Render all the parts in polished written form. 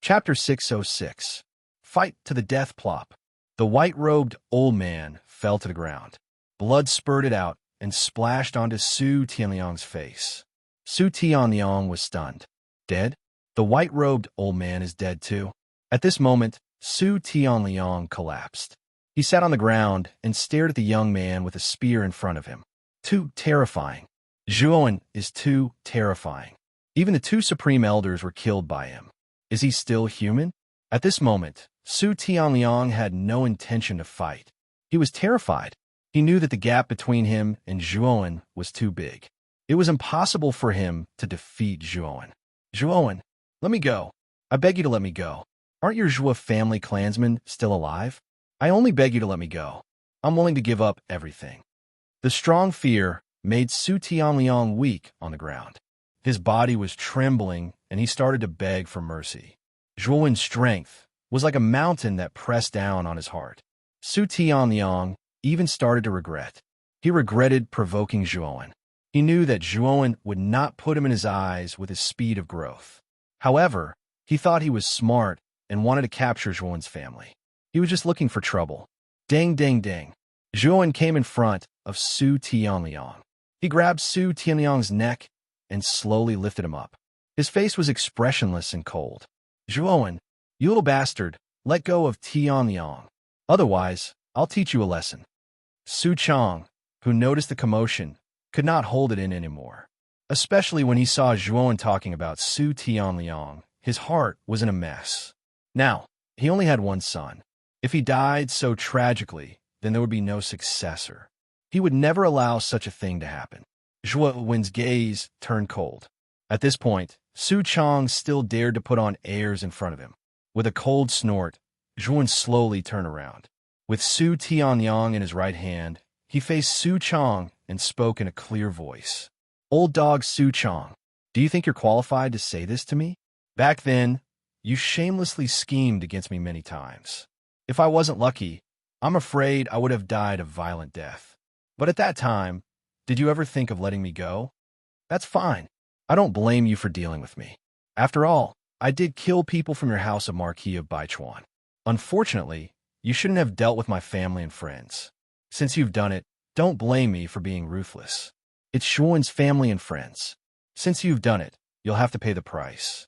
Chapter 606. Fight to the Death Plop. The white-robed old man fell to the ground. Blood spurted out and splashed onto Su Tianliang's face. Su Tianliang was stunned. Dead? The white-robed old man is dead too. At this moment, Su Tianliang collapsed. He sat on the ground and stared at the young man with a spear in front of him. Too terrifying. Zhuowen is too terrifying. Even the two supreme elders were killed by him. Is he still human? At this moment, Su Tianliang had no intention to fight. He was terrified. He knew that the gap between him and Zhuowen was too big. It was impossible for him to defeat Zhuowen. Zhuowen, let me go. I beg you to let me go. Aren't your Zhuo family clansmen still alive? I only beg you to let me go. I'm willing to give up everything. The strong fear made Su Tianliang weak on the ground. His body was trembling, and he started to beg for mercy. Zhuowen's strength was like a mountain that pressed down on his heart. Su Tianliang even started to regret. He regretted provoking Zhuowen. He knew that Zhuowen would not put him in his eyes with his speed of growth. However, he thought he was smart and wanted to capture Zhuowen's family. He was just looking for trouble. Ding, ding, ding. Zhuowen came in front of Su Tianliang. He grabbed Su Tianliang's neck and slowly lifted him up. His face was expressionless and cold. Zhuowen, you little bastard, let go of Tianliang. Otherwise, I'll teach you a lesson. Su Chang, who noticed the commotion, could not hold it in anymore. Especially when he saw Zhuowen talking about Su Tianliang, his heart was in a mess. Now, he only had one son. If he died so tragically, then there would be no successor. He would never allow such a thing to happen. Zhuowen's gaze turned cold. At this point, Su Chang still dared to put on airs in front of him. With a cold snort, Zhuowen slowly turned around. With Su Tianliang in his right hand, he faced Su Chang and spoke in a clear voice. Old dog Su Chang, do you think you're qualified to say this to me? Back then, you shamelessly schemed against me many times. If I wasn't lucky, I'm afraid I would have died a violent death. But at that time, did you ever think of letting me go? That's fine. I don't blame you for dealing with me. After all, I did kill people from your house of Marquis of Baichuan. Unfortunately, you shouldn't have dealt with my family and friends. Since you've done it, don't blame me for being ruthless. It's Zhuowen's family and friends. Since you've done it, you'll have to pay the price.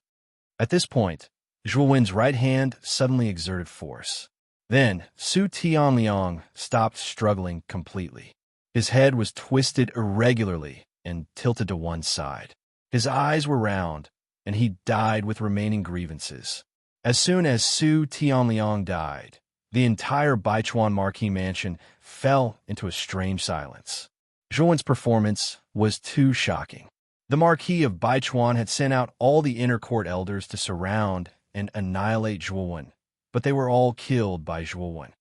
At this point, Zhuowen's right hand suddenly exerted force. Then, Su Tianliang stopped struggling completely. His head was twisted irregularly and tilted to one side. His eyes were round, and he died with remaining grievances. As soon as Su Tianliang died, the entire Baichuan Marquis mansion fell into a strange silence. Zhuowen's performance was too shocking. The Marquis of Baichuan had sent out all the inner court elders to surround and annihilate Zhuowen, but they were all killed by Zhuowen.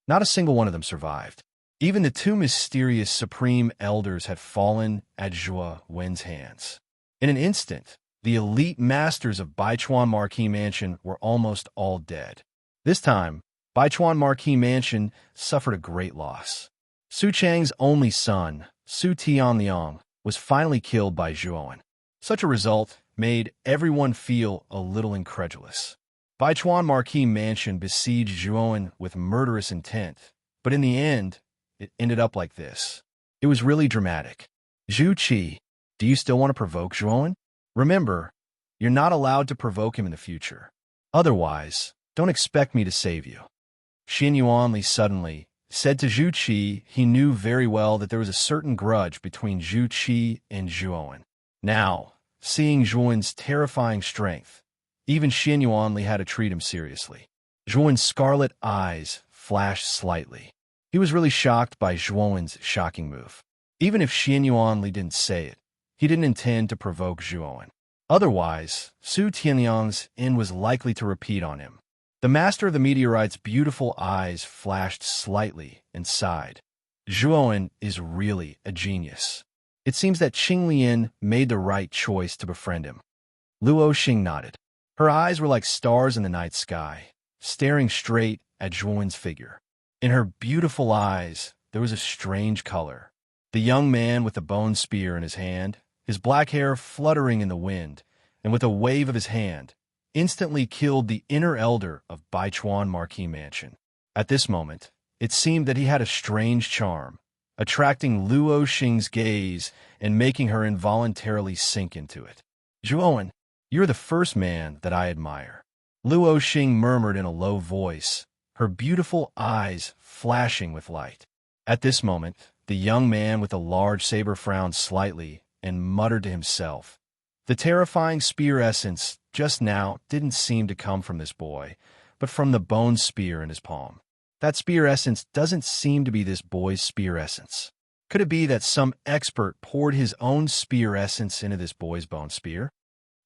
Not a single one of them survived. Even the two mysterious supreme elders had fallen at Zhuowen's hands. In an instant, the elite masters of Baichuan Marquis Mansion were almost all dead. This time, Baichuan Marquis Mansion suffered a great loss. Su Chang's only son, Su Tianliang, was finally killed by Zhuowen. Such a result made everyone feel a little incredulous. Baichuan Marquis Mansion besieged Zhuowen with murderous intent, but in the end, it ended up like this. It was really dramatic. Zhu Qi, do you still want to provoke Zhuowen? Remember, you're not allowed to provoke him in the future. Otherwise, don't expect me to save you. Xin Yuanli suddenly said to Zhu Qi he knew very well that there was a certain grudge between Zhu Qi and Zhuowen. Now, seeing Zhuowen's terrifying strength, even Xin Yuanli had to treat him seriously. Zhuowen's scarlet eyes flashed slightly. He was really shocked by Zhuowen's shocking move. Even if Xin Yuanli didn't say it, he didn't intend to provoke Zhuowen. Otherwise, Su Tianliang's end was likely to repeat on him. The master of the meteorite's beautiful eyes flashed slightly and sighed. Zhuowen is really a genius. It seems that Qing Lian made the right choice to befriend him. Luo Xing nodded. Her eyes were like stars in the night sky, staring straight at Zhuowen's figure. In her beautiful eyes, there was a strange color. The young man with the bone spear in his hand, his black hair fluttering in the wind, and with a wave of his hand, instantly killed the inner elder of Baichuan Marquis Mansion. At this moment, it seemed that he had a strange charm, attracting Luo Xing's gaze and making her involuntarily sink into it. "Zhuowen, you're the first man that I admire," Luo Xing murmured in a low voice, her beautiful eyes flashing with light. At this moment, the young man with the large saber frowned slightly and muttered to himself. The terrifying spear essence just now didn't seem to come from this boy, but from the bone spear in his palm. That spear essence doesn't seem to be this boy's spear essence. Could it be that some expert poured his own spear essence into this boy's bone spear?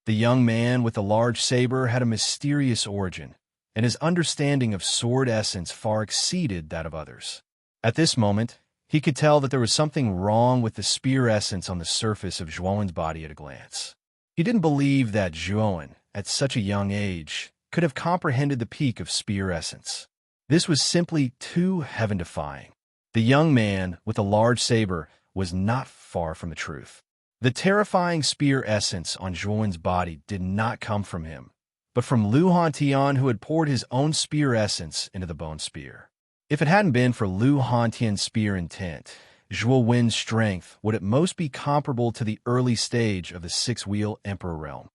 The young man with the large saber had a mysterious origin, and his understanding of sword essence far exceeded that of others. At this moment, he could tell that there was something wrong with the spear essence on the surface of Zhuowen's body at a glance. He didn't believe that Zhuowen, at such a young age, could have comprehended the peak of spear essence. This was simply too heaven-defying. The young man with the large saber was not far from the truth. The terrifying spear essence on Zhuowen's body did not come from him, but from Lu Hantian, who had poured his own spear essence into the bone spear. If it hadn't been for Lu Hantian's spear intent, Zhuo Wen's strength would at most be comparable to the early stage of the six-wheel emperor realm.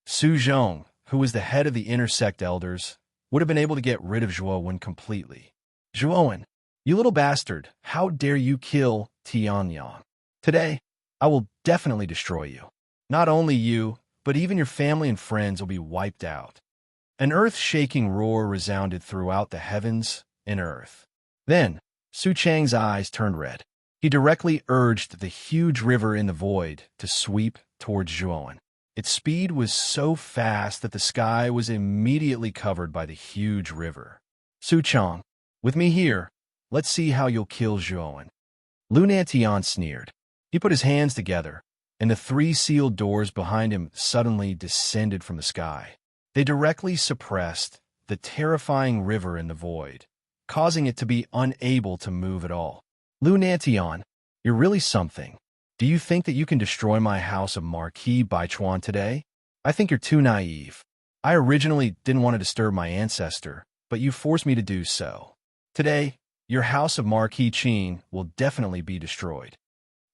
Su Zhong, who was the head of the inner sect elders, would have been able to get rid of Zhuo Wen completely. "Zhuowen, you little bastard, how dare you kill Tianyang? Today, I will definitely destroy you. Not only you, but even your family and friends will be wiped out." An earth-shaking roar resounded throughout the heavens and earth. Then, Su Chang's eyes turned red. He directly urged the huge river in the void to sweep towards Zhuowen. Its speed was so fast that the sky was immediately covered by the huge river. "Su Chang, with me here, let's see how you'll kill Zhuowen." Lu Nantian sneered. He put his hands together, and the three sealed doors behind him suddenly descended from the sky. They directly suppressed the terrifying river in the void, causing it to be unable to move at all. "Lu Nantian, you're really something. Do you think that you can destroy my house of Marquis Baichuan today? I think you're too naive. I originally didn't want to disturb my ancestor, but you forced me to do so. Today, your house of Marquis Qin will definitely be destroyed."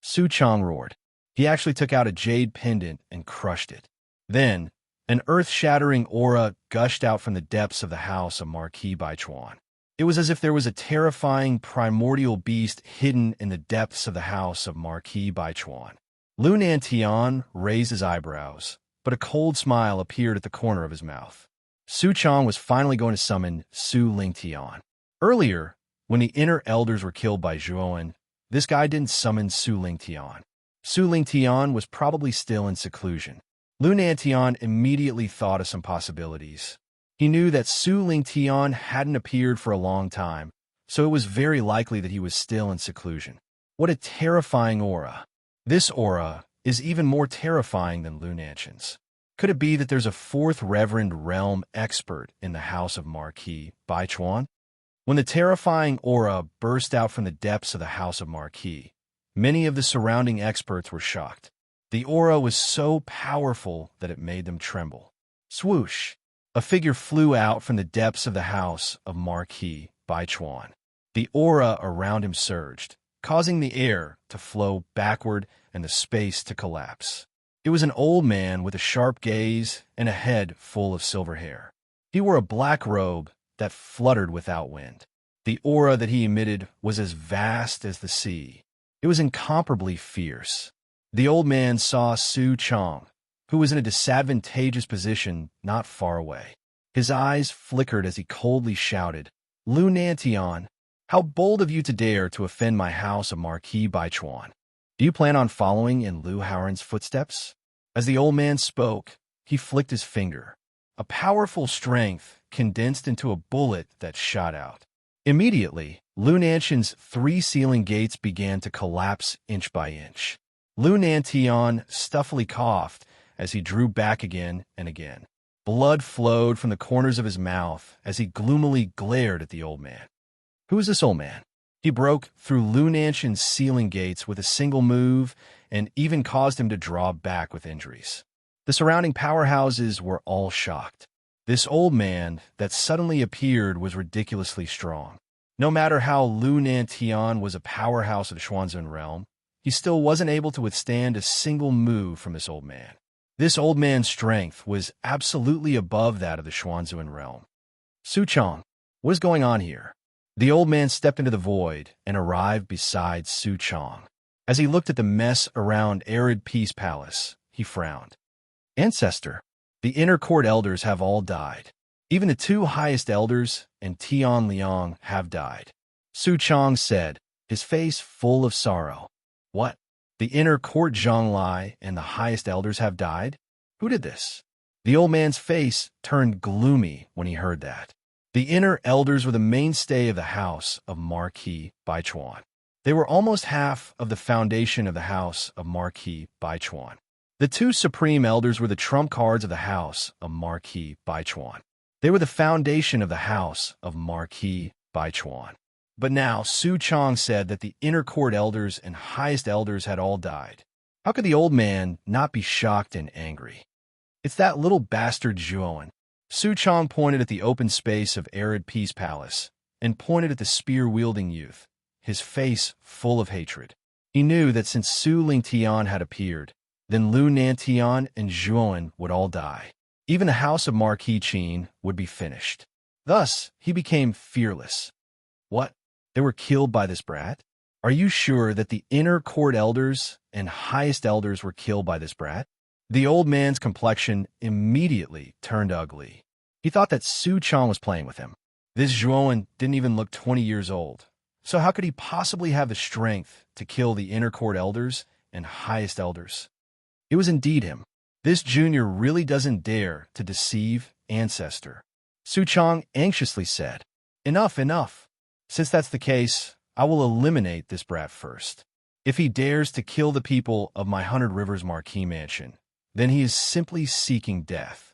Su Chang roared. He actually took out a jade pendant and crushed it. Then, an earth-shattering aura gushed out from the depths of the house of Marquis Baichuan. It was as if there was a terrifying primordial beast hidden in the depths of the house of Marquis Baichuan. Lu Nantian raised his eyebrows, but a cold smile appeared at the corner of his mouth. Su Chang was finally going to summon Su Lingtian. Earlier, when the inner elders were killed by Zhuowen, this guy didn't summon Su Lingtian. Su Lingtian was probably still in seclusion. Lu Nantian immediately thought of some possibilities. He knew that Su Lingtian hadn't appeared for a long time, so it was very likely that he was still in seclusion. What a terrifying aura. This aura is even more terrifying than Lu Nantian's. Could it be that there's a fourth reverend realm expert in the house of Marquis Baichuan? When the terrifying aura burst out from the depths of the house of Marquis, many of the surrounding experts were shocked. The aura was so powerful that it made them tremble. Swoosh! A figure flew out from the depths of the house of Marquis Baichuan. The aura around him surged, causing the air to flow backward and the space to collapse. It was an old man with a sharp gaze and a head full of silver hair. He wore a black robe that fluttered without wind. The aura that he emitted was as vast as the sea. It was incomparably fierce. The old man saw Su Chang, who was in a disadvantageous position not far away. His eyes flickered as he coldly shouted, "Lu Nantian, how bold of you to dare to offend my house of Marquis Baichuan. Do you plan on following in Lu Haoran's footsteps?" As the old man spoke, he flicked his finger. A powerful strength condensed into a bullet that shot out. Immediately, Lu Nantian's three ceiling gates began to collapse inch by inch. Lu Nantian stuffily coughed as he drew back again and again. Blood flowed from the corners of his mouth as he gloomily glared at the old man. Who is this old man? He broke through Lu Nantian's ceiling gates with a single move and even caused him to draw back with injuries. The surrounding powerhouses were all shocked. This old man that suddenly appeared was ridiculously strong. No matter how Lu Nantian was a powerhouse of the Xuanzun realm, he still wasn't able to withstand a single move from this old man. This old man's strength was absolutely above that of the Xuanzun realm. Su Chong, what is going on here? The old man stepped into the void and arrived beside Su Chong. As he looked at the mess around Arid Peace Palace, he frowned. Ancestor, the inner court elders have all died. Even the two highest elders and Tian Liang have died. Su Chong said, his face full of sorrow. What? The inner court Zhonglai and the highest elders have died? Who did this? The old man's face turned gloomy when he heard that. The inner elders were the mainstay of the house of Marquis Baichuan. They were almost half of the foundation of the house of Marquis Baichuan. The two supreme elders were the trump cards of the house of Marquis Baichuan. They were the foundation of the house of Marquis Baichuan. But now Su Chong said that the inner court elders and highest elders had all died. How could the old man not be shocked and angry? It's that little bastard Zhuowen. Su Chong pointed at the open space of Arid Peace Palace and pointed at the spear-wielding youth, his face full of hatred. He knew that since Su Lingtian had appeared, then Lu Nantian and Zhuowen would all die. Even the house of Marquis Qin would be finished. Thus, he became fearless. What? They were killed by this brat? Are you sure that the inner court elders and highest elders were killed by this brat? The old man's complexion immediately turned ugly. He thought that Su Chong was playing with him. This Zhuowen didn't even look 20 years old. So how could he possibly have the strength to kill the inner court elders and highest elders? It was indeed him. This junior really doesn't dare to deceive Ancestor. Su Chong anxiously said, Enough, enough. Since that's the case, I will eliminate this brat first. If he dares to kill the people of my 100 Rivers Marquis Mansion, then he is simply seeking death.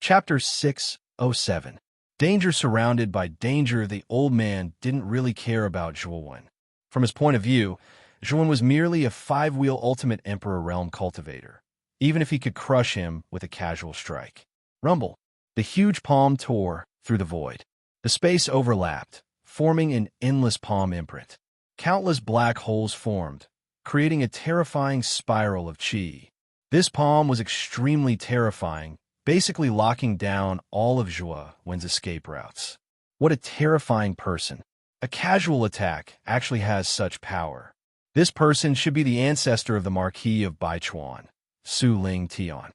Chapter 607. Danger surrounded by danger. The old man didn't really care about Zhuowen. From his point of view, Zhuowen was merely a 5-wheel ultimate Emperor realm cultivator, even if he could crush him with a casual strike. Rumble. The huge palm tore through the void. The space overlapped, forming an endless palm imprint. Countless black holes formed, creating a terrifying spiral of qi. This palm was extremely terrifying, basically locking down all of Zhuowen's escape routes. What a terrifying person. A casual attack actually has such power. This person should be the ancestor of the Marquis of Baichuan, Su Ling Tian.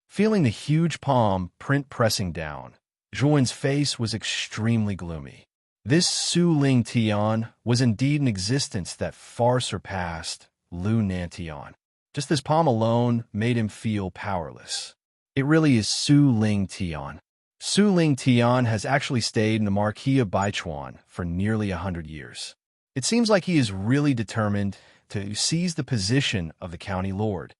Feeling the huge palm print pressing down, Zhuowen's face was extremely gloomy. This Su Ling Tian was indeed an existence that far surpassed Lu Nantian. Just this palm alone made him feel powerless. It really is Su Ling Tian. Su Ling Tian has actually stayed in the Marquis of Baichuan for nearly 100 years. It seems like he is really determined to seize the position of the county lord.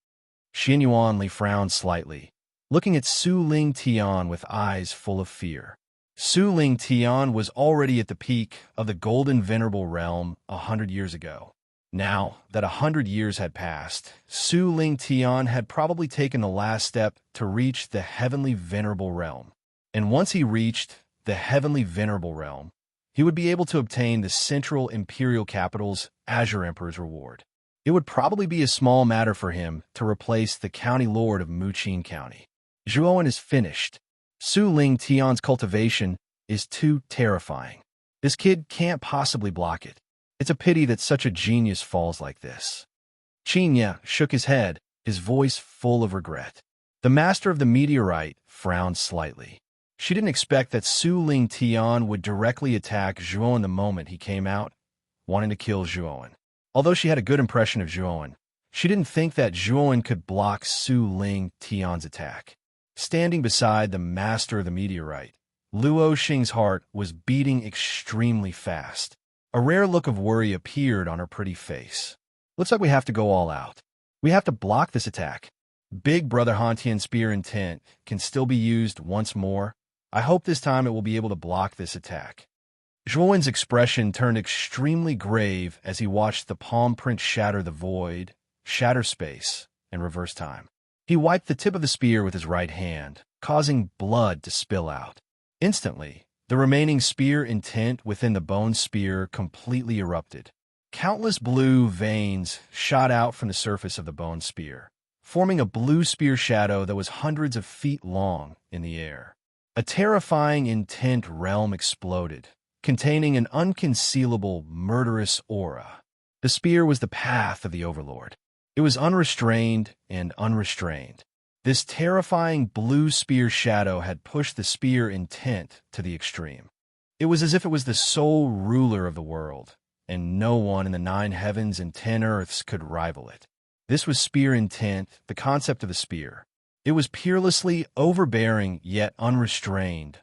Xin Yuanli frowned slightly, looking at Su Ling Tian with eyes full of fear. Su Ling Tian was already at the peak of the golden venerable realm 100 years ago. Now that 100 years had passed, Su Ling Tian had probably taken the last step to reach the heavenly venerable realm. And once he reached the heavenly venerable realm, he would be able to obtain the central imperial capital's Azure Emperor's reward. It would probably be a small matter for him to replace the county lord of Muqin County. Zhuowen is finished. Su Ling Tian's cultivation is too terrifying. This kid can't possibly block it. It's a pity that such a genius falls like this. Qinya shook his head, his voice full of regret. The master of the meteorite frowned slightly. She didn't expect that Su Ling Tian would directly attack Zhuowen the moment he came out, wanting to kill Zhuowen. Although she had a good impression of Zhuowen, she didn't think that Zhuowen could block Su Ling Tian's attack. Standing beside the master of the meteorite, Luo Xing's heart was beating extremely fast. A rare look of worry appeared on her pretty face. Looks like we have to go all out. We have to block this attack. Big Brother Hantian's spear intent can still be used once more. I hope this time it will be able to block this attack. Zhuowen's expression turned extremely grave as he watched the palm print shatter the void, shatter space, and reverse time. He wiped the tip of the spear with his right hand, causing blood to spill out. Instantly, the remaining spear intent within the bone spear completely erupted. Countless blue veins shot out from the surface of the bone spear, forming a blue spear shadow that was hundreds of feet long in the air. A terrifying intent realm exploded, containing an unconcealable, murderous aura. The spear was the path of the Overlord. It was unrestrained and unrestrained. This terrifying blue spear shadow had pushed the spear intent to the extreme. It was as if it was the sole ruler of the world, and no one in the 9 heavens and 10 earths could rival it. This was spear intent, the concept of the spear. It was peerlessly overbearing yet unrestrained,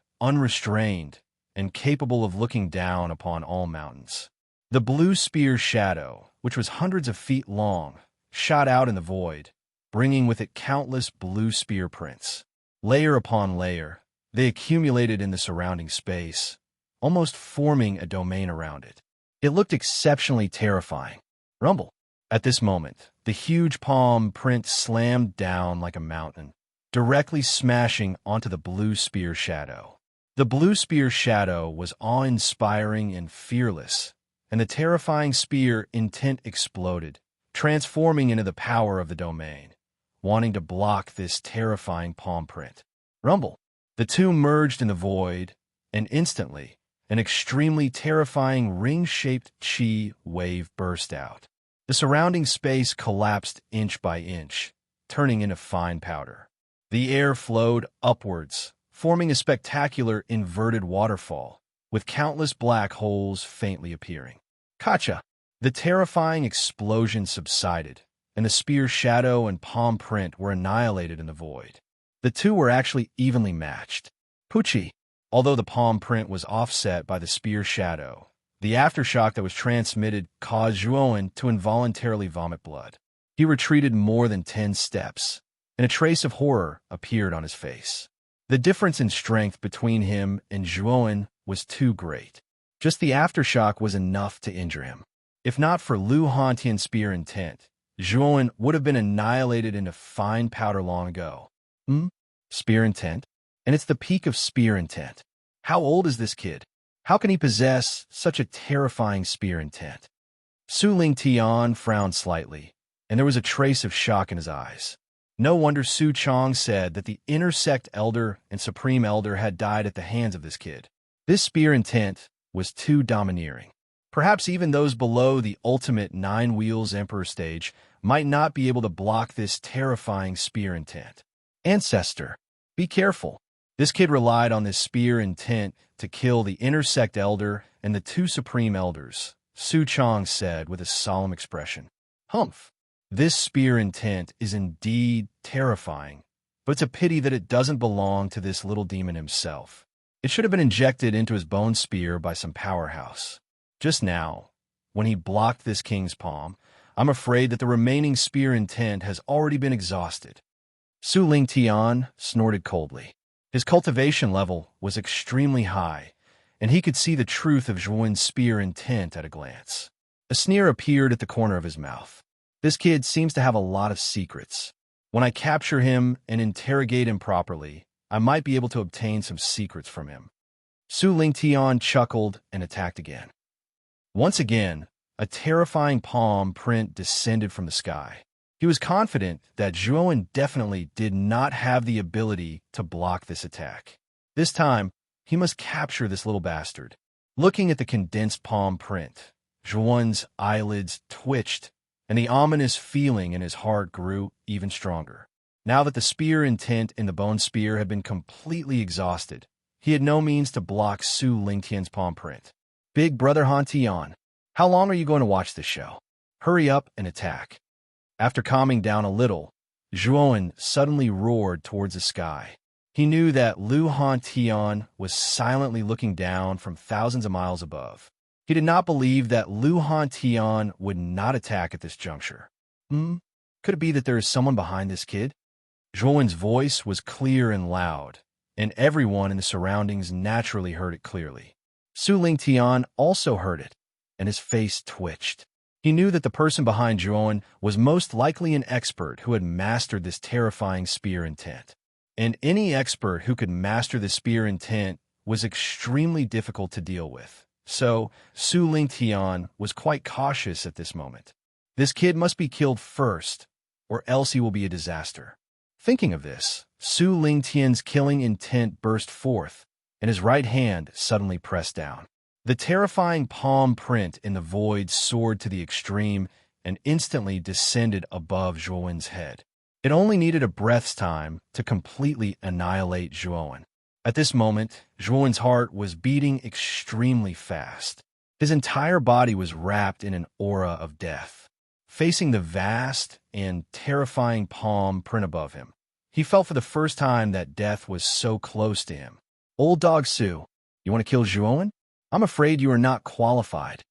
and capable of looking down upon all mountains. The blue spear shadow, which was hundreds of feet long, shot out in the void, bringing with it countless blue spear prints. Layer upon layer, they accumulated in the surrounding space, almost forming a domain around it. It looked exceptionally terrifying. Rumble. At this moment, the huge palm print slammed down like a mountain, directly smashing onto the blue spear shadow. The blue spear shadow was awe-inspiring and fearless, and the terrifying spear intent exploded, transforming into the power of the domain, wanting to block this terrifying palm print. Rumble. The two merged in the void, and instantly, an extremely terrifying ring-shaped chi wave burst out. The surrounding space collapsed inch by inch, turning into fine powder. The air flowed upwards, forming a spectacular inverted waterfall, with countless black holes faintly appearing. Kacha! The terrifying explosion subsided, and the spear shadow and palm print were annihilated in the void. The two were actually evenly matched. Pucci! Although the palm print was offset by the spear shadow, the aftershock that was transmitted caused Zhuowen to involuntarily vomit blood. He retreated more than 10 steps, and a trace of horror appeared on his face. The difference in strength between him and Zhuowen was too great. Just the aftershock was enough to injure him. If not for Lu Hantian's spear intent, Zhuowen would have been annihilated into fine powder long ago. Spear intent? And it's the peak of spear intent. How old is this kid? How can he possess such a terrifying spear intent? Su Ling Tian frowned slightly, and there was a trace of shock in his eyes. No wonder Su Chong said that the inner sect elder and supreme elder had died at the hands of this kid. This spear intent was too domineering. Perhaps even those below the ultimate 9 wheels emperor stage might not be able to block this terrifying spear intent. Ancestor, be careful. This kid relied on this spear intent to kill the inner sect elder and the 2 supreme elders, Su Chong said with a solemn expression. Humph. This spear intent is indeed terrifying, but it's a pity that it doesn't belong to this little demon himself. It should have been injected into his bone spear by some powerhouse. Just now, when he blocked this king's palm, I'm afraid that the remaining spear intent has already been exhausted. Su Ling Tian snorted coldly. His cultivation level was extremely high, and he could see the truth of Zhuowen's spear intent at a glance. A sneer appeared at the corner of his mouth. This kid seems to have a lot of secrets. When I capture him and interrogate him properly, I might be able to obtain some secrets from him. Su Ling Tian chuckled and attacked again. Once again, a terrifying palm print descended from the sky. He was confident that Zhuowen definitely did not have the ability to block this attack. This time, he must capture this little bastard. Looking at the condensed palm print, Zhuowen's eyelids twitched, and the ominous feeling in his heart grew even stronger. Now that the spear intent in the bone spear had been completely exhausted, he had no means to block Su Lingtian's palm print. Big Brother Han Tian, how long are you going to watch this show? Hurry up and attack. After calming down a little, Zhuowen suddenly roared towards the sky. He knew that Lu Hantian was silently looking down from thousands of miles above. He did not believe that Lu Hantian would not attack at this juncture. Could it be that there is someone behind this kid? Zhuowen's voice was clear and loud, and everyone in the surroundings naturally heard it clearly. Su Lingtian also heard it, and his face twitched. He knew that the person behind Zhuowen was most likely an expert who had mastered this terrifying spear intent. And any expert who could master the spear intent was extremely difficult to deal with. So, Su Lingtian was quite cautious at this moment. This kid must be killed first, or else he will be a disaster. Thinking of this, Su Lingtian's killing intent burst forth, and his right hand suddenly pressed down. The terrifying palm print in the void soared to the extreme and instantly descended above Zhuowen's head. It only needed a breath's time to completely annihilate Zhuowen. At this moment, Zhuowen's heart was beating extremely fast. His entire body was wrapped in an aura of death. Facing the vast and terrifying palm print above him, he felt for the first time that death was so close to him. "Old dog Su, you want to kill Zhuowen? I'm afraid you are not qualified."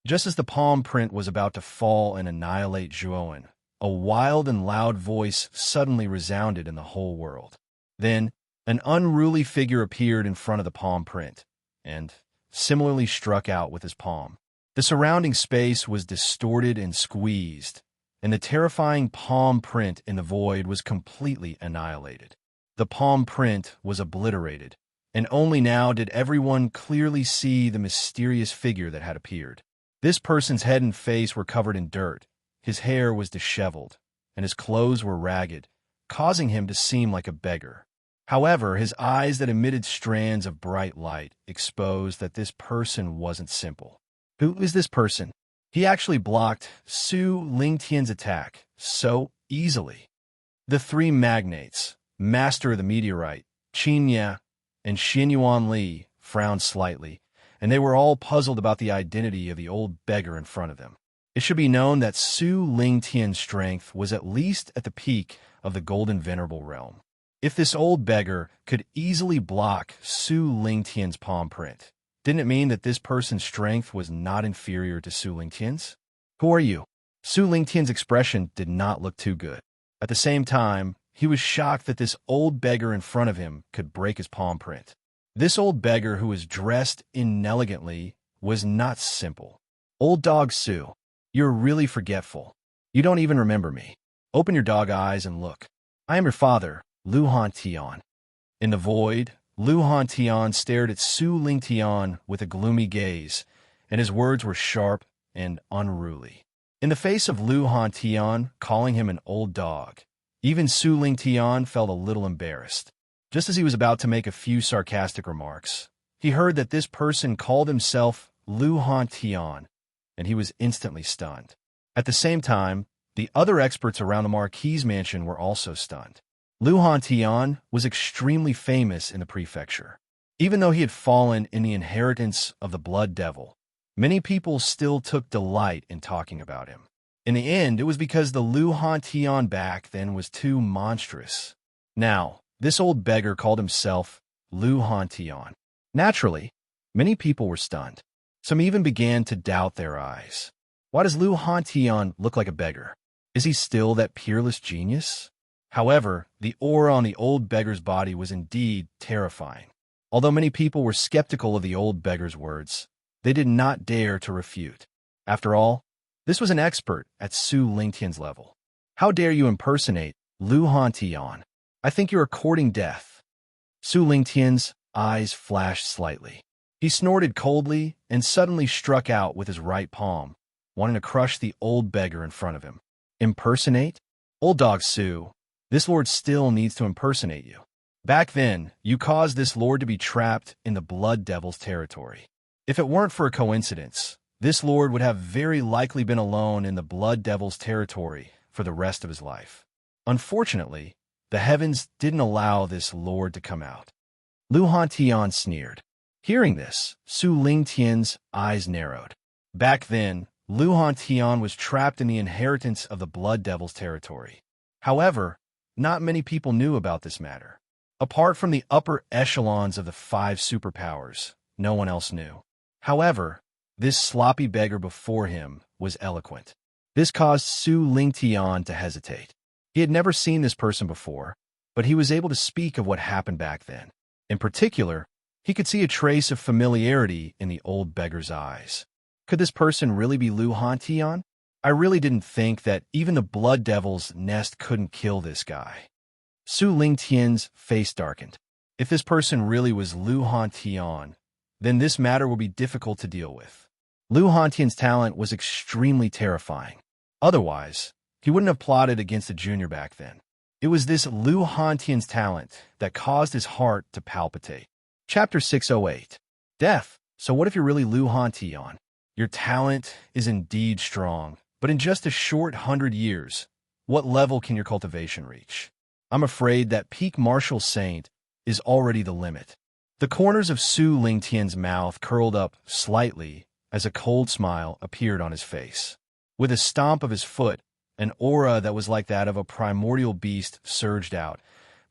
Just as the palm print was about to fall and annihilate Zhuowen, a wild and loud voice suddenly resounded in the whole world. Then, an unruly figure appeared in front of the palm print, and similarly struck out with his palm. The surrounding space was distorted and squeezed, and the terrifying palm print in the void was completely annihilated. The palm print was obliterated, and only now did everyone clearly see the mysterious figure that had appeared. This person's head and face were covered in dirt, his hair was disheveled, and his clothes were ragged, causing him to seem like a beggar. However, his eyes that emitted strands of bright light exposed that this person wasn't simple. Who is this person? He actually blocked Su Lingtian's attack so easily. The three magnates, master of the meteorite, Qin Ye, and Xinyuan Li, frowned slightly, and they were all puzzled about the identity of the old beggar in front of them. It should be known that Su Lingtian's strength was at least at the peak of the Golden Venerable realm. If this old beggar could easily block Su Lingtian's palm print, didn't it mean that this person's strength was not inferior to Su Lingtian's? "Who are you?" Su Lingtian's expression did not look too good. At the same time, he was shocked that this old beggar in front of him could break his palm print. This old beggar, who was dressed inelegantly, was not simple. "Old dog Su, you're really forgetful. You don't even remember me. Open your dog eyes and look. I am your father, Lu Hantian." In the void, Lu Hantian stared at Su Lingtian with a gloomy gaze, and his words were sharp and unruly. In the face of Lu Hantian calling him an old dog, even Su Lingtian felt a little embarrassed. Just as he was about to make a few sarcastic remarks, he heard that this person called himself Lu Hantian, and he was instantly stunned. At the same time, the other experts around the Marquis' mansion were also stunned. Lu Hantian was extremely famous in the prefecture. Even though he had fallen in the inheritance of the Blood Devil, many people still took delight in talking about him. In the end, it was because the Lu Hantian back then was too monstrous. Now, this old beggar called himself Lu Hantian. Naturally, many people were stunned. Some even began to doubt their eyes. Why does Lu Hantian look like a beggar? Is he still that peerless genius? However, the aura on the old beggar's body was indeed terrifying. Although many people were skeptical of the old beggar's words, they did not dare to refute. After all, this was an expert at Su Lingtian's level. "How dare you impersonate Lu Hantian? I think you are courting death." Su Lingtian's eyes flashed slightly. He snorted coldly and suddenly struck out with his right palm, wanting to crush the old beggar in front of him. "Impersonate? Old dog Su, this lord still needs to impersonate you. Back then, you caused this lord to be trapped in the Blood Devil's territory. If it weren't for a coincidence, this lord would have very likely been alone in the Blood Devil's territory for the rest of his life. Unfortunately, the heavens didn't allow this lord to come out." Lu Hantian sneered. Hearing this, Su Lingtian's eyes narrowed. Back then, Lu Hantian was trapped in the inheritance of the Blood Devil's territory. However, not many people knew about this matter. Apart from the upper echelons of the 5 superpowers, no one else knew. However, this sloppy beggar before him was eloquent. This caused Su Lingtian to hesitate. He had never seen this person before, but he was able to speak of what happened back then. In particular, he could see a trace of familiarity in the old beggar's eyes. Could this person really be Lu Hantian? I really didn't think that even the blood devil's nest couldn't kill this guy. Su Lingtian's face darkened. If this person really was Lu Hantian, then this matter would be difficult to deal with. Lu Hantian's talent was extremely terrifying. Otherwise, he wouldn't have plotted against a junior back then. It was this Lu Hantian's talent that caused his heart to palpitate. Chapter 608. Death. So what if you're really Lu Hantian? Your talent is indeed strong, but in just a short 100 years, what level can your cultivation reach? I'm afraid that peak martial saint is already the limit. The corners of Su Lingtian's mouth curled up slightly as a cold smile appeared on his face. With a stomp of his foot, an aura that was like that of a primordial beast surged out,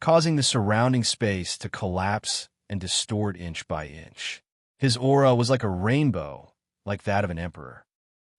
causing the surrounding space to collapse and distort inch by inch. His aura was like a rainbow, like that of an emperor.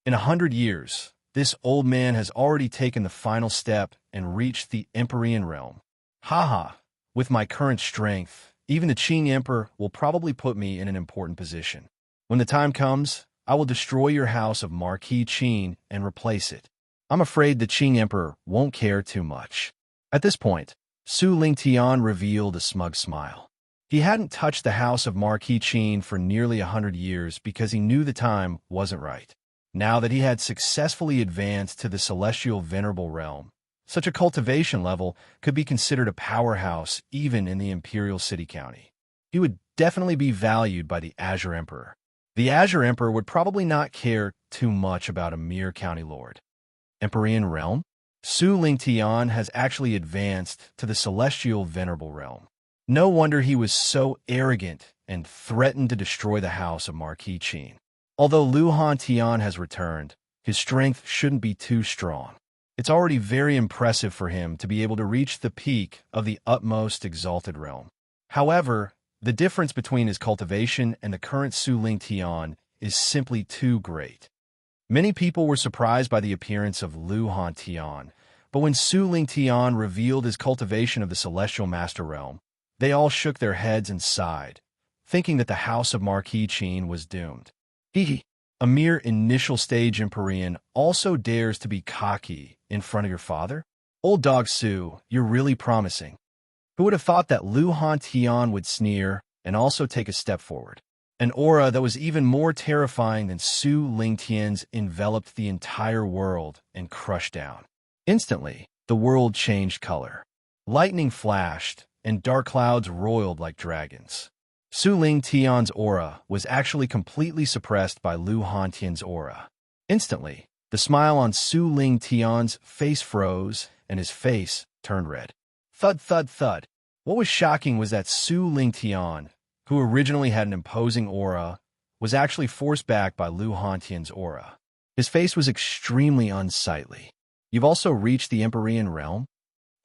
In 100 years, this old man has already taken the final step and reached the Empyrean realm. Haha, with my current strength, even the Qing Emperor will probably put me in an important position. When the time comes, I will destroy your house of Marquis Qing and replace it. I'm afraid the Qing Emperor won't care too much. At this point, Su Lingtian revealed a smug smile. He hadn't touched the house of Marquis Qing for nearly 100 years because he knew the time wasn't right. Now that he had successfully advanced to the celestial venerable realm, such a cultivation level could be considered a powerhouse even in the Imperial City County. He would definitely be valued by the Azure Emperor. The Azure Emperor would probably not care too much about a mere county lord. Empyrean realm? Su Lingtian has actually advanced to the celestial venerable realm. No wonder he was so arrogant and threatened to destroy the house of Marquis Qing. Although Lu Hantian has returned, his strength shouldn't be too strong. It's already very impressive for him to be able to reach the peak of the utmost exalted realm. However, the difference between his cultivation and the current Su Lingtian is simply too great. Many people were surprised by the appearance of Lu Hantian, but when Su Lingtian revealed his cultivation of the celestial master realm, they all shook their heads and sighed, thinking that the house of Marquis Qing was doomed. A mere initial stage Empyrean also dares to be cocky in front of your father? Old dog Su, you're really promising. Who would have thought that Lu Hantian would sneer and also take a step forward? An aura that was even more terrifying than Su Lingtian's enveloped the entire world and crushed down. Instantly, the world changed color. Lightning flashed, and dark clouds roiled like dragons. Su Lingtian's aura was actually completely suppressed by Lu Hantian's aura. Instantly, the smile on Su Lingtian's face froze, and his face turned red. Thud, thud, thud. What was shocking was that Su Lingtian, who originally had an imposing aura, was actually forced back by Lu Hantian's aura. His face was extremely unsightly. You've also reached the Empyrean realm?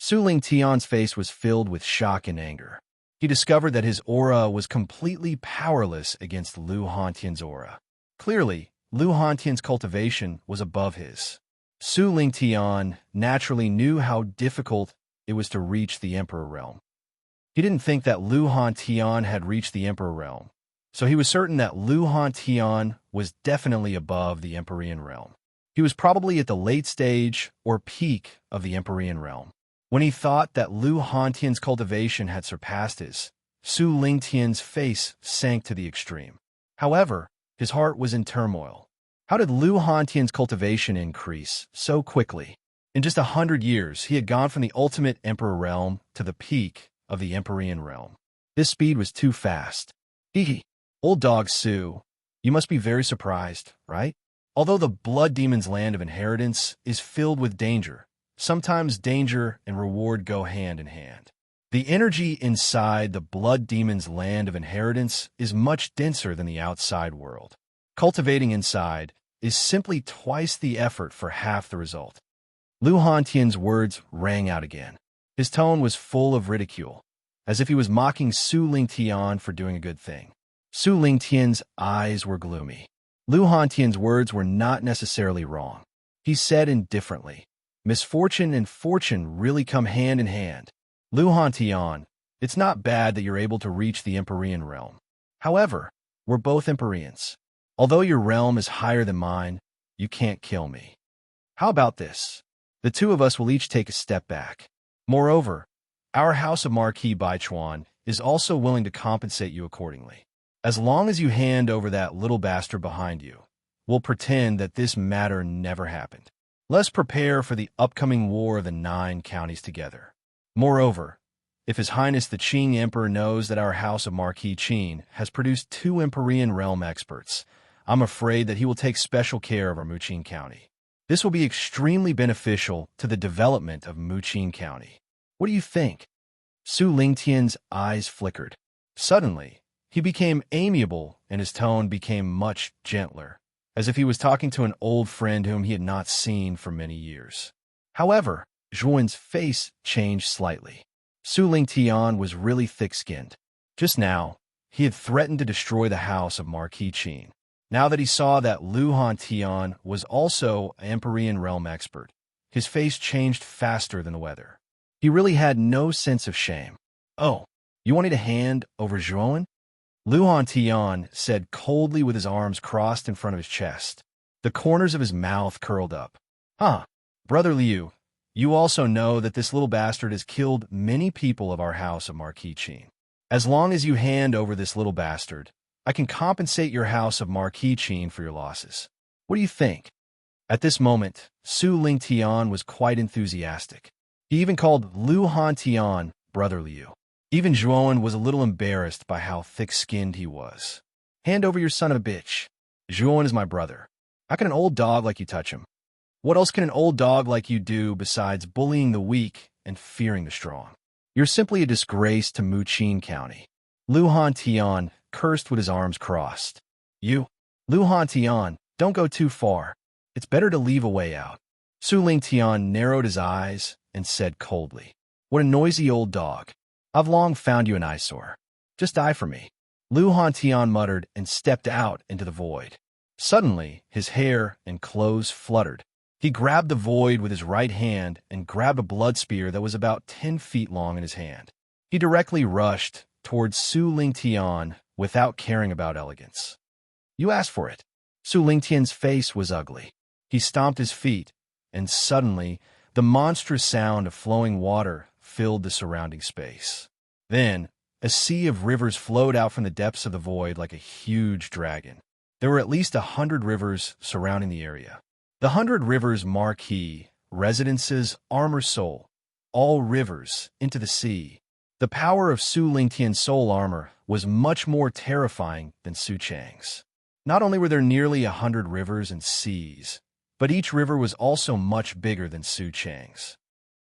Su Lingtian's face was filled with shock and anger. He discovered that his aura was completely powerless against Lu Hantian's aura. Clearly, Lu Hantian's cultivation was above his. Su Lingtian naturally knew how difficult it was to reach the Emperor realm. He didn't think that Lu Hantian had reached the Emperor realm, so he was certain that Lu Hantian was definitely above the Empyrean realm. He was probably at the late stage or peak of the Empyrean realm. When he thought that Lu Hantian's cultivation had surpassed his, Su Lingtian's face sank to the extreme. However, his heart was in turmoil. How did Lu Hantian's cultivation increase so quickly? In just 100 years, he had gone from the ultimate Emperor realm to the peak of the Empyrean realm. This speed was too fast. Old dog Su, you must be very surprised, right? Although the Blood Demon's land of inheritance is filled with danger, sometimes danger and reward go hand in hand. The energy inside the Blood Demon's land of inheritance is much denser than the outside world. Cultivating inside is simply twice the effort for half the result. Lu Hantian's words rang out again. His tone was full of ridicule, as if he was mocking Su Lingtian for doing a good thing. Su Lingtian's eyes were gloomy. Lu Hantian's words were not necessarily wrong. He said indifferently, "Misfortune and fortune really come hand in hand. Lu Hantian, it's not bad that you're able to reach the Empyrean realm. However, we're both Empyreans. Although your realm is higher than mine, you can't kill me." How about this? The two of us will each take a step back. Moreover, our House of Marquis Baichuan is also willing to compensate you accordingly. As long as you hand over that little bastard behind you, we'll pretend that this matter never happened. Let's prepare for the upcoming war of the 9 counties together. Moreover, if His Highness the Qing Emperor knows that our House of Marquis Qing has produced 2 Empyrean realm experts, I'm afraid that he will take special care of our Muqing County. This will be extremely beneficial to the development of Muqing County. What do you think? Su Lingtian's eyes flickered. Suddenly, he became amiable and his tone became much gentler, as if he was talking to an old friend whom he had not seen for many years. However, Zhuan's face changed slightly. Su Lingtian was really thick-skinned. Just now, he had threatened to destroy the house of Marquis Qing. Now that he saw that Lu Hantian was also an Empyrean realm expert, his face changed faster than the weather. He really had no sense of shame. "Oh, you wanted to hand over Zhuan?" Lu Hantian said coldly with his arms crossed in front of his chest. The corners of his mouth curled up. "Huh, Brother Liu, you also know that this little bastard has killed many people of our house of Marquis Qing. As long as you hand over this little bastard, I can compensate your house of Marquis Qing for your losses. What do you think?" At this moment, Su Lingtian was quite enthusiastic. He even called Lu Hantian Brother Liu. Even Zhuan was a little embarrassed by how thick-skinned he was. "Hand over your son of a bitch. Zhuan is my brother. How can an old dog like you touch him? What else can an old dog like you do besides bullying the weak and fearing the strong? You're simply a disgrace to Muqing County." Lu Hantian cursed with his arms crossed. "You, Lu Hantian, don't go too far. It's better to leave a way out." Su Lingtian narrowed his eyes and said coldly, "What a noisy old dog. I've long found you an eyesore. Just die for me." Lu Hantian muttered and stepped out into the void. Suddenly, his hair and clothes fluttered. He grabbed the void with his right hand and grabbed a blood spear that was about 10 feet long in his hand. He directly rushed towards Su Lingtian without caring about elegance. "You asked for it." Su Lingtian's face was ugly. He stomped his feet, and suddenly, the monstrous sound of flowing water filled the surrounding space. Then, a sea of rivers flowed out from the depths of the void like a huge dragon. There were at least 100 rivers surrounding the area. The 100 rivers Marquis, residences, armor soul, all rivers into the sea. The power of Su Lingtian's soul armor was much more terrifying than Su Chang's. Not only were there nearly 100 rivers and seas, but each river was also much bigger than Su Chang's.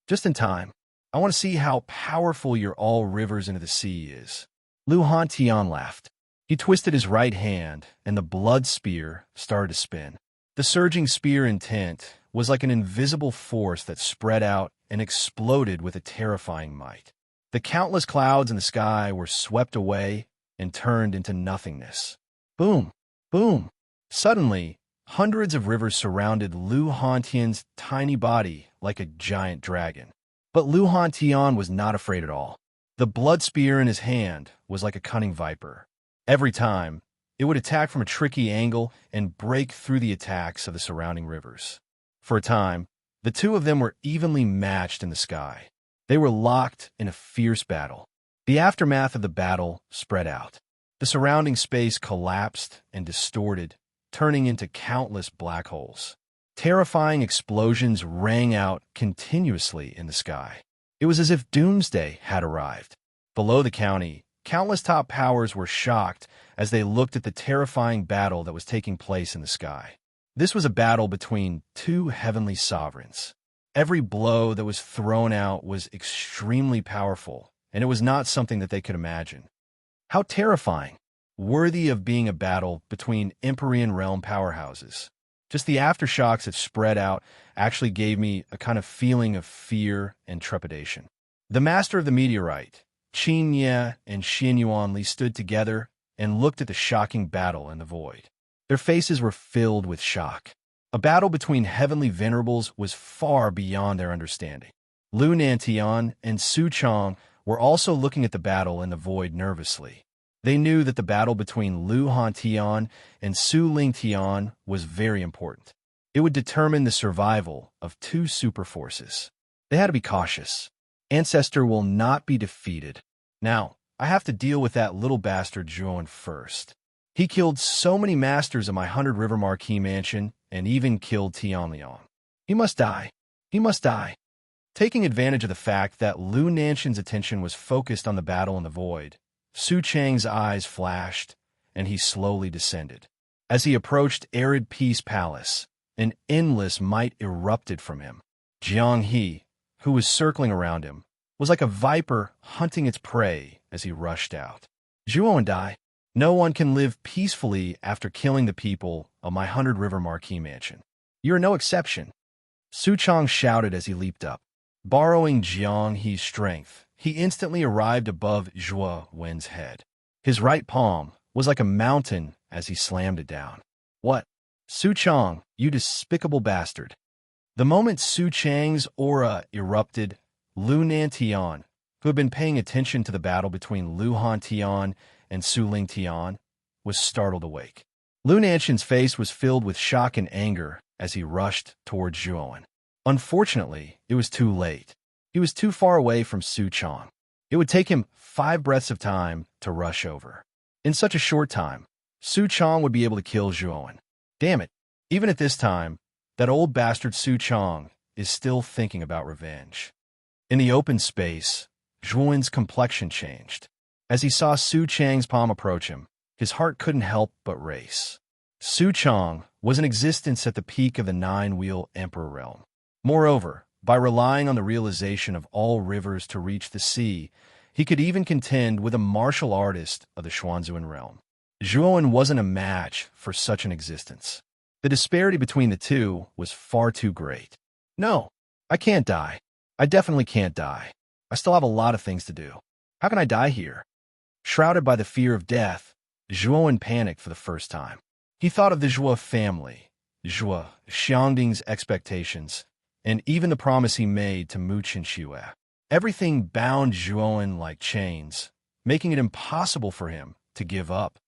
Just in time. I want to see how powerful your all rivers into the sea is. Lu Hantian laughed. He twisted his right hand, and the blood spear started to spin. The surging spear intent was like an invisible force that spread out and exploded with a terrifying might. The countless clouds in the sky were swept away and turned into nothingness. Boom! Boom! Suddenly, hundreds of rivers surrounded Lu Hantian's tiny body like a giant dragon. But Lu Hantian was not afraid at all. The blood spear in his hand was like a cunning viper. Every time, it would attack from a tricky angle and break through the attacks of the surrounding rivers. For a time, the two of them were evenly matched in the sky. They were locked in a fierce battle. The aftermath of the battle spread out. The surrounding space collapsed and distorted, turning into countless black holes. Terrifying explosions rang out continuously in the sky. It was as if doomsday had arrived. Below the county, countless top powers were shocked as they looked at the terrifying battle that was taking place in the sky. This was a battle between 2 heavenly sovereigns. Every blow that was thrown out was extremely powerful, and it was not something that they could imagine. How terrifying! Worthy of being a battle between Empyrean realm powerhouses. Just the aftershocks that spread out actually gave me a kind of feeling of fear and trepidation. The master of the meteorite, Qin Ye and Xin Yuanli, stood together and looked at the shocking battle in the void. Their faces were filled with shock. A battle between heavenly venerables was far beyond their understanding. Lu Nantian and Su Chang were also looking at the battle in the void nervously. They knew that the battle between Lu Hantian and Su Lingtian was very important. It would determine the survival of two superforces. They had to be cautious. Ancestor will not be defeated. Now, I have to deal with that little bastard Zhuowen first. He killed so many masters of my 100 River Marquis mansion and even killed Tianliang. He must die. He must die. Taking advantage of the fact that Lu Nanshan's attention was focused on the battle in the void, Su Chang's eyes flashed, and he slowly descended. As he approached arid Peace Palace, an endless might erupted from him. Jiang He, who was circling around him, was like a viper hunting its prey as he rushed out. Zhuo and I, no one can live peacefully after killing the people of my 100 River Marquis mansion. You are no exception. Su Chang shouted as he leaped up. Borrowing Jiang He's strength, he instantly arrived above Zhuo Wen's head. His right palm was like a mountain as he slammed it down. What? Su Chang, you despicable bastard. The moment Su Chang's aura erupted, Lu Nantian, who had been paying attention to the battle between Lu Hantian and Su Lingtian, was startled awake. Lu Nanshan's face was filled with shock and anger as he rushed towards Zhuowen. Unfortunately, it was too late. He was too far away from Su Chang. It would take him 5 breaths of time to rush over. In such a short time, Su Chang would be able to kill Zhuowen. Damn it, even at this time, that old bastard Su Chang is still thinking about revenge. In the open space, Zhuowen's complexion changed. As he saw Su Chang's palm approach him, his heart couldn't help but race. Su Chang was in existence at the peak of the 9-wheel Emperor realm. Moreover, by relying on the realization of all rivers to reach the sea, he could even contend with a martial artist of the Xuanzuan realm. Zhuowen wasn't a match for such an existence. The disparity between the two was far too great. No, I can't die. I definitely can't die. I still have a lot of things to do. How can I die here? Shrouded by the fear of death, Zhuowen panicked for the first time. He thought of the Zhuo family, Zhuo Xiangding's expectations, and even the promise he made to Mu Qinxue. Everything bound Zhuowen like chains, making it impossible for him to give up.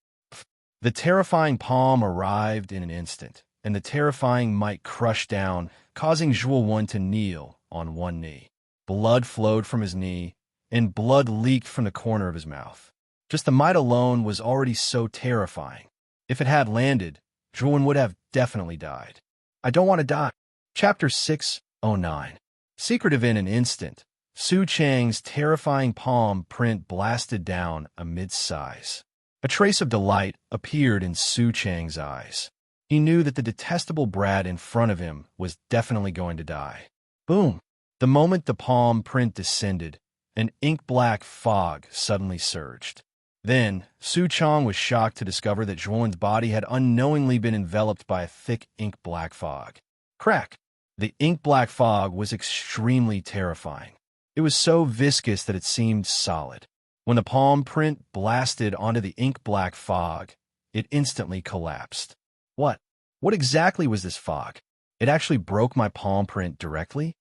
The terrifying palm arrived in an instant, and the terrifying might crushed down, causing Zhuowen to kneel on one knee. Blood flowed from his knee, and blood leaked from the corner of his mouth. Just the might alone was already so terrifying. If it had landed, Zhuowen would have definitely died. I don't want to die. Chapter 609. Secretive in an instant, Su Chang's terrifying palm print blasted down amid sighs. A trace of delight appeared in Su Chang's eyes. He knew that the detestable brat in front of him was definitely going to die. Boom! The moment the palm print descended, an ink-black fog suddenly surged. Then, Su Chang was shocked to discover that Zhuowen's body had unknowingly been enveloped by a thick ink-black fog. Crack! The ink-black fog was extremely terrifying. It was so viscous that it seemed solid. When the palm print blasted onto the ink-black fog, it instantly collapsed. What? What exactly was this fog? It actually broke my palm print directly?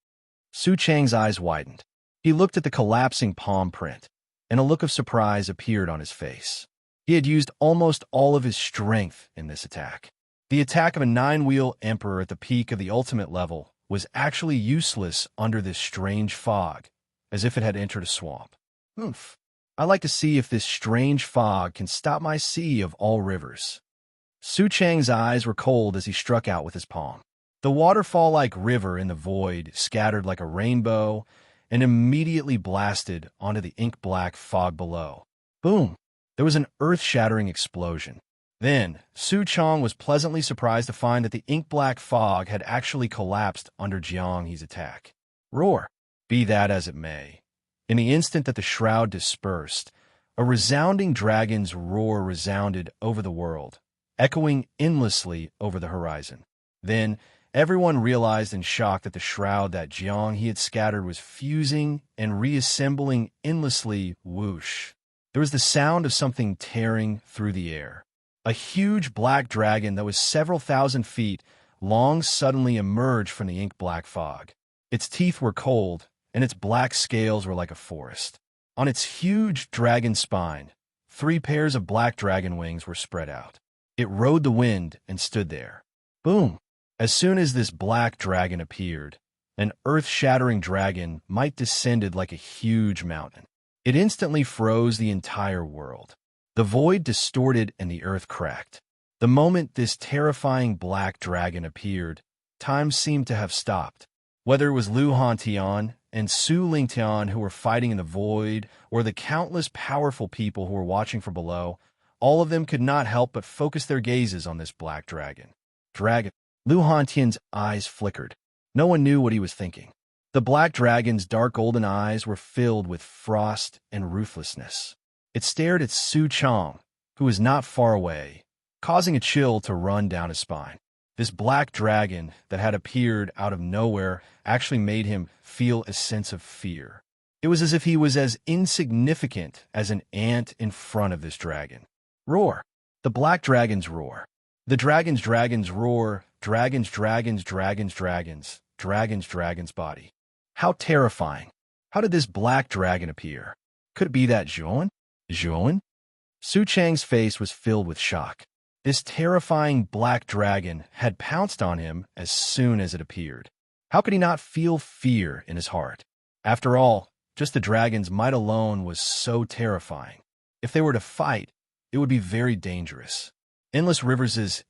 Su Chang's eyes widened. He looked at the collapsing palm print, and a look of surprise appeared on his face. He had used almost all of his strength in this attack. The attack of a 9-wheel emperor at the peak of the ultimate level was actually useless under this strange fog, as if it had entered a swamp. Oomph. I like to see if this strange fog can stop my sea of all rivers. Su Chang's eyes were cold as he struck out with his palm. The waterfall-like river in the void scattered like a rainbow and immediately blasted onto the ink-black fog below. Boom! There was an earth-shattering explosion. Then, Su Chang was pleasantly surprised to find that the ink-black fog had actually collapsed under Jiang He's attack. Roar! Be that as it may. In the instant that the shroud dispersed, a resounding dragon's roar resounded over the world, echoing endlessly over the horizon. Then, everyone realized in shock that the shroud that Jiang He had scattered was fusing and reassembling endlessly. Whoosh! There was the sound of something tearing through the air. A huge black dragon that was several thousand feet long suddenly emerged from the ink-black fog. Its teeth were cold, and its black scales were like a forest. On its huge dragon spine, 3 pairs of black dragon wings were spread out. It rode the wind and stood there. Boom! As soon as this black dragon appeared, an earth-shattering dragon might descended like a huge mountain. It instantly froze the entire world. The void distorted and the earth cracked. The moment this terrifying black dragon appeared, time seemed to have stopped. Whether it was Lu Hantian and Su Lingtian who were fighting in the void, or the countless powerful people who were watching from below, all of them could not help but focus their gazes on this black dragon. Lu Hantian's eyes flickered. No one knew what he was thinking. The black dragon's dark golden eyes were filled with frost and ruthlessness. It stared at Su Chang, who was not far away, causing a chill to run down his spine. This black dragon that had appeared out of nowhere actually made him feel a sense of fear. It was as if he was as insignificant as an ant in front of this dragon. Roar. The black dragon's roar. The dragon's roar. Dragon's body. How terrifying. How did this black dragon appear? Could it be that Zhuan? Su Chang's face was filled with shock. This terrifying black dragon had pounced on him as soon as it appeared. How could he not feel fear in his heart? After all, just the dragon's might alone was so terrifying. If they were to fight, it would be very dangerous. Endless rivers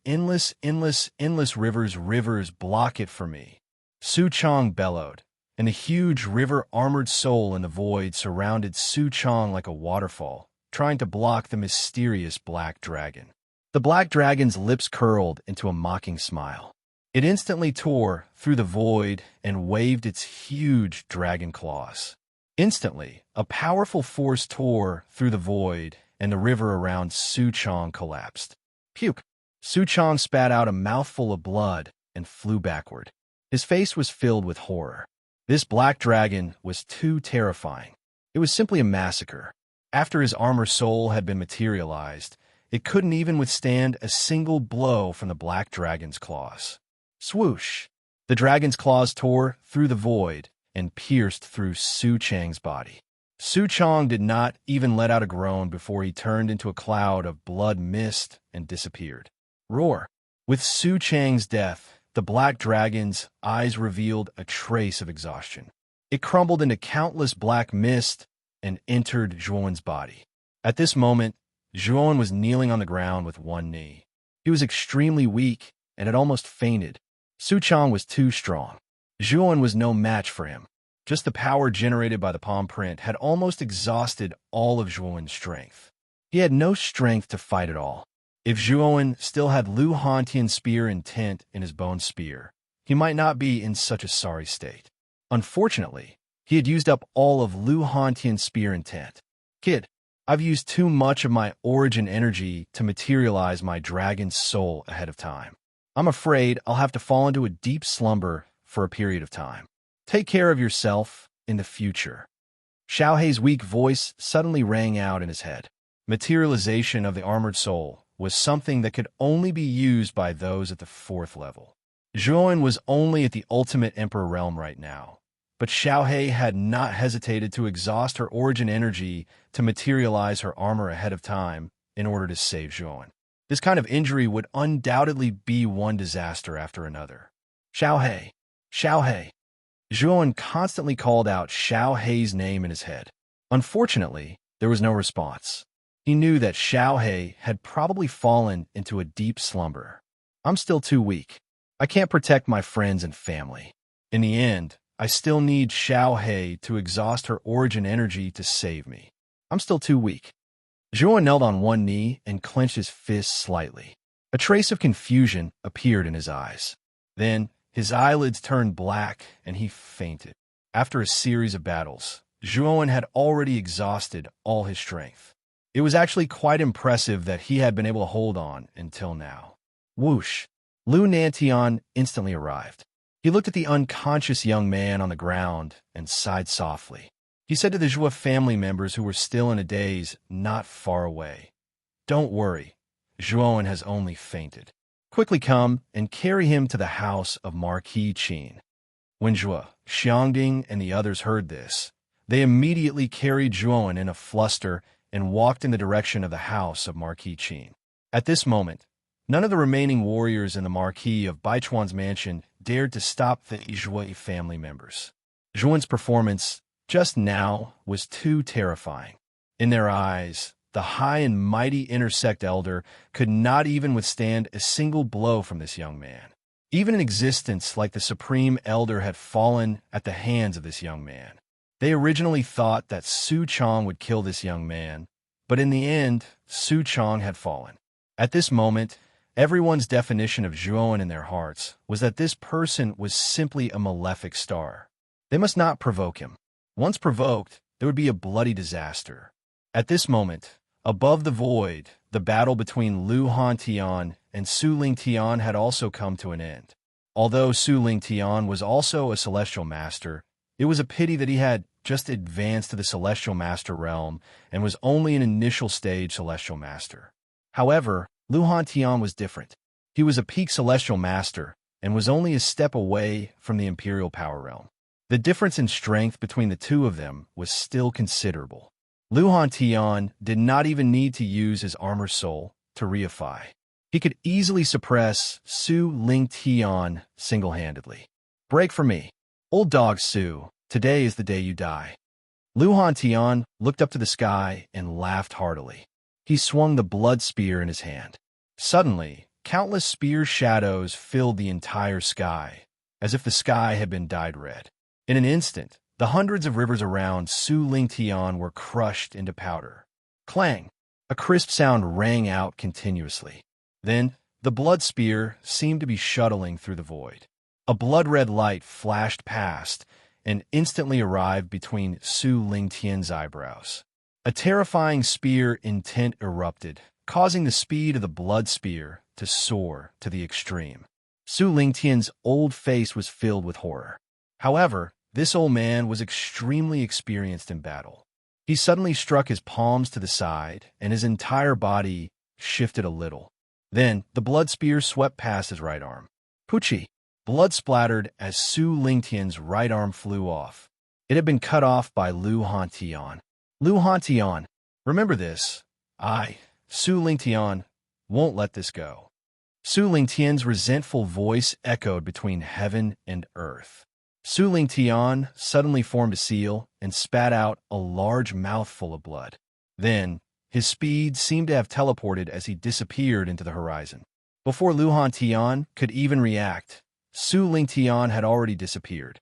block it for me. Su Chang bellowed, and the huge river-armored soul in the void surrounded Su Chang like a waterfall, trying to block the mysterious black dragon. The black dragon's lips curled into a mocking smile. It instantly tore through the void and waved its huge dragon claws. Instantly, a powerful force tore through the void, and the river around Su Chang collapsed. Puke! Su Chang spat out a mouthful of blood and flew backward. His face was filled with horror. This black dragon was too terrifying. It was simply a massacre. After his armor soul had been materialized, it couldn't even withstand a single blow from the black dragon's claws. Swoosh! The dragon's claws tore through the void and pierced through Su Chang's body. Su Chang did not even let out a groan before he turned into a cloud of blood mist and disappeared. Roar! With Su Chang's death, the black dragon's eyes revealed a trace of exhaustion. It crumbled into countless black mist and entered Zhuan's body. At this moment, Zhuan was kneeling on the ground with one knee. He was extremely weak and had almost fainted. Su Chang was too strong. Zhuan was no match for him. Just the power generated by the palm print had almost exhausted all of Zhuan's strength. He had no strength to fight at all. If Zhuan still had Lu Hantian's spear intent in his bone spear, he might not be in such a sorry state. Unfortunately, he had used up all of Lu Hantian's spear intent. Kid, I've used too much of my origin energy to materialize my dragon's soul ahead of time. I'm afraid I'll have to fall into a deep slumber for a period of time. Take care of yourself in the future. Xiaohei's weak voice suddenly rang out in his head. Materialization of the armored soul was something that could only be used by those at the 4th level. Zhuan was only at the ultimate emperor realm right now, but Xiaohei had not hesitated to exhaust her origin energy to materialize her armor ahead of time in order to save Zhuan. This kind of injury would undoubtedly be one disaster after another. Xiaohei! Zhuan constantly called out Xiaohei's name in his head. Unfortunately, there was no response. He knew that Xiaohei had probably fallen into a deep slumber. I'm still too weak. I can't protect my friends and family. In the end, I still need Xiaohei to exhaust her origin energy to save me. I'm still too weak. Zhuan knelt on one knee and clenched his fists slightly. A trace of confusion appeared in his eyes. Then, his eyelids turned black and he fainted. After a series of battles, Zhuan had already exhausted all his strength. It was actually quite impressive that he had been able to hold on until now. Whoosh! Lu Nantian instantly arrived. He looked at the unconscious young man on the ground and sighed softly. He said to the Zhua family members who were still in a daze not far away, "Don't worry, Zhuan has only fainted. Quickly come and carry him to the house of Marquis Qin." When Zhua, Xiangding, and the others heard this, they immediately carried Zhuan in a fluster and walked in the direction of the house of Marquis Qin. At this moment, None of the remaining warriors in the Marquis of Baichuan's mansion dared to stop the Zhuai family members. Zhuan's performance just now was too terrifying. In their eyes, the high and mighty intersect elder could not even withstand a single blow from this young man. Even an existence like the supreme elder had fallen at the hands of this young man. They originally thought that Su Chong would kill this young man, but in the end, Su Chong had fallen. At this moment, everyone's definition of Zhuan in their hearts was that this person was simply a malefic star. They must not provoke him. Once provoked, there would be a bloody disaster. At this moment, above the void, the battle between Lu Hantian and Su Lingtian had also come to an end. Although Su Lingtian was also a celestial master, it was a pity that he had just advanced to the celestial master realm and was only an initial stage celestial master. However, Lu Hantian was different. He was a peak celestial master and was only a step away from the imperial power realm. The difference in strength between the two of them was still considerable. Lu Hantian did not even need to use his armor soul to reify. He could easily suppress Su Lingtian single-handedly. Break for me. Old dog Su, today is the day you die. Lu Hantian looked up to the sky and laughed heartily. He swung the blood spear in his hand. Suddenly, countless spear shadows filled the entire sky, as if the sky had been dyed red. In an instant, the hundreds of rivers around Su Lingtian were crushed into powder. Clang! A crisp sound rang out continuously. Then, the blood spear seemed to be shuttling through the void. A blood-red light flashed past and instantly arrived between Su Lingtian's eyebrows. A terrifying spear intent erupted, causing the speed of the blood spear to soar to the extreme. Su Lingtian's old face was filled with horror. However, this old man was extremely experienced in battle. He suddenly struck his palms to the side, and his entire body shifted a little. Then, the blood spear swept past his right arm. Pucci! Blood splattered as Su Lingtian's right arm flew off. It had been cut off by Lu Hantian. Lu Hantian, remember this. I, Su Lingtian, won't let this go. Su Lingtian's resentful voice echoed between heaven and earth. Su Lingtian suddenly formed a seal and spat out a large mouthful of blood. Then, his speed seemed to have teleported as he disappeared into the horizon. Before Lu Hantian could even react, Su Lingtian had already disappeared.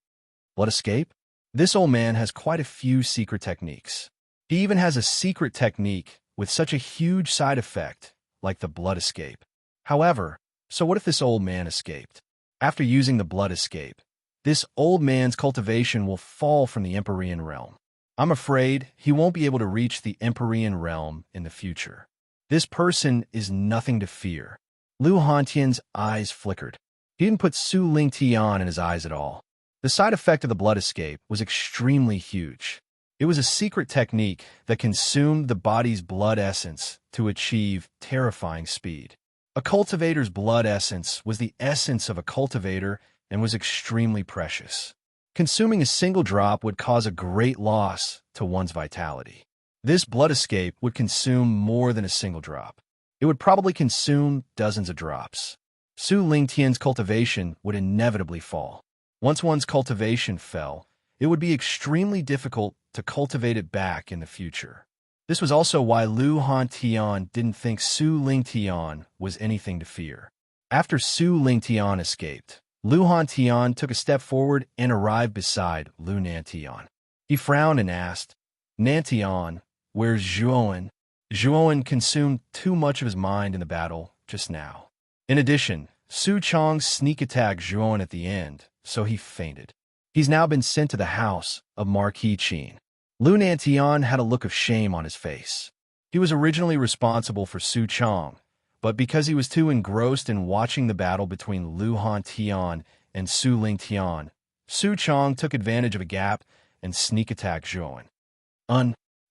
Blood escape? This old man has quite a few secret techniques. He even has a secret technique with such a huge side effect, like the blood escape. However, so what if this old man escaped? After using the blood escape, this old man's cultivation will fall from the Empyrean realm. I'm afraid he won't be able to reach the Empyrean realm in the future. This person is nothing to fear. Lu Hantian's eyes flickered. He didn't put Su Lingtian in his eyes at all. The side effect of the blood escape was extremely huge. It was a secret technique that consumed the body's blood essence to achieve terrifying speed. A cultivator's blood essence was the essence of a cultivator and was extremely precious. Consuming a single drop would cause a great loss to one's vitality. This blood escape would consume more than a single drop. It would probably consume dozens of drops. Su Lingtian's cultivation would inevitably fall. Once one's cultivation fell, it would be extremely difficult to cultivate it back in the future. This was also why Lu Hantian didn't think Su Lingtian was anything to fear. After Su Lingtian escaped, Lu Hantian took a step forward and arrived beside Lu Nantian. He frowned and asked, Nantian, where's Zhuan? Zhuan consumed too much of his mind in the battle just now. In addition, Su Chong sneak attacked Zhuan at the end, so he fainted. He's now been sent to the house of Marquis Qin. Lu Nantian had a look of shame on his face. He was originally responsible for Su Chong, but because he was too engrossed in watching the battle between Lu Hantian and Su Lingtian, Su Chong took advantage of a gap and sneak attacked Zhuan.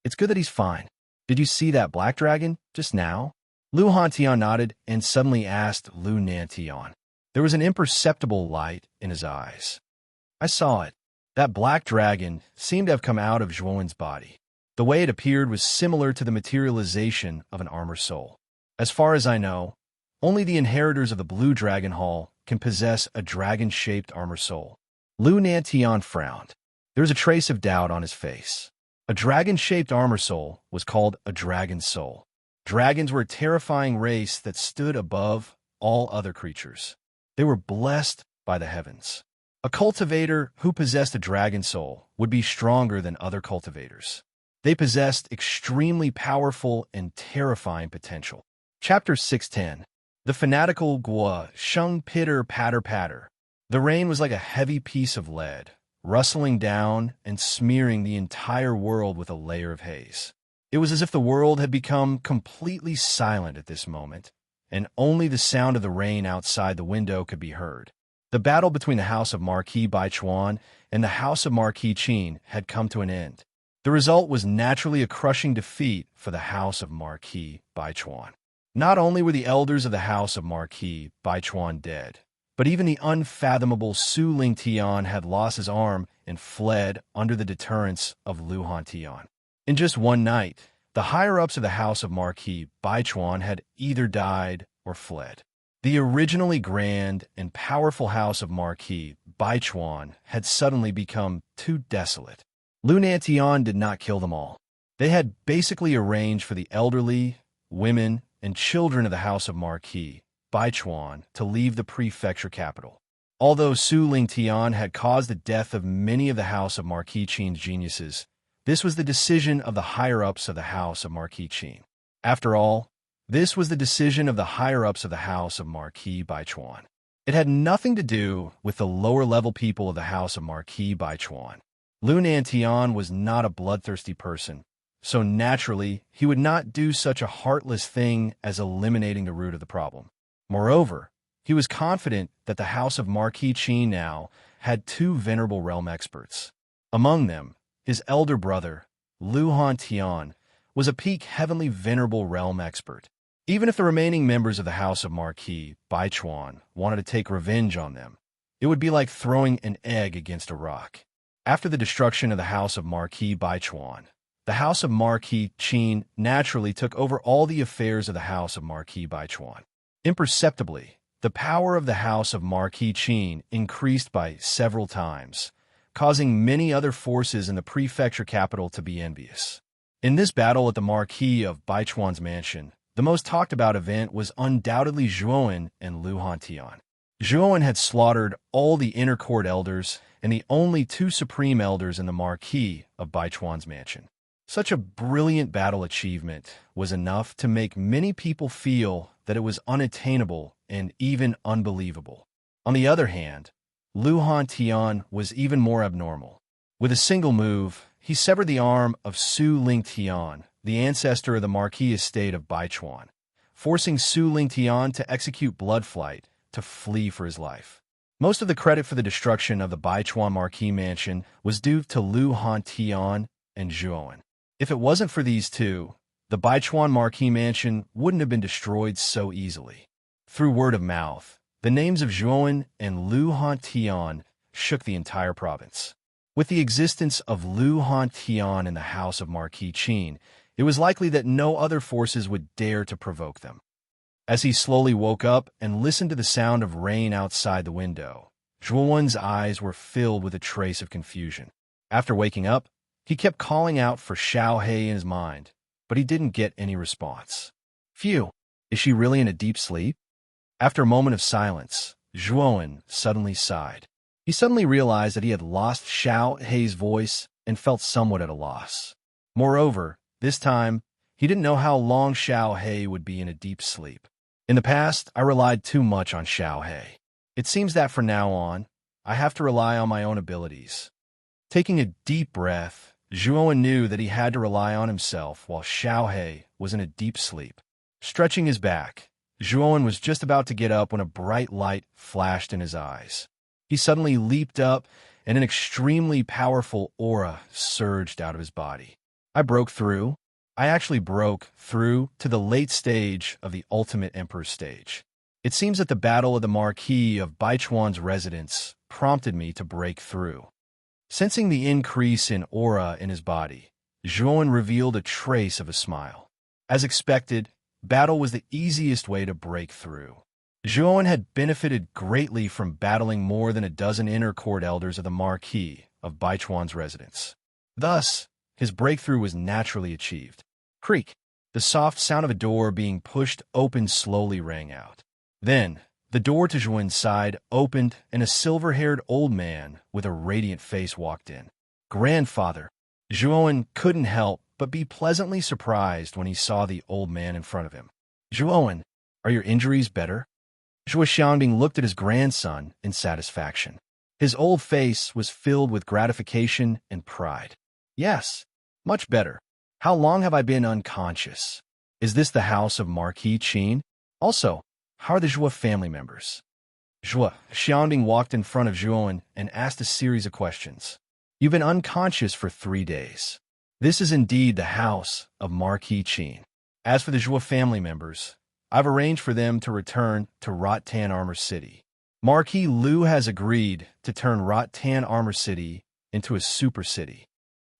It's good that he's fine. Did you see that black dragon just now? Lu Hantian nodded and suddenly asked Lu Nantian. There was an imperceptible light in his eyes. I saw it. That black dragon seemed to have come out of Zhuan's body. The way it appeared was similar to the materialization of an armor soul. As far as I know, Only the inheritors of the Blue Dragon Hall can possess a dragon-shaped armor soul. Lu Nantian frowned. There was a trace of doubt on his face. A dragon-shaped armor soul was called a dragon soul. Dragons were a terrifying race that stood above all other creatures. They were blessed by the heavens. A cultivator who possessed a dragon soul would be stronger than other cultivators. They possessed extremely powerful and terrifying potential. Chapter 610. The fanatical Gua Shung Pitter Patter Patter. The rain was like a heavy piece of lead, rustling down and smearing the entire world with a layer of haze. It was as if the world had become completely silent at this moment, and only the sound of the rain outside the window could be heard. The battle between the House of Marquis Baichuan and the House of Marquis Qin had come to an end. The result was naturally a crushing defeat for the House of Marquis Baichuan. Not only were the elders of the House of Marquis Baichuan dead, but even the unfathomable Su Lingtian had lost his arm and fled under the deterrence of Lu Hantian. In just one night, the higher-ups of the House of Marquis Baichuan had either died or fled. The originally grand and powerful House of Marquis Baichuan had suddenly become too desolate. Lu Nantian did not kill them all. They had basically arranged for the elderly, women, and children of the House of Marquis Baichuan to leave the prefecture capital. Although Su Lingtian had caused the death of many of the House of Marquis Qin's geniuses, this was the decision of the higher-ups of the House of Marquis Qin. After all, this was the decision of the higher-ups of the House of Marquis Baichuan. It had nothing to do with the lower-level people of the House of Marquis Baichuan. Lu Nantian was not a bloodthirsty person, so naturally he would not do such a heartless thing as eliminating the root of the problem. Moreover, he was confident that the House of Marquis Qin now had two venerable realm experts. Among them, his elder brother, Lu Hantian, was a peak heavenly venerable realm expert. Even if the remaining members of the House of Marquis Baichuan wanted to take revenge on them, it would be like throwing an egg against a rock. After the destruction of the House of Marquis Baichuan, the House of Marquis Qin naturally took over all the affairs of the House of Marquis Baichuan. Imperceptibly, the power of the House of Marquis Qin increased by several times, causing many other forces in the prefecture capital to be envious. In this battle at the Marquis of Baichuan's mansion, the most talked-about event was undoubtedly Zhuowen and Lu Hantian. Zhuowen had slaughtered all the inner court elders and the only two supreme elders in the Marquis of Baichuan's mansion. Such a brilliant battle achievement was enough to make many people feel that it was unattainable and even unbelievable. On the other hand, Lu Hantian was even more abnormal. With a single move, he severed the arm of Su Lingtian, the ancestor of the Marquis estate of Baichuan, forcing Su Lingtian to execute blood flight to flee for his life. Most of the credit for the destruction of the Baichuan Marquis mansion was due to Lu Hantian and Zhuowen. If it wasn't for these two, the Baichuan Marquis mansion wouldn't have been destroyed so easily. Through word of mouth, the names of Zhuowen and Lu Hantian shook the entire province. With the existence of Lu Hantian in the House of Marquis Qin, it was likely that no other forces would dare to provoke them. As he slowly woke up and listened to the sound of rain outside the window, Zhuowen's eyes were filled with a trace of confusion. After waking up, he kept calling out for Xiao He in his mind, but he didn't get any response. Phew, is she really in a deep sleep? After a moment of silence, Zhuowen suddenly sighed. He suddenly realized that he had lost Xiao He's voice and felt somewhat at a loss. Moreover, this time, he didn't know how long Xiao He would be in a deep sleep. In the past, I relied too much on Xiao He. It seems that from now on, I have to rely on my own abilities. Taking a deep breath, Zhuowen knew that he had to rely on himself while Xiao He was in a deep sleep. Stretching his back, Zhuowen was just about to get up when a bright light flashed in his eyes. He suddenly leaped up, and an extremely powerful aura surged out of his body. I actually broke through to the late stage of the Ultimate Emperor stage. It seems that the battle of the Marquis of Baichuan's residence prompted me to break through. Sensing the increase in aura in his body, Zhuowen revealed a trace of a smile. As expected, battle was the easiest way to break through. Zhuowen had benefited greatly from battling more than a dozen inner court elders of the Marquis of Baichuan's residence. Thus, his breakthrough was naturally achieved. Creak! The soft sound of a door being pushed open slowly rang out. Then, the door to Zhuowen's side opened and a silver-haired old man with a radiant face walked in. Grandfather! Zhuowen couldn't help but be pleasantly surprised when he saw the old man in front of him. Zhuowen, are your injuries better? Zhuo Xiangbing looked at his grandson in satisfaction. His old face was filled with gratification and pride. Yes, much better. How long have I been unconscious? Is this the house of Marquis Qin? Also, how are the Zhuo family members? Zhuo Xiangbing walked in front of Zhuowen and asked a series of questions. You've been unconscious for 3 days. This is indeed the house of Marquis Qin. As for the Zhuo family members, I've arranged for them to return to Rotan Armor City. Marquis Lu has agreed to turn Rotan Armor City into a super city.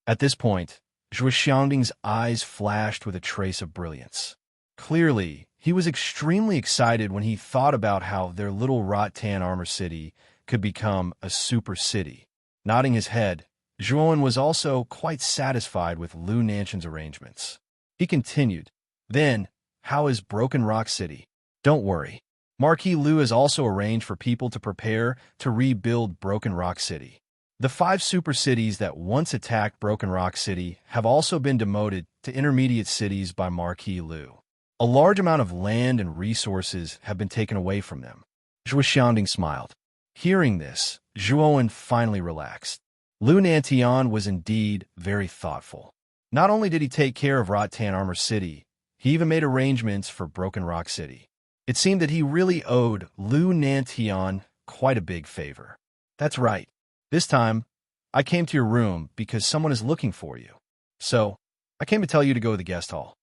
At this point, Zhuo Xiangbing's eyes flashed with a trace of brilliance. Clearly, he was extremely excited when he thought about how their little Rotan Armor City could become a super city. Nodding his head, Zhuowen was also quite satisfied with Lu Nanshan's arrangements. He continued, Then, how is Broken Rock City? Don't worry. Marquis Lu has also arranged for people to prepare to rebuild Broken Rock City. The 5 super cities that once attacked Broken Rock City have also been demoted to intermediate cities by Marquis Lu. A large amount of land and resources have been taken away from them. Zhuo Xiangbing smiled. Hearing this, Zhuowen finally relaxed. Lu Nantian was indeed very thoughtful. Not only did he take care of Rotan Armor City, he even made arrangements for Broken Rock City. It seemed that he really owed Lu Nantian quite a big favor. That's right. This time, I came to your room because someone is looking for you. So, I came to tell you to go to the guest hall.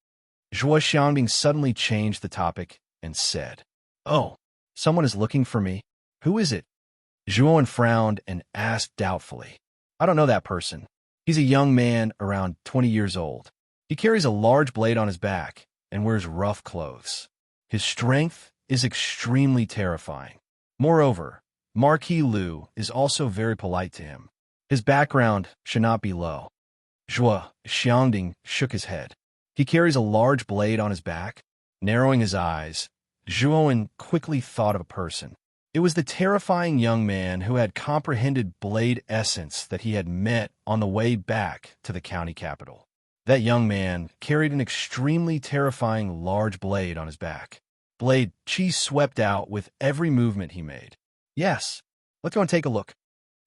Zhuo Xiangbing suddenly changed the topic and said, Oh, someone is looking for me? Who is it? Zhuowen frowned and asked doubtfully. I don't know that person. He's a young man around 20 years old. He carries a large blade on his back and wears rough clothes. His strength is extremely terrifying. Moreover, Marquis Lu is also very polite to him. His background should not be low. Zhuo Xiangbing shook his head. He carries a large blade on his back. Narrowing his eyes, Zhuowen quickly thought of a person. It was the terrifying young man who had comprehended blade essence that he had met on the way back to the county capital. That young man carried an extremely terrifying large blade on his back. Blade Qi swept out with every movement he made. Yes, let's go and take a look.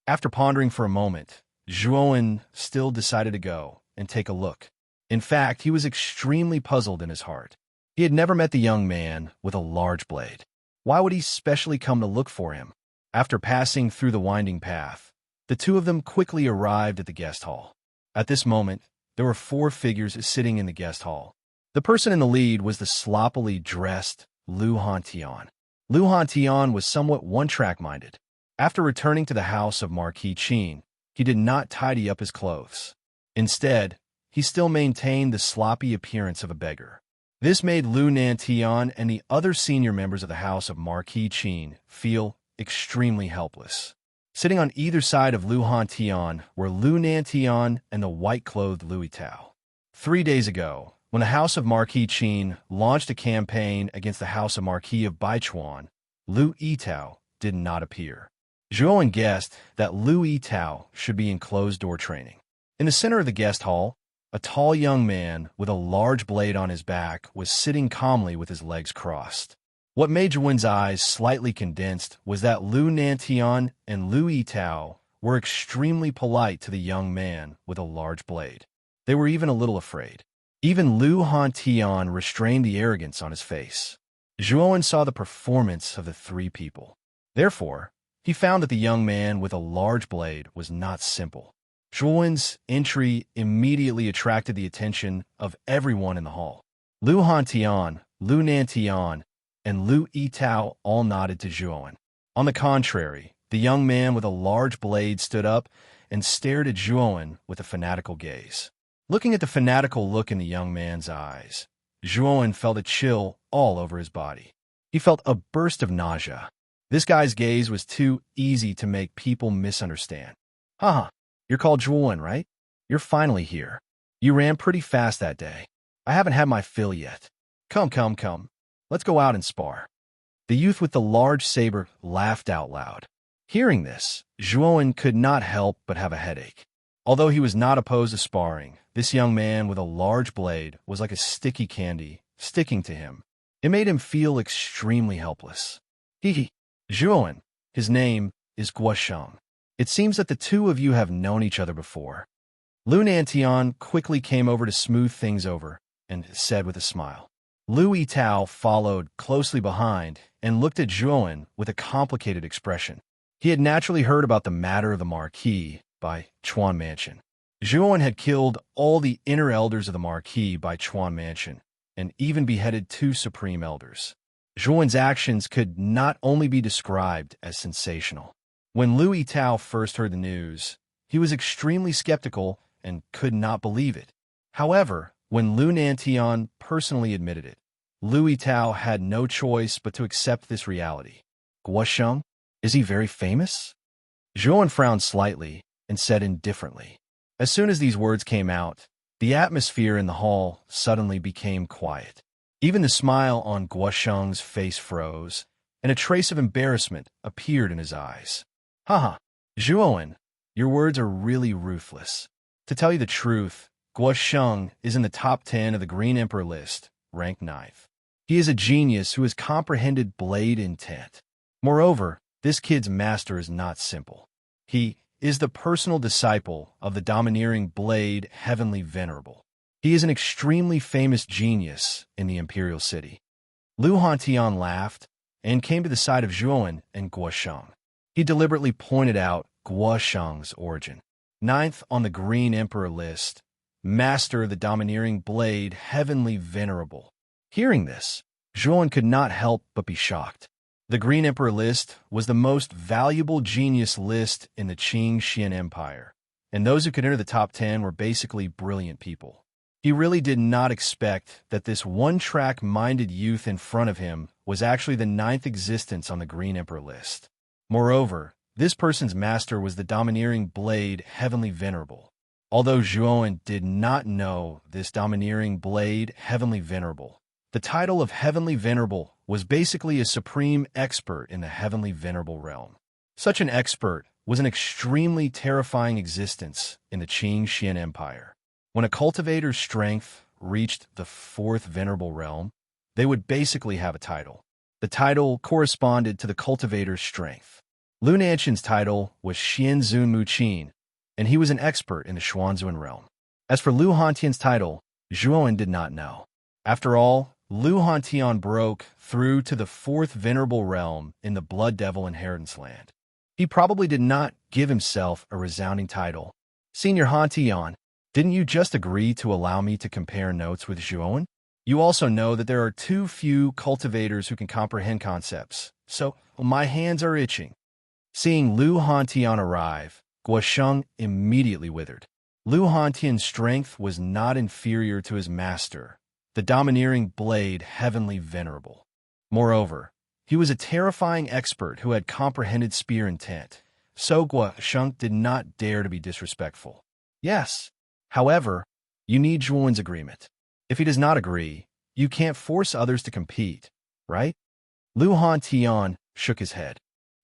After pondering for a moment, Zhuowen still decided to go and take a look. In fact, he was extremely puzzled in his heart. He had never met the young man with a large blade. Why would he specially come to look for him? After passing through the winding path, the two of them quickly arrived at the guest hall. At this moment, there were 4 figures sitting in the guest hall. The person in the lead was the sloppily dressed Lu Hantian. Lu Hantian was somewhat one-track-minded. After returning to the house of Marquis Qin, he did not tidy up his clothes. Instead, he still maintained the sloppy appearance of a beggar. This made Lu Nantian and the other senior members of the house of Marquis Qin feel extremely helpless. Sitting on either side of Lu Hantian were Lu Nantian and the white-clothed Lu Yitao. 3 days ago, when the house of Marquis Qin launched a campaign against the house of Marquis of Baichuan, Lu Yitao did not appear. Zhuowen guessed that Lu Yitao should be in closed-door training. In the center of the guest hall, a tall young man with a large blade on his back was sitting calmly with his legs crossed. What made Zhuowen's eyes slightly condensed was that Lu Nantian and Lu Yitao were extremely polite to the young man with a large blade. They were even a little afraid. Even Lu Hantian restrained the arrogance on his face. Zhuowen saw the performance of the 3 people. Therefore, he found that the young man with a large blade was not simple. Zhuowen's entry immediately attracted the attention of everyone in the hall. Lu Hantian, Lu Nantian, and Lu Yitao all nodded to Zhuowen. On the contrary, the young man with a large blade stood up and stared at Zhuowen with a fanatical gaze. Looking at the fanatical look in the young man's eyes, Zhuowen felt a chill all over his body. He felt a burst of nausea. This guy's gaze was too easy to make people misunderstand. Haha, you're called Zhuowen, right? You're finally here. You ran pretty fast that day. I haven't had my fill yet. Come, come, come. Let's go out and spar. The youth with the large saber laughed out loud. Hearing this, Zhuowen could not help but have a headache. Although he was not opposed to sparring, this young man with a large blade was like a sticky candy sticking to him. It made him feel extremely helpless. Zhuowen, his name is Guosheng. It seems that the two of you have known each other before. Lu Nantian quickly came over to smooth things over and said with a smile. Lu Yitao followed closely behind and looked at Zhuowen with a complicated expression. He had naturally heard about the matter of the Marquis by Chuan Mansion. Zhuowen had killed all the inner elders of the Marquis by Chuan Mansion and even beheaded 2 supreme elders. Zhuowen's actions could not only be described as sensational. When Lu Yitao first heard the news, he was extremely skeptical and could not believe it. However, when Lu Nantian personally admitted it, Lu Yitao had no choice but to accept this reality. Guosheng? Is he very famous? Zhuowen frowned slightly and said indifferently. As soon as these words came out, the atmosphere in the hall suddenly became quiet. Even the smile on Guosheng's face froze, and a trace of embarrassment appeared in his eyes. Haha, Zhuowen, your words are really ruthless. To tell you the truth, Guosheng is in the top 10 of the Green Emperor list, ranked 9th. He is a genius who has comprehended blade intent. Moreover, this kid's master is not simple. He is the personal disciple of the domineering blade Heavenly Venerable. He is an extremely famous genius in the Imperial City. Lu Hantian laughed and came to the side of Zhuowen and Guosheng. He deliberately pointed out Guosheng's origin. 9th on the Green Emperor list, master of the domineering blade Heavenly Venerable. Hearing this, Zhuowen could not help but be shocked. The Green Emperor list was the most valuable genius list in the Qing Xian Empire, and those who could enter the top 10 were basically brilliant people. He really did not expect that this one-track-minded youth in front of him was actually the 9th existence on the Green Emperor list. Moreover, this person's master was the domineering blade Heavenly Venerable. Although Zhuowen did not know this domineering blade Heavenly Venerable, the title of Heavenly Venerable was basically a supreme expert in the Heavenly Venerable realm. Such an expert was an extremely terrifying existence in the Qing Xian Empire. When a cultivator's strength reached the 4th Venerable realm, they would basically have a title. The title corresponded to the cultivator's strength. Lu Nantian's title was Xianzun Muqin, and he was an expert in the Xuanzun realm. As for Lu Hantian's title, Zhuowen did not know. After all, Lu Hantian broke through to the 4th Venerable realm in the Blood Devil Inheritance Land. He probably did not give himself a resounding title. Senior Hantian, didn't you just agree to allow me to compare notes with Zhuowen? You also know that there are too few cultivators who can comprehend concepts, so my hands are itching. Seeing Lu Hantian arrive, Guosheng immediately withered. Lu Hantian's strength was not inferior to his master, the domineering blade Heavenly Venerable. Moreover, he was a terrifying expert who had comprehended spear intent, so Guosheng did not dare to be disrespectful. Yes, however, you need Zhuowen's agreement. If he does not agree, you can't force others to compete, right? Lu Hantian shook his head.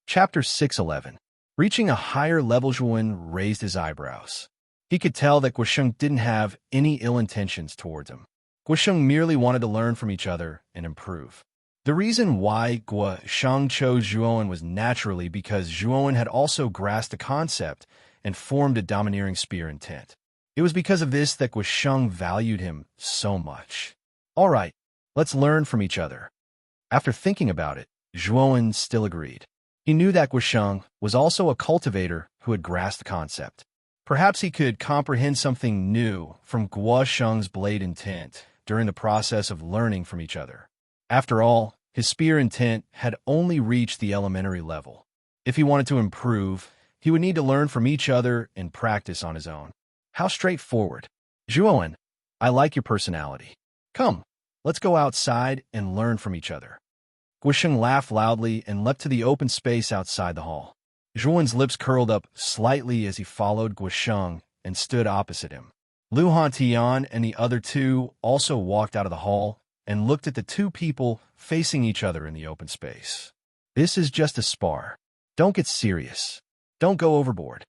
Chapter 611. Reaching a higher level, Zhuowen raised his eyebrows. He could tell that Guosheng didn't have any ill intentions towards him. Guosheng merely wanted to learn from each other and improve. The reason why Guosheng chose Zhuowen was naturally because Zhuowen had also grasped the concept and formed a domineering spear intent. It was because of this that Guosheng valued him so much. All right, let's learn from each other. After thinking about it, Zhuowen still agreed. He knew that Guosheng was also a cultivator who had grasped the concept. Perhaps he could comprehend something new from Guosheng's blade intent during the process of learning from each other. After all, his spear intent had only reached the elementary level. If he wanted to improve, he would need to learn from each other and practice on his own. How straightforward. Zhuowen, I like your personality. Come, Let's go outside and learn from each other. Guisheng laughed loudly and leapt to the open space outside the hall. Zhuan's lips curled up slightly as he followed Guisheng and stood opposite him. Lu Hantian and the other two also walked out of the hall and looked at the two people facing each other in the open space. This is just a spar. Don't get serious. Don't go overboard.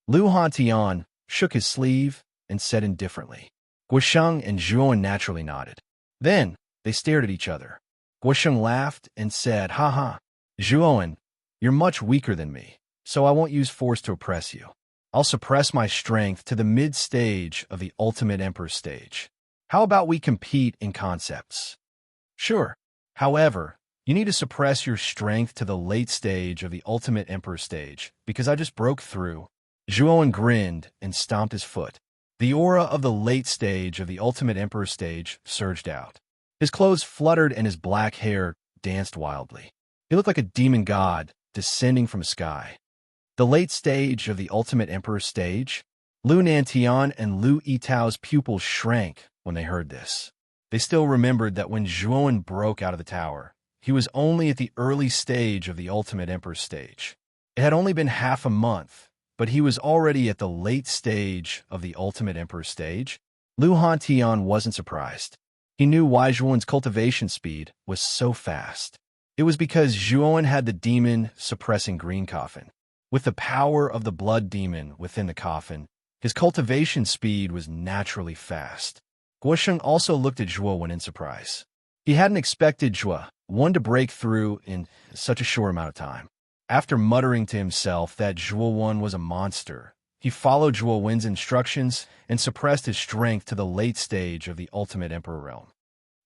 Lu Hantian shook his sleeve and said indifferently. Guisheng and Zhuan naturally nodded. Then they stared at each other. Guisheng laughed and said, "Ha ha. Zhuan, you're much weaker than me, so I won't use force to oppress you. I'll suppress my strength to the mid-stage of the Ultimate Emperor stage. How about we compete in concepts?" "Sure. However, you need to suppress your strength to the late stage of the Ultimate Emperor stage, because I just broke through." Zhuan grinned and stomped his foot. The aura of the late stage of the Ultimate Emperor stage surged out. His clothes fluttered and his black hair danced wildly. He looked like a demon god descending from the sky. The late stage of the Ultimate Emperor stage? Lu Nantian and Lu Yitao's pupils shrank when they heard this. They still remembered that when Zhuan broke out of the tower, he was only at the early stage of the Ultimate Emperor stage. It had only been half a month, but he was already at the late stage of the Ultimate Emperor stage. Lu Hantian wasn't surprised. He knew why Zhuan's cultivation speed was so fast. It was because Zhuan had the demon-suppressing green coffin. With the power of the blood demon within the coffin, his cultivation speed was naturally fast. Guisheng also looked at Zhuan in surprise. He hadn't expected Zhuan to break through in such a short amount of time. After muttering to himself that Zhuan was a monster, he followed Zhuan's instructions and suppressed his strength to the late stage of the Ultimate Emperor realm.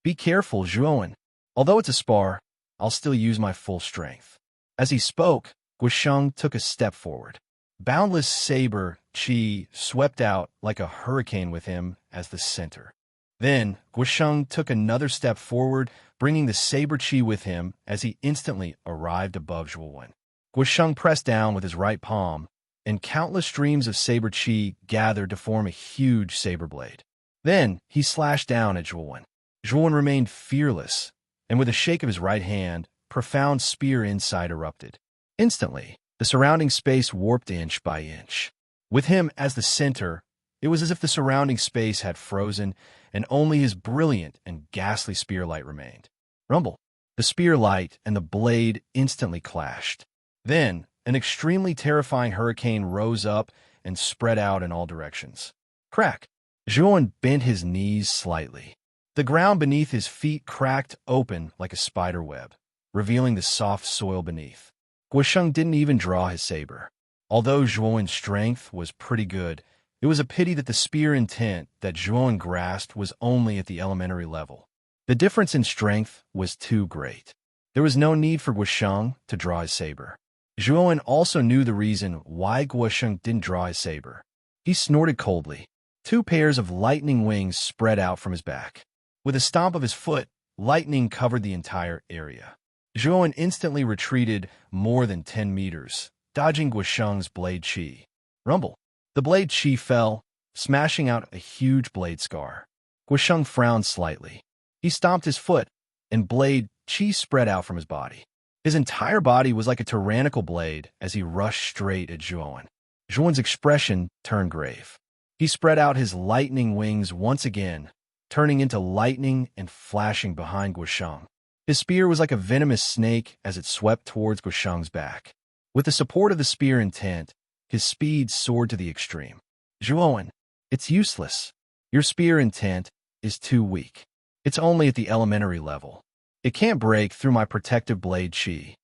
"Be careful, Zhuan. Although it's a spar, I'll still use my full strength." As he spoke, Guisheng took a step forward. Boundless saber chi swept out like a hurricane with him as the center. Then, Guisheng took another step forward, bringing the saber chi with him as he instantly arrived above Zhuan. Guisheng pressed down with his right palm, and countless streams of saber chi gathered to form a huge saber blade. Then he slashed down at Zhuan. Zhuan remained fearless, and with a shake of his right hand, profound spear insight erupted. Instantly, the surrounding space warped inch by inch. With him as the center, it was as if the surrounding space had frozen, and only his brilliant and ghastly spear light remained. Rumble! The spear light and the blade instantly clashed. Then, an extremely terrifying hurricane rose up and spread out in all directions. Crack! Zhuan bent his knees slightly. The ground beneath his feet cracked open like a spider web, revealing the soft soil beneath. Guisheng didn't even draw his saber. Although Zhuan's strength was pretty good, it was a pity that the spear intent that Zhuan grasped was only at the elementary level. The difference in strength was too great. There was no need for Guisheng to draw his saber. Zhuan also knew the reason why Guisheng didn't draw his saber. He snorted coldly. 2 pairs of lightning wings spread out from his back. With a stomp of his foot, lightning covered the entire area. Zhuan instantly retreated more than 10 meters, dodging Guisheng's blade chi. Rumble! The blade chi fell, smashing out a huge blade scar. Guisheng frowned slightly. He stomped his foot, and blade chi spread out from his body. His entire body was like a tyrannical blade as he rushed straight at Zhuan. Zhuan's expression turned grave. He spread out his lightning wings once again, turning into lightning and flashing behind Guisheng. His spear was like a venomous snake as it swept towards Guisheng's back. With the support of the spear intent, his speed soared to the extreme. "Zhuan, it's useless. Your spear intent is too weak. It's only at the elementary level. It can't break through my protective blade chi."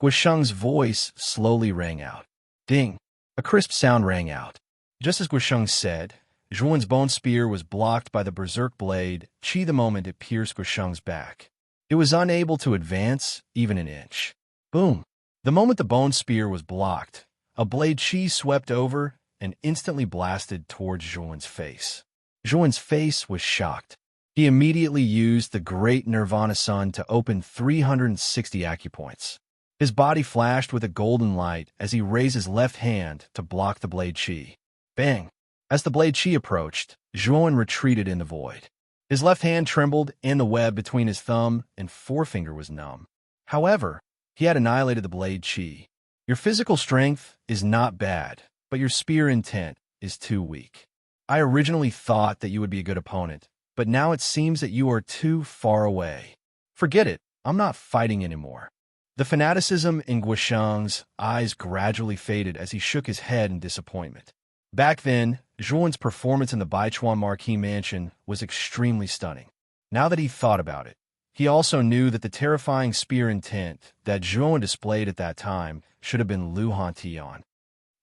Guisheng's voice slowly rang out. Ding! A crisp sound rang out. Just as Guisheng said, Zhuan's bone spear was blocked by the berserk blade chi the moment it pierced Guisheng's back. It was unable to advance even an inch. Boom! The moment the bone spear was blocked, a blade chi swept over and instantly blasted towards Zhuan's face. Zhuan's face was shocked. He immediately used the Great Nirvana Sun to open 360 acupoints. His body flashed with a golden light as he raised his left hand to block the blade chi. Bang! As the blade chi approached, Zhuan retreated in the void. His left hand trembled, and the web between his thumb and forefinger was numb. However, he had annihilated the blade chi. Your physical strength is not bad, but your spear intent is too weak. I originally thought that you would be a good opponent, but now it seems that you are too far away. Forget it, I'm not fighting anymore. The fanaticism in Guosheng's eyes gradually faded as he shook his head in disappointment. Back then, Zhuan's performance in the Baichuan Marquis mansion was extremely stunning. Now that he thought about it, he also knew that the terrifying spear intent that Zhuan displayed at that time should have been Lu Hantian.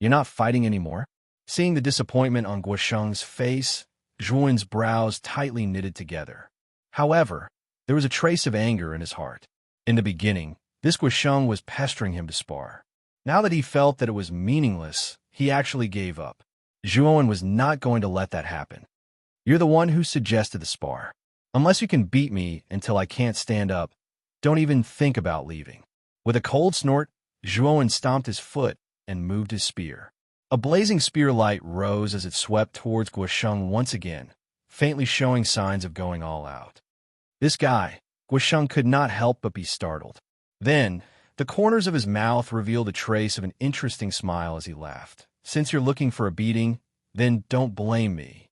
You're not fighting anymore? Seeing the disappointment on Guosheng's face, Zhuan's brows tightly knitted together. However, there was a trace of anger in his heart. In the beginning, this Guosheng was pestering him to spar. Now that he felt that it was meaningless, he actually gave up. Zhuan was not going to let that happen. You're the one who suggested the spar. Unless you can beat me until I can't stand up, don't even think about leaving. With a cold snort, Zhuan stomped his foot and moved his spear. A blazing spear light rose as it swept towards Guosheng once again, faintly showing signs of going all out. This guy, Guosheng could not help but be startled. Then, the corners of his mouth revealed a trace of an interesting smile as he laughed. Since you're looking for a beating, then don't blame me.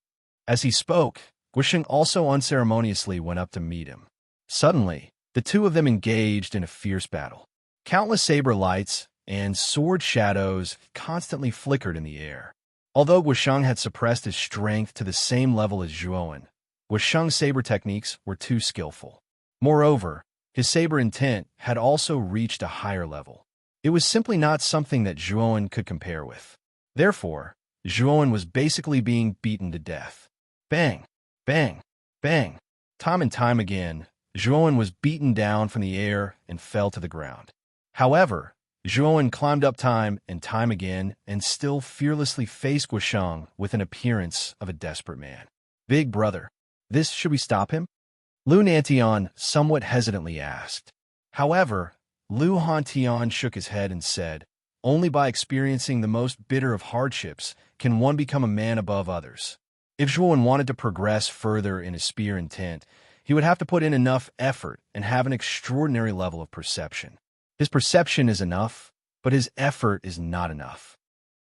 As he spoke, Guosheng also unceremoniously went up to meet him. Suddenly, the two of them engaged in a fierce battle. Countless saber lights and sword shadows constantly flickered in the air. Although Guosheng had suppressed his strength to the same level as Zhuan, Guosheng's saber techniques were too skillful. Moreover, his saber intent had also reached a higher level. It was simply not something that Zhuan could compare with. Therefore, Zhuan was basically being beaten to death. Bang! Bang! Bang! Time and time again, Zhuan was beaten down from the air and fell to the ground. However, Zhuan climbed up time and time again and still fearlessly faced Guosheng with an appearance of a desperate man. Big brother, should we stop him? Lu Nantian somewhat hesitantly asked. However, Lu Hantian shook his head and said, only by experiencing the most bitter of hardships can one become a man above others. If Zhuan wanted to progress further in his spear intent, he would have to put in enough effort and have an extraordinary level of perception. His perception is enough, but his effort is not enough.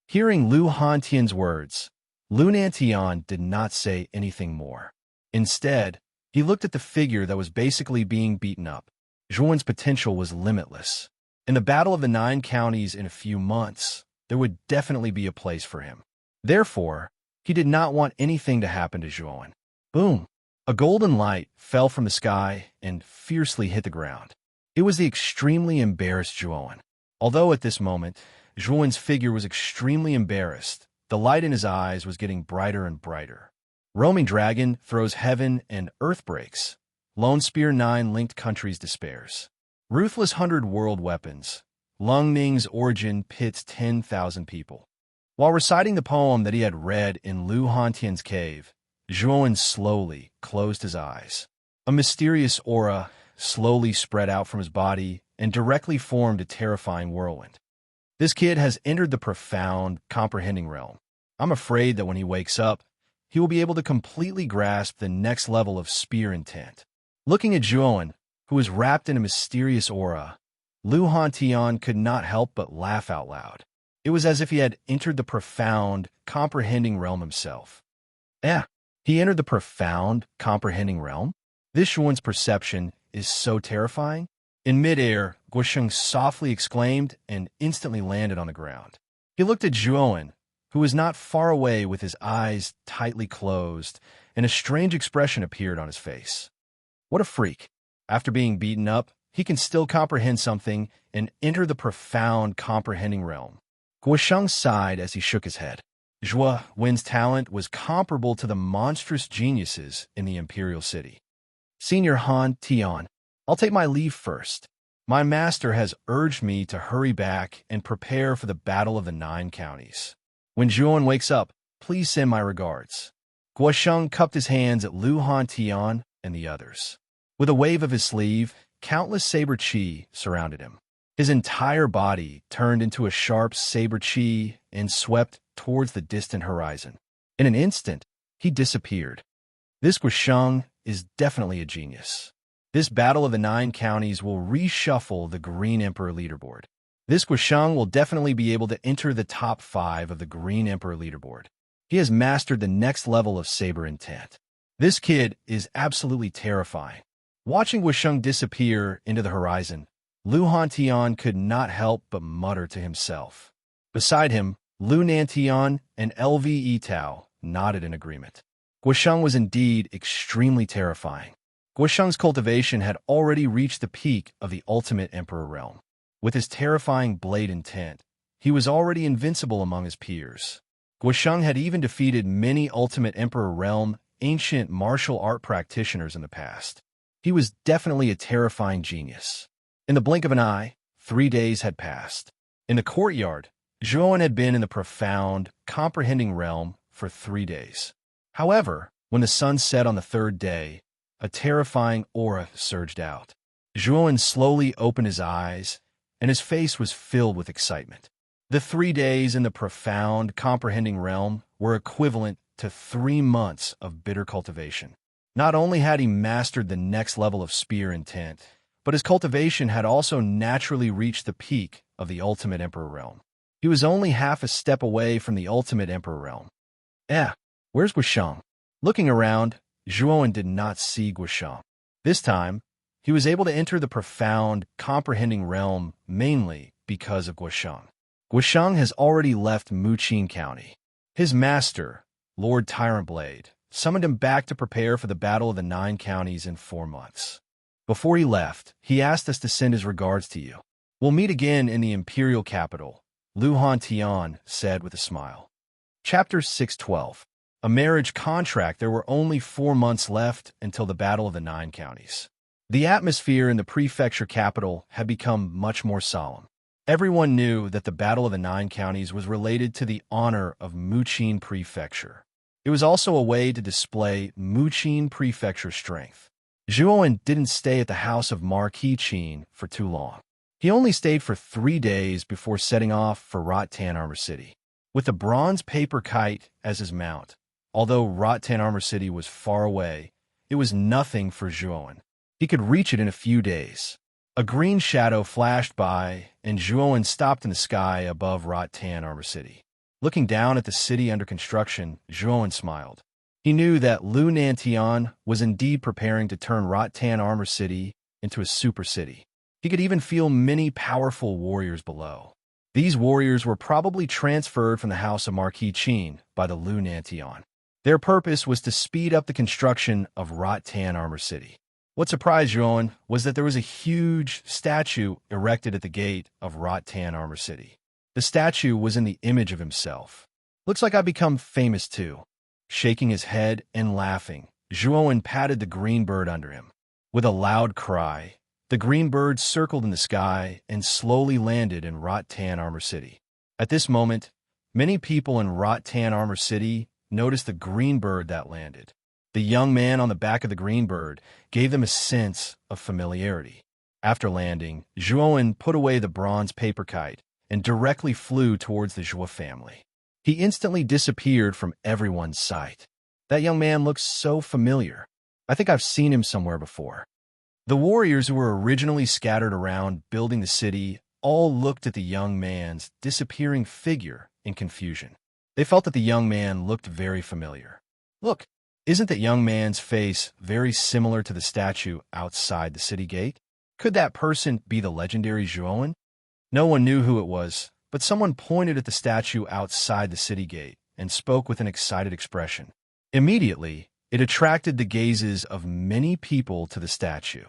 Hearing Lu Hantian's words, Lu Nantian did not say anything more. Instead, he looked at the figure that was basically being beaten up. Zhuan's potential was limitless. In the Battle of the 9 Counties in a few months, there would definitely be a place for him. Therefore, he did not want anything to happen to Zhuan. Boom! A golden light fell from the sky and fiercely hit the ground. It was the extremely embarrassed Zhuan. Although at this moment, Zhuan's figure was extremely embarrassed, the light in his eyes was getting brighter and brighter. Roaming Dragon throws heaven and earth breaks. Lone Spear 9 linked countries despairs. Ruthless 100 world weapons. Lung Ning's origin pits 10,000 people. While reciting the poem that he had read in Lu Hantian's cave, Zhuan slowly closed his eyes. A mysterious aura slowly spread out from his body and directly formed a terrifying whirlwind. This kid has entered the profound, comprehending realm. I'm afraid that when he wakes up, he will be able to completely grasp the next level of spear intent. Looking at Zhuan, who was wrapped in a mysterious aura, Lu Hantian could not help but laugh out loud. It was as if he had entered the profound, comprehending realm himself. He entered the profound, comprehending realm? This Zhuan's perception is so terrifying. In midair, Guosheng softly exclaimed and instantly landed on the ground. He looked at Zhuan, who was not far away with his eyes tightly closed, and a strange expression appeared on his face. What a freak. After being beaten up, he can still comprehend something and enter the profound, comprehending realm. Guosheng sighed as he shook his head. Zhuan's talent was comparable to the monstrous geniuses in the Imperial City. Senior Han Tian, I'll take my leave first. My master has urged me to hurry back and prepare for the Battle of the 9 Counties. When Zhuan wakes up, please send my regards. Guosheng cupped his hands at Lu Hantian and the others. With a wave of his sleeve, countless saber chi surrounded him. His entire body turned into a sharp saber chi and swept towards the distant horizon. In an instant, he disappeared. This Guosheng is definitely a genius. This Battle of the Nine Counties will reshuffle the Green Emperor leaderboard. This Guisheng will definitely be able to enter the top 5 of the Green Emperor leaderboard. He has mastered the next level of saber intent. This kid is absolutely terrifying. Watching Guisheng disappear into the horizon, Lu Hantian could not help but mutter to himself. Beside him, Lu Nantian and LV Tao nodded in agreement. Guisheng was indeed extremely terrifying. Guisheng's cultivation had already reached the peak of the ultimate emperor realm. With his terrifying blade intent, he was already invincible among his peers. Guisheng had even defeated many ultimate emperor realm ancient martial art practitioners in the past. He was definitely a terrifying genius. In the blink of an eye, 3 days had passed. In the courtyard, Zhuowen had been in the profound, comprehending realm for 3 days. However, when the sun set on the 3rd day, a terrifying aura surged out. Zhuowen slowly opened his eyes, and his face was filled with excitement. The 3 days in the profound, comprehending realm were equivalent to 3 months of bitter cultivation. Not only had he mastered the next level of spear intent, but his cultivation had also naturally reached the peak of the ultimate emperor realm. He was only half a step away from the ultimate emperor realm. Where's Guisheng? Looking around, Zhuowen did not see Guisheng. This time, he was able to enter the profound, comprehending realm mainly because of Guisheng. Guisheng has already left Muqin County. His master, Lord Tyrant Blade, summoned him back to prepare for the Battle of the Nine Counties in 4 months. Before he left, he asked us to send his regards to you. We'll meet again in the imperial capital, Lu Hantian said with a smile. Chapter 612. A marriage contract. There were only 4 months left until the Battle of the Nine Counties. The atmosphere in the prefecture capital had become much more solemn. Everyone knew that the Battle of the Nine Counties was related to the honor of Muqin Prefecture. It was also a way to display Muqin Prefecture's strength. Zhuowen didn't stay at the house of Marquis Qin for too long. He only stayed for 3 days before setting off for Rattan Armor City. With the bronze paper kite as his mount, although Rattan Armor City was far away, it was nothing for Zhuowen. He could reach it in a few days. A green shadow flashed by, and Zhuowen stopped in the sky above Rattan Armor City. Looking down at the city under construction, Zhuowen smiled. He knew that Lu Nantian was indeed preparing to turn Rattan Armor City into a super city. He could even feel many powerful warriors below. These warriors were probably transferred from the house of Marquis Qin by the Lu Nantian. Their purpose was to speed up the construction of Rattan Armor City. What surprised Zhuowen was that there was a huge statue erected at the gate of Rattan Armor City. The statue was in the image of himself. Looks like I've become famous too. Shaking his head and laughing, Zhuowen patted the green bird under him. With a loud cry, the green bird circled in the sky and slowly landed in Rattan Armor City. At this moment, many people in Rattan Armor City noticed the green bird that landed. The young man on the back of the green bird gave them a sense of familiarity. After landing, Zhuowen put away the bronze paper kite and directly flew towards the Zhuo family. He instantly disappeared from everyone's sight. That young man looks so familiar. I think I've seen him somewhere before. The warriors who were originally scattered around building the city all looked at the young man's disappearing figure in confusion. They felt that the young man looked very familiar. Look, isn't that young man's face very similar to the statue outside the city gate? Could that person be the legendary Zhuowen? No one knew who it was, but someone pointed at the statue outside the city gate and spoke with an excited expression. Immediately, it attracted the gazes of many people to the statue.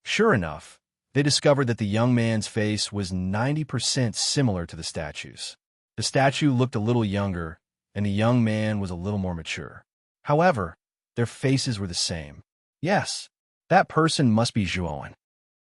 Sure enough, they discovered that the young man's face was 90% similar to the statue's. The statue looked a little younger, and the young man was a little more mature. However, their faces were the same. Yes, that person must be Zhuowen.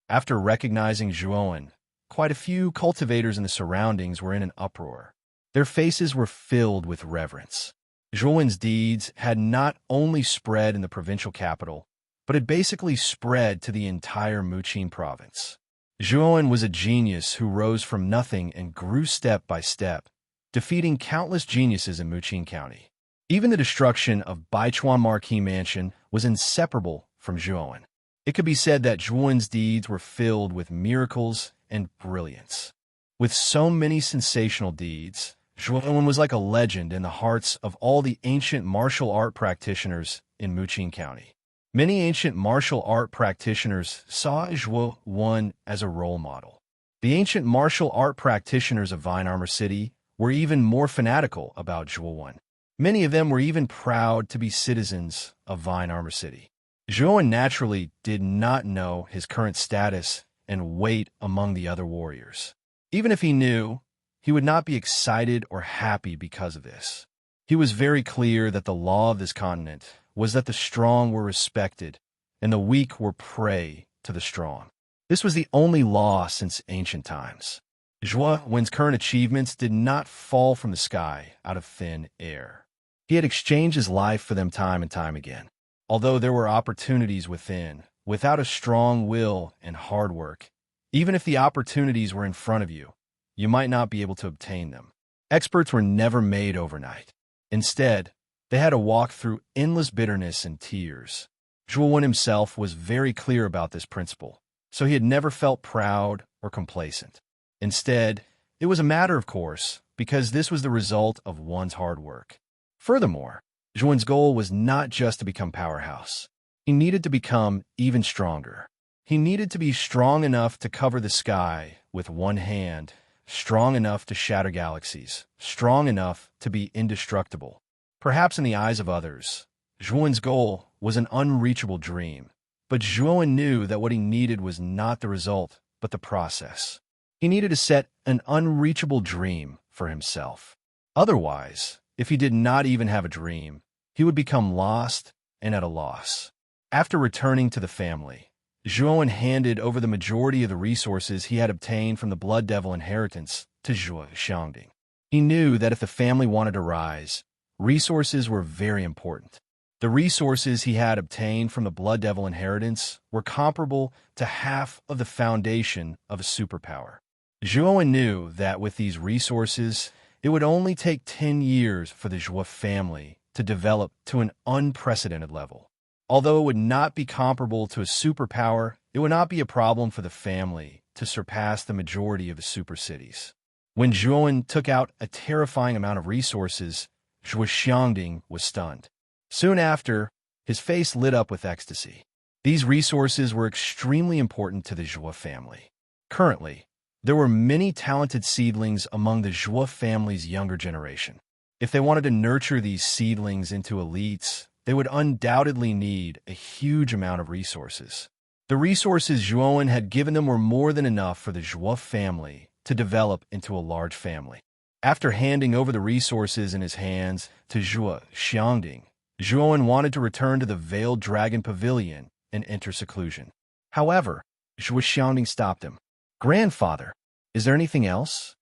After recognizing Zhuowen, quite a few cultivators in the surroundings were in an uproar. Their faces were filled with reverence. Zhuowen's deeds had not only spread in the provincial capital, but had basically spread to the entire Muqin province. Zhuowen was a genius who rose from nothing and grew step by step, defeating countless geniuses in Muqin County. Even the destruction of Baichuan Marquis Mansion was inseparable from Zhuowen. It could be said that Zhuowen's deeds were filled with miracles and brilliance. With so many sensational deeds, Zhuowen was like a legend in the hearts of all the ancient martial art practitioners in Muqing County. Many ancient martial art practitioners saw Zhuowen as a role model. The ancient martial art practitioners of Vine Armor City were even more fanatical about Zhuowen. Many of them were even proud to be citizens of Vine Armor City. Zhuowen naturally did not know his current status and weight among the other warriors. Even if he knew, he would not be excited or happy because of this. He was very clear that the law of this continent was that the strong were respected and the weak were prey to the strong. This was the only law since ancient times. Zhuowen's current achievements did not fall from the sky out of thin air. He had exchanged his life for them time and time again. Although there were opportunities within, without a strong will and hard work, even if the opportunities were in front of you, you might not be able to obtain them. Experts were never made overnight. Instead, they had to walk through endless bitterness and tears. Zhuowen himself was very clear about this principle, so he had never felt proud or complacent. Instead, it was a matter of course, because this was the result of one's hard work. Furthermore, Zhuowen's goal was not just to become powerhouse. He needed to become even stronger. He needed to be strong enough to cover the sky with one hand, strong enough to shatter galaxies, strong enough to be indestructible. Perhaps in the eyes of others, Zhuowen's goal was an unreachable dream, but Zhuowen knew that what he needed was not the result, but the process. He needed to set an unreachable dream for himself. Otherwise, if he did not even have a dream, he would become lost and at a loss. After returning to the family, Zhuowen handed over the majority of the resources he had obtained from the Blood Devil inheritance to Zhuo Xiangding. He knew that if the family wanted to rise, resources were very important. The resources he had obtained from the Blood Devil inheritance were comparable to half of the foundation of a superpower. Zhuowen knew that with these resources, it would only take 10 years for the Zhuo family to develop to an unprecedented level. Although it would not be comparable to a superpower, it would not be a problem for the family to surpass the majority of the super cities. When Zhuowen took out a terrifying amount of resources, Zhuo Xiangding was stunned. Soon after, his face lit up with ecstasy. These resources were extremely important to the Zhuo family. Currently, there were many talented seedlings among the Zhuo family's younger generation. If they wanted to nurture these seedlings into elites, they would undoubtedly need a huge amount of resources. The resources Zhuowen had given them were more than enough for the Zhuo family to develop into a large family. After handing over the resources in his hands to Zhuo Xiangding, Zhuowen wanted to return to the Veiled Dragon Pavilion and enter seclusion. However, Zhuo Xiangding stopped him. "Grandfather, is there anything else?"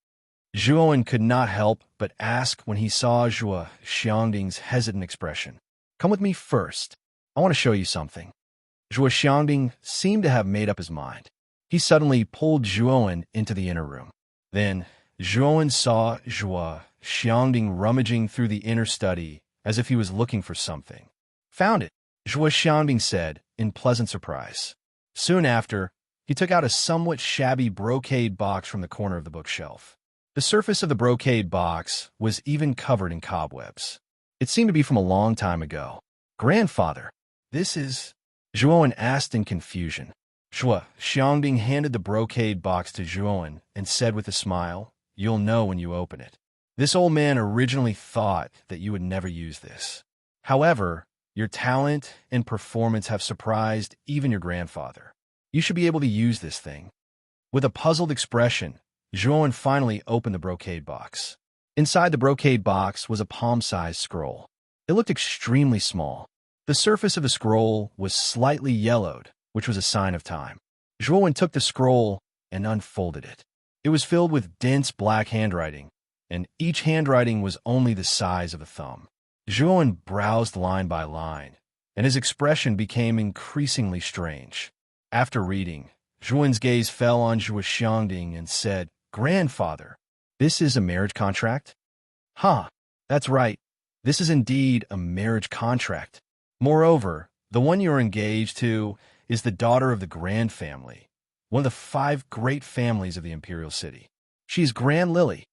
Zhuowen could not help but ask when he saw Zhuo Xiangding's hesitant expression. "Come with me first. I want to show you something." Zhuo Xiangding seemed to have made up his mind. He suddenly pulled Zhuowen into the inner room. Then, Zhuowen saw Zhuo Xiangding rummaging through the inner study as if he was looking for something. "Found it," Zhuo Xiangding said in pleasant surprise. Soon after, he took out a somewhat shabby brocade box from the corner of the bookshelf. The surface of the brocade box was even covered in cobwebs. It seemed to be from a long time ago. "Grandfather, this is..." Zhuowen asked in confusion. Zhuo Xiangding handed the brocade box to Zhuowen and said with a smile, "You'll know when you open it. This old man originally thought that you would never use this. However, your talent and performance have surprised even your grandfather. You should be able to use this thing." With a puzzled expression, Zhuowen finally opened the brocade box. Inside the brocade box was a palm-sized scroll. It looked extremely small. The surface of the scroll was slightly yellowed, which was a sign of time. Zhuowen took the scroll and unfolded it. It was filled with dense black handwriting, and each handwriting was only the size of a thumb. Zhuowen browsed line by line, and his expression became increasingly strange. After reading, Zhuowen's gaze fell on Zhuo Xiangding and said, "Grandfather, this is a marriage contract?" "Huh, that's right. This is indeed a marriage contract. Moreover, The one you're engaged to is the daughter of the Grand family, one of the 5 great families of the imperial city. She's Grand Lily.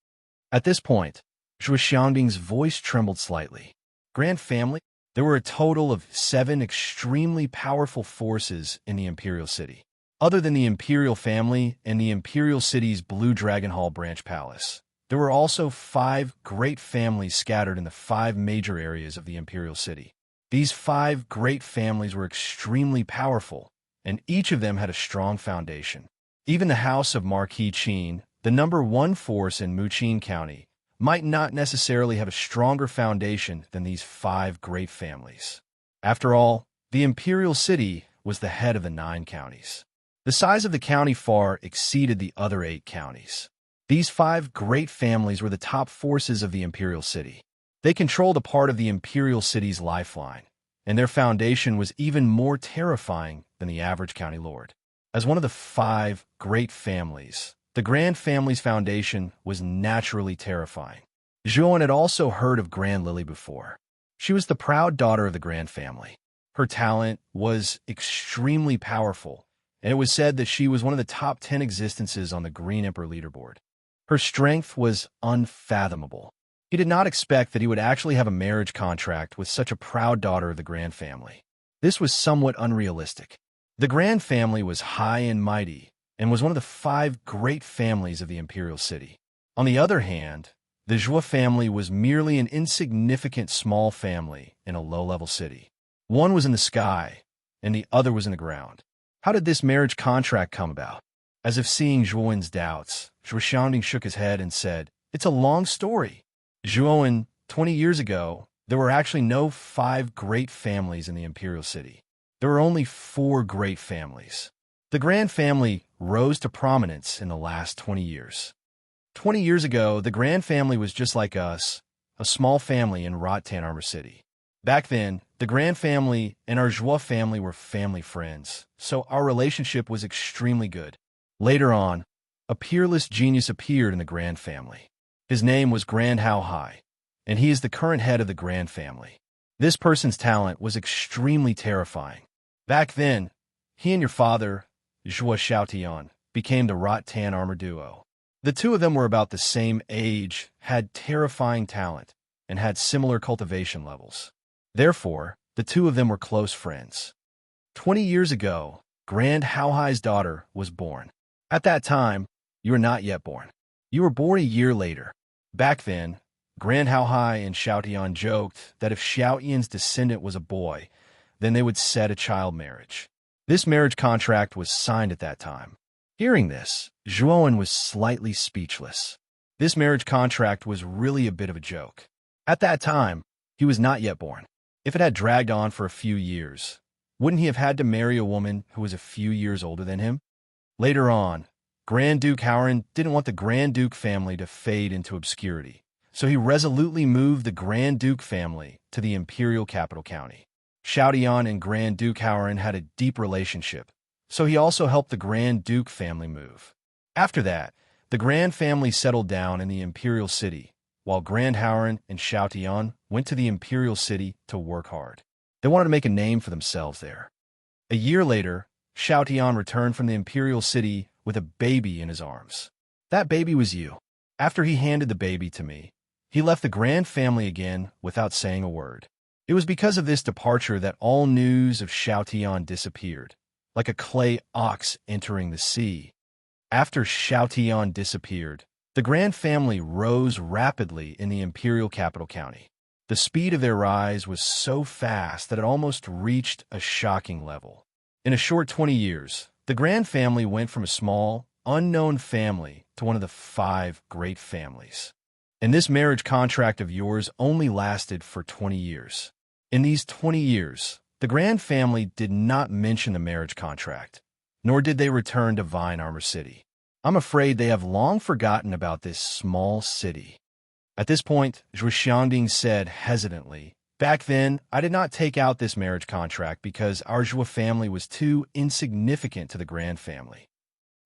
At this point, Zhuo Xiangding's voice trembled slightly. Grand family? There were a total of 7 extremely powerful forces in the imperial city. Other than the imperial family and the imperial city's Blue Dragon Hall branch palace, there were also 5 great families scattered in the 5 major areas of the imperial city. These 5 great families were extremely powerful, and each of them had a strong foundation. Even the House of Marquis Qin, the number 1 force in Muqin County, might not necessarily have a stronger foundation than these 5 great families. After all, the imperial city was the head of the 9 counties. The size of the county far exceeded the other 8 counties. These 5 great families were the top forces of the imperial city. They controlled a part of the imperial city's lifeline, and their foundation was even more terrifying than the average county lord. As one of the 5 great families, the Grand family's foundation was naturally terrifying. Zhuan had also heard of Grand Lily before. She was the proud daughter of the Grand family. Her talent was extremely powerful, and it was said that she was one of the top 10 existences on the Green Emperor leaderboard. Her strength was unfathomable. He did not expect that he would actually have a marriage contract with such a proud daughter of the Grand family. This was somewhat unrealistic. The Grand family was high and mighty, and was one of the 5 great families of the imperial city. On the other hand, the Zhuo family was merely an insignificant small family in a low-level city. One was in the sky, and the other was in the ground. How did this marriage contract come about? As if seeing Zhuowen's doubts, Zhuo Xiangding shook his head and said, "It's a long story. Zhuowen, 20 years ago, there were actually no 5 great families in the imperial city. There were only 4 great families. The Grand family rose to prominence in the last 20 years. 20 years ago, the Grand family was just like us, a small family in Rattan Armor City. Back then, the Grand family and our Zhuo family were family friends, so our relationship was extremely good. Later on, a peerless genius appeared in the Grand family. His name was Grand Hao Hai, and he is the current head of the Grand family. This person's talent was extremely terrifying. Back then, he and your father, Zhuo Xiaotian, became the Rattan Armor Duo. The two of them were about the same age, had terrifying talent, and had similar cultivation levels. Therefore, the two of them were close friends. 20 years ago, Grand Hao Hai's daughter was born. At that time, you were not yet born. You were born a year later. Back then, Grand Hao Hai and Xiaotian joked that if Xiaotian's descendant was a boy, then they would set a child marriage. This marriage contract was signed at that time. Hearing this, Zhuowen was slightly speechless. This marriage contract was really a bit of a joke. At that time, he was not yet born. If it had dragged on for a few years, wouldn't he have had to marry a woman who was a few years older than him? Later on, Grand Duke Howren didn't want the Grand Duke family to fade into obscurity, so he resolutely moved the Grand Duke family to the imperial capital county. Xiaotian and Grand Duke Howren had a deep relationship, so he also helped the Grand Duke family move. After that, the Grand family settled down in the imperial city, while Grand Howren and Xiaotian went to the imperial city to work hard. They wanted to make a name for themselves there. A year later, Xiaotian returned from the imperial city with a baby in his arms. That baby was you. After he handed the baby to me, he left the Grand family again without saying a word. It was because of this departure that all news of Xiaotian disappeared, like a clay ox entering the sea. After Xiaotian disappeared, the Grand family rose rapidly in the imperial capital county. The speed of their rise was so fast that it almost reached a shocking level. In a short 20 years, the Grand family went from a small, unknown family to one of the 5 great families. And this marriage contract of yours only lasted for 20 years. In these 20 years, the Grand family did not mention the marriage contract, nor did they return to Vine Armor City. I'm afraid they have long forgotten about this small city. At this point, Zhuo Xiangding said hesitantly, "Back then, I did not take out this marriage contract because our Zhuo family was too insignificant to the Grand family.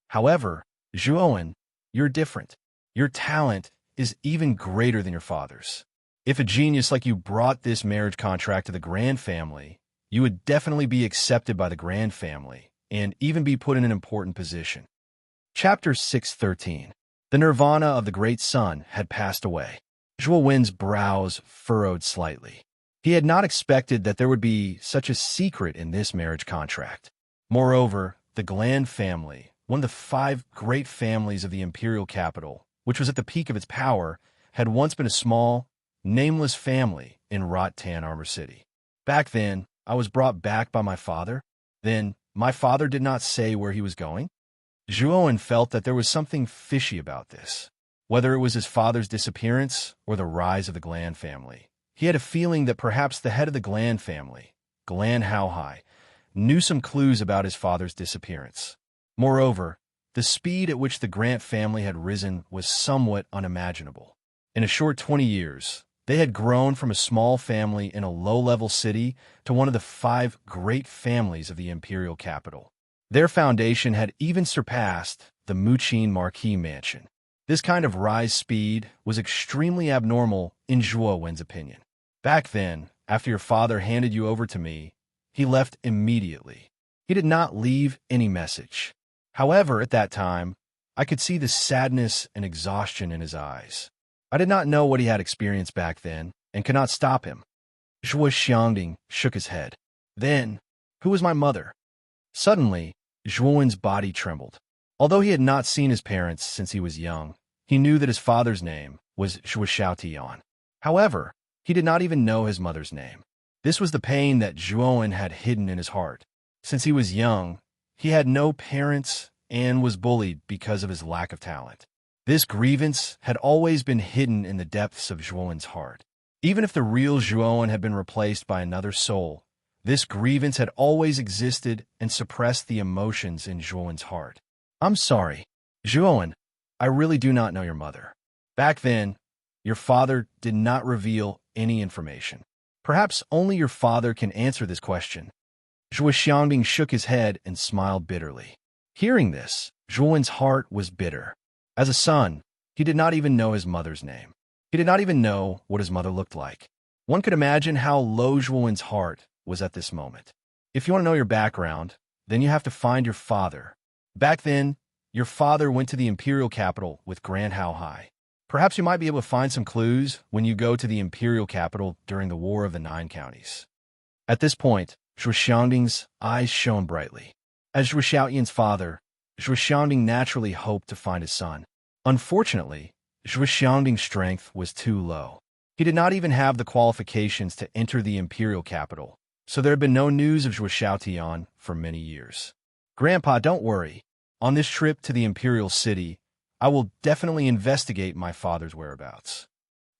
However, Zhuowen, you're different. Your talent is even greater than your father's. If a genius like you brought this marriage contract to the Grand family, you would definitely be accepted by the Grand family and even be put in an important position. Chapter 613. The nirvana of the great sun had passed away. Zhuo Wen's brows furrowed slightly. He had not expected that there would be such a secret in this marriage contract. Moreover, the Glan family, one of the 5 great families of the imperial capital, which was at the peak of its power, had once been a small, nameless family in Rot-Tan Armor City. Back then, I was brought back by my father. Then, my father did not say where he was going? Zhuo felt that there was something fishy about this. Whether it was his father's disappearance or the rise of the Glan family, he had a feeling that perhaps the head of the Glan family, Glan Haohai, knew some clues about his father's disappearance. Moreover, the speed at which the Grant family had risen was somewhat unimaginable. In a short 20 years, they had grown from a small family in a low-level city to one of the 5 great families of the imperial capital. Their foundation had even surpassed the Muqin Marquis mansion. This kind of rise speed was extremely abnormal in Zhuo Wen's opinion. Back then, after your father handed you over to me, he left immediately. He did not leave any message. However, at that time, I could see the sadness and exhaustion in his eyes. I did not know what he had experienced back then and could not stop him. Zhuo Xiangding shook his head. Then, who was my mother? Suddenly, Zhuo Wen's body trembled. Although he had not seen his parents since he was young, he knew that his father's name was Zhuo Xiaotian. However, he did not even know his mother's name. This was the pain that Zhuo had hidden in his heart. Since he was young, he had no parents and was bullied because of his lack of talent. This grievance had always been hidden in the depths of Zhuo's heart. Even if the real Zhuo had been replaced by another soul, this grievance had always existed and suppressed the emotions in Zhuo's heart. I'm sorry, Zhuo, I really do not know your mother. Back then, your father did not reveal any information. Perhaps only your father can answer this question. Zhuo Xiangding shook his head and smiled bitterly. Hearing this, Zhuo's heart was bitter. As a son, he did not even know his mother's name. He did not even know what his mother looked like. One could imagine how low Zhuo's heart was at this moment. If you want to know your background, then you have to find your father. Back then, your father went to the imperial capital with Grand Haohai. Perhaps you might be able to find some clues when you go to the imperial capital during the War of the 9 Counties. At this point, Zhuo Xiangding's eyes shone brightly. As Zhuo Xiaotian's father, Zhuo Xiangding naturally hoped to find his son. Unfortunately, Zhuo Xiangding's strength was too low. He did not even have the qualifications to enter the imperial capital, so there had been no news of Zhuo Xiaotian for many years. Grandpa, don't worry. On this trip to the imperial city, I will definitely investigate my father's whereabouts.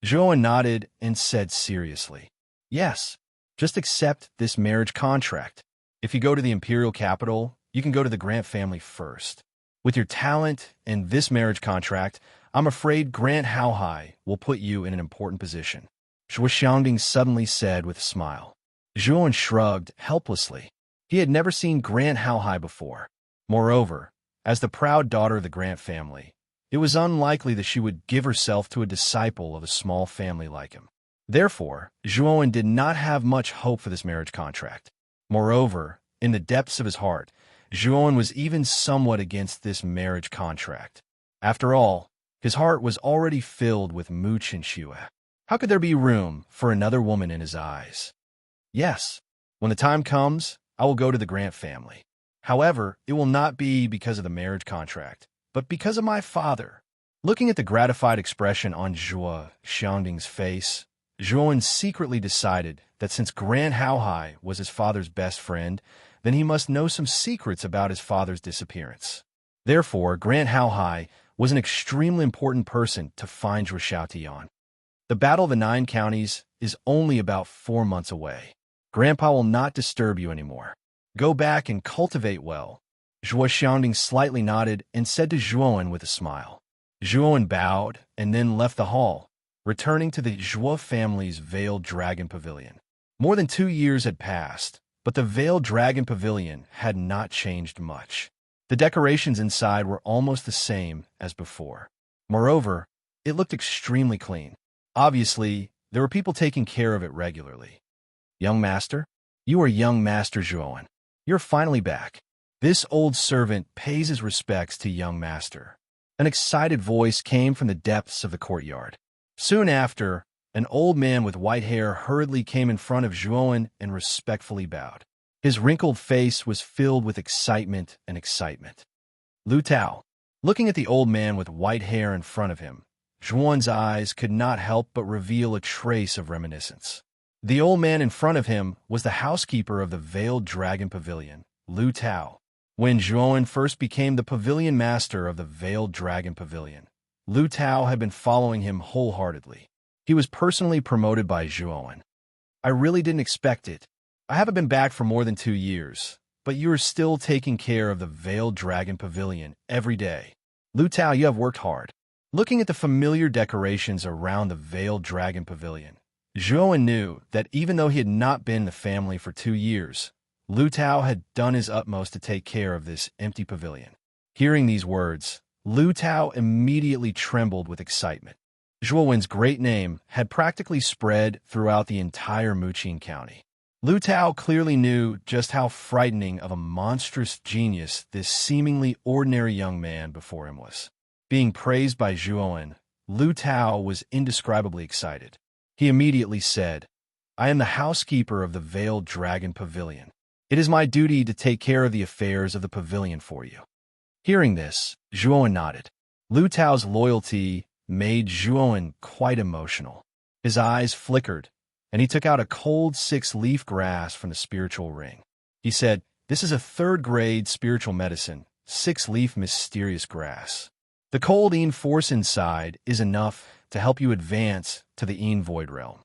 Zhuo nodded and said seriously, yes, just accept this marriage contract. If you go to the imperial capital, you can go to the Grant family first. With your talent and this marriage contract, I'm afraid Grant Haohai will put you in an important position. Zhuo Xiangding suddenly said with a smile. Zhuo shrugged helplessly. He had never seen Grant Haohai before. Moreover, as the proud daughter of the Grant family, it was unlikely that she would give herself to a disciple of a small family like him. Therefore, Zhuo did not have much hope for this marriage contract. Moreover, in the depths of his heart, Zhuo was even somewhat against this marriage contract. After all, his heart was already filled with Much and Xue. How could there be room for another woman in his eyes? Yes, when the time comes, I will go to the Grant family. However, it will not be because of the marriage contract, but because of my father. Looking at the gratified expression on Zhuo Xiangding's face, Zhuo secretly decided that since Grand Haohai was his father's best friend, then he must know some secrets about his father's disappearance. Therefore, Grand Haohai was an extremely important person to find Zhuo Xiaotian. The Battle of the 9 Counties is only about 4 months away. Grandpa will not disturb you anymore. Go back and cultivate well. Zhuo Xiangding slightly nodded and said to Zhuo with a smile. Zhuo bowed and then left the hall, returning to the Zhuo family's Veiled Dragon Pavilion. More than 2 years had passed, but the Veiled Dragon Pavilion had not changed much. The decorations inside were almost the same as before. Moreover, it looked extremely clean. Obviously, there were people taking care of it regularly. Young master, "You are young Master Zhuowen. You're finally back." This old servant pays his respects to young master. An excited voice came from the depths of the courtyard. Soon after, an old man with white hair hurriedly came in front of Zhuowen and respectfully bowed. His wrinkled face was filled with excitement and excitement. Lu Tao. Looking at the old man with white hair in front of him, Zhuowen's eyes could not help but reveal a trace of reminiscence. The old man in front of him was the housekeeper of the Veiled Dragon Pavilion, Lu Tao. When Zhuowen first became the pavilion master of the Veiled Dragon Pavilion, Lu Tao had been following him wholeheartedly. He was personally promoted by Zhuowen. "I really didn't expect it. I haven't been back for more than 2 years, but you are still taking care of the Veiled Dragon Pavilion every day. Lu Tao, you have worked hard." Looking at the familiar decorations around the Veiled Dragon Pavilion, Zhuowen knew that even though he had not been in the family for 2 years, Lu Tao had done his utmost to take care of this empty pavilion. Hearing these words, Lu Tao immediately trembled with excitement. Zhuowen's great name had practically spread throughout the entire Muqing County. Lu Tao clearly knew just how frightening of a monstrous genius this seemingly ordinary young man before him was. Being praised by Zhuowen, Lu Tao was indescribably excited. He immediately said, "I am the housekeeper of the Veiled Dragon Pavilion. It is my duty to take care of the affairs of the pavilion for you." Hearing this, Zhuowen nodded. Lu Tao's loyalty made Zhuowen quite emotional. His eyes flickered, and he took out a cold 6-leaf grass from the spiritual ring. He said, "This is a 3rd-grade spiritual medicine, 6-leaf mysterious grass. The cold Yin force inside is enough to help you advance to the Yin Void Realm."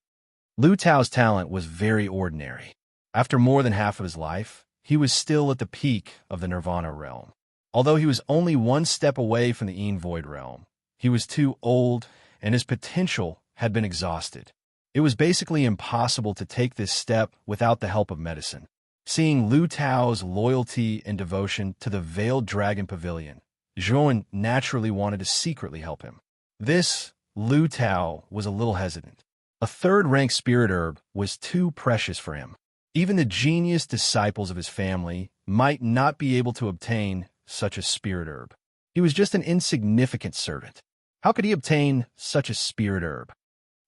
Lu Tao's talent was very ordinary. After more than half of his life, he was still at the peak of the Nirvana realm. Although he was only 1 step away from the Yin Void Realm, he was too old and his potential had been exhausted. It was basically impossible to take this step without the help of medicine. Seeing Lu Tao's loyalty and devotion to the Veiled Dragon Pavilion, Zhuowen naturally wanted to secretly help him. This, Lu Tao was a little hesitant. A 3rd-rank spirit herb was too precious for him. Even the genius disciples of his family might not be able to obtain such a spirit herb. He was just an insignificant servant. How could he obtain such a spirit herb?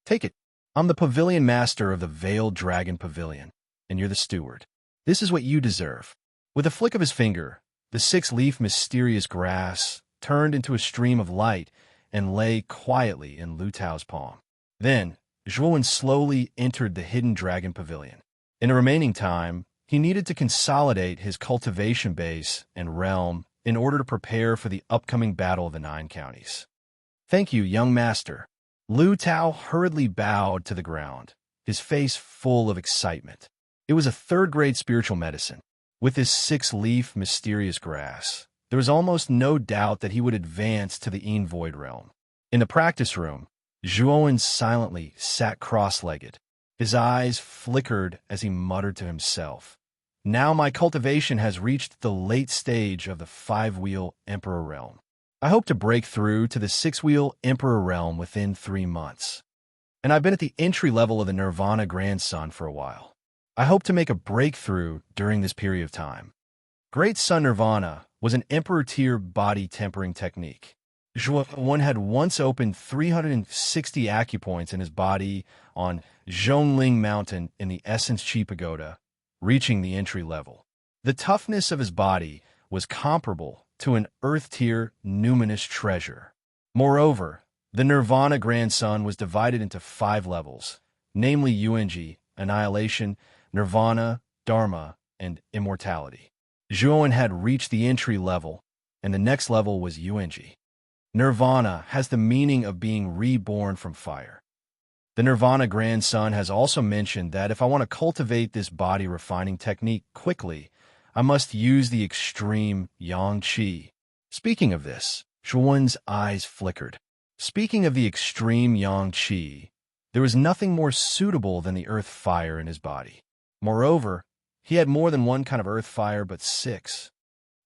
"Take it. I'm the pavilion master of the Veiled Dragon Pavilion, and you're the steward. This is what you deserve." With a flick of his finger, the 6-leaf mysterious grass turned into a stream of light and lay quietly in Lu Tao's palm. Then, Zhuowen slowly entered the hidden dragon pavilion. In the remaining time, he needed to consolidate his cultivation base and realm in order to prepare for the upcoming Battle of the 9 Counties. "Thank you, young master." Lu Tao hurriedly bowed to the ground, his face full of excitement. It was a 3rd-grade spiritual medicine. With this 6-leaf mysterious grass, there was almost no doubt that he would advance to the Yin Void Realm. In the practice room, Zhuowen silently sat cross-legged. His eyes flickered as he muttered to himself, "Now my cultivation has reached the late stage of the 5-wheel Emperor Realm. I hope to break through to the 6-wheel Emperor Realm within 3 months. And I've been at the entry level of the Nirvana Grandson for a while. I hope to make a breakthrough during this period of time." Great Sun Nirvana was an Emperor-tier body tempering technique. Zhuowen had once opened 360 acupoints in his body on Zhongling Mountain in the Essence Chi Pagoda, reaching the entry level. The toughness of his body was comparable to an Earth-tier numinous treasure. Moreover, the Nirvana Grandson was divided into 5 levels, namely UNG, Annihilation, Nirvana, Dharma, and Immortality. Zhuowen had reached the entry level, and the next level was UNG. Nirvana has the meaning of being reborn from fire. The Nirvana Grandson has also mentioned that if I want to cultivate this body refining technique quickly, I must use the extreme Yang Qi. Speaking of this, Zhuowen's eyes flickered. Speaking of the extreme Yang Qi, there was nothing more suitable than the earth fire in his body. Moreover, he had more than one kind of earth fire, but 6.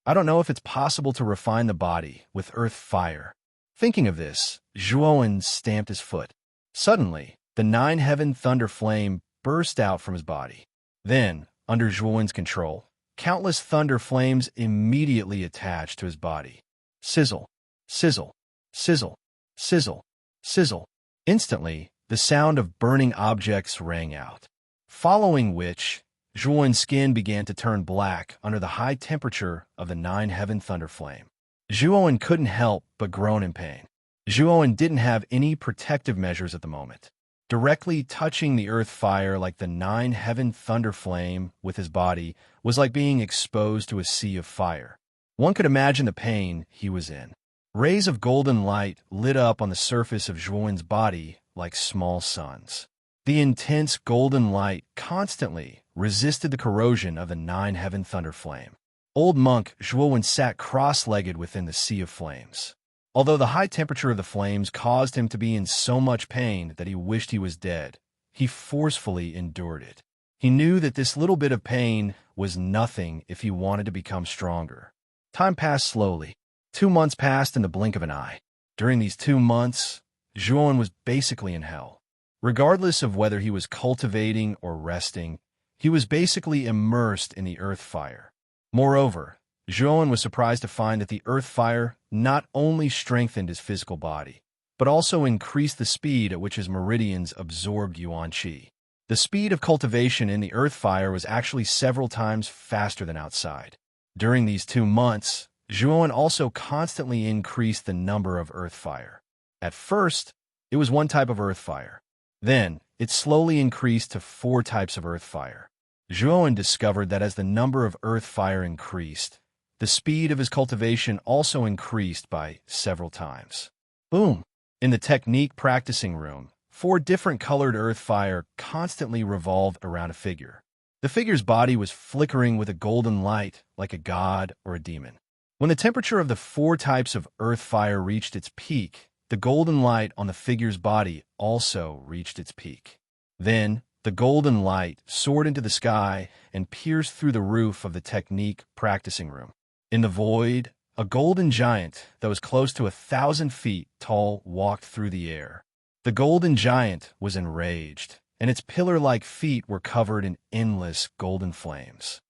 I don't know if it's possible to refine the body with earth fire. Thinking of this, Zhuowen stamped his foot. Suddenly, the 9-heaven thunder flame burst out from his body. Then, under Zhuowen's control, countless thunder flames immediately attached to his body. Sizzle, sizzle, sizzle, sizzle, sizzle. Instantly, the sound of burning objects rang out, following which, Zhuowen's skin began to turn black under the high temperature of the nine-heaven thunder flame. Zhuowen couldn't help but groan in pain. Zhuowen didn't have any protective measures at the moment. Directly touching the earth fire like the nine-heaven thunder flame with his body was like being exposed to a sea of fire. One could imagine the pain he was in. Rays of golden light lit up on the surface of Zhuowen's body like small suns. The intense golden light constantly resisted the corrosion of the nine-heaven thunder flame. Old monk Zhuowen sat cross-legged within the sea of flames. Although the high temperature of the flames caused him to be in so much pain that he wished he was dead, he forcefully endured it. He knew that this little bit of pain was nothing if he wanted to become stronger. Time passed slowly. 2 months passed in the blink of an eye. During these 2 months, Zhuowen was basically in hell. Regardless of whether he was cultivating or resting, he was basically immersed in the earth fire. Moreover, Zhuowen was surprised to find that the earth fire not only strengthened his physical body, but also increased the speed at which his meridians absorbed yuan qi. The speed of cultivation in the earth fire was actually several times faster than outside. During these 2 months, Zhuowen also constantly increased the number of earth fire. At first, it was 1 type of earth fire. Then, it slowly increased to 4 types of earth fire. Zhuowen discovered that as the number of earth fire increased, the speed of his cultivation also increased by several times. Boom! In the technique practicing room, 4 different colored earth fire constantly revolved around a figure. The figure's body was flickering with a golden light like a god or a demon. When the temperature of the 4 types of earth fire reached its peak, the golden light on the figure's body also reached its peak. Then, the golden light soared into the sky and pierced through the roof of the technique practicing room. In the void, a golden giant that was close to 1,000 feet tall walked through the air. The golden giant was enraged, and its pillar-like feet were covered in endless golden flames.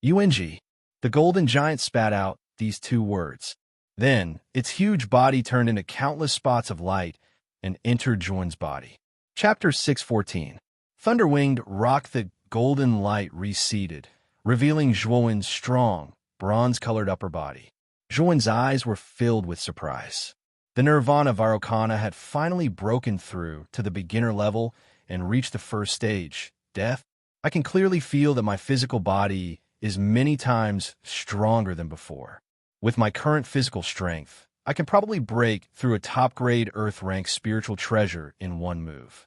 UNG. The golden giant spat out these 2 words. Then, its huge body turned into countless spots of light and entered Zhuowen's body. Chapter 6:14. Thunderwinged rocked the golden light receded, revealing Zhuowen's strong, bronze-colored upper body. Zhuowen's eyes were filled with surprise. The Nirvana Vairocana had finally broken through to the beginner level and reached the first stage, death. I can clearly feel that my physical body is many times stronger than before. With my current physical strength, I can probably break through a top-grade Earth-rank spiritual treasure in 1 move.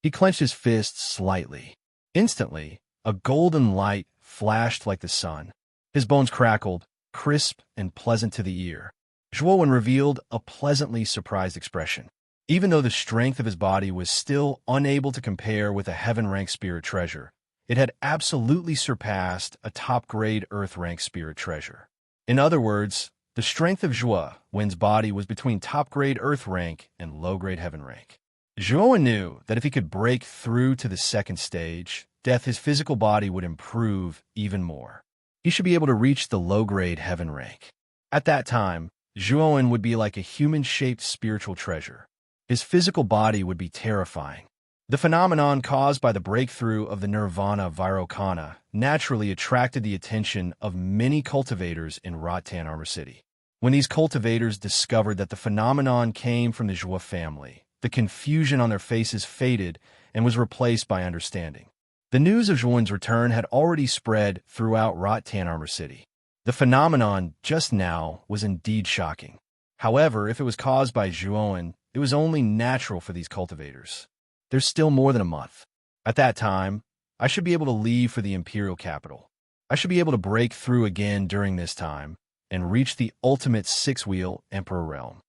He clenched his fists slightly. Instantly, a golden light flashed like the sun. His bones crackled, crisp and pleasant to the ear. Zhuowen revealed a pleasantly surprised expression. Even though the strength of his body was still unable to compare with a heaven-rank spirit treasure, it had absolutely surpassed a top-grade Earth-rank spirit treasure. In other words, the strength of Zhuowen's body was between top-grade Earth rank and low-grade heaven rank. Zhuowen knew that if he could break through to the second stage, his physical body would improve even more. He should be able to reach the low-grade heaven rank. At that time, Zhuowen would be like a human-shaped spiritual treasure. His physical body would be terrifying. The phenomenon caused by the breakthrough of the Nirvana Vairocana naturally attracted the attention of many cultivators in Rattan Armor City. When these cultivators discovered that the phenomenon came from the Zhuo family, the confusion on their faces faded and was replaced by understanding. The news of Zhuowen's return had already spread throughout Rattan Armor City. The phenomenon just now was indeed shocking. However, if it was caused by Zhuowen, it was only natural for these cultivators. There's still more than a month. At that time, I should be able to leave for the imperial capital. I should be able to break through again during this time and reach the ultimate 6-wheel emperor realm.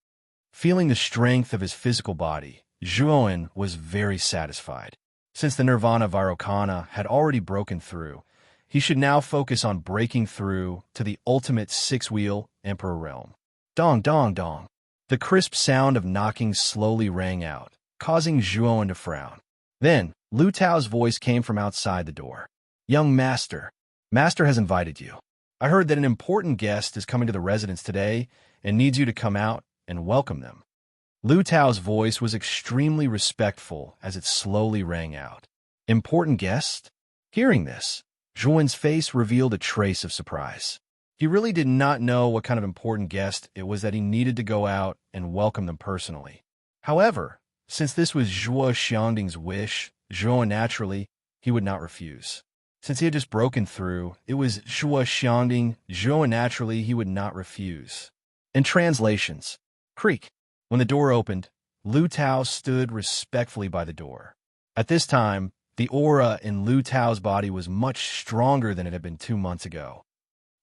Feeling the strength of his physical body, Zhuowen was very satisfied. Since the Nirvana Vairocana had already broken through, he should now focus on breaking through to the ultimate 6-wheel emperor realm. Dong, dong, dong. The crisp sound of knocking slowly rang out, causing Zhuowen to frown. Then, Lu Tao's voice came from outside the door. Young master, master has invited you. I heard that an important guest is coming to the residence today and needs you to come out and welcome them. Lu Tao's voice was extremely respectful as it slowly rang out. Important guest? Hearing this, Zhuan's face revealed a trace of surprise. He really did not know what kind of important guest it was that he needed to go out and welcome them personally. However, since this was Zhuo Xiangding's wish, Zhuo naturally, he would not refuse. Since he had just broken through, it was Zhuo Xiangding, Zhuo naturally, he would not refuse. In translations, creak. When the door opened, Lu Tao stood respectfully by the door. At this time, the aura in Lu Tao's body was much stronger than it had been 2 months ago.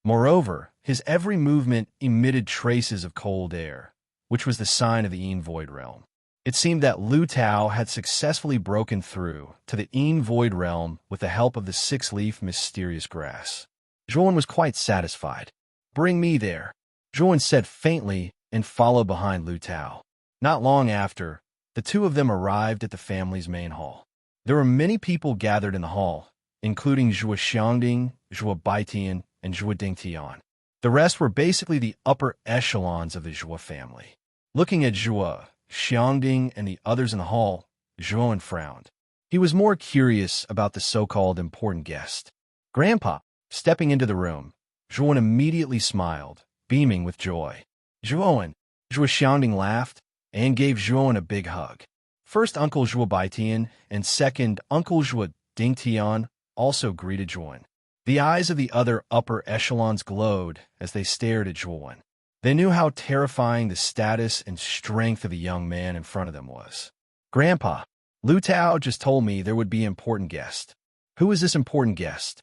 Moreover, his every movement emitted traces of cold air, which was the sign of the Yin Void Realm. It seemed that Lu Tao had successfully broken through to the Yin Void Realm with the help of the 6-leaf mysterious grass. Zhuan was quite satisfied. Bring me there, Zhuan said faintly and followed behind Lu Tao. Not long after, the two of them arrived at the family's main hall. There were many people gathered in the hall, including Zhuo Xiangding, Zhuo Baitian, and Zhuo Dingtian. The rest were basically the upper echelons of the Zhuo family. Looking at Zhuo Xiangding and the others in the hall, Zhuan frowned. He was more curious about the so-called important guest. Grandpa, stepping into the room, Zhuan immediately smiled, beaming with joy. Zhuo Xiangding laughed and gave Zhuan a big hug. First Uncle Zhuo Baitian and second Uncle Zhuo Dingtian also greeted Zhuan. The eyes of the other upper echelons glowed as they stared at Zhuan. They knew how terrifying the status and strength of the young man in front of them was. Grandpa, Lu Tao just told me there would be an important guest. Who is this important guest?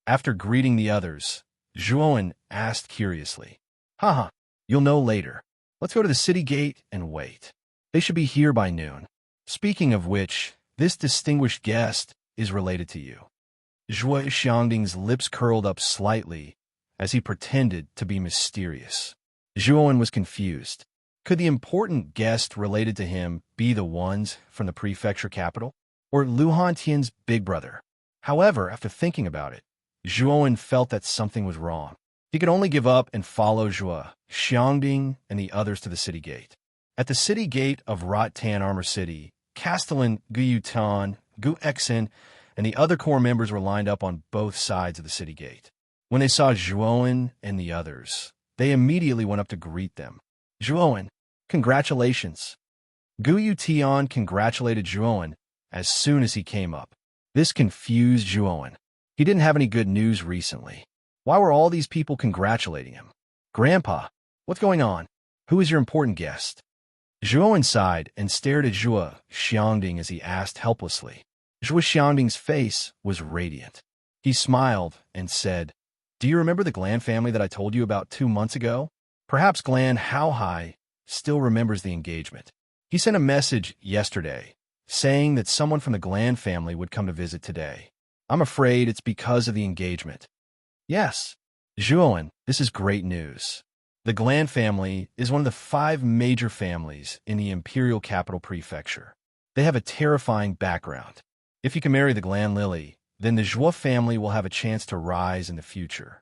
After greeting the others, Zhuan asked curiously. Haha, you'll know later. Let's go to the city gate and wait. They should be here by noon. Speaking of which, this distinguished guest is related to you. Zhuo Xiangding's lips curled up slightly as he pretended to be mysterious. Zhuan was confused. Could the important guest related to him be the ones from the prefecture capital? Or Lu Hantian's big brother? However, after thinking about it, Zhuan felt that something was wrong. He could only give up and follow Zhuo Xiangding and the others to the city gate. At the city gate of Rot-Tan Armor City, Castellan Gu Yutan, Gu Exen, and the other core members were lined up on both sides of the city gate. When they saw Zhuan and the others, they immediately went up to greet them. Zhuan, congratulations. Gu Yutian congratulated Zhuan as soon as he came up. This confused Zhuan. He didn't have any good news recently. Why were all these people congratulating him? Grandpa, what's going on? Who is your important guest? Zhuan sighed and stared at Zhuo Xiangding as he asked helplessly. Zhuo Xiangding's face was radiant. He smiled and said, Do you remember the Glan family that I told you about 2 months ago? Perhaps Glan Haohai still remembers the engagement. He sent a message yesterday saying that someone from the Glan family would come to visit today. I'm afraid it's because of the engagement. Yes, Zhuan, this is great news. The Glan family is one of the 5 major families in the Imperial Capital Prefecture. They have a terrifying background. If you can marry the Glan Lily, then the Zhuo family will have a chance to rise in the future.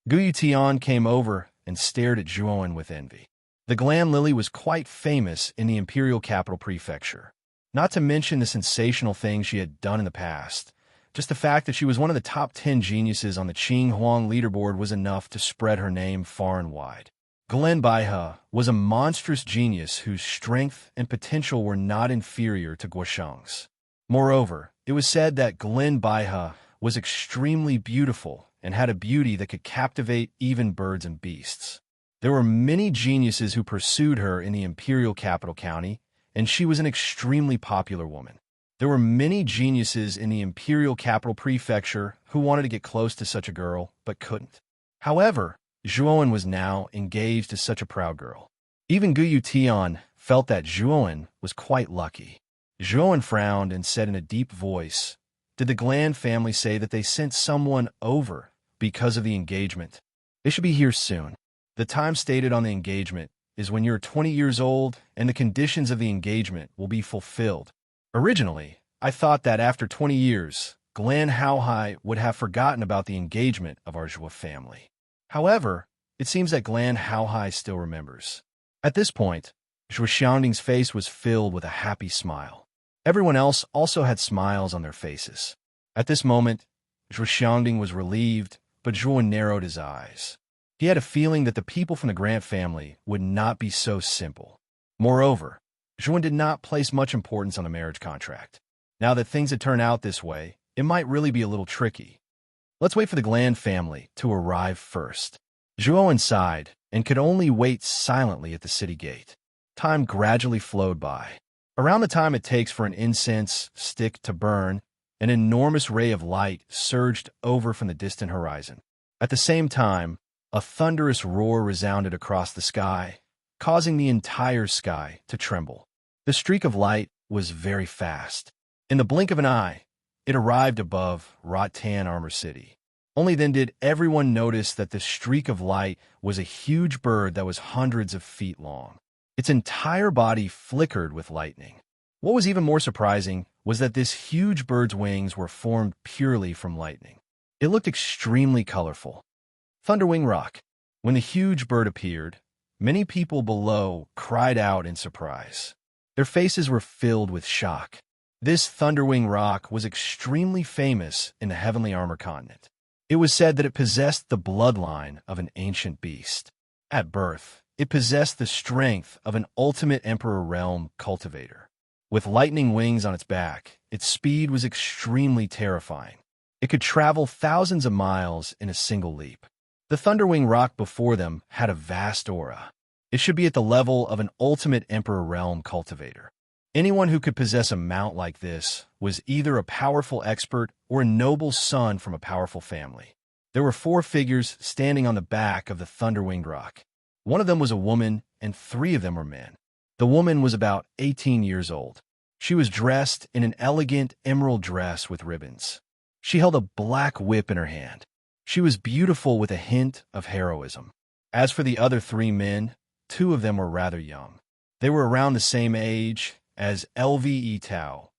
Gu Yutian came over and stared at Zhuan with envy. The Glan Lily was quite famous in the Imperial Capital Prefecture. Not to mention the sensational things she had done in the past. Just the fact that she was one of the top 10 geniuses on the Qing Huang leaderboard was enough to spread her name far and wide. Glen Baihe was a monstrous genius whose strength and potential were not inferior to Guosheng's. Moreover, it was said that Glen Baihe was extremely beautiful and had a beauty that could captivate even birds and beasts. There were many geniuses who pursued her in the Imperial Capital County, and she was an extremely popular woman. There were many geniuses in the Imperial Capital Prefecture who wanted to get close to such a girl, but couldn't. However, Zhuan was now engaged to such a proud girl. Even Gu Yutian felt that Zhuan was quite lucky. Zhuan frowned and said in a deep voice, Did the Glan family say that they sent someone over because of the engagement? They should be here soon. The time stated on the engagement is when you're 20 years old and the conditions of the engagement will be fulfilled. Originally, I thought that after 20 years, Glenn Howhai would have forgotten about the engagement of our Joie family. However, it seems that Glenn Howhai still remembers. At this point, Joie Xiangding's face was filled with a happy smile. Everyone else also had smiles on their faces. At this moment, Joie Xiangding was relieved, but Joie narrowed his eyes. He had a feeling that the people from the Grant family would not be so simple. Moreover, Joie did not place much importance on the marriage contract. Now that things had turned out this way, it might really be a little tricky. Let's wait for the Gland family to arrive first. Joie sighed and could only wait silently at the city gate. Time gradually flowed by. Around the time it takes for an incense stick to burn, an enormous ray of light surged over from the distant horizon. At the same time, a thunderous roar resounded across the sky, causing the entire sky to tremble. The streak of light was very fast. In the blink of an eye, it arrived above Rattan Armor City. Only then did everyone notice that the streak of light was a huge bird that was hundreds of feet long. Its entire body flickered with lightning. What was even more surprising was that this huge bird's wings were formed purely from lightning. It looked extremely colorful. Thunderwing Rock. When the huge bird appeared, many people below cried out in surprise. Their faces were filled with shock. This Thunderwing Rock was extremely famous in the Heavenly Armor Continent. It was said that it possessed the bloodline of an ancient beast. At birth, it possessed the strength of an ultimate Emperor Realm cultivator. With lightning wings on its back, its speed was extremely terrifying. It could travel thousands of miles in a single leap. The Thunderwing Rock before them had a vast aura. It should be at the level of an ultimate Emperor Realm cultivator. Anyone who could possess a mount like this was either a powerful expert or a noble son from a powerful family. There were 4 figures standing on the back of the Thunderwinged Rock. One of them was a woman, and 3 of them were men. The woman was about 18 years old. She was dressed in an elegant emerald dress with ribbons. She held a black whip in her hand. She was beautiful with a hint of heroism. As for the other 3 men, 2 of them were rather young. They were around the same age as Lve Tao,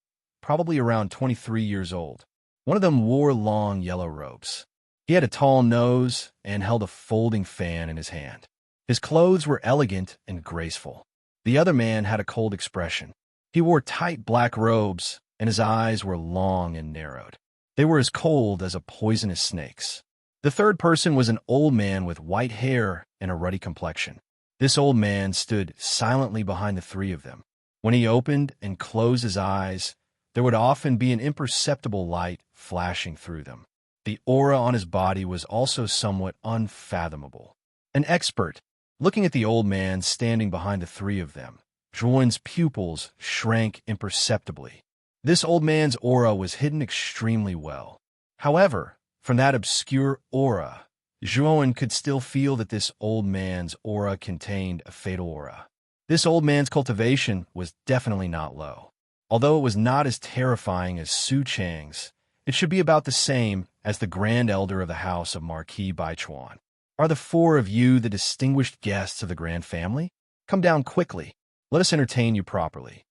probably around 23 years old. One of them wore long yellow robes. He had a tall nose and held a folding fan in his hand. His clothes were elegant and graceful. The other man had a cold expression. He wore tight black robes, and his eyes were long and narrowed. They were as cold as a poisonous snake's. The third person was an old man with white hair and a ruddy complexion. This old man stood silently behind the 3 of them. When he opened and closed his eyes, there would often be an imperceptible light flashing through them. The aura on his body was also somewhat unfathomable. An expert, looking at the old man standing behind the 3 of them, Join's pupils shrank imperceptibly. This old man's aura was hidden extremely well. However, from that obscure aura, Join could still feel that this old man's aura contained a fatal aura. This old man's cultivation was definitely not low. Although it was not as terrifying as Su Chang's, it should be about the same as the Grand Elder of the House of Marquis Baichuan. Are the 4 of you the distinguished guests of the Grand Family? Come down quickly. Let us entertain you properly.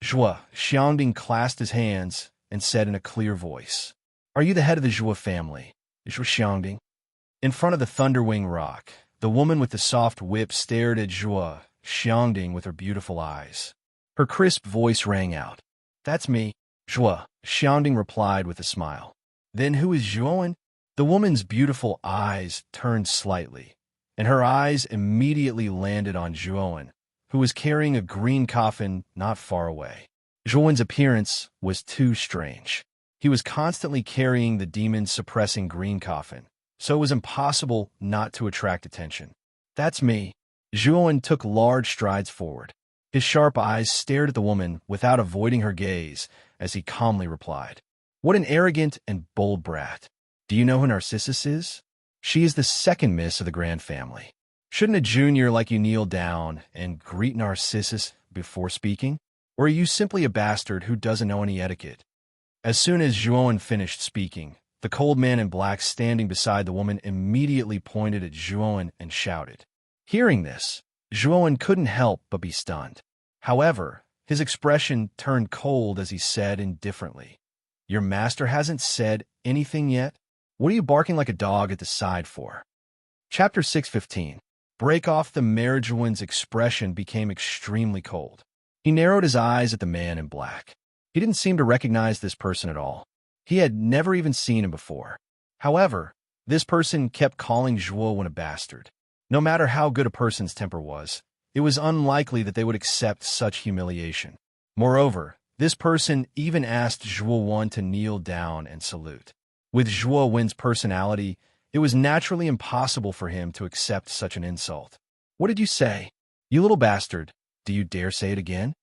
Joie Xiangding clasped his hands and said in a clear voice, "Are you the head of the Joie family, Joie Xiangding?" In front of the Thunderwing Rock, the woman with the soft whip stared at Joie Xiangding with her beautiful eyes. Her crisp voice rang out. "That's me." Joie Xiangding replied with a smile. "Then who is Joan?" The woman's beautiful eyes turned slightly, and her eyes immediately landed on Joan, who was carrying a green coffin not far away. Joan's appearance was too strange. He was constantly carrying the demon-suppressing green coffin, so it was impossible not to attract attention. "That's me." Joan took large strides forward. His sharp eyes stared at the woman without avoiding her gaze as he calmly replied, "What an arrogant and bold brat. Do you know who Narcissus is? She is the second miss of the Grand Family. Shouldn't a junior like you kneel down and greet Narcissus before speaking? Or are you simply a bastard who doesn't know any etiquette?" As soon as Joan finished speaking, the cold man in black standing beside the woman immediately pointed at Joan and shouted. Hearing this, Joan couldn't help but be stunned. However, his expression turned cold as he said indifferently, Your master hasn't said anything yet? What are you barking like a dog at the side for? Chapter 6:15. Break off the Marijuan's expression became extremely cold. He narrowed his eyes at the man in black. He didn't seem to recognize this person at all. He had never even seen him before. However, this person kept calling Zhuowen a bastard. No matter how good a person's temper was, it was unlikely that they would accept such humiliation. Moreover, this person even asked Zhuowen to kneel down and salute. With Zhuowen's personality, it was naturally impossible for him to accept such an insult. What did you say? You little bastard, do you dare say it again?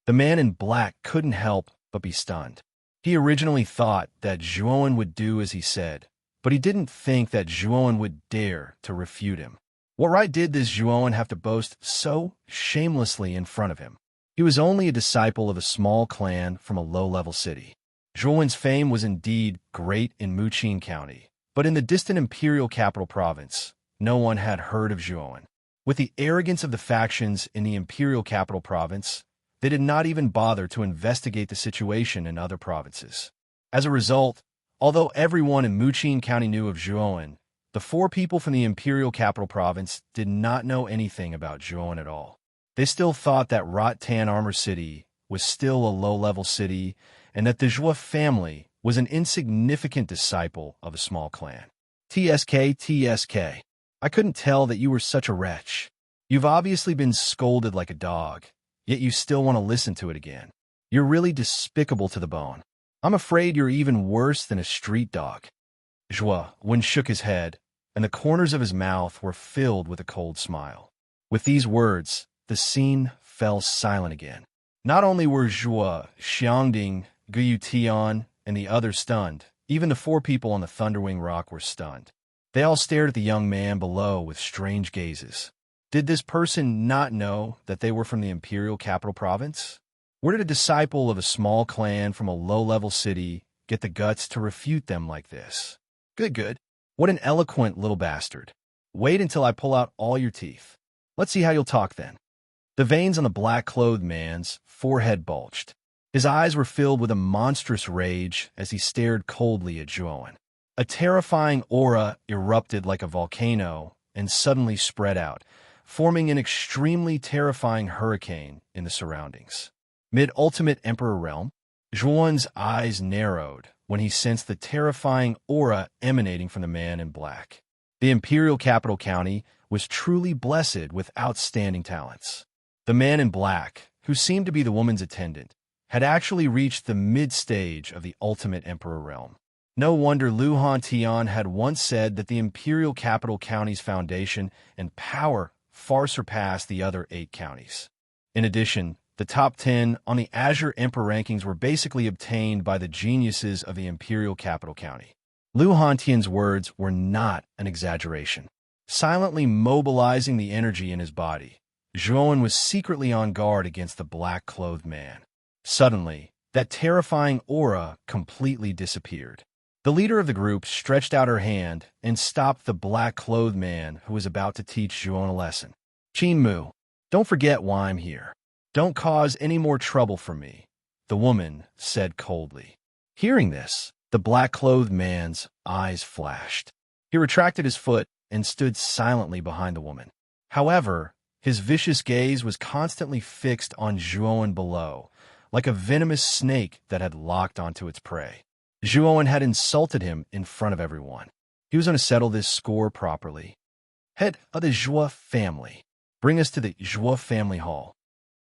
The man in black couldn't help but be stunned. He originally thought that Zhuowen would do as he said, but he didn't think that Zhuowen would dare to refute him. What right did this Zhuowen have to boast so shamelessly in front of him? He was only a disciple of a small clan from a low-level city. Zhuowen's fame was indeed great in Muqin County, but in the distant imperial capital province, no one had heard of Zhuowen. With the arrogance of the factions in the imperial capital province, they did not even bother to investigate the situation in other provinces. As a result, although everyone in Muqin County knew of Zhuowen, the 4 people from the imperial capital province did not know anything about Zhuowen at all. They still thought that Rotan Armor City was still a low-level city and that the Zhuo family was an insignificant disciple of a small clan. TSK. I couldn't tell that you were such a wretch. You've obviously been scolded like a dog, yet you still want to listen to it again. You're really despicable to the bone. I'm afraid you're even worse than a street dog. Zhuowen shook his head, and the corners of his mouth were filled with a cold smile. With these words, the scene fell silent again. Not only were Zhuo, Xiangding, Guyu Tian, and the others stunned, even the 4 people on the Thunderwing Rock were stunned. They all stared at the young man below with strange gazes. Did this person not know that they were from the imperial capital province? Where did a disciple of a small clan from a low-level city get the guts to refute them like this? Good. What an eloquent little bastard. Wait until I pull out all your teeth. Let's see how you'll talk then. The veins on the black-clothed man's forehead bulged. His eyes were filled with a monstrous rage as he stared coldly at Zhuowen. A terrifying aura erupted like a volcano and suddenly spread out, forming an extremely terrifying hurricane in the surroundings. Mid-Ultimate Emperor Realm, Zhuowen's eyes narrowed when he sensed the terrifying aura emanating from the man in black. The Imperial Capital County was truly blessed with outstanding talents. The man in black, who seemed to be the woman's attendant, had actually reached the mid-stage of the Ultimate Emperor Realm. No wonder Lu Hantian had once said that the Imperial Capital County's foundation and power far surpassed the other 8 counties. In addition, the top 10 on the Azure Emperor rankings were basically obtained by the geniuses of the Imperial Capital County. Lu Hantian's words were not an exaggeration. Silently mobilizing the energy in his body, Zhuowen was secretly on guard against the black-clothed man. Suddenly, that terrifying aura completely disappeared. The leader of the group stretched out her hand and stopped the black-clothed man who was about to teach Zhuowen a lesson. Qin Mu, don't forget why I'm here. Don't cause any more trouble for me, the woman said coldly. Hearing this, the black-clothed man's eyes flashed. He retracted his foot and stood silently behind the woman. However, his vicious gaze was constantly fixed on Zhuowen below, like a venomous snake that had locked onto its prey. Zhuowen had insulted him in front of everyone. He was going to settle this score properly. Head of the Zhuo family, bring us to the Zhuo family hall.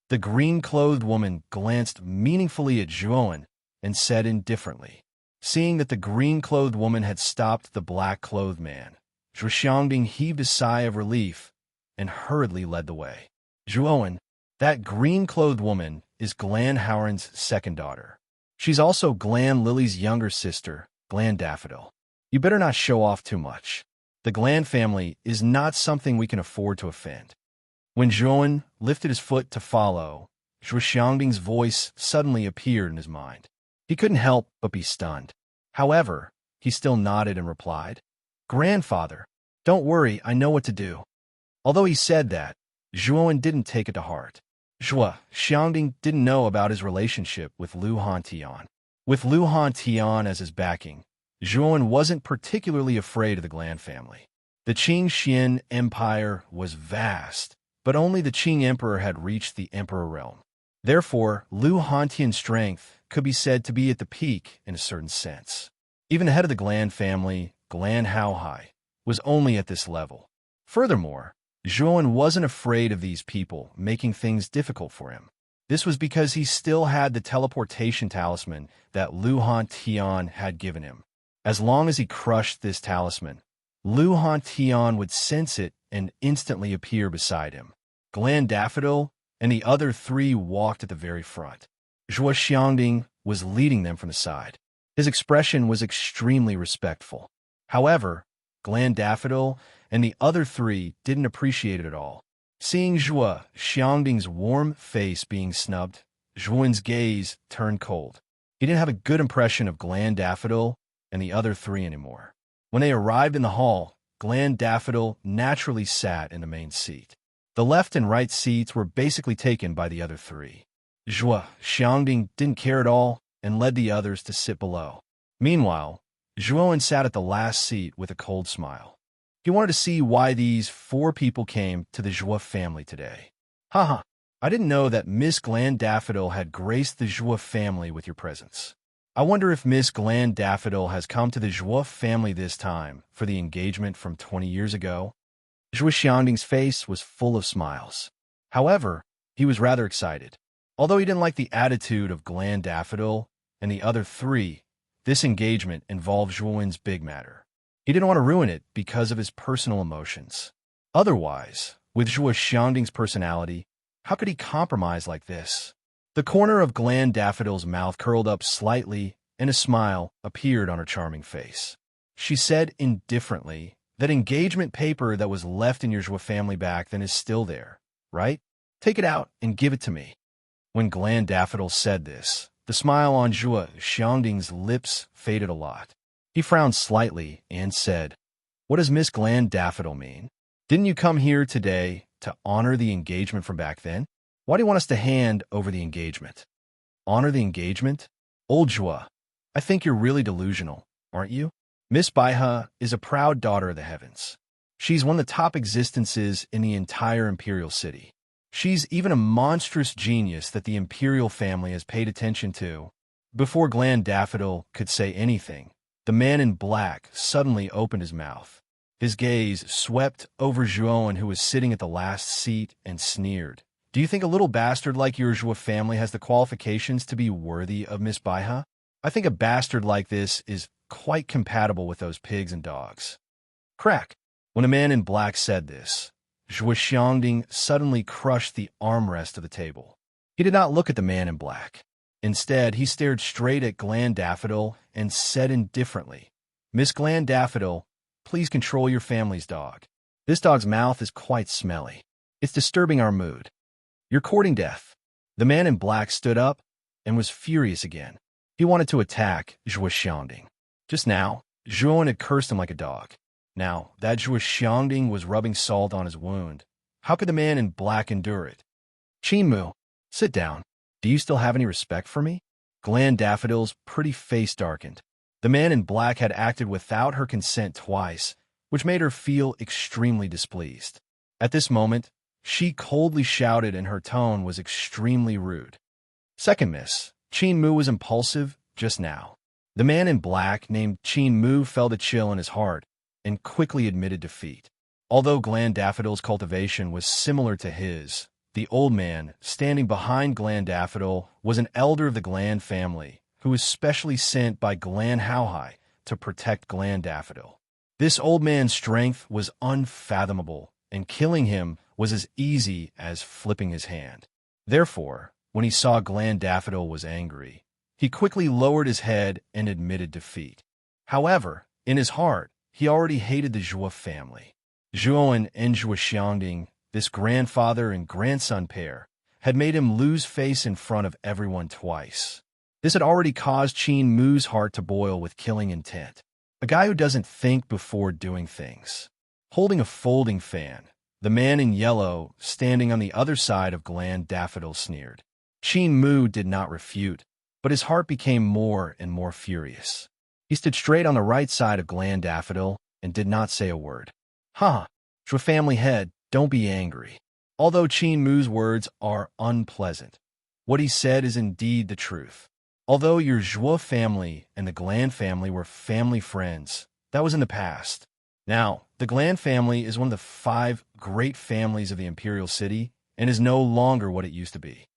The green-clothed woman glanced meaningfully at Zhuowen and said indifferently. Seeing that the green-clothed woman had stopped the black-clothed man, Zhuo Xiangding heaved a sigh of relief and hurriedly led the way. Zhuowen, that green-clothed woman is Glan Howren's second daughter. She's also Glan Lily's younger sister, Glan Daffodil. You better not show off too much. The Glan family is not something we can afford to offend. When Zhuowen lifted his foot to follow, Zhuo Xiangding's voice suddenly appeared in his mind. He couldn't help but be stunned. However, he still nodded and replied, "Grandfather, don't worry, I know what to do." Although he said that, Zhuowen didn't take it to heart. Zhuo Xiangding didn't know about his relationship with Lu Hantian. With Lu Han Tian as his backing, Zhuan wasn't particularly afraid of the Glan family. The Qing Xian Empire was vast, but only the Qing Emperor had reached the Emperor realm. Therefore, Lu Hantian's strength could be said to be at the peak in a certain sense. Even the head of the Glan family, Glan Haohai, was only at this level. Furthermore, Zhuan wasn't afraid of these people making things difficult for him. This was because he still had the teleportation talisman that Lu Hantian had given him. As long as he crushed this talisman, Lu Hantian would sense it and instantly appear beside him. Glan Daffodil and the other three walked at the very front. Zhuo Xiangding was leading them from the side. His expression was extremely respectful. However, Glan Daffodil and the other three didn't appreciate it at all. Seeing Zhuo Xiangding's warm face being snubbed, Zhuan's gaze turned cold. He didn't have a good impression of Glan Daffodil and the other three anymore. When they arrived in the hall, Glan Daffodil naturally sat in the main seat. The left and right seats were basically taken by the other three. Zhuo Xiangding didn't care at all and led the others to sit below. Meanwhile, Zhuan sat at the last seat with a cold smile. He wanted to see why these four people came to the Zhuo family today. Haha, I didn't know that Miss Glan Daffodil had graced the Zhuo family with your presence. I wonder if Miss Glan Daffodil has come to the Zhuo family this time for the engagement from 20 years ago. Zhuo Xiangding's face was full of smiles. However, he was rather excited. Although he didn't like the attitude of Glan Daffodil and the other three, this engagement involved Zhuan's big matter. He didn't want to ruin it because of his personal emotions. Otherwise, with Zhuo Xiangding's personality, how could he compromise like this? The corner of Glan Daffodil's mouth curled up slightly, and a smile appeared on her charming face. She said indifferently, that engagement paper that was left in your Zhuo family back then is still there, right? Take it out and give it to me. When Glan Daffodil said this, the smile on Zhuo Xiangding's lips faded a lot. He frowned slightly and said, "What does Miss Glan Daffodil mean? Didn't you come here today to honor the engagement from back then? Why do you want us to hand over the engagement?" Honor the engagement? Old Zhuo, I think you're really delusional, aren't you? Miss Baihe is a proud daughter of the heavens. She's one of the top existences in the entire imperial city. She's even a monstrous genius that the imperial family has paid attention to. Before Glan Daffodil could say anything, the man in black suddenly opened his mouth. His gaze swept over Zhuan, who was sitting at the last seat, and sneered. Do you think a little bastard like your Zhuo family has the qualifications to be worthy of Miss Baihe? I think a bastard like this is quite compatible with those pigs and dogs. Crack! When the man in black said this, Zhuo Xiangding suddenly crushed the armrest of the table. He did not look at the man in black. Instead, he stared straight at Glan Daffodil and said indifferently, "Miss Glan Daffodil, please control your family's dog. This dog's mouth is quite smelly. It's disturbing our mood. You're courting death." The man in black stood up and was furious again. He wanted to attack Zhuo Xiangding. Just now, Zhuan had cursed him like a dog. Now, that Zhuo Xiangding was rubbing salt on his wound. How could the man in black endure it? "Qin Mu, sit down. Do you still have any respect for me?" Glan Daffodil's pretty face darkened. The man in black had acted without her consent twice, which made her feel extremely displeased. At this moment, she coldly shouted and her tone was extremely rude. "Second miss, Qin Mu was impulsive just now." The man in black named Qin Mu felt a chill in his heart and quickly admitted defeat. Although Glan Daffodil's cultivation was similar to his, the old man standing behind Glan Daffodil was an elder of the Glan family who was specially sent by Glan Haohai to protect Glan Daffodil. This old man's strength was unfathomable, and killing him was as easy as flipping his hand. Therefore, when he saw Glan Daffodil was angry, he quickly lowered his head and admitted defeat. However, in his heart, he already hated the Zhuo family. Zhuan and Zhuo Xiangding, this grandfather and grandson pair, had made him lose face in front of everyone twice. This had already caused Qin Mu's heart to boil with killing intent. A guy who doesn't think before doing things. Holding a folding fan, the man in yellow, standing on the other side of Glan Daffodil, sneered. Qin Mu did not refute. but his heart became more and more furious. He stood straight on the right side of Glen Daffodil and did not say a word. "Huh, Zhua family head, don't be angry." Although Qin Mu's words are unpleasant, what he said is indeed the truth. Although your Zhua family and the Glan family were family friends, that was in the past. Now, the Glan family is one of the 5 great families of the imperial city and is no longer what it used to be.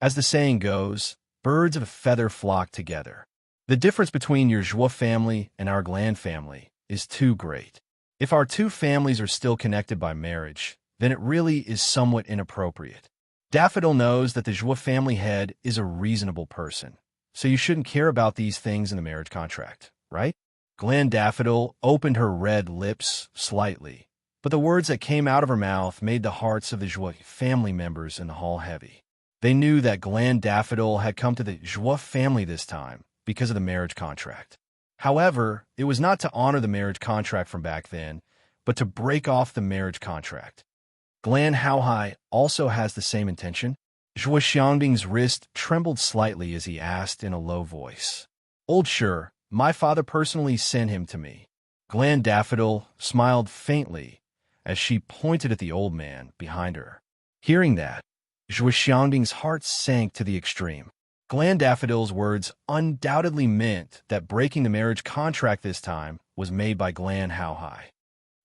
As the saying goes, birds of a feather flock together. The difference between your Zhua family and our Glan family is too great. If our 2 families are still connected by marriage, then it really is somewhat inappropriate. Daffodil knows that the Zhua family head is a reasonable person, so you shouldn't care about these things in the marriage contract, right? Glen Daffodil opened her red lips slightly, but the words that came out of her mouth made the hearts of the Zhua family members in the hall heavy. They knew that Glen Daffodil had come to the Zhua family this time because of the marriage contract. However, it was not to honor the marriage contract from back then, but to break off the marriage contract. Glan Haohai also has the same intention. Zhua Xiangbing's wrist trembled slightly as he asked in a low voice. "Old sure, my father personally sent him to me." Glen Daffodil smiled faintly as she pointed at the old man behind her. Hearing that, Zhua Xiangbing's heart sank to the extreme. Glen Daffodil's words undoubtedly meant that breaking the marriage contract this time was made by Glan Haohai.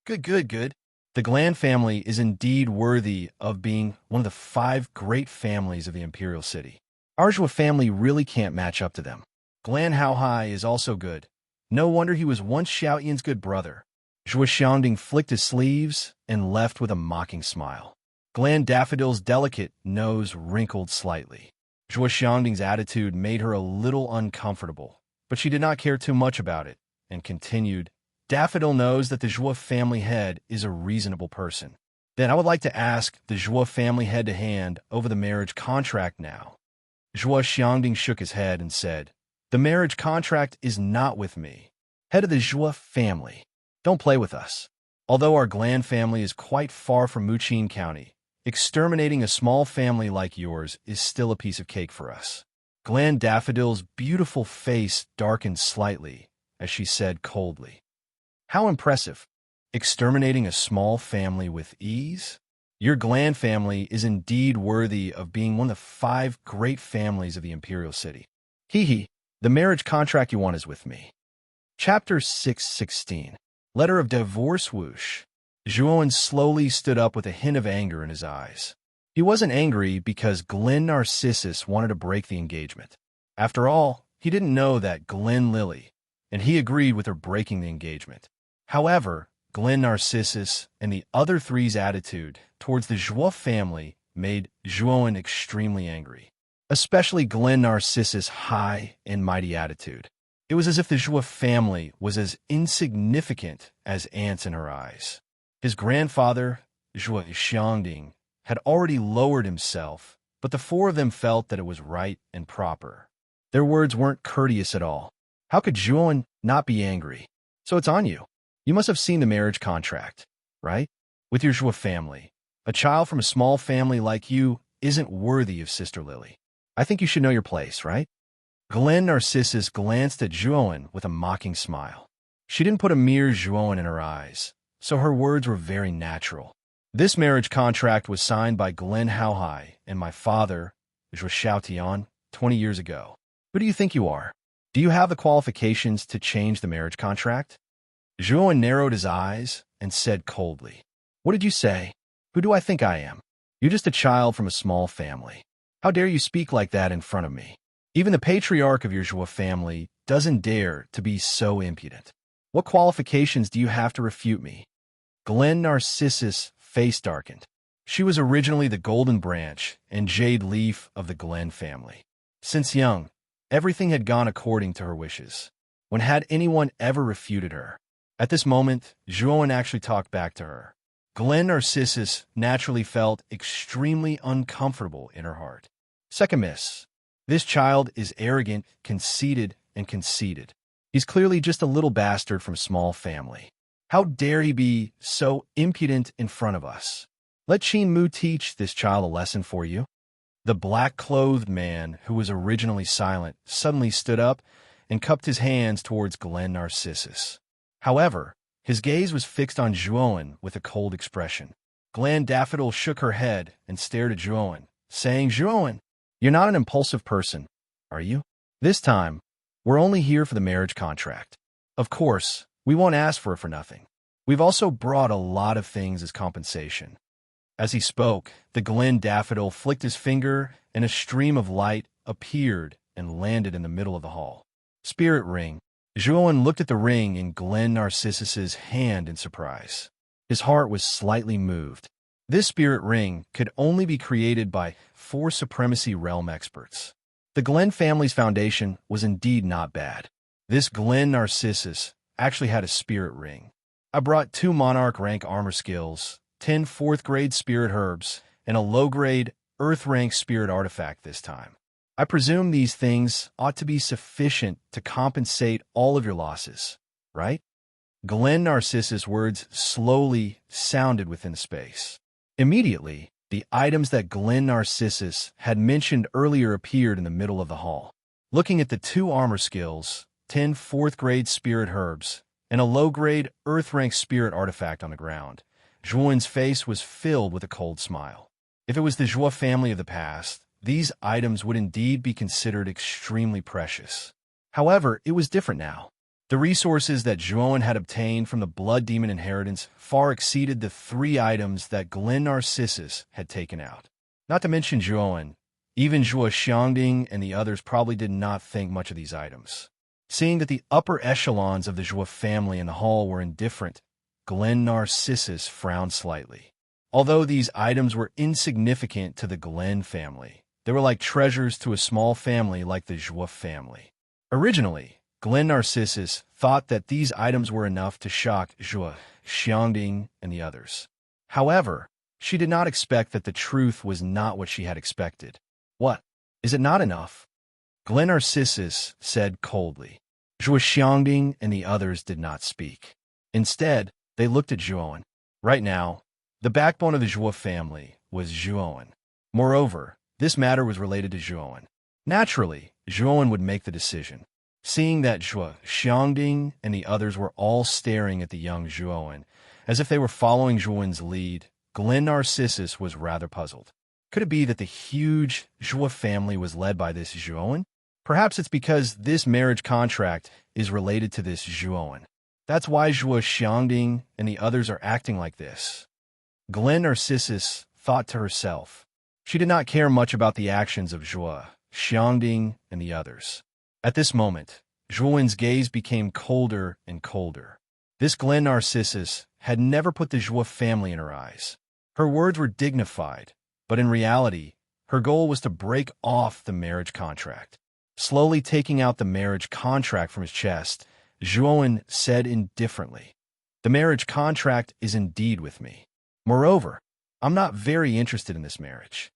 Good. The Glan family is indeed worthy of being one of the 5 great families of the imperial city. Our Zhua family really can't match up to them. Glan Haohai is also good. No wonder he was once Xiao Yan's good brother. Zhua Xiangbing flicked his sleeves and left with a mocking smile. Glen Daffodil's delicate nose wrinkled slightly. Zhua Xiangbing's attitude made her a little uncomfortable, but she did not care too much about it, and continued, "Daffodil knows that the Zhua family head is a reasonable person. Then I would like to ask the Zhua family head to hand over the marriage contract now." Zhua Xiangbing shook his head and said, "The marriage contract is not with me. Head of the Zhua family, don't play with us. Although our Glan family is quite far from Muqin County, exterminating a small family like yours is still a piece of cake for us." Glen Daffodil's beautiful face darkened slightly as she said coldly, "How impressive. Exterminating a small family with ease? Your Glan family is indeed worthy of being one of the 5 great families of the imperial city. Hee. The marriage contract you want is with me." Chapter 616. Letter of Divorce Whoosh. Zhuowen slowly stood up with a hint of anger in his eyes. He wasn't angry because Glen Narcissus wanted to break the engagement. After all, he didn't know that Glen Lily, and he agreed with her breaking the engagement. However, Glen Narcissus and the other 3's attitude towards the Zhua family made Zhuowen extremely angry, especially Glen Narcissus' high and mighty attitude. It was as if the Zhua family was as insignificant as ants in her eyes. His grandfather, Zhua Xiangbing, had already lowered himself, but the 4 of them felt that it was right and proper. Their words weren't courteous at all. How could Zhuowen not be angry? "So it's on you. You must have seen the marriage contract, right? With your Zhua family. A child from a small family like you isn't worthy of Sister Lily. I think you should know your place, right?" Glen Narcissus glanced at Zhuowen with a mocking smile. She didn't put a mere Zhuowen in her eyes, so her words were very natural. "This marriage contract was signed by Glen Haohai and my father, Zhua Xiaotian, 20 years ago. Who do you think you are? Do you have the qualifications to change the marriage contract?" Zhuowen narrowed his eyes and said coldly, "What did you say? Who do I think I am? You're just a child from a small family. How dare you speak like that in front of me? Even the patriarch of your Zhua family doesn't dare to be so impudent. What qualifications do you have to refute me?" Glen Narcissus' face darkened. She was originally the golden branch and jade leaf of the Glen family. Since young, everything had gone according to her wishes. When had anyone ever refuted her? At this moment, Zhuowen actually talked back to her. Glen Narcissus naturally felt extremely uncomfortable in her heart. Second miss. This child is arrogant, conceited, and conceited. He's clearly just a little bastard from a small family. How dare he be so impudent in front of us? Let Qin Mu teach this child a lesson for you. The black-clothed man, who was originally silent, suddenly stood up and cupped his hands towards Glen Narcissus. However, his gaze was fixed on Juon with a cold expression. Glen Daffodil shook her head and stared at Juon, saying, "Juon, you're not an impulsive person, are you? This time, we're only here for the marriage contract. Of course, we won't ask for it for nothing. We've also brought a lot of things as compensation." As he spoke, the Glen Daffodil flicked his finger, and a stream of light appeared and landed in the middle of the hall. Spirit ring. Juon looked at the ring in Glen Narcissus's hand in surprise. His heart was slightly moved. This spirit ring could only be created by 4 supremacy realm experts. The Glen family's foundation was indeed not bad. This Glen Narcissus actually had a spirit ring. I brought 2 monarch rank armor skills, 10 4th grade spirit herbs, and a low-grade earth rank spirit artifact this time. I presume these things ought to be sufficient to compensate all of your losses, right? Glen Narcissus' words slowly sounded within space. Immediately, the items that Glen Narcissus had mentioned earlier appeared in the middle of the hall. Looking at the 2 armor skills, 10 4th grade spirit herbs, and a low-grade earth rank spirit artifact on the ground, Juon's face was filled with a cold smile. If it was the Zhua family of the past, these items would indeed be considered extremely precious. However, it was different now. The resources that Juon had obtained from the Blood Demon inheritance far exceeded the 3 items that Glen Narcissus had taken out. Not to mention Juon, even Zhua Xiangding and the others probably did not think much of these items. Seeing that the upper echelons of the Zhua family in the hall were indifferent, Glen Narcissus frowned slightly. Although these items were insignificant to the Glen family, they were like treasures to a small family like the Zhua family. Originally, Glen Narcissus thought that these items were enough to shock Zhua, Xiangding, and the others. However, she did not expect that the truth was not what she had expected. "What? Is it not enough?" Glen Narcissus said coldly. Zhua Xiangding and the others did not speak. Instead, they looked at Juon. Right now, the backbone of the Zhua family was Juon. Moreover, this matter was related to Juon. Naturally, Juon would make the decision. Seeing that Zhua Xiangding and the others were all staring at the young Juon, as if they were following Juon's lead, Glen Narcissus was rather puzzled. Could it be that the huge Zhua family was led by this Juon? Perhaps it's because this marriage contract is related to this Juon. That's why Zhua Xiangding and the others are acting like this. Glen Narcissus thought to herself. She did not care much about the actions of Zhua, Xiangding, and the others. At this moment, Juon's gaze became colder and colder. This Glen Narcissus had never put the Zhua family in her eyes. Her words were dignified, but in reality, her goal was to break off the marriage contract. Slowly taking out the marriage contract from his chest, Juon said indifferently, "The marriage contract is indeed with me. Moreover, I'm not very interested in this marriage.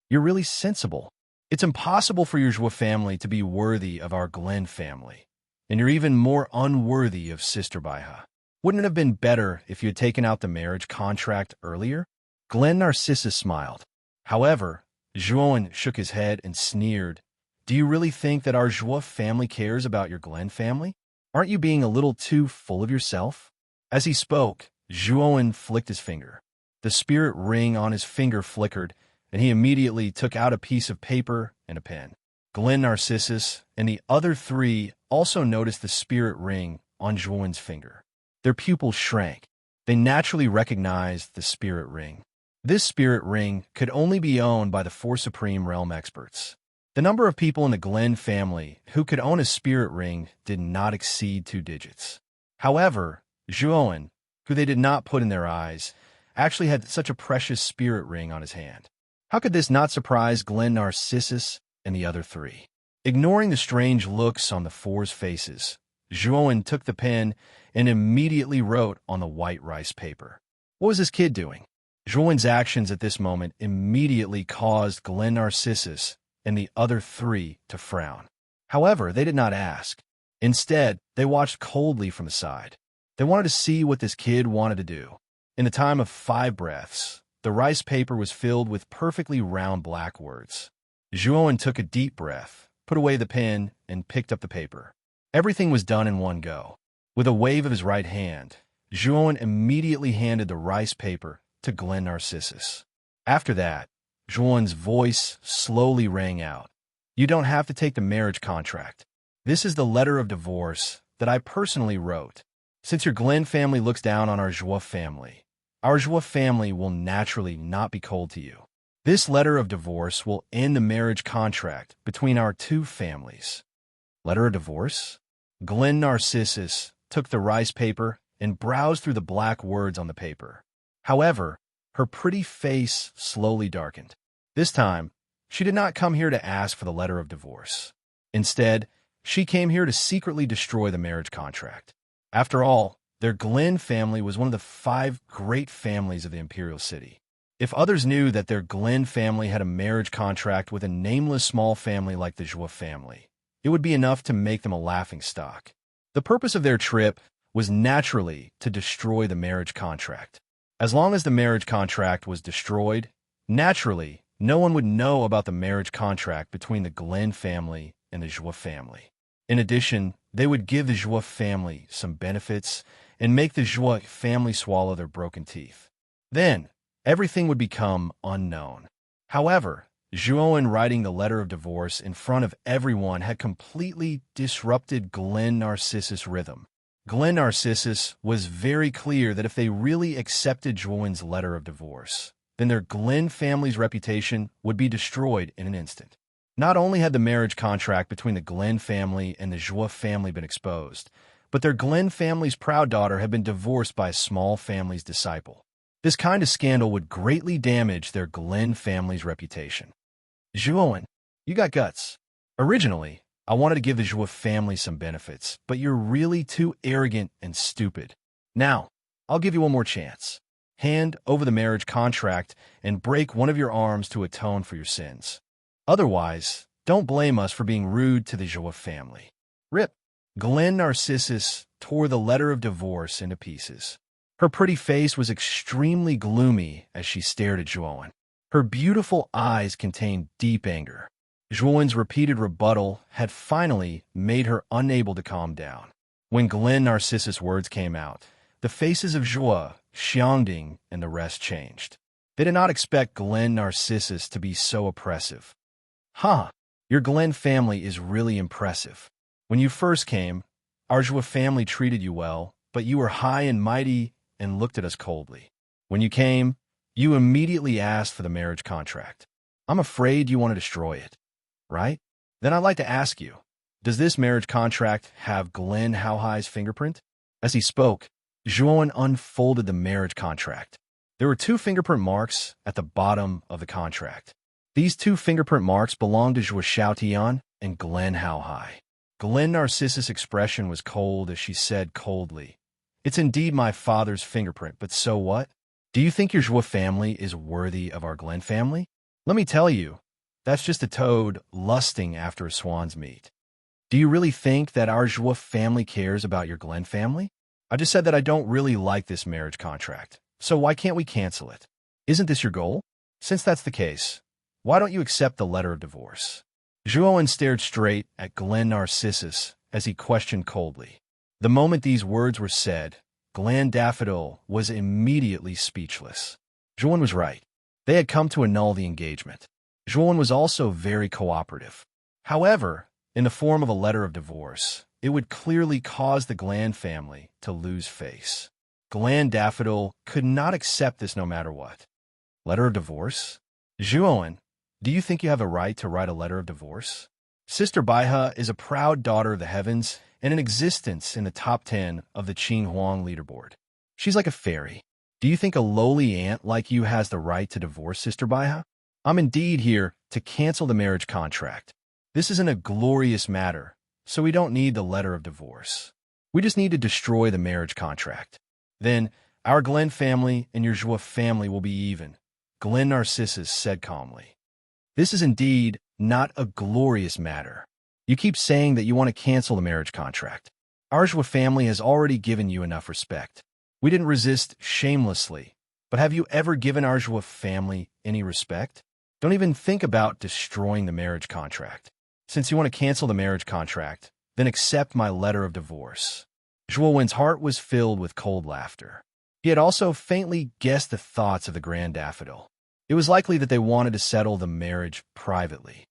You're really sensible. It's impossible for your Zhua family to be worthy of our Glen family, and you're even more unworthy of Sister Baiha. Wouldn't it have been better if you had taken out the marriage contract earlier?" Glen Narcissus smiled. However, Juon shook his head and sneered, "Do you really think that our Zhua family cares about your Glen family? Aren't you being a little too full of yourself?" As he spoke, Juon flicked his finger. The spirit ring on his finger flickered, and he immediately took out a piece of paper and a pen. Glen Narcissus and the other 3 also noticed the spirit ring on Juon's finger. Their pupils shrank. They naturally recognized the spirit ring. This spirit ring could only be owned by the 4 Supreme Realm experts. The number of people in the Glen family who could own a spirit ring did not exceed 2 digits. However, Juon, who they did not put in their eyes, actually had such a precious spirit ring on his hand. How could this not surprise Glen Narcissus and the other 3? Ignoring the strange looks on the 4's faces, Juon took the pen and immediately wrote on the white rice paper. What was this kid doing? Juon's actions at this moment immediately caused Glen Narcissus and the other 3 to frown. However, they did not ask. Instead, they watched coldly from the side. They wanted to see what this kid wanted to do. In the time of 5 breaths, The rice paper was filled with perfectly round black words. Zhuowen took a deep breath, put away the pen, and picked up the paper. Everything was done in one go. With a wave of his right hand, Zhuowen immediately handed the rice paper to Glen Narcissus. After that, Zhuowen's voice slowly rang out. You don't have to take the marriage contract. This is the letter of divorce that I personally wrote. Since your Glen family looks down on our Zhuo family, our Zhuo family will naturally not be cold to you. This letter of divorce will end the marriage contract between our two families. Letter of divorce? Glen Narcissus took the rice paper and browsed through the black words on the paper. However, her pretty face slowly darkened. This time, she did not come here to ask for the letter of divorce. Instead, she came here to secretly destroy the marriage contract. After all, their Glen family was one of the 5 great families of the Imperial City. If others knew that their Glen family had a marriage contract with a nameless small family like the Zhuo family, it would be enough to make them a laughingstock. The purpose of their trip was naturally to destroy the marriage contract. As long as the marriage contract was destroyed, naturally, no one would know about the marriage contract between the Glen family and the Zhuo family. In addition, they would give the Zhuo family some benefits and make the Zhuo family swallow their broken teeth. Then, everything would become unknown. However, Zhuowen writing the letter of divorce in front of everyone had completely disrupted Glen Narcissus' rhythm. Glen Narcissus was very clear that if they really accepted Zhuowen's letter of divorce, then their Glen family's reputation would be destroyed in an instant. Not only had the marriage contract between the Glen family and the Zhuo family been exposed, but their Glen family's proud daughter had been divorced by a small family's disciple. This kind of scandal would greatly damage their Glen family's reputation. Zhuowen, you got guts. Originally, I wanted to give the Zhuo family some benefits, but you're really too arrogant and stupid. Now, I'll give you one more chance. Hand over the marriage contract and break one of your arms to atone for your sins. Otherwise, don't blame us for being rude to the Zhuo family. Rip. Glen Narcissus tore the letter of divorce into pieces. Her pretty face was extremely gloomy as she stared at Zhuowen. Her beautiful eyes contained deep anger. Zhuowen's repeated rebuttal had finally made her unable to calm down. When Glen Narcissus' words came out, the faces of Zhuo, Xiangding, and the rest changed. They did not expect Glen Narcissus to be so oppressive. Your Glen family is really impressive. When you first came, our Zhuo family treated you well, but you were high and mighty and looked at us coldly. When you came, you immediately asked for the marriage contract. I'm afraid you want to destroy it, right? Then I'd like to ask you, does this marriage contract have Glen Haohai's fingerprint? As he spoke, Zhuowen unfolded the marriage contract. There were 2 fingerprint marks at the bottom of the contract. These 2 fingerprint marks belonged to Zhuo Xiaotian and Glen Haohai. Glen Narcissus' expression was cold as she said coldly, It's indeed my father's fingerprint, but so what? Do you think your Zhuo family is worthy of our Glen family? Let me tell you, that's just a toad lusting after a swan's meat. Do you really think that our Zhuo family cares about your Glen family? I just said that I don't really like this marriage contract, so why can't we cancel it? Isn't this your goal? Since that's the case, why don't you accept the letter of divorce? Zhuowen stared straight at Glen Narcissus as he questioned coldly. The moment these words were said, Glen Daffodil was immediately speechless. Zhuowen was right. They had come to annul the engagement. Zhuowen was also very cooperative. However, in the form of a letter of divorce, it would clearly cause the Glen family to lose face. Glen Daffodil could not accept this no matter what. Letter of divorce? Zhuowen, do you think you have a right to write a letter of divorce? Sister Baihe is a proud daughter of the heavens and an existence in the top 10 of the Qing Huang leaderboard. She's like a fairy. Do you think a lowly ant like you has the right to divorce Sister Baihe? I'm indeed here to cancel the marriage contract. This isn't a glorious matter, so we don't need the letter of divorce. We just need to destroy the marriage contract. Then, our Glen family and your Zhuo family will be even, Glen Narcissus said calmly. This is indeed not a glorious matter. You keep saying that you want to cancel the marriage contract. Our Zhuo family has already given you enough respect. We didn't resist shamelessly, But have you ever given our Joie family any respect? Don't even think about destroying the marriage contract. Since you want to cancel the marriage contract, then accept my letter of divorce. Joën's heart was filled with cold laughter. He had also faintly guessed the thoughts of the Grand Daffodil. It was likely that they wanted to settle the marriage privately.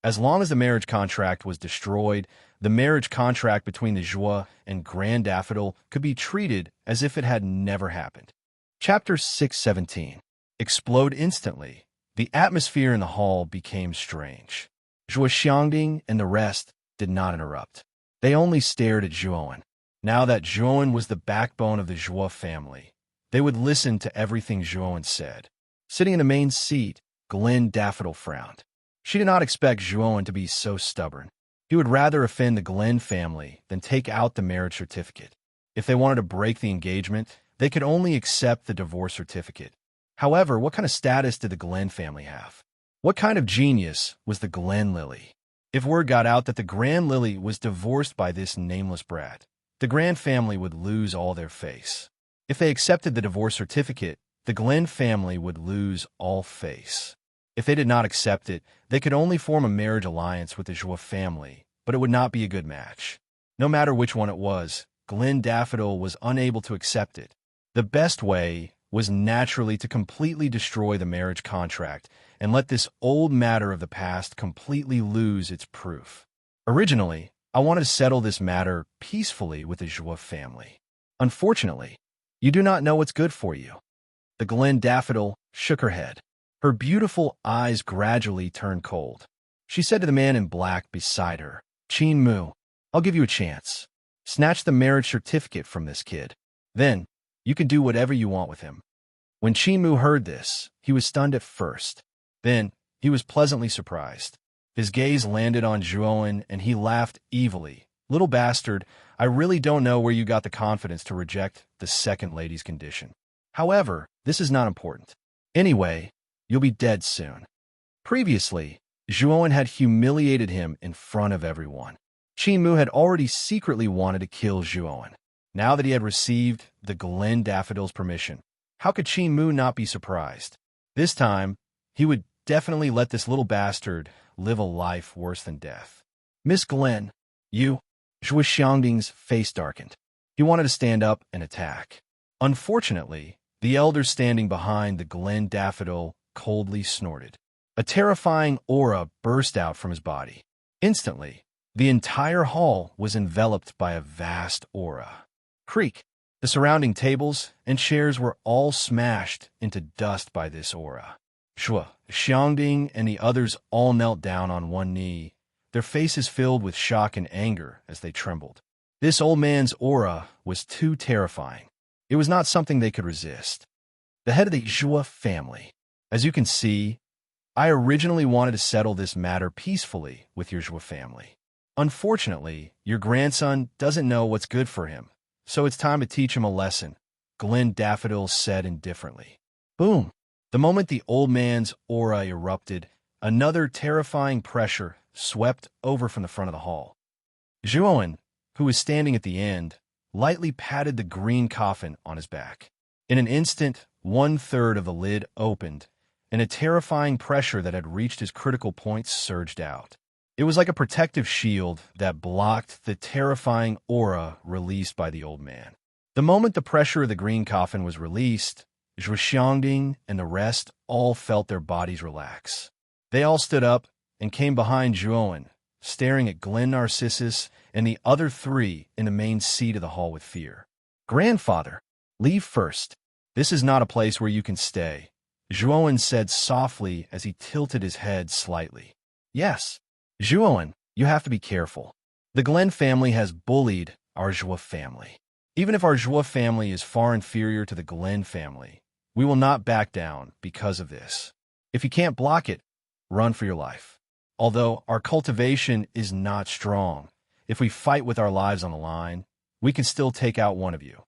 As long as the marriage contract was destroyed, the marriage contract between the Joie and Grand Daffodil could be treated as if it had never happened. Chapter 617. Explode instantly. The atmosphere in the hall became strange. Joie Xiangding and the rest did not interrupt. They only stared at Joën. Now that Joën was the backbone of the Joie family, they would listen to everything Joën said. Sitting in the main seat, Glen Daffodil frowned. She did not expect Joën to be so stubborn. He would rather offend the Glen family than take out the marriage certificate. If they wanted to break the engagement, they could only accept the divorce certificate. However, what kind of status did the Glen family have? What kind of genius was the Glen Lily? If word got out that the Grand Lily was divorced by this nameless brat, the Grand family would lose all their face. If they accepted the divorce certificate, the Glen family would lose all face. If they did not accept it, they could only form a marriage alliance with the Joie family, but it would not be a good match. No matter which one it was, Glen Daffodil was unable to accept it. The best way was naturally to completely destroy the marriage contract and let this old matter of the past completely lose its proof. Originally, I wanted to settle this matter peacefully with the Joie family. Unfortunately, you do not know what's good for you. The Glen Daffodil shook her head. Her beautiful eyes gradually turned cold. She said to the man in black beside her, "Qin Mu, I'll give you a chance. Snatch the marriage certificate from this kid. Then, you can do whatever you want with him." When Qin Mu heard this, he was stunned at first. Then, he was pleasantly surprised. His gaze landed on Joën, and he laughed evilly. "Little bastard, I really don't know where you got the confidence to reject the second lady's condition. However, this is not important. Anyway, you'll be dead soon." Previously, Joën had humiliated him in front of everyone. Qin Mu had already secretly wanted to kill Joën. Now that he had received the Glen Daffodil's permission, how could Qin Mu not be surprised? This time, he would definitely let this little bastard live a life worse than death. "Miss Glen, you..." Joie Xiangding's face darkened. He wanted to stand up and attack. Unfortunately, the elder standing behind the Glen Daffodil coldly snorted. A terrifying aura burst out from his body. Instantly, the entire hall was enveloped by a vast aura. Creak! The surrounding tables and chairs were all smashed into dust by this aura. Joie Xiangding and the others all knelt down on one knee, their faces filled with shock and anger as they trembled. This old man's aura was too terrifying. It was not something they could resist. The head of the Joie family. As you can see, I originally wanted to settle this matter peacefully with your Joie family. Unfortunately, your grandson doesn't know what's good for him, so it's time to teach him a lesson, Glen Daffodil said indifferently. Boom! The moment the old man's aura erupted, another terrifying pressure swept over from the front of the hall. Joën, who was standing at the end, lightly patted the green coffin on his back. In an instant, 1/3 of the lid opened, and a terrifying pressure that had reached its critical point surged out. It was like a protective shield that blocked the terrifying aura released by the old man. The moment the pressure of the green coffin was released, Joie Xiangding and the rest all felt their bodies relax. They all stood up and came behind Joën, staring at Glen Narcissus and the other three in the main seat of the hall with fear. "Grandfather, leave first. This is not a place where you can stay," Joën said softly as he tilted his head slightly. "Yes, Joën, you have to be careful. The Glen family has bullied our Joie family. Even if our Joie family is far inferior to the Glen family, we will not back down because of this. If you can't block it, run for your life. Although our cultivation is not strong, if we fight with our lives on the line, we can still take out one of you."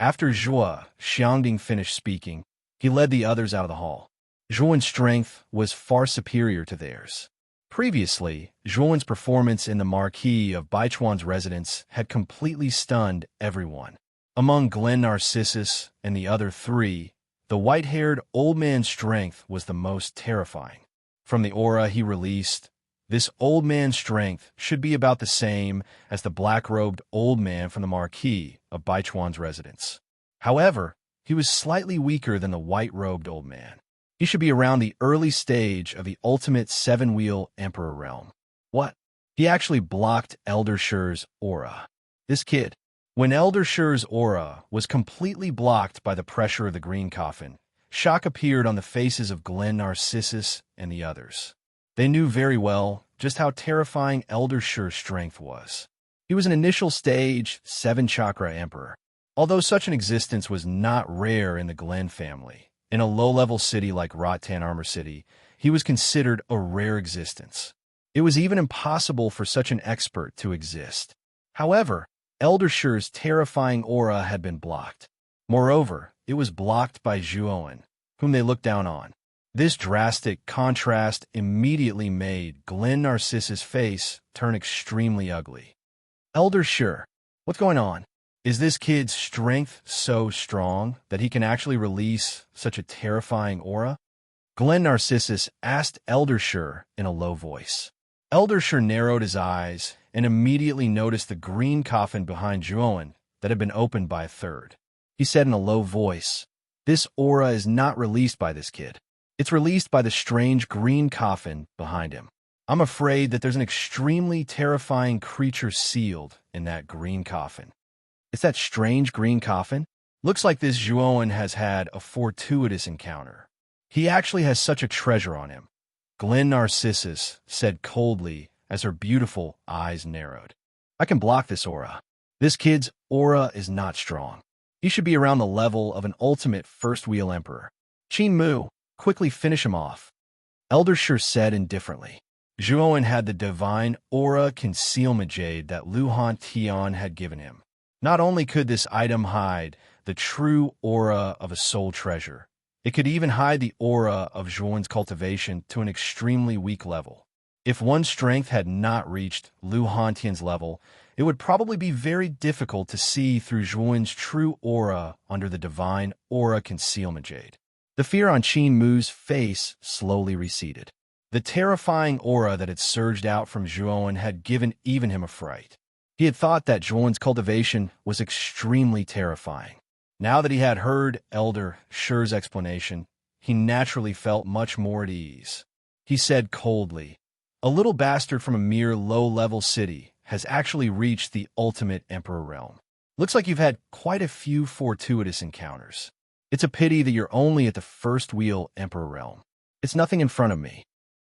After Joie Xiangding finished speaking, he led the others out of the hall. Joën's strength was far superior to theirs. Previously, Joën's performance in the Marquis of Baichuan's residence had completely stunned everyone. Among Glen Narcissus and the other three, the white-haired old man's strength was the most terrifying. From the aura he released, this old man's strength should be about the same as the black-robed old man from the marquee of Baichuan's residence. However, he was slightly weaker than the white-robed old man. He should be around the early stage of the ultimate seven-wheel emperor realm. What? He actually blocked Elder Shur's aura. This kid. When Elder Shur's aura was completely blocked by the pressure of the green coffin, shock appeared on the faces of Glenn Narcissus and the others. They knew very well just how terrifying Elder Shur's strength was. He was an initial stage 7-chakra emperor. Although such an existence was not rare in the Glenn family, in a low-level city like Rotan Armor City, he was considered a rare existence. It was even impossible for such an expert to exist. However, Elder Shur's terrifying aura had been blocked. Moreover, it was blocked by Zhuowen, whom they looked down on. This drastic contrast immediately made Glenn Narcissus' face turn extremely ugly. Elder Shur, what's going on? Is this kid's strength so strong that he can actually release such a terrifying aura? Glenn Narcissus asked Elder Shur in a low voice. Elder Shur narrowed his eyes and immediately noticed the green coffin behind Zhuowen that had been opened by a third. He said in a low voice, "This aura is not released by this kid. It's released by the strange green coffin behind him. I'm afraid that there's an extremely terrifying creature sealed in that green coffin." It's that strange green coffin? Looks like this Zhuowen has had a fortuitous encounter. He actually has such a treasure on him, Glenn Narcissus said coldly as her beautiful eyes narrowed. I can block this aura. This kid's aura is not strong. He should be around the level of an ultimate first-wheel emperor. Qin Mu, quickly finish him off. Elder Shur said indifferently. Zhuowen had the divine aura concealment jade that Lu Han Tian had given him. Not only could this item hide the true aura of a soul treasure, it could even hide the aura of Zhuowen's cultivation to an extremely weak level. If one's strength had not reached Lu Hantian's level, it would probably be very difficult to see through Zhuowen's true aura under the divine aura concealment jade. The fear on Qin Mu's face slowly receded. The terrifying aura that had surged out from Zhuowen had given even him a fright. He had thought that Zhuowen's cultivation was extremely terrifying. Now that he had heard Elder Shur's explanation, he naturally felt much more at ease. He said coldly, "A little bastard from a mere low-level city has actually reached the ultimate emperor realm. Looks like you've had quite a few fortuitous encounters. It's a pity that you're only at the first-wheel emperor realm. It's nothing in front of me.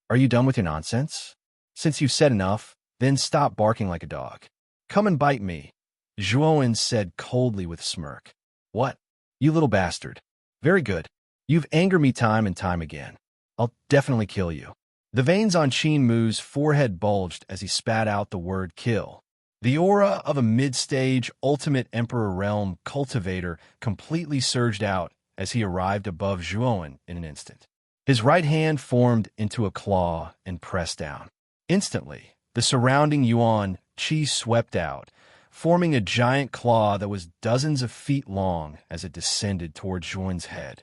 Are you done with your nonsense? Since you've said enough, then stop barking like a dog. Come and bite me," Zhuowen said coldly with a smirk. "What? You little bastard. Very good. You've angered me time and time again. I'll definitely kill you." The veins on Qin Mu's forehead bulged as he spat out the word kill. The aura of a mid-stage ultimate emperor realm cultivator completely surged out as he arrived above Zhuowen in an instant. His right hand formed into a claw and pressed down. Instantly, the surrounding yuan qi swept out, forming a giant claw that was dozens of feet long as it descended toward Zhuowen's head.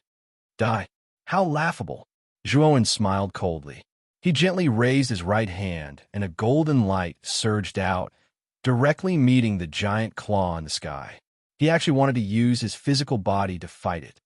"Die! How laughable!" Zhuowen smiled coldly. He gently raised his right hand, and a golden light surged out, directly meeting the giant claw in the sky. He actually wanted to use his physical body to fight it.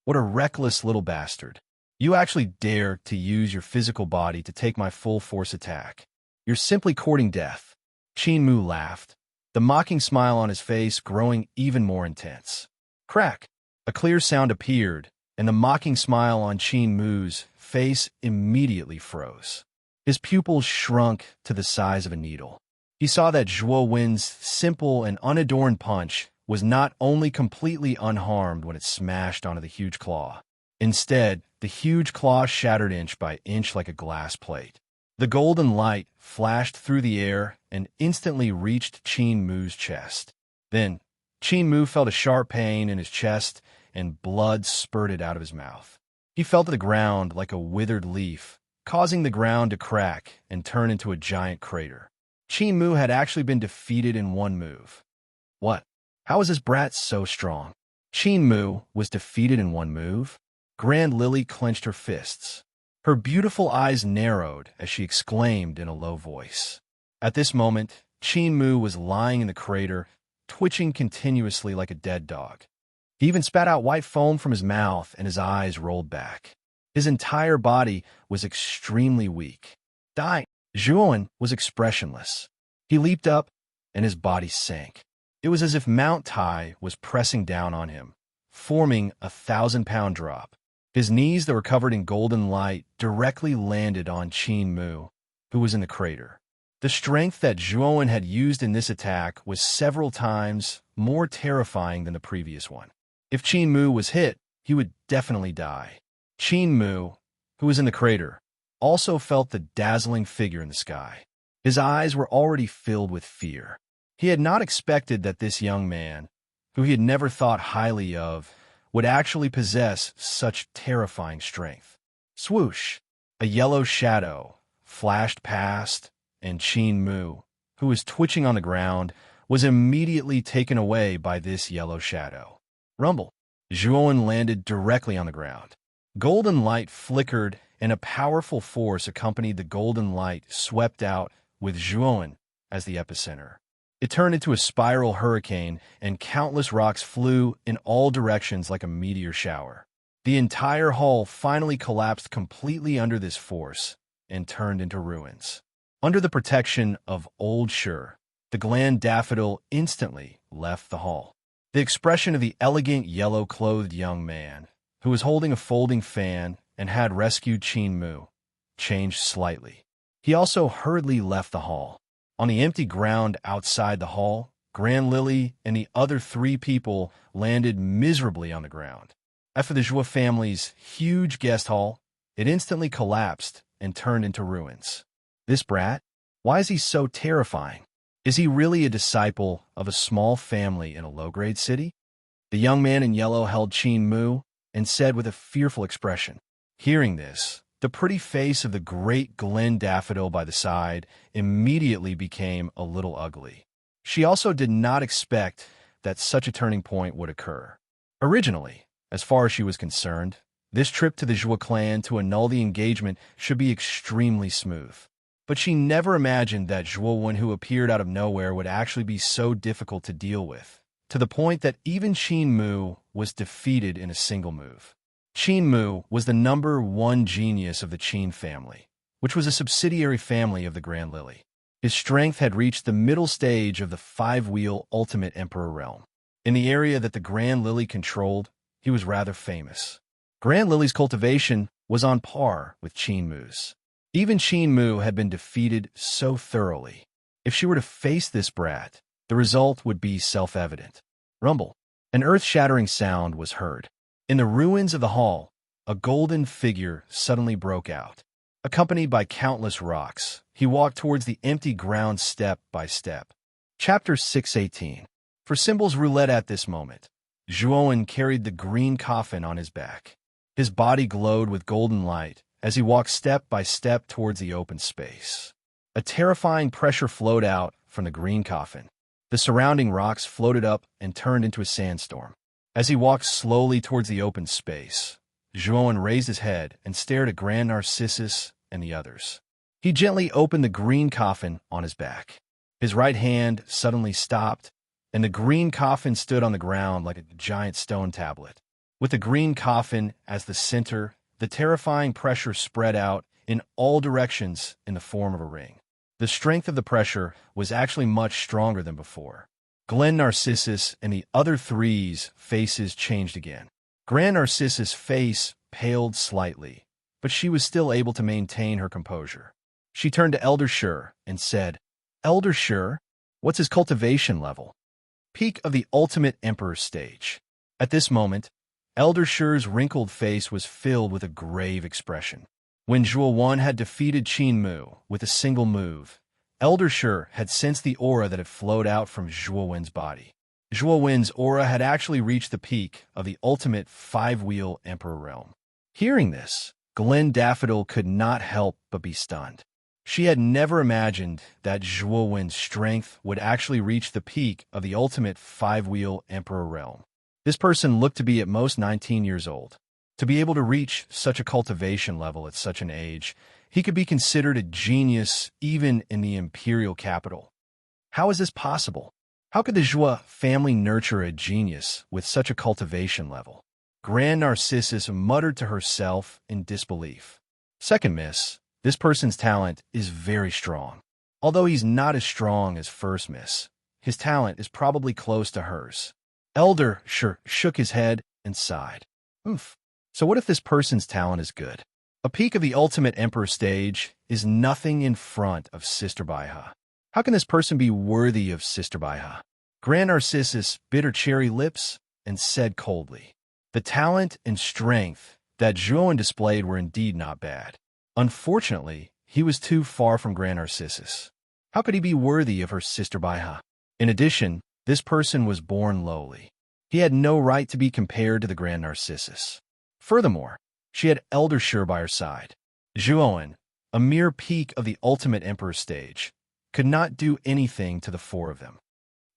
What a reckless little bastard. You actually dare to use your physical body to take my full force attack. You're simply courting death. Qin Mu laughed, the mocking smile on his face growing even more intense. Crack! A clear sound appeared, and the mocking smile on Qin Mu's face immediately froze. His pupils shrunk to the size of a needle. He saw that Zhuowen's simple and unadorned punch was not only completely unharmed when it smashed onto the huge claw. Instead, the huge claw shattered inch by inch like a glass plate. The golden light flashed through the air and instantly reached Qin Mu's chest. Then, Qin Mu felt a sharp pain in his chest and blood spurted out of his mouth. He fell to the ground like a withered leaf, causing the ground to crack and turn into a giant crater. Qin Mu had actually been defeated in one move. What? How is this brat so strong? Qin Mu was defeated in one move? Grand Lily clenched her fists. Her beautiful eyes narrowed as she exclaimed in a low voice. At this moment, Qin Mu was lying in the crater, twitching continuously like a dead dog. He even spat out white foam from his mouth and his eyes rolled back. His entire body was extremely weak. Dying. Zhuowen was expressionless. He leaped up, and his body sank. It was as if Mount Tai was pressing down on him, forming a 1,000-pound drop. His knees that were covered in golden light directly landed on Qin Mu, who was in the crater. The strength that Zhuowen had used in this attack was several times more terrifying than the previous one. If Qin Mu was hit, he would definitely die. Qin Mu, who was in the crater, also felt the dazzling figure in the sky. His eyes were already filled with fear. He had not expected that this young man, who he had never thought highly of, would actually possess such terrifying strength. Swoosh! A yellow shadow flashed past, and Qin Mu, who was twitching on the ground, was immediately taken away by this yellow shadow. Rumble! Zhuowen landed directly on the ground. Golden light flickered, and a powerful force accompanied the golden light swept out, with Zhuowen as the epicenter. It turned into a spiral hurricane, and countless rocks flew in all directions like a meteor shower. The entire hall finally collapsed completely under this force and turned into ruins. Under the protection of Old Sure, the Gland Daffodil instantly left the hall. The expression of the elegant yellow-clothed young man, who was holding a folding fan and had rescued Qin Mu, changed slightly. He also hurriedly left the hall. On the empty ground outside the hall, Grand Lily and the other 3 people landed miserably on the ground. After the Zhua family's huge guest hall, it instantly collapsed and turned into ruins. This brat? Why is he so terrifying? Is he really a disciple of a small family in a low-grade city? The young man in yellow held Qin Mu and said with a fearful expression. Hearing this, the pretty face of the great Glen Daffodil by the side immediately became a little ugly. She also did not expect that such a turning point would occur. Originally, as far as she was concerned, this trip to the Zhua clan to annul the engagement should be extremely smooth. But she never imagined that Zhuowen, who appeared out of nowhere, would actually be so difficult to deal with, to the point that even Qin Mu was defeated in a single move. Qin Mu was the #1 genius of the Qin family, which was a subsidiary family of the Grand Lily. His strength had reached the middle stage of the 5-wheel Ultimate Emperor realm. In the area that the Grand Lily controlled, he was rather famous. Grand Lily's cultivation was on par with Qin Mu's. Even Qin Mu had been defeated so thoroughly. If she were to face this brat, the result would be self-evident. Rumble. An earth-shattering sound was heard. In the ruins of the hall, a golden figure suddenly broke out. Accompanied by countless rocks, he walked towards the empty ground step by step. Chapter 618. For Symbols Roulette at this moment, Zhuowen carried the green coffin on his back. His body glowed with golden light as he walked step by step towards the open space. A terrifying pressure flowed out from the green coffin. The surrounding rocks floated up and turned into a sandstorm. As he walked slowly towards the open space, Zhuowen raised his head and stared at Grand Narcissus and the others. He gently opened the green coffin on his back. His right hand suddenly stopped, and the green coffin stood on the ground like a giant stone tablet. With the green coffin as the center, the terrifying pressure spread out in all directions in the form of a ring. The strength of the pressure was actually much stronger than before. Glen Narcissus and the other 3's faces changed again. Grand Narcissus' face paled slightly, but she was still able to maintain her composure. She turned to Elder Sure and said, "Elder Sure, what's his cultivation level?" Peak of the Ultimate Emperor stage. At this moment, Elder Sure's wrinkled face was filled with a grave expression. When Zhuowen had defeated Qin Mu with a single move, Elder Sure had sensed the aura that had flowed out from Zhuowen's body. Zhuowen's aura had actually reached the peak of the ultimate 5-wheel Emperor realm. Hearing this, Glen Daffodil could not help but be stunned. She had never imagined that Zhuowen's strength would actually reach the peak of the ultimate 5-wheel Emperor realm. This person looked to be at most 19 years old. To be able to reach such a cultivation level at such an age, he could be considered a genius even in the imperial capital. How is this possible? How could the Joie family nurture a genius with such a cultivation level? Grand Narcissus muttered to herself in disbelief. Second Miss, this person's talent is very strong. Although he's not as strong as First Miss, his talent is probably close to hers. Elder shook his head and sighed. Oof. So what if this person's talent is good? A peak of the ultimate emperor stage is nothing in front of Sister Baiha. How can this person be worthy of Sister Baiha? Grand Narcissus bit her cherry lips and said coldly, the talent and strength that Juon displayed were indeed not bad. Unfortunately, he was too far from Grand Narcissus. How could he be worthy of her Sister Baiha? In addition, this person was born lowly. He had no right to be compared to the Grand Narcissus. Furthermore, she had Elder Shur by her side. Juon, a mere peak of the ultimate emperor stage, could not do anything to the four of them.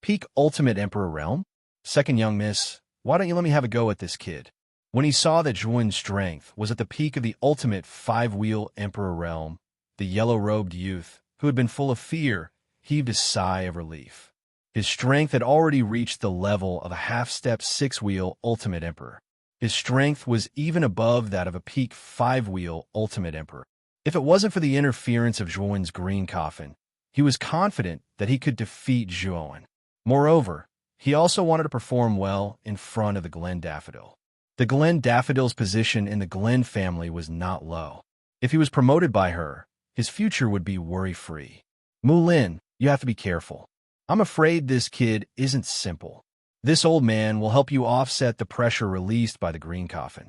Peak ultimate emperor realm? Second young miss, why don't you let me have a go at this kid? When he saw that Juon's strength was at the peak of the ultimate five-wheel emperor realm, the yellow-robed youth, who had been full of fear, heaved a sigh of relief. His strength had already reached the level of a half-step six-wheel ultimate emperor. His strength was even above that of a peak five-wheel ultimate emperor. If it wasn't for the interference of Juon's green coffin, he was confident that he could defeat Juon. Moreover, he also wanted to perform well in front of the Glen Daffodil. The Glen Daffodil's position in the Glen family was not low. If he was promoted by her, his future would be worry-free. Mulin, you have to be careful. I'm afraid this kid isn't simple. This old man will help you offset the pressure released by the green coffin.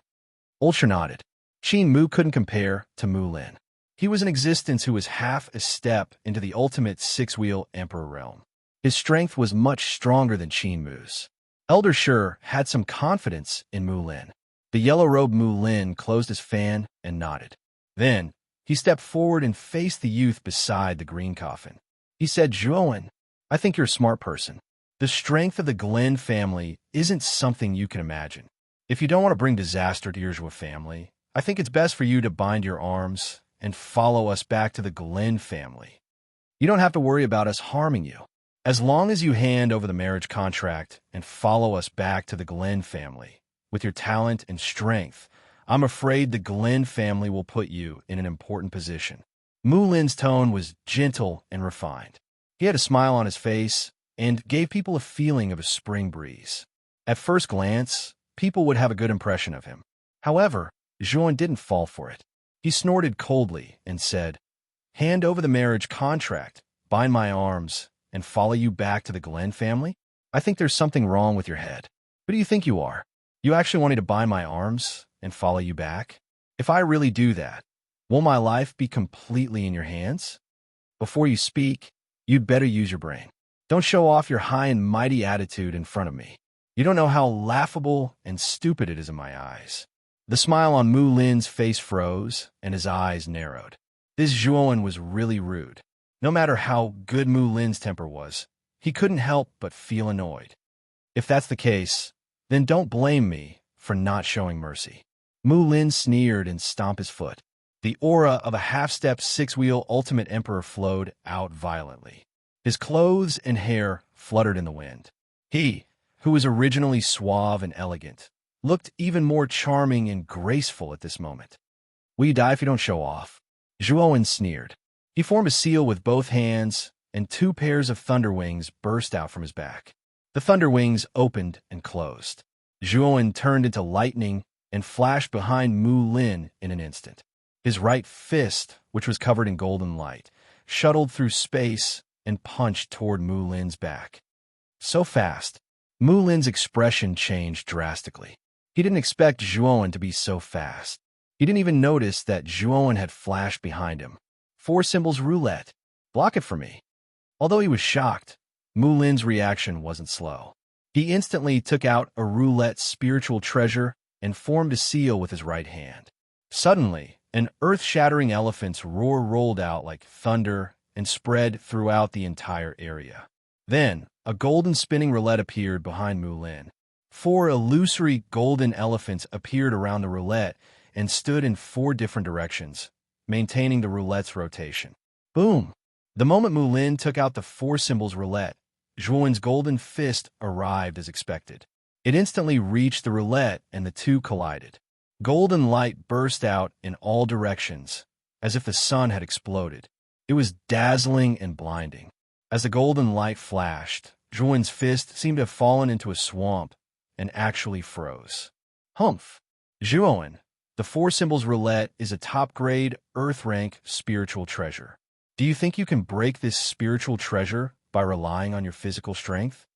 Ultra nodded. Qin Mu couldn't compare to Mulin. He was an existence who was half a step into the ultimate six-wheel emperor realm. His strength was much stronger than Qin Mu's. Elder Shur had some confidence in Mulin. The yellow-robed Mulin closed his fan and nodded. Then, he stepped forward and faced the youth beside the green coffin. He said, Juon, I think you're a smart person. The strength of the Glen family isn't something you can imagine. If you don't want to bring disaster to your Joie family, I think it's best for you to bind your arms and follow us back to the Glen family. You don't have to worry about us harming you. As long as you hand over the marriage contract and follow us back to the Glen family, with your talent and strength, I'm afraid the Glen family will put you in an important position. Mulin's tone was gentle and refined. He had a smile on his face and gave people a feeling of a spring breeze. At first glance, people would have a good impression of him. However, Juon didn't fall for it. He snorted coldly and said, hand over the marriage contract, bind my arms, and follow you back to the Glen family? I think there's something wrong with your head. Who do you think you are? You actually want me to bind my arms and follow you back? If I really do that, will my life be completely in your hands? Before you speak, you'd better use your brain. Don't show off your high and mighty attitude in front of me. You don't know how laughable and stupid it is in my eyes. The smile on Mulin's face froze, and his eyes narrowed. This Juon was really rude. No matter how good Mulin's temper was, he couldn't help but feel annoyed. If that's the case, then don't blame me for not showing mercy. Mulin sneered and stomped his foot. The aura of a half-step six-wheel ultimate emperor flowed out violently. His clothes and hair fluttered in the wind. He, who was originally suave and elegant, looked even more charming and graceful at this moment. Will you die if you don't show off? Juon sneered. He formed a seal with both hands, and two pairs of thunder wings burst out from his back. The thunder wings opened and closed. Juon turned into lightning and flashed behind Mulin in an instant. His right fist, which was covered in golden light, shuttled through space and punched toward Mulin's back. So fast, Mulin's expression changed drastically. He didn't expect Juon to be so fast. He didn't even notice that Juon had flashed behind him. 4 symbols roulette. Block it for me. Although he was shocked, Mulin's reaction wasn't slow. He instantly took out a roulette spiritual treasure and formed a seal with his right hand. Suddenly, an earth-shattering elephant's roar rolled out like thunder and spread throughout the entire area. Then, a golden spinning roulette appeared behind Mulin. 4 illusory golden elephants appeared around the roulette and stood in 4 different directions, maintaining the roulette's rotation. Boom! The moment Moulin took out the 4 symbols roulette, Zhuan's golden fist arrived as expected. It instantly reached the roulette and the two collided. Golden light burst out in all directions, as if the sun had exploded. It was dazzling and blinding. As the golden light flashed, Zhuan's fist seemed to have fallen into a swamp and actually froze. Humph! Zhuan, the 4 symbols roulette is a top-grade, Earth-rank spiritual treasure. Do you think you can break this spiritual treasure by relying on your physical strength?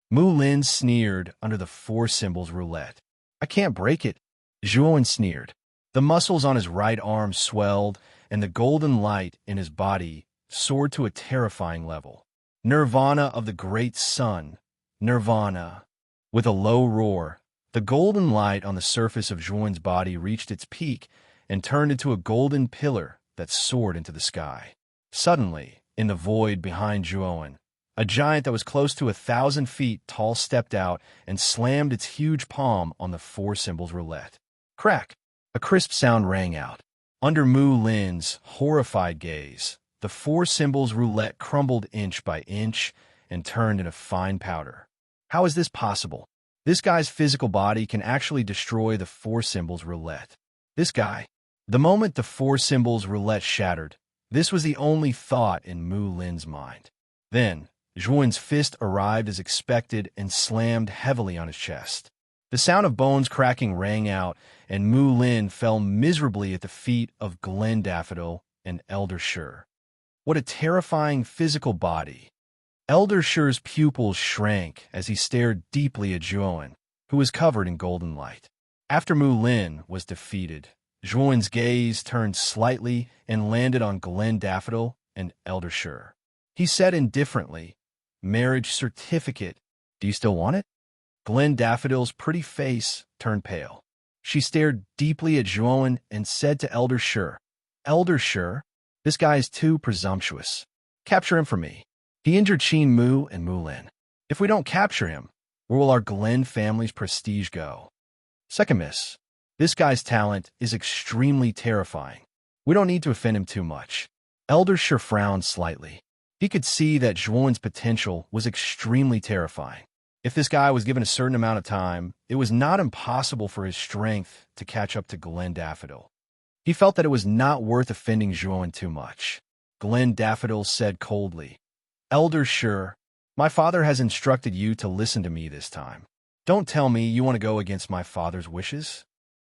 Moulin sneered under the 4 symbols roulette. I can't break it. Zhuan sneered. The muscles on his right arm swelled, and the golden light in his body soared to a terrifying level. Nirvana of the great sun. Nirvana. With a low roar, the golden light on the surface of Zhuan's body reached its peak and turned into a golden pillar that soared into the sky. Suddenly, in the void behind Zhuan, a giant that was close to 1,000 feet tall stepped out and slammed its huge palm on the 4 symbols roulette. Crack! A crisp sound rang out. Under Mu Lin's horrified gaze, the 4 symbols roulette crumbled inch by inch and turned into fine powder. How is this possible? This guy's physical body can actually destroy the 4 symbols roulette. This guy. The moment the 4 symbols roulette shattered, this was the only thought in Mu Lin's mind. Then, Zhuan's fist arrived as expected and slammed heavily on his chest. The sound of bones cracking rang out, and Mu Lin fell miserably at the feet of Glen Daffodil and Elder Shur. What a terrifying physical body! Elder Shur's pupils shrank as he stared deeply at Zhuan, who was covered in golden light. After Mu Lin was defeated, Zhuan's gaze turned slightly and landed on Glen Daffodil and Elder Shur. He said indifferently, "Marriage certificate. Do you still want it?" Glen Daffodil's pretty face turned pale. She stared deeply at Zhuan and said to Elder Shur, "Elder Shur, this guy is too presumptuous. Capture him for me. He injured Qin Mu and Mu Lin. If we don't capture him, where will our Glen family's prestige go?" Second miss. This guy's talent is extremely terrifying. We don't need to offend him too much. Elder Shur frowned slightly. He could see that Zhuan's potential was extremely terrifying. If this guy was given a certain amount of time, it was not impossible for his strength to catch up to Glen Daffodil. He felt that it was not worth offending Zhuan too much. Glen Daffodil said coldly, "Elder Shur, my father has instructed you to listen to me this time. Don't tell me you want to go against my father's wishes."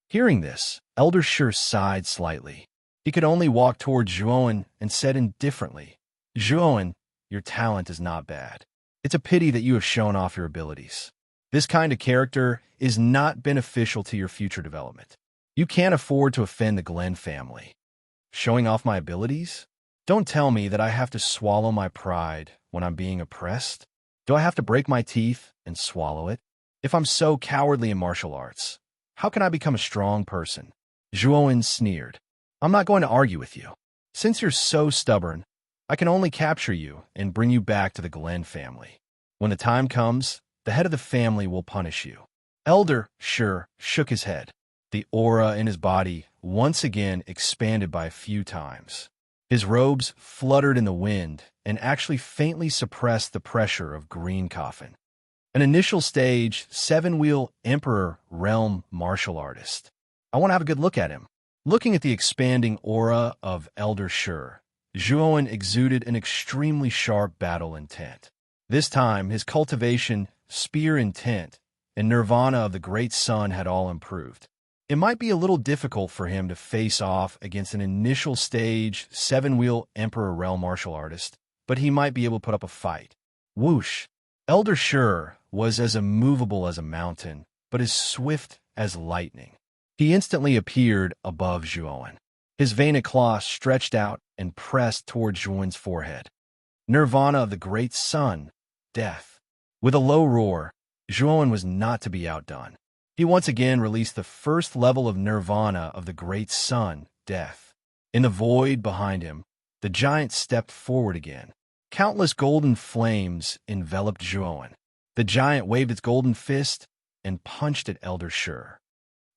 Hearing this, Elder Shur sighed slightly. He could only walk toward Zhuan and said indifferently, "Zhuan, your talent is not bad. It's a pity that you have shown off your abilities. This kind of character is not beneficial to your future development. You can't afford to offend the Glen family." Showing off my abilities? Don't tell me that I have to swallow my pride when I'm being oppressed. Do I have to break my teeth and swallow it? If I'm so cowardly in martial arts, how can I become a strong person? Zhuan sneered. "I'm not going to argue with you. Since you're so stubborn, I can only capture you and bring you back to the Glen family. When the time comes, the head of the family will punish you." Elder Shur shook his head. The aura in his body once again expanded by a few times. His robes fluttered in the wind and actually faintly suppressed the pressure of green coffin. An initial stage, 7-wheel Emperor Realm martial artist. I want to have a good look at him. Looking at the expanding aura of Elder Shur, Zhuan exuded an extremely sharp battle intent. This time, his cultivation, spear intent, and nirvana of the great sun had all improved. It might be a little difficult for him to face off against an initial stage, 7-wheel Emperor Realm martial artist, but he might be able to put up a fight. Whoosh! Elder Shur was as immovable as a mountain, but as swift as lightning. He instantly appeared above Zhuan. His veined claw stretched out and pressed toward Zhuan's forehead. Nirvana of the great sun, death. With a low roar, Zhuan was not to be outdone. He once again released the first level of nirvana of the great sun, death. In the void behind him, the giant stepped forward again. Countless golden flames enveloped Zhuan. The giant waved its golden fist, and punched at Elder Shur.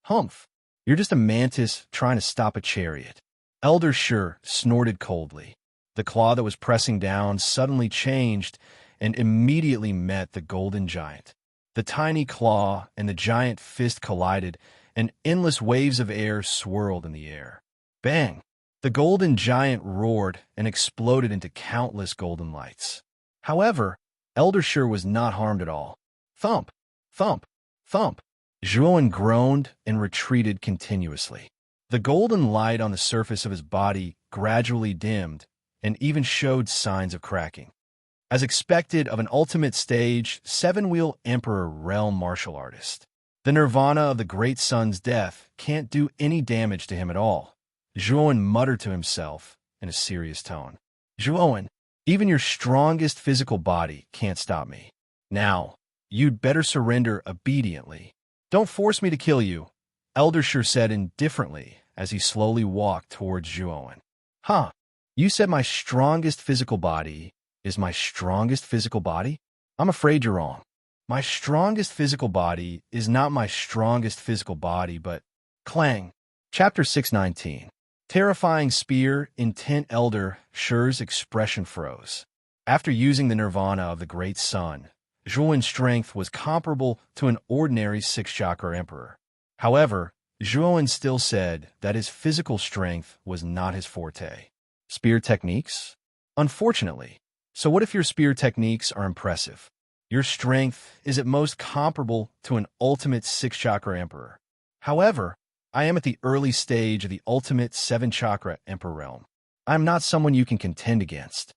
Humph! You're just a mantis trying to stop a chariot. Elder Shur snorted coldly. The claw that was pressing down suddenly changed and immediately met the golden giant. The tiny claw and the giant fist collided, and endless waves of air swirled in the air. Bang! The golden giant roared and exploded into countless golden lights. However, Elder Shur was not harmed at all. Thump! Thump! Thump! Zhuowen groaned and retreated continuously. The golden light on the surface of his body gradually dimmed and even showed signs of cracking. As expected of an ultimate stage, seven-wheel Emperor realm martial artist, the nirvana of the great sun's death can't do any damage to him at all. Zhuowen muttered to himself in a serious tone. Zhuowen, even your strongest physical body can't stop me. Now, you'd better surrender obediently. Don't force me to kill you, Elder Shur said indifferently as he slowly walked towards Zhuowen. Huh, you said my strongest physical body is my strongest physical body? I'm afraid you're wrong. My strongest physical body is not my strongest physical body, but... Clang. Chapter 619. Terrifying spear, intent. Elder Shur's expression froze. After using the nirvana of the great sun, Zhuowen's strength was comparable to an ordinary six-chakra emperor. However, Zhuowen still said that his physical strength was not his forte. Spear techniques? Unfortunately. So what if your spear techniques are impressive? Your strength is at most comparable to an ultimate six-chakra emperor. However, I am at the early stage of the ultimate seven-chakra emperor realm. I am not someone you can contend against.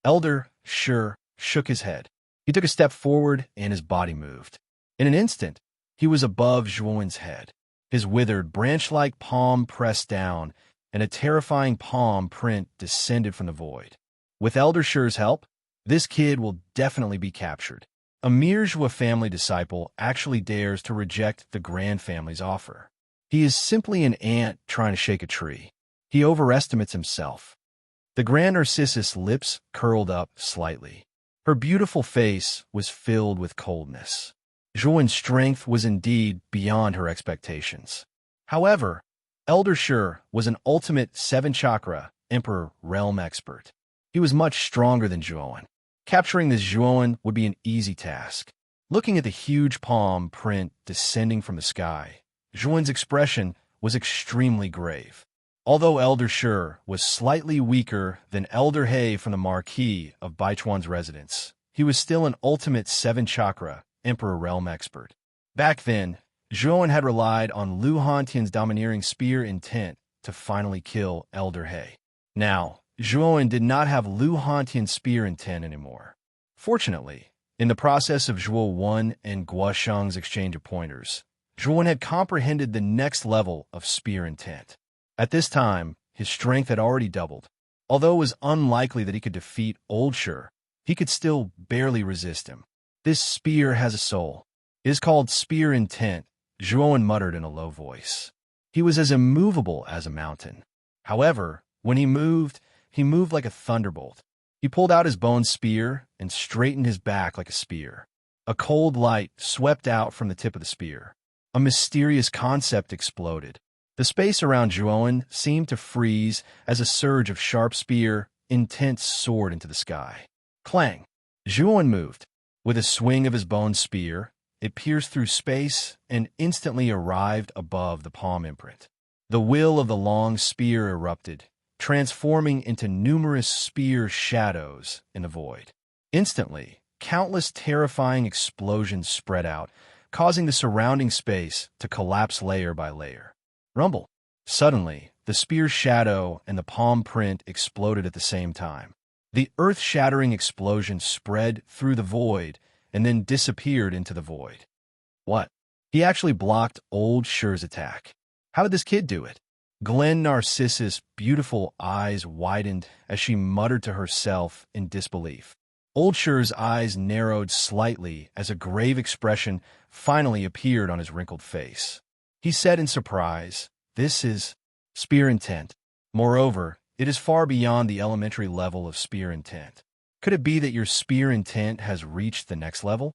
Elder Shur shook his head. He took a step forward and his body moved. In an instant, he was above Zhuowen's head. His withered, branch-like palm pressed down, and a terrifying palm print descended from the void. With Elder Shur's help, this kid will definitely be captured. A mere Zhua family disciple actually dares to reject the Grand Family's offer. He is simply an ant trying to shake a tree. He overestimates himself. The Grand Narcissus' lips curled up slightly. Her beautiful face was filled with coldness. Zhuowen's strength was indeed beyond her expectations. However, Elder Shur was an ultimate seven-chakra emperor realm expert. He was much stronger than Zhuowen. Capturing this Zhuowen would be an easy task. Looking at the huge palm print descending from the sky, Zhuowen's expression was extremely grave. Although Elder Shur was slightly weaker than Elder He from the Marquis of Baichuan's residence, he was still an ultimate seven-chakra emperor realm expert. Back then, Zhuowen had relied on Lu Hantian's domineering spear intent to finally kill Elder He. Now, Zhuowen did not have Lu Hantian's spear intent anymore. Fortunately, in the process of Zhuo Wen and Guosheng's exchange of pointers, Zhuowen had comprehended the next level of spear intent. At this time, his strength had already doubled. Although it was unlikely that he could defeat Old Shur, he could still barely resist him. This spear has a soul. It is called spear intent, Zhuowen muttered in a low voice. He was as immovable as a mountain. However, when he moved like a thunderbolt. He pulled out his bone spear and straightened his back like a spear. A cold light swept out from the tip of the spear. A mysterious concept exploded. The space around Zhuowen seemed to freeze as a surge of sharp spear intent soared into the sky. Clang! Zhuowen moved. With a swing of his bone spear, it pierced through space and instantly arrived above the palm imprint. The will of the long spear erupted, transforming into numerous spear shadows in the void. Instantly, countless terrifying explosions spread out, causing the surrounding space to collapse layer by layer. Rumble! Suddenly, the spear shadow and the palm print exploded at the same time. The earth-shattering explosion spread through the void and then disappeared into the void. What? He actually blocked Old Shur's attack. How did this kid do it? Glen Narcissus' beautiful eyes widened as she muttered to herself in disbelief. Old Shur's eyes narrowed slightly as a grave expression finally appeared on his wrinkled face. He said in surprise, "This is spear intent. Moreover, it is far beyond the elementary level of spear intent. Could it be that your spear intent has reached the next level?"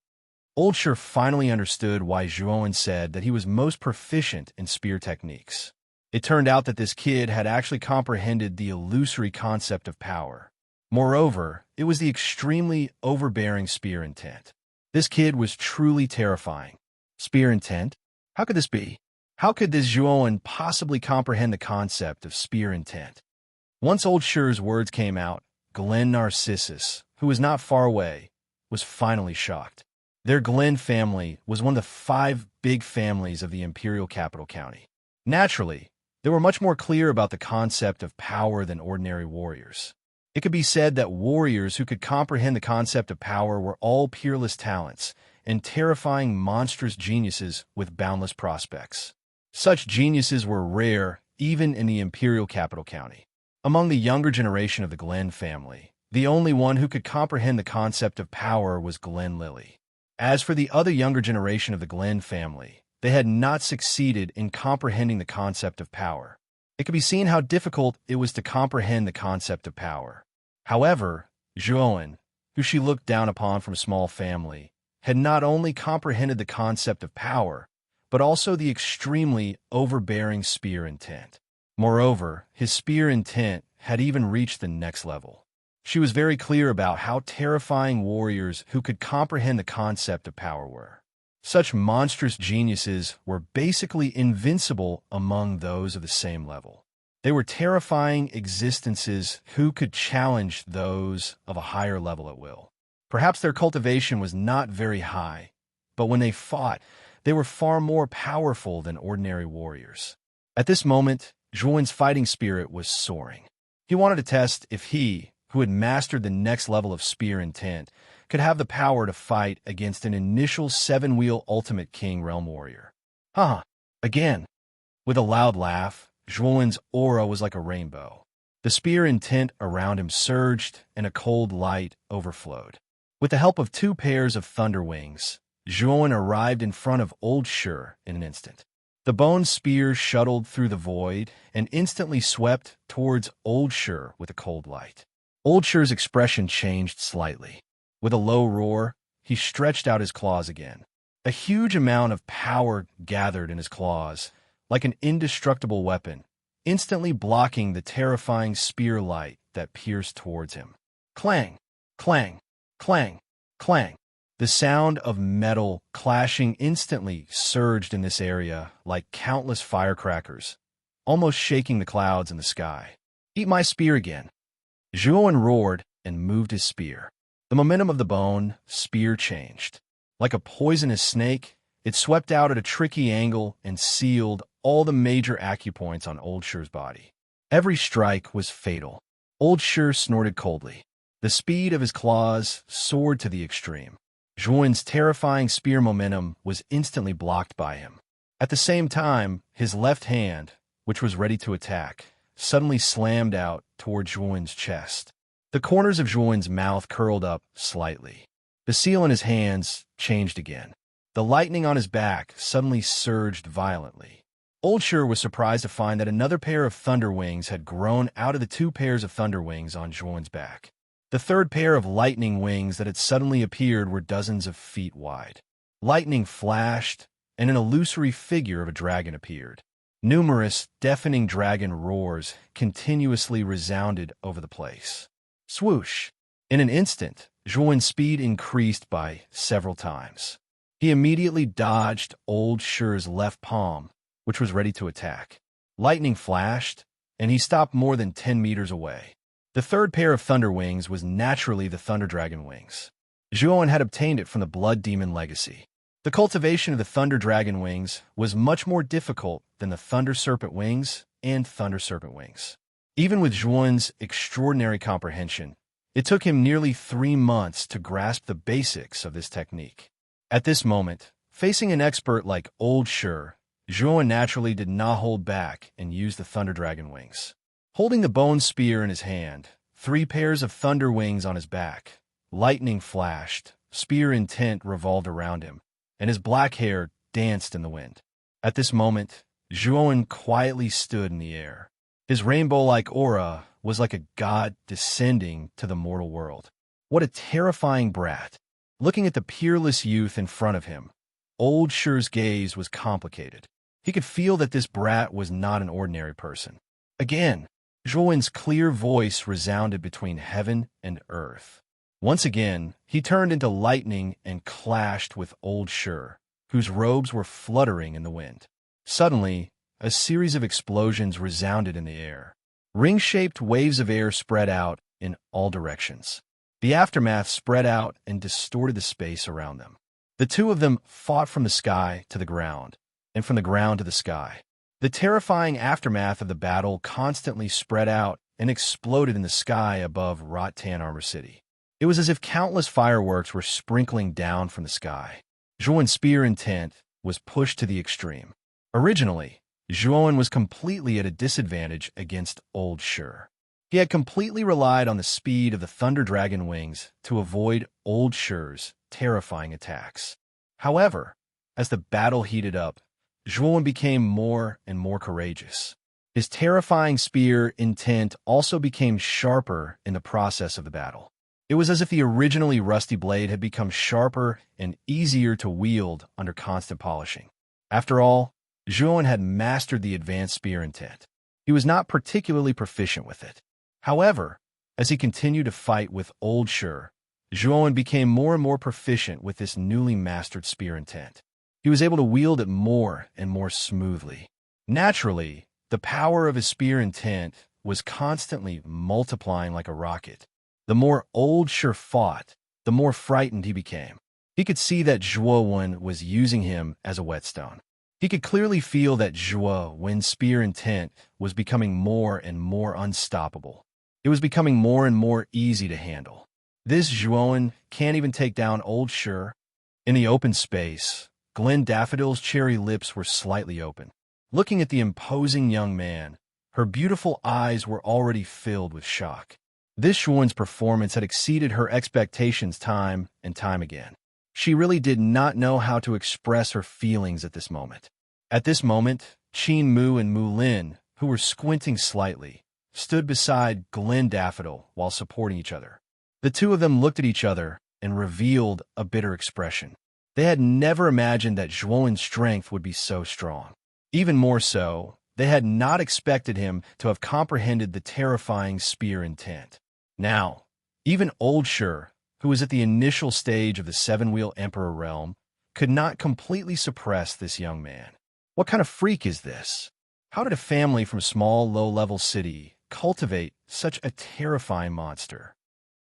Old Shur finally understood why Zhuowen said that he was most proficient in spear techniques. It turned out that this kid had actually comprehended the illusory concept of power. Moreover, it was the extremely overbearing spear intent. This kid was truly terrifying. Spear intent? How could this be? How could this Zhuowen possibly comprehend the concept of spear intent? Once Old Shur's words came out, Glen Narcissus, who was not far away, was finally shocked. Their Glen family was one of the 5 big families of the imperial capital county. Naturally, they were much more clear about the concept of power than ordinary warriors. It could be said that warriors who could comprehend the concept of power were all peerless talents and terrifying monstrous geniuses with boundless prospects. Such geniuses were rare even in the imperial capital county. Among the younger generation of the Glen family, the only one who could comprehend the concept of power was Glen Lily. As for the other younger generation of the Glen family, they had not succeeded in comprehending the concept of power. It could be seen how difficult it was to comprehend the concept of power. However, Zhuowen, who she looked down upon from a small family, had not only comprehended the concept of power, but also the extremely overbearing spear intent. Moreover, his spear intent had even reached the next level. She was very clear about how terrifying warriors who could comprehend the concept of power were. Such monstrous geniuses were basically invincible among those of the same level. They were terrifying existences who could challenge those of a higher level at will. Perhaps their cultivation was not very high, but when they fought, they were far more powerful than ordinary warriors. At this moment, Zhuowen's fighting spirit was soaring. He wanted to test if he, who had mastered the next level of spear intent, could have the power to fight against an initial 7-wheel ultimate king realm warrior. Again. With a loud laugh, Zhuowen's aura was like a rainbow. The spear intent around him surged, and a cold light overflowed. With the help of 2 pairs of thunder wings, Zhuowen arrived in front of Old Shur in an instant. The bone spear shuttled through the void and instantly swept towards Old Shur with a cold light. Old Shur's expression changed slightly. With a low roar, he stretched out his claws again. A huge amount of power gathered in his claws, like an indestructible weapon, instantly blocking the terrifying spear light that pierced towards him. Clang! Clang! Clang! Clang! The sound of metal clashing instantly surged in this area like countless firecrackers, almost shaking the clouds in the sky. Eat my spear again! Zhuowen roared and moved his spear. The momentum of the bone spear changed. Like a poisonous snake, it swept out at a tricky angle and sealed all the major acupoints on Old Shur's body. Every strike was fatal. Old Shur snorted coldly. The speed of his claws soared to the extreme. Zhuowen's terrifying spear momentum was instantly blocked by him. At the same time, his left hand, which was ready to attack, suddenly slammed out toward Zhuowen's chest. The corners of Zhuowen's mouth curled up slightly. The seal in his hands changed again. The lightning on his back suddenly surged violently. Old Shur was surprised to find that another pair of thunder wings had grown out of the 2 pairs of thunder wings on Zhuowen's back. The third pair of lightning wings that had suddenly appeared were dozens of feet wide. Lightning flashed, and an illusory figure of a dragon appeared. Numerous, deafening dragon roars continuously resounded over the place. Swoosh! In an instant, Zhuowen's speed increased by several times. He immediately dodged Old Shur's left palm, which was ready to attack. Lightning flashed, and he stopped more than 10 meters away. The third pair of thunder wings was naturally the Thunder Dragon wings. Zhuowen had obtained it from the Blood Demon legacy. The cultivation of the Thunder Dragon wings was much more difficult than the Thunder Serpent wings and Thunder Serpent wings. Even with Zhuowen's extraordinary comprehension, it took him nearly 3 months to grasp the basics of this technique. At this moment, facing an expert like Old Shur, Zhuowen naturally did not hold back and used the Thunder Dragon wings. Holding the bone spear in his hand, 3 pairs of thunder wings on his back, lightning flashed, spear intent revolved around him, and his black hair danced in the wind. At this moment, Zhuowen quietly stood in the air. His rainbow-like aura was like a god descending to the mortal world. What a terrifying brat! Looking at the peerless youth in front of him, Old Sure's gaze was complicated. He could feel that this brat was not an ordinary person. Again, Zhuowen's clear voice resounded between heaven and earth. Once again, he turned into lightning and clashed with Old Sure, whose robes were fluttering in the wind. Suddenly, a series of explosions resounded in the air. Ring-shaped waves of air spread out in all directions. The aftermath spread out and distorted the space around them. The two of them fought from the sky to the ground, and from the ground to the sky. The terrifying aftermath of the battle constantly spread out and exploded in the sky above Rattan Armor City. It was as if countless fireworks were sprinkling down from the sky. Zhuowen's spear intent was pushed to the extreme. Originally, Zhuowen was completely at a disadvantage against Old Sure. He had completely relied on the speed of the Thunder Dragon wings to avoid Old Sure's terrifying attacks. However, as the battle heated up, Zhuowen became more and more courageous. His terrifying spear intent also became sharper in the process of the battle. It was as if the originally rusty blade had become sharper and easier to wield under constant polishing. After all, Zhuowen had mastered the advanced spear intent. He was not particularly proficient with it. However, as he continued to fight with Old Sure, Zhuowen became more and more proficient with this newly mastered spear intent. He was able to wield it more and more smoothly. Naturally, the power of his spear intent was constantly multiplying like a rocket. The more Old Sure fought, the more frightened he became. He could see that Zhuowen was using him as a whetstone. He could clearly feel that Zhuowen's spear intent was becoming more and more unstoppable. It was becoming more and more easy to handle. This Zhuowen can't even take down Old Sure. In the open space, Glen Daffodil's cherry lips were slightly open. Looking at the imposing young man, her beautiful eyes were already filled with shock. This Zhuowen's performance had exceeded her expectations time and time again. She really did not know how to express her feelings at this moment. At this moment, Qin Mu and Mu Lin, who were squinting slightly, stood beside Glen Daffodil while supporting each other. The two of them looked at each other and revealed a bitter expression. They had never imagined that Zhuowen's strength would be so strong. Even more so, they had not expected him to have comprehended the terrifying spear intent. Now, even Old Sure, who was at the initial stage of the Seven-Wheel Emperor realm, could not completely suppress this young man. What kind of freak is this? How did a family from a small, low-level city cultivate such a terrifying monster?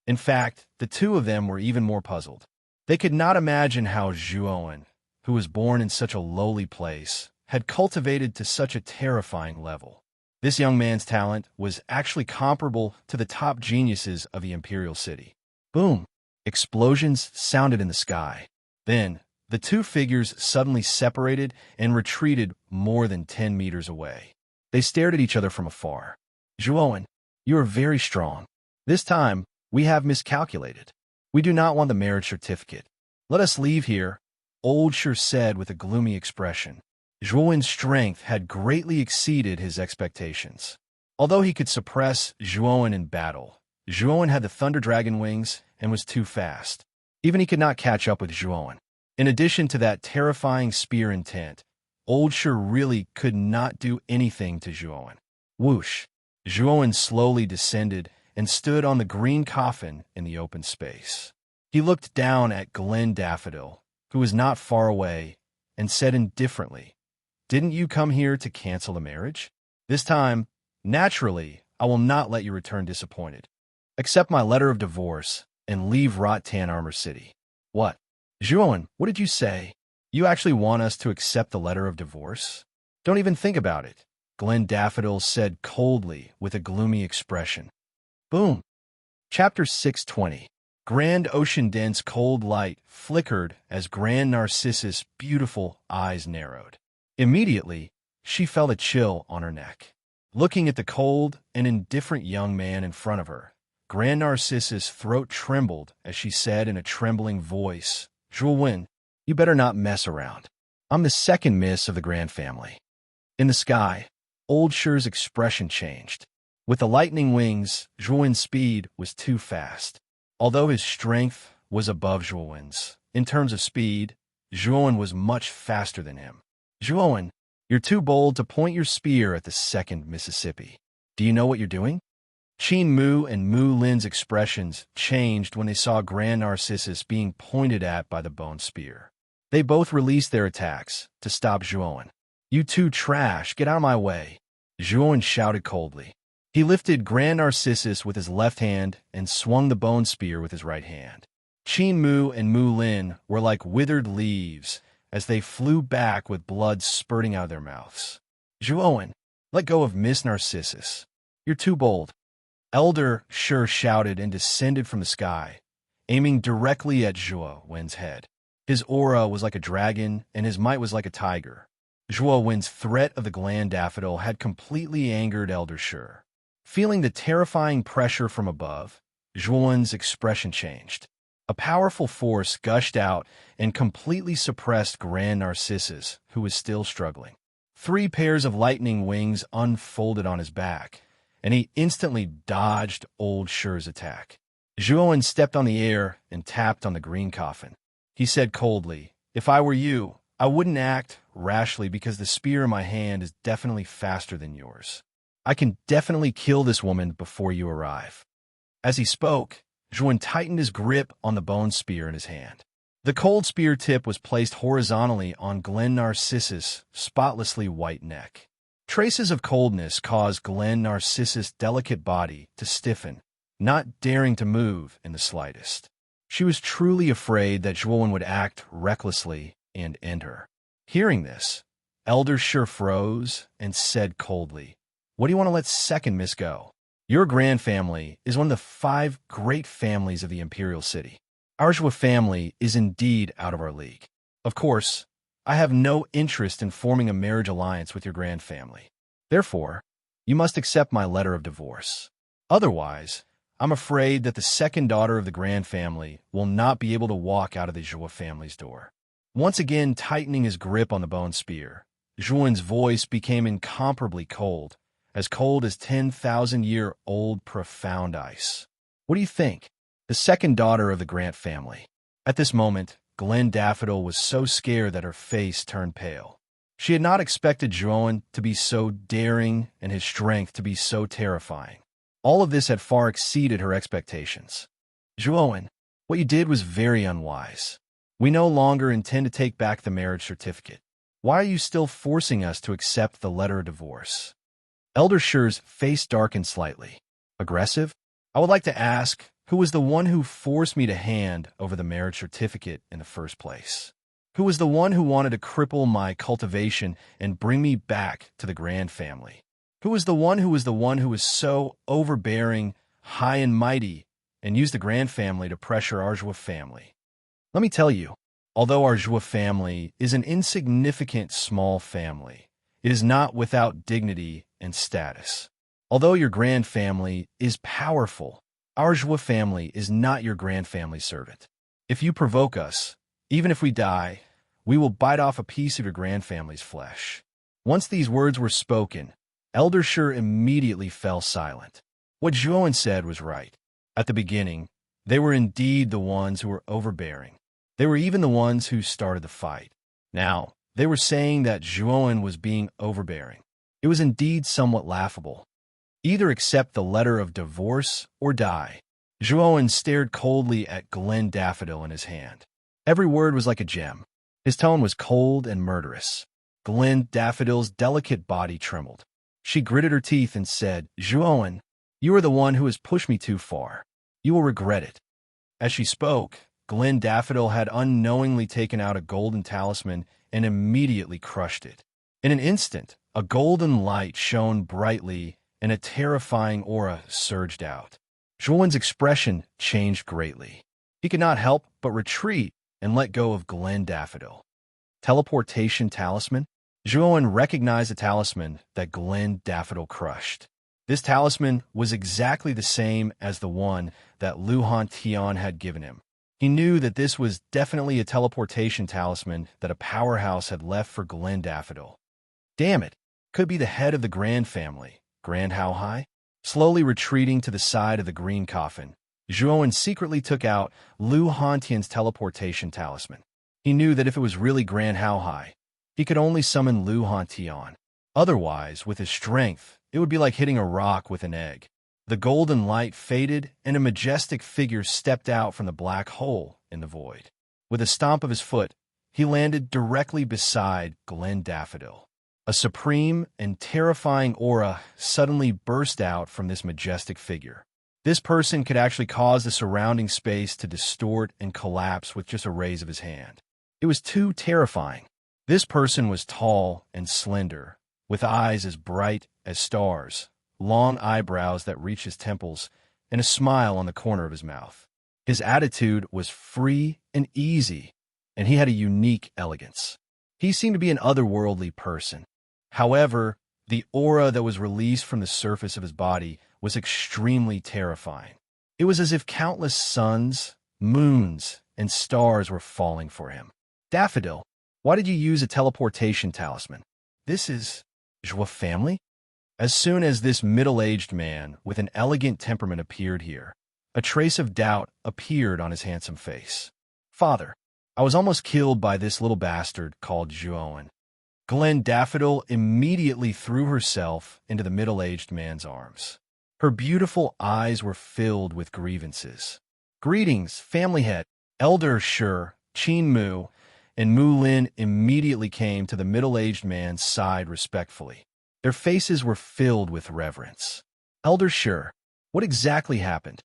In fact, the two of them were even more puzzled. They could not imagine how Zhuowen, who was born in such a lowly place, had cultivated to such a terrifying level. This young man's talent was actually comparable to the top geniuses of the Imperial City. Boom! Explosions sounded in the sky. Then, the two figures suddenly separated and retreated more than 10 meters away. They stared at each other from afar. Zhuowen, you are very strong. This time, we have miscalculated. We do not want the marriage certificate. Let us leave here, Old Sure said with a gloomy expression. Zhuowen's strength had greatly exceeded his expectations. Although he could suppress Zhuowen in battle, Zhuowen had the Thunder Dragon wings and was too fast. Even he could not catch up with Zhuowen. In addition to that terrifying spear intent, Old Sure really could not do anything to Zhuowen. Whoosh! Zhuowen slowly descended and stood on the green coffin in the open space. He looked down at Glen Daffodil, who was not far away, and said indifferently, "Didn't you come here to cancel the marriage? This time, naturally, I will not let you return disappointed. Accept my letter of divorce and leave Rattan Armor City." What? Zhuowen, what did you say? You actually want us to accept the letter of divorce? Don't even think about it, Glen Daffodil said coldly with a gloomy expression. Boom. Chapter 620. Grand Ocean Dense cold light flickered as Grand Narcissus' beautiful eyes narrowed. Immediately, she felt a chill on her neck. Looking at the cold and indifferent young man in front of her, Grand Narcissus' throat trembled as she said in a trembling voice, "Zhuowen, you better not mess around. I'm the second miss of the Grand family." In the sky, Old Sure's expression changed. With the lightning wings, Zhuowen's speed was too fast. Although his strength was above Zhuowen's. In terms of speed, Zhuowen was much faster than him. Zhuowen, you're too bold to point your spear at the second Mississippi. Do you know what you're doing? Qin Mu and Mu Lin's expressions changed when they saw Grand Narcissus being pointed at by the bone spear. They both released their attacks to stop Zhuowen. You two trash, get out of my way, Zhuowen shouted coldly. He lifted Grand Narcissus with his left hand and swung the bone spear with his right hand. Qin Mu and Mu Lin were like withered leaves as they flew back with blood spurting out of their mouths. Zhuowen, let go of Miss Narcissus. You're too bold. Elder Shi shouted and descended from the sky, aiming directly at Zhuowen's head. His aura was like a dragon, and his might was like a tiger. Zhuowen's threat of the gland daffodil had completely angered Elder Shi. Feeling the terrifying pressure from above, Zhuowen's expression changed. A powerful force gushed out and completely suppressed Grand Narcissus, who was still struggling. 3 pairs of lightning wings unfolded on his back, and he instantly dodged Old Shi's attack. Zhuowen stepped on the air and tapped on the green coffin. He said coldly, "If I were you, I wouldn't act rashly because the spear in my hand is definitely faster than yours. I can definitely kill this woman before you arrive." As he spoke, Zhuowen tightened his grip on the bone spear in his hand. The cold spear tip was placed horizontally on Glen Narcissus' spotlessly white neck. Traces of coldness caused Glen Narcissus' delicate body to stiffen, not daring to move in the slightest. She was truly afraid that Zhuowen would act recklessly and end her. Hearing this, Elder Shi froze and said coldly, "What do you want to let second miss go? Your grand family is one of the 5 great families of the Imperial City. Our Zhuo family is indeed out of our league. Of course, I have no interest in forming a marriage alliance with your grand family. Therefore, you must accept my letter of divorce. Otherwise, I'm afraid that the second daughter of the grand family will not be able to walk out of the Zhuo family's door." Once again tightening his grip on the bone spear, Zhuowen's voice became incomparably cold as 10,000-year-old profound ice. "What do you think? The second daughter of the Grant family." At this moment, Glen Daffodil was so scared that her face turned pale. She had not expected Zhuowen to be so daring and his strength to be so terrifying. All of this had far exceeded her expectations. "Zhuowen, what you did was very unwise. We no longer intend to take back the marriage certificate. Why are you still forcing us to accept the letter of divorce?" Elder Shi's face darkened slightly. "Aggressive? I would like to ask, who was the one who forced me to hand over the marriage certificate in the first place? Who was the one who wanted to cripple my cultivation and bring me back to the Grand family? Who was the one who was so overbearing, high and mighty, and used the Grand family to pressure our Zhuo family? Let me tell you, although our Zhuo family is an insignificant small family, it is not without dignity and status. Although your grand family is powerful, our Zhuo family is not your grand family servant. If you provoke us, even if we die, we will bite off a piece of your grand family's flesh." Once these words were spoken, Elder Shi immediately fell silent. What Zhuowen said was right. At the beginning, they were indeed the ones who were overbearing. They were even the ones who started the fight. Now, they were saying that Zhuowen was being overbearing. It was indeed somewhat laughable. Either accept the letter of divorce or die. Zhuowen stared coldly at Glen Daffodil in his hand. Every word was like a gem. His tone was cold and murderous. Glen Daffodil's delicate body trembled. She gritted her teeth and said, "Zhuowen, you are the one who has pushed me too far. You will regret it." As she spoke, Glen Daffodil had unknowingly taken out a golden talisman and immediately crushed it. In an instant, a golden light shone brightly and a terrifying aura surged out. Zhuowen's expression changed greatly. He could not help but retreat and let go of Glen Daffodil. Teleportation talisman? Zhuowen recognized the talisman that Glen Daffodil crushed. This talisman was exactly the same as the one that Lu Hantian had given him. He knew that this was definitely a teleportation talisman that a powerhouse had left for Glen Daffodil. Damn it, could be the head of the Grand family, Grand How High? Slowly retreating to the side of the green coffin, Zhuowen secretly took out Lu Hantian's teleportation talisman. He knew that if it was really Grand Hao Hai, he could only summon Lu Hantian. Otherwise, with his strength, it would be like hitting a rock with an egg. The golden light faded, and a majestic figure stepped out from the black hole in the void. With a stomp of his foot, he landed directly beside Glen Daffodil. A supreme and terrifying aura suddenly burst out from this majestic figure. This person could actually cause the surrounding space to distort and collapse with just a raise of his hand. It was too terrifying. This person was tall and slender, with eyes as bright as stars, long eyebrows that reached his temples, and a smile on the corner of his mouth. His attitude was free and easy, and he had a unique elegance. He seemed to be an otherworldly person. However, the aura that was released from the surface of his body was extremely terrifying. It was as if countless suns, moons, and stars were falling for him. Daffodil, why did you use a teleportation talisman? This is Zhuo family? As soon as this middle-aged man with an elegant temperament appeared here, a trace of doubt appeared on his handsome face. Father, I was almost killed by this little bastard called Zhuowen. Glen Daffodil immediately threw herself into the middle-aged man's arms. Her beautiful eyes were filled with grievances. Greetings, family head. Elder Shi, Qin Mu, and Mu Lin immediately came to the middle-aged man's side respectfully. Their faces were filled with reverence. Elder Shi, what exactly happened?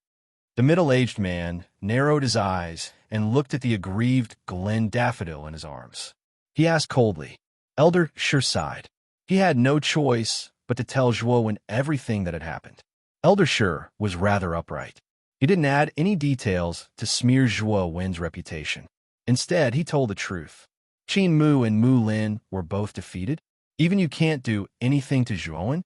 The middle-aged man narrowed his eyes and looked at the aggrieved Glen Daffodil in his arms. He asked coldly. Elder Shi sighed. He had no choice but to tell Zhuowen everything that had happened. Elder Shi was rather upright. He didn't add any details to smear Zhuowen's reputation. Instead, he told the truth. Qin Mu and Mu Lin were both defeated. Even you can't do anything to Zhuowen?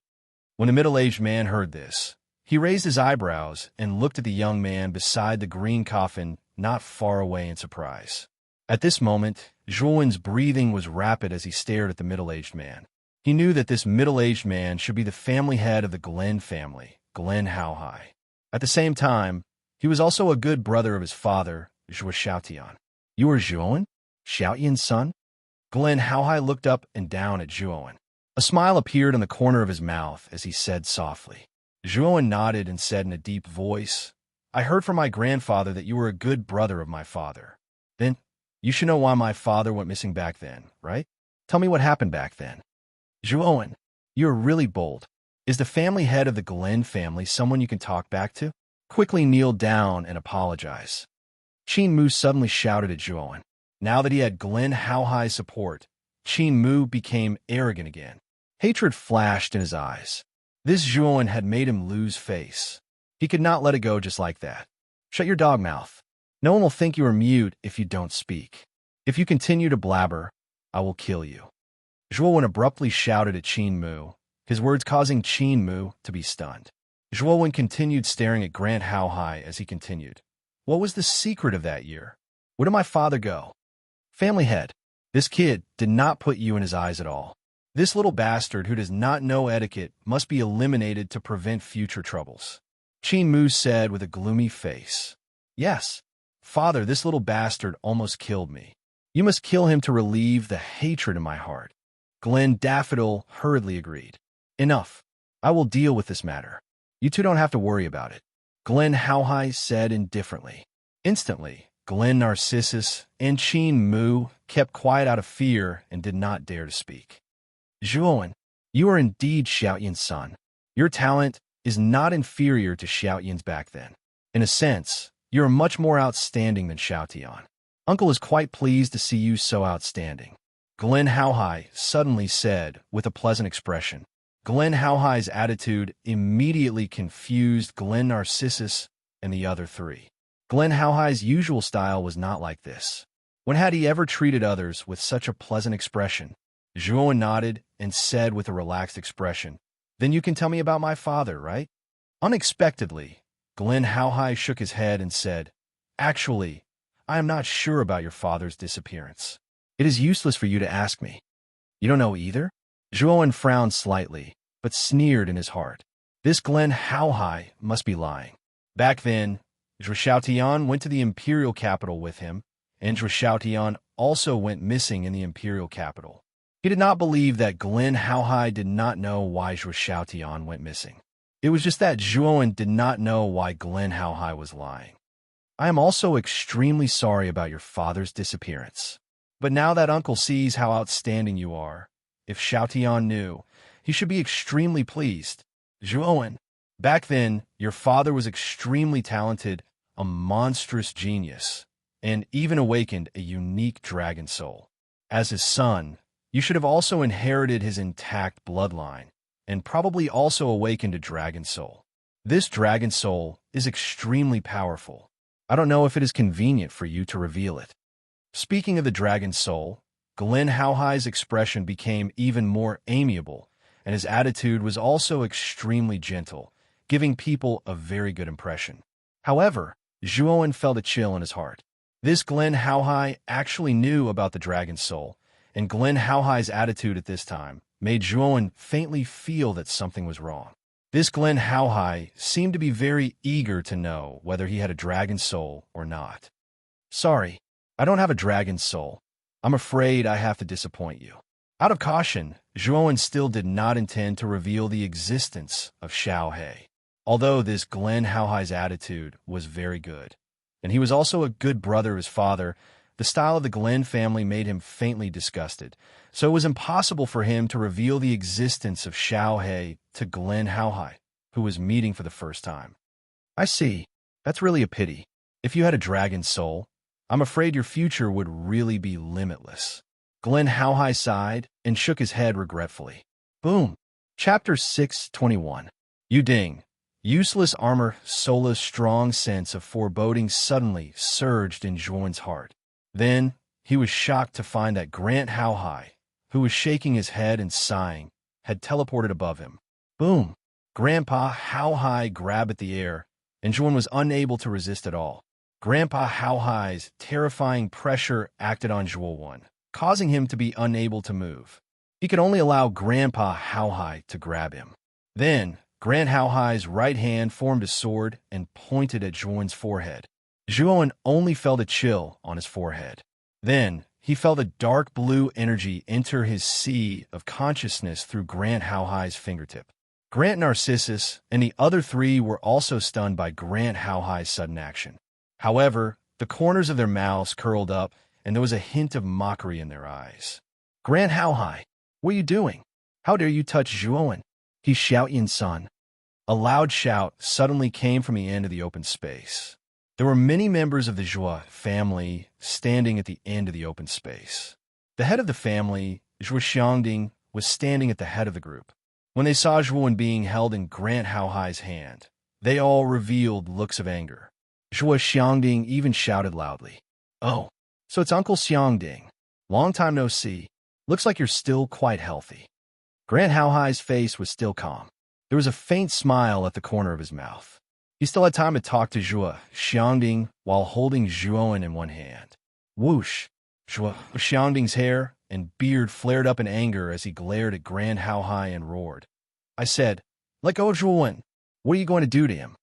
When the middle-aged man heard this, he raised his eyebrows and looked at the young man beside the green coffin not far away in surprise. At this moment, Zhuowen's breathing was rapid as he stared at the middle-aged man. He knew that this middle-aged man should be the family head of the Glen family, Glen Hao Hai. At the same time, he was also a good brother of his father, Zhuo Xiaotian. You are Zhuowen? Xiaotian's son? Glen Hao Hai looked up and down at Zhuowen. A smile appeared on the corner of his mouth as he said softly. Zhuowen nodded and said in a deep voice, I heard from my grandfather that you were a good brother of my father. Then, you should know why my father went missing back then, right? Tell me what happened back then. Zhuowen, you're really bold. Is the family head of the Glen family someone you can talk back to? Quickly kneel down and apologize. Qin Mu suddenly shouted at Zhuowen. Now that he had Glen Hao Hai's support, Qin Mu became arrogant again. Hatred flashed in his eyes. This Zhuowen had made him lose face. He could not let it go just like that. Shut your dog mouth. No one will think you are mute if you don't speak. If you continue to blabber, I will kill you. Zhuowen abruptly shouted at Qin Mu, his words causing Qin Mu to be stunned. Zhuowen continued staring at Grand Hao Hai as he continued. What was the secret of that year? Where did my father go? Family head, this kid did not put you in his eyes at all. This little bastard who does not know etiquette must be eliminated to prevent future troubles. Qin Mu said with a gloomy face. Yes, father, this little bastard almost killed me. You must kill him to relieve the hatred in my heart. Glen Daffodil hurriedly agreed. Enough. I will deal with this matter. You two don't have to worry about it. Glen Hao Hai said indifferently. Instantly, Glen Narcissus and Qin Mu kept quiet out of fear and did not dare to speak. Zhuowen, you are indeed Xiaotian's son. Your talent is not inferior to Xiaotian's back then. In a sense, you are much more outstanding than Xiaotian. Uncle is quite pleased to see you so outstanding. Glen Hao Hai suddenly said with a pleasant expression. Glen Hao Hai's attitude immediately confused Glen Narcissus and the other three. Glen Hao Hai's usual style was not like this. When had he ever treated others with such a pleasant expression? Zhuowen nodded and said with a relaxed expression, Then you can tell me about my father, right? Unexpectedly, Glen Hao Hai shook his head and said, Actually, I am not sure about your father's disappearance. It is useless for you to ask me. You don't know either? Zhuowen frowned slightly, but sneered in his heart. This Glen Hao Hai must be lying. Back then, Zhuo Xiaotian went to the imperial capital with him, and Zhuo Xiaotian also went missing in the imperial capital. He did not believe that Glen Haohai did not know why Zhuo Xiaotian went missing. It was just that Zhuowen did not know why Glen Haohai was lying. I am also extremely sorry about your father's disappearance. But now that uncle sees how outstanding you are, if Xiaotian knew, he should be extremely pleased. Zhuowen, back then, your father was extremely talented, a monstrous genius, and even awakened a unique dragon soul. As his son, you should have also inherited his intact bloodline, and probably also awakened a dragon soul. This dragon soul is extremely powerful. I don't know if it is convenient for you to reveal it. Speaking of the dragon soul, Glen Haohai's expression became even more amiable, and his attitude was also extremely gentle, giving people a very good impression. However, Zhuowen felt a chill in his heart. This Glen Haohai actually knew about the dragon soul, and Glen Haohai's attitude at this time made Zhuowen faintly feel that something was wrong. This Glen Haohai seemed to be very eager to know whether he had a dragon soul or not. Sorry, I don't have a dragon soul. I'm afraid I have to disappoint you. Out of caution, Zhuowen still did not intend to reveal the existence of Xiao He. Although this Glen Haohai's attitude was very good, and he was also a good brother of his father, the style of the Glen family made him faintly disgusted, so it was impossible for him to reveal the existence of Xiao He to Glen Haohai, who was meeting for the first time. I see. That's really a pity. If you had a dragon soul, I'm afraid your future would really be limitless. Glen Haohai sighed and shook his head regretfully. Boom. Chapter 621. Yu Ding. Useless armor. Sola's strong sense of foreboding suddenly surged in Zhuowen's heart. Then, he was shocked to find that Grant Haohai, who was shaking his head and sighing, had teleported above him. Boom! Grandpa Haohai grabbed at the air, and Zhuowen was unable to resist at all. Grandpa Haohai's terrifying pressure acted on Zhuowen, causing him to be unable to move. He could only allow Grandpa Haohai to grab him. Then, Grant Haohai's right hand formed a sword and pointed at Zhuowen's forehead. Zhuowen only felt a chill on his forehead. Then, he felt a dark blue energy enter his sea of consciousness through Grant Haohai's fingertip. Grant Narcissus and the other three were also stunned by Grant Haohai's sudden action. However, the corners of their mouths curled up, and there was a hint of mockery in their eyes. Grant Haohai, what are you doing? How dare you touch Zhuowen? He's Xiaotian's son. A loud shout suddenly came from the end of the open space. There were many members of the Zhuo family standing at the end of the open space. The head of the family, Zhuo Xiangding, was standing at the head of the group. When they saw Zhuowen being held in Grant Haohai's hand, they all revealed looks of anger. Zhuo Xiangding even shouted loudly, "Oh, so it's Uncle Xiangding. Long time no see. Looks like you're still quite healthy." Grant Haohai's face was still calm. There was a faint smile at the corner of his mouth. He still had time to talk to Zhuo Xiangding while holding Zhuowen in one hand. Whoosh! Zhuo Xiangding's hair and beard flared up in anger as he glared at Grant Haohai and roared. I said, "Let go of Zhuowen. What are you going to do to him?"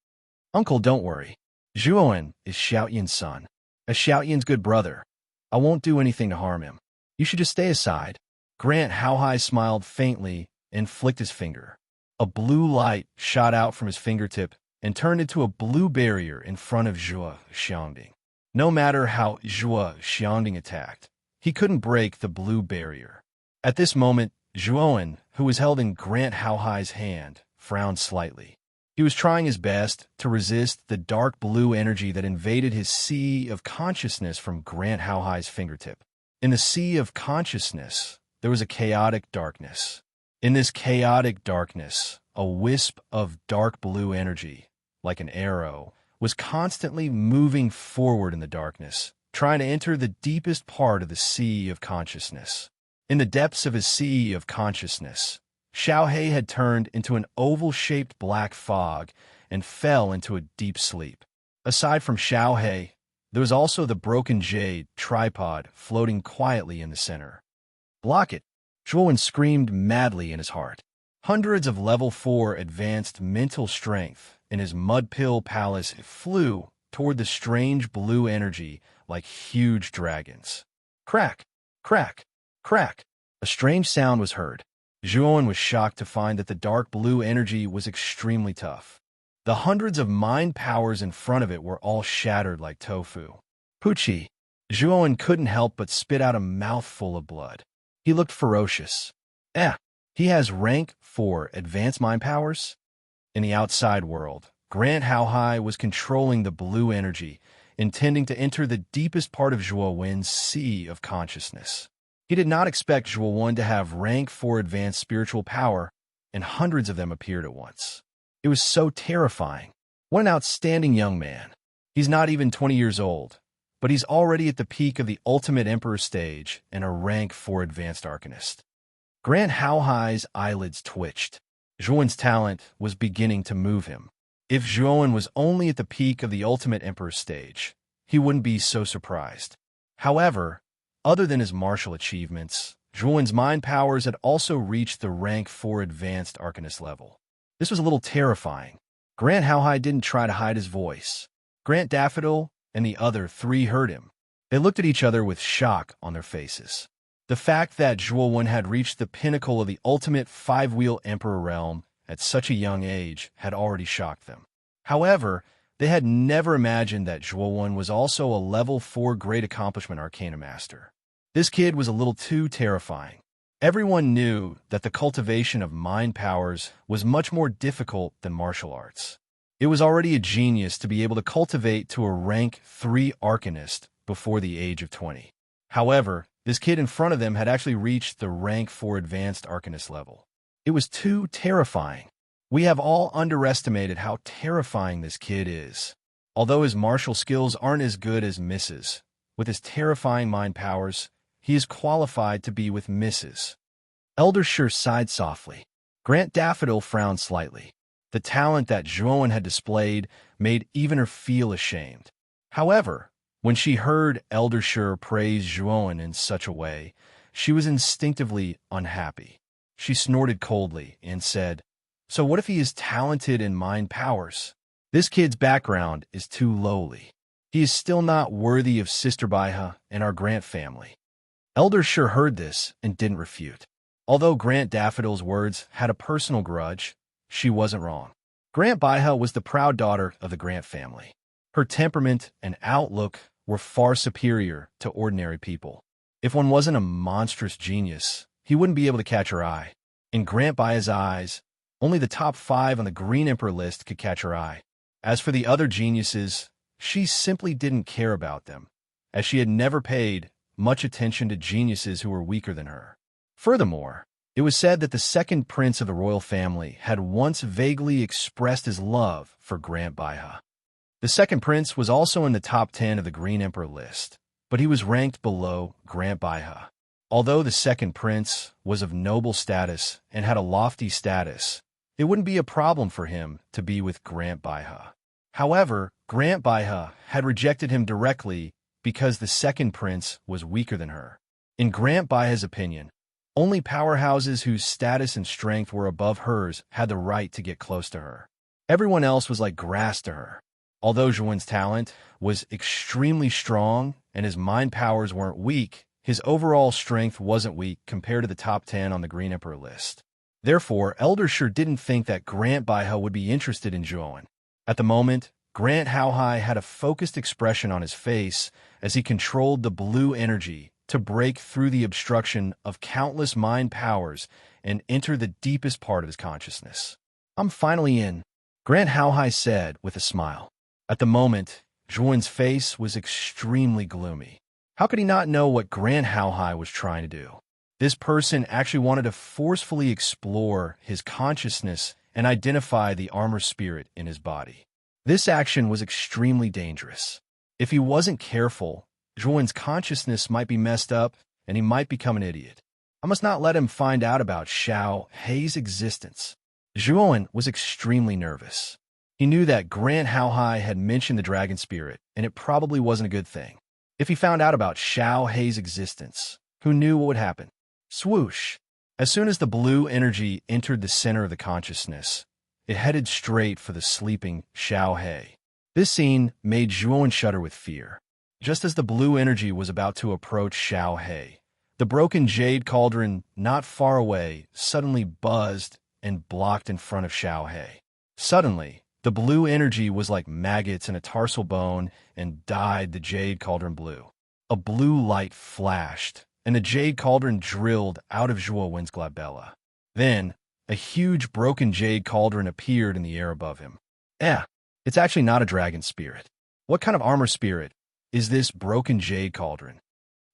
"Uncle, don't worry. Zhuowen is Xiaotian's son. As Xiaotian's good brother, I won't do anything to harm him. You should just stay aside." Grant Haohai smiled faintly and flicked his finger. A blue light shot out from his fingertip and turned into a blue barrier in front of Zhuo Xiangding. No matter how Zhuo Xiangding attacked, he couldn't break the blue barrier. At this moment, Zhuowen, who was held in Grant Haohai's hand, frowned slightly. He was trying his best to resist the dark blue energy that invaded his sea of consciousness from Grant Haohai's fingertip. In the sea of consciousness, there was a chaotic darkness. In this chaotic darkness, a wisp of dark blue energy, like an arrow, was constantly moving forward in the darkness, trying to enter the deepest part of the sea of consciousness. In the depths of his sea of consciousness, Xiao He had turned into an oval-shaped black fog and fell into a deep sleep. Aside from Xiao He, there was also the broken jade tripod floating quietly in the center. "Block it!" Zhuowen screamed madly in his heart. Hundreds of level 4 advanced mental strength in his mud pill palace flew toward the strange blue energy like huge dragons. Crack, crack, crack. A strange sound was heard. Zhuowen was shocked to find that the dark blue energy was extremely tough. The hundreds of mind powers in front of it were all shattered like tofu. Pucci. Zhuowen couldn't help but spit out a mouthful of blood. He looked ferocious. He has rank 4 advanced mind powers? In the outside world, Grant Haohai was controlling the blue energy, intending to enter the deepest part of Zhuowen's sea of consciousness. He did not expect Zhuowen to have rank 4 advanced spiritual power, and hundreds of them appeared at once. It was so terrifying. What an outstanding young man. He's not even 20 years old, but he's already at the peak of the ultimate emperor stage and a rank 4 advanced arcanist. Grant Haohai's eyelids twitched. Zhuowen's talent was beginning to move him. If Zhuowen was only at the peak of the ultimate emperor stage, he wouldn't be so surprised. However, other than his martial achievements, Zhuowen's mind powers had also reached the rank 4 advanced arcanist level. This was a little terrifying. Grant Haohai didn't try to hide his voice. Grant Daffodil and the other 3 heard him. They looked at each other with shock on their faces. The fact that Zhuowen had reached the pinnacle of the ultimate 5-wheel emperor realm at such a young age had already shocked them. However, they had never imagined that Zhuowen was also a level 4 great accomplishment arcana master. This kid was a little too terrifying. Everyone knew that the cultivation of mind powers was much more difficult than martial arts. It was already a genius to be able to cultivate to a rank 3 arcanist before the age of 20. However, this kid in front of them had actually reached the rank 4 advanced arcanist level. It was too terrifying. We have all underestimated how terrifying this kid is. Although his martial skills aren't as good as Mrs., with his terrifying mind powers, he is qualified to be with Mrs. Eldersher sighed softly. Grant Daffodil frowned slightly. The talent that Zhuowen had displayed made even her feel ashamed. However, when she heard Eldersher praise Zhuowen in such a way, she was instinctively unhappy. She snorted coldly and said, "So what if he is talented in mind powers? This kid's background is too lowly. He is still not worthy of Sister Baiha and our Grant family." Eldersher heard this and didn't refute. Although Grant Daffodil's words had a personal grudge, she wasn't wrong. Grant Baiha was the proud daughter of the Grant family. Her temperament and outlook were far superior to ordinary people. If one wasn't a monstrous genius, he wouldn't be able to catch her eye. In Grant Baiha's eyes, only the top 5 on the Green Emperor list could catch her eye. As for the other geniuses, she simply didn't care about them, as she had never paid much attention to geniuses who were weaker than her. Furthermore, it was said that the second prince of the royal family had once vaguely expressed his love for Grant Baiha. The second prince was also in the top 10 of the Green Emperor list, but he was ranked below Grant Baiha. Although the second prince was of noble status and had a lofty status, it wouldn't be a problem for him to be with Grant Baiha. However, Grant Baiha had rejected him directly because the second prince was weaker than her. In Grant Baiha's opinion, only powerhouses whose status and strength were above hers had the right to get close to her. Everyone else was like grass to her. Although Zhuowen's talent was extremely strong and his mind powers weren't weak, his overall strength wasn't weak compared to the top 10 on the Green Emperor list. Therefore, Eldersher didn't think that Grant Baiha would be interested in Zhuowen. At the moment, Grant Haohai had a focused expression on his face as he controlled the blue energy to break through the obstruction of countless mind powers and enter the deepest part of his consciousness. "I'm finally in," Grant Haohai said with a smile. At the moment, Zhuowen's face was extremely gloomy. How could he not know what Grant Haohai was trying to do? This person actually wanted to forcefully explore his consciousness and identify the armor spirit in his body. This action was extremely dangerous. If he wasn't careful, Zhuowen's consciousness might be messed up and he might become an idiot. I must not let him find out about Xiao Hei's existence. Zhuowen was extremely nervous. He knew that Grant Haohai had mentioned the dragon spirit, and it probably wasn't a good thing. If he found out about Xiao Hei's existence, who knew what would happen? Swoosh! As soon as the blue energy entered the center of the consciousness, it headed straight for the sleeping Xiao Hei. This scene made Zhuowen shudder with fear. Just as the blue energy was about to approach Xiao He, the broken jade cauldron not far away suddenly buzzed and blocked in front of Xiao He. Suddenly, the blue energy was like maggots in a tarsal bone and dyed the jade cauldron blue. A blue light flashed, and the jade cauldron drilled out of Zhuowen's glabella. Then, a huge broken jade cauldron appeared in the air above him. It's actually not a dragon spirit. What kind of armor spirit is this broken jade cauldron?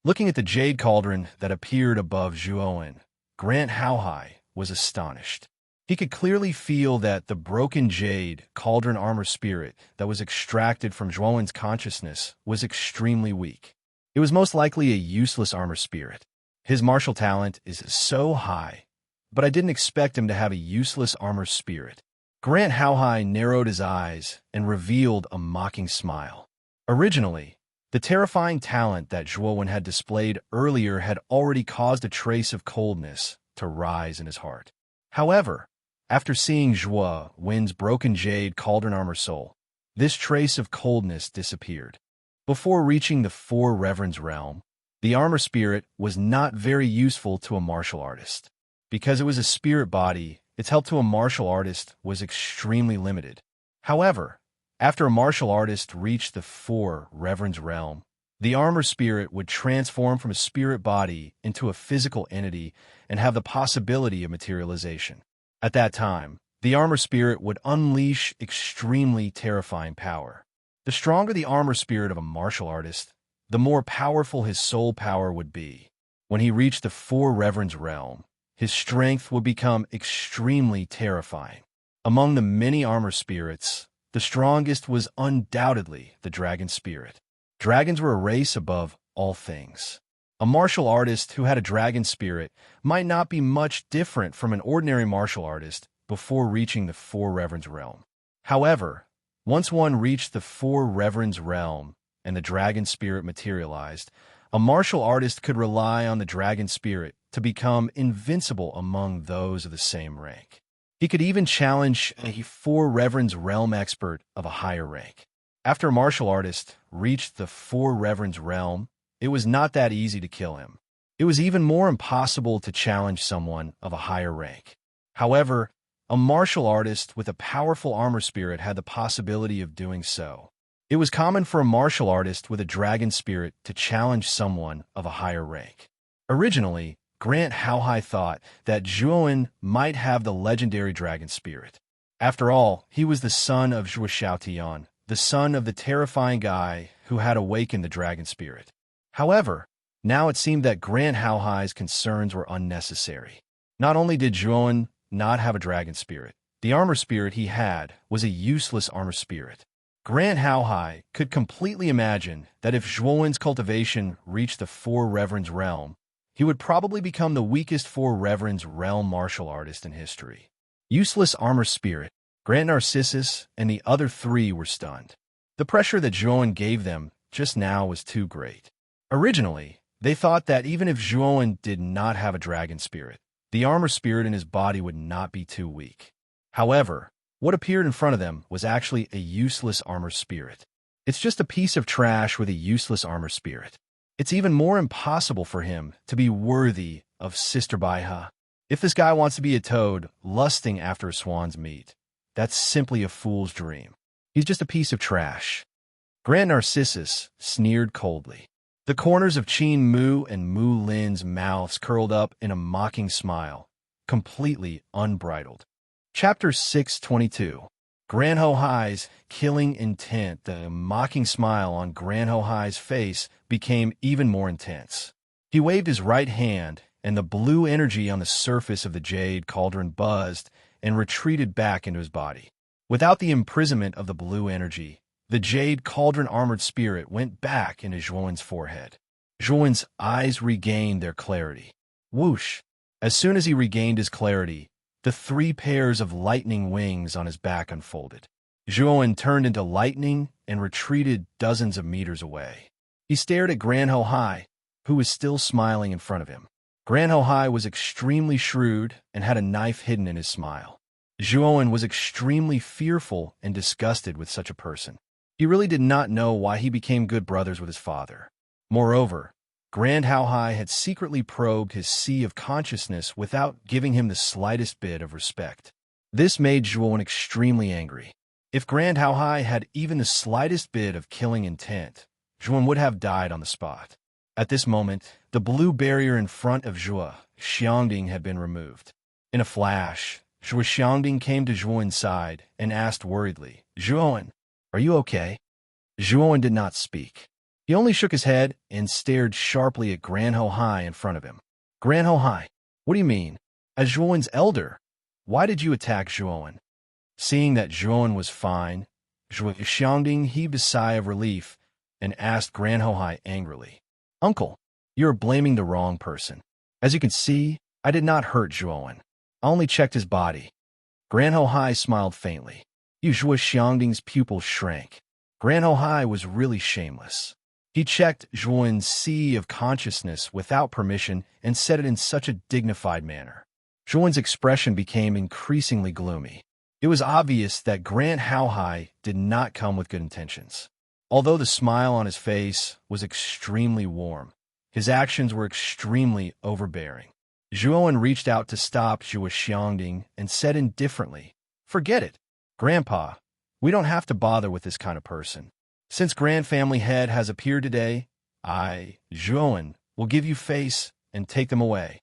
Looking at the jade cauldron that appeared above Zhuowen, Grant Haohai was astonished. He could clearly feel that the broken jade cauldron armor spirit that was extracted from Zhuowen's consciousness was extremely weak. It was most likely a useless armor spirit. His martial talent is so high, but I didn't expect him to have a useless armor spirit. Grant Haohai narrowed his eyes and revealed a mocking smile. Originally, the terrifying talent that Zhuowen had displayed earlier had already caused a trace of coldness to rise in his heart. However, after seeing Zhuowen's broken jade cauldron armor soul, this trace of coldness disappeared. Before reaching the Four Reverends realm, the armor spirit was not very useful to a martial artist. Because it was a spirit body, its help to a martial artist was extremely limited. However, after a martial artist reached the Four Reverends realm, the armor spirit would transform from a spirit body into a physical entity and have the possibility of materialization. At that time, the armor spirit would unleash extremely terrifying power. The stronger the armor spirit of a martial artist, the more powerful his soul power would be. When he reached the Four Reverends realm, his strength would become extremely terrifying. Among the many armor spirits, the strongest was undoubtedly the dragon spirit. Dragons were a race above all things. A martial artist who had a dragon spirit might not be much different from an ordinary martial artist before reaching the Four Reverends realm. However, once one reached the Four Reverends realm and the dragon spirit materialized, a martial artist could rely on the dragon spirit to become invincible among those of the same rank. He could even challenge a Four Reverends realm expert of a higher rank. After a martial artist reached the Four Reverends realm, it was not that easy to kill him. It was even more impossible to challenge someone of a higher rank. However, a martial artist with a powerful armor spirit had the possibility of doing so. It was common for a martial artist with a dragon spirit to challenge someone of a higher rank. Originally, Grant Haohai thought that Zhuowen might have the legendary dragon spirit. After all, he was the son of Zhuo Xiaotian, the son of the terrifying guy who had awakened the dragon spirit. However, now it seemed that Grant Haohai's concerns were unnecessary. Not only did Zhuowen not have a dragon spirit, the armor spirit he had was a useless armor spirit. Grant Haohai could completely imagine that if Zhuowen's cultivation reached the Four Reverends realm, he would probably become the weakest Four Reverends realm martial artist in history. Useless armor spirit, Grant Narcissus, and the other three were stunned. The pressure that Zhuowen gave them just now was too great. Originally, they thought that even if Zhuowen did not have a dragon spirit, the armor spirit in his body would not be too weak. However, what appeared in front of them was actually a useless armor spirit. It's just a piece of trash with a useless armor spirit. It's even more impossible for him to be worthy of Sister Baiha. If this guy wants to be a toad lusting after a swan's meat, that's simply a fool's dream. He's just a piece of trash. Grant Narcissus sneered coldly. The corners of Qin Mu and Mu Lin's mouths curled up in a mocking smile, completely unbridled. Chapter 622. Grant Haohai's killing intent. The mocking smile on Grant Haohai's face became even more intense. He waved his right hand, and the blue energy on the surface of the jade cauldron buzzed and retreated back into his body. Without the imprisonment of the blue energy, the jade cauldron armored spirit went back into Zhuowen's forehead. Zhuowen's eyes regained their clarity. Whoosh! As soon as he regained his clarity, the three pairs of lightning wings on his back unfolded. Zhuowen turned into lightning and retreated dozens of meters away. He stared at Grant Haohai, who was still smiling in front of him. Grant Haohai was extremely shrewd and had a knife hidden in his smile. Zhuowen was extremely fearful and disgusted with such a person. He really did not know why he became good brothers with his father. Moreover, Grand Hao Hai had secretly probed his sea of consciousness without giving him the slightest bit of respect. This made Zhuowen extremely angry. If Grand Hao Hai had even the slightest bit of killing intent, Zhuowen would have died on the spot. At this moment, the blue barrier in front of Zhuo Xiangding had been removed. In a flash, Zhuo Xiangding came to Zhuowen's side and asked worriedly, "Zhuowen, are you okay?" Zhuowen did not speak. He only shook his head and stared sharply at Grand Hao Hai in front of him. "Grand Hao Hai, what do you mean? As Zhuowen's elder, why did you attack Zhuowen?" Seeing that Zhuowen was fine, Zhuo Xiangding heaved a sigh of relief and asked Grand Hao Hai angrily, "Uncle, you are blaming the wrong person. As you can see, I did not hurt Zhuowen. I only checked his body." Grand Hao Hai smiled faintly. Zhuo Xiangding's pupils shrank. Grand Hao Hai was really shameless. He checked Zhuowen's sea of consciousness without permission and said it in such a dignified manner. Zhuowen's expression became increasingly gloomy. It was obvious that Grand Hao Hai did not come with good intentions. Although the smile on his face was extremely warm, his actions were extremely overbearing. Zhuowen reached out to stop Zhuo Xiangding and said indifferently, "Forget it, Grandpa. We don't have to bother with this kind of person. Since Grand Family Head has appeared today, I, Zhuowen, will give you face and take them away."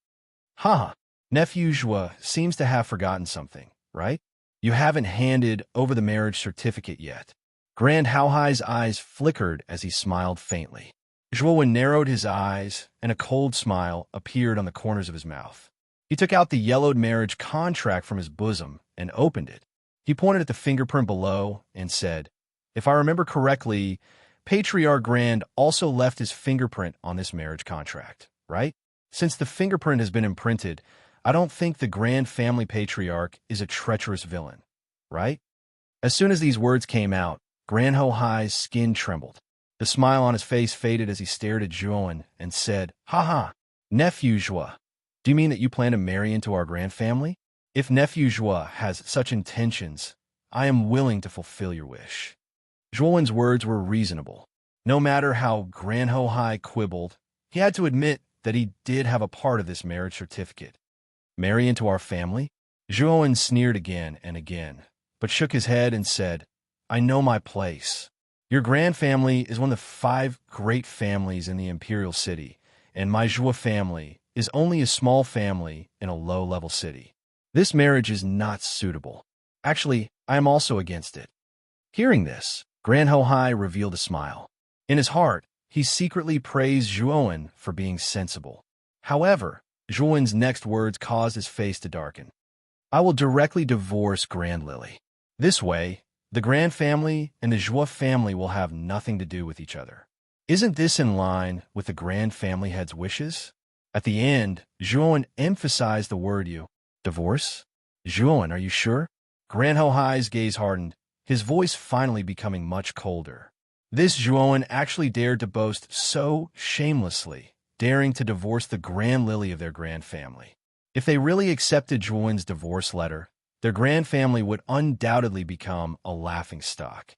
"Ha! Nephew Zhuo seems to have forgotten something, right? You haven't handed over the marriage certificate yet." Grand Hao Hai's eyes flickered as he smiled faintly. Zhuowen narrowed his eyes, and a cold smile appeared on the corners of his mouth. He took out the yellowed marriage contract from his bosom and opened it. He pointed at the fingerprint below and said, "If I remember correctly, Patriarch Grand also left his fingerprint on this marriage contract, right? Since the fingerprint has been imprinted, I don't think the Grand Family Patriarch is a treacherous villain, right?" As soon as these words came out, Grand Hao Hai's skin trembled. The smile on his face faded as he stared at Zhuowen and said, "Ha ha, Nephew Zhuo, do you mean that you plan to marry into our grand family? If Nephew Zhuo has such intentions, I am willing to fulfill your wish." Zhuowen's words were reasonable. No matter how Grand Hao Hai quibbled, he had to admit that he did have a part of this marriage certificate. "Marry into our family?" Zhuowen sneered again and again, but shook his head and said, "I know my place. Your grand family is one of the 5 great families in the imperial city, and my Zhuo family is only a small family in a low-level city. This marriage is not suitable. Actually, I am also against it." Hearing this, Grand Hao Hai revealed a smile. In his heart, he secretly praised Zhuowen for being sensible. However, Zhuowen's next words caused his face to darken. "I will directly divorce Grand Lily. This way, the Grand Family and the Zhuo family will have nothing to do with each other. Isn't this in line with the Grand Family Head's wishes?" At the end, Zhuowen emphasized the word "you." "Divorce? Zhuowen, are you sure?" Grand Hao Hai's gaze hardened, his voice finally becoming much colder. This Zhuowen actually dared to boast so shamelessly, daring to divorce the Grand Lily of their grand family. If they really accepted Zhuowen's divorce letter, their grand family would undoubtedly become a laughingstock.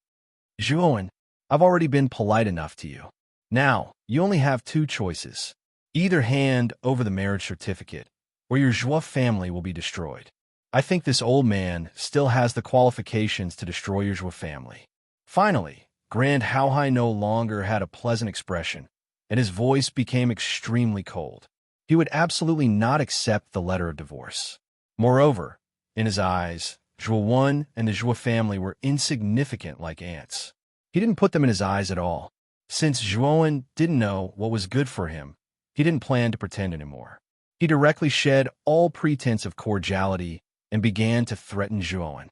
"Zhuowen, I've already been polite enough to you. Now, you only have 2 choices. Either hand over the marriage certificate, or your Zhuo family will be destroyed. I think this old man still has the qualifications to destroy your Zhuo family." Finally, Grand Hao Hai no longer had a pleasant expression, and his voice became extremely cold. He would absolutely not accept the letter of divorce. Moreover, in his eyes, Zhuo 1 and the Zhuo family were insignificant like ants. He didn't put them in his eyes at all. Since Zhuowen didn't know what was good for him, he didn't plan to pretend anymore. He directly shed all pretense of cordiality and began to threaten Zhuowen.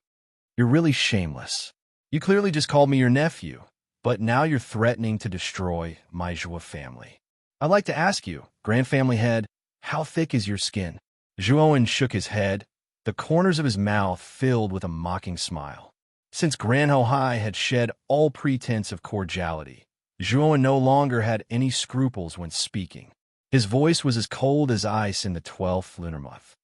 "You're really shameless. You clearly just called me your nephew, but now you're threatening to destroy my Zhuo family. I'd like to ask you, Grand Family Head, how thick is your skin?" Zhuowen shook his head, the corners of his mouth filled with a mocking smile. Since Grand Hao Hai had shed all pretense of cordiality, Zhuowen no longer had any scruples when speaking. His voice was as cold as ice in the 12th lunar month.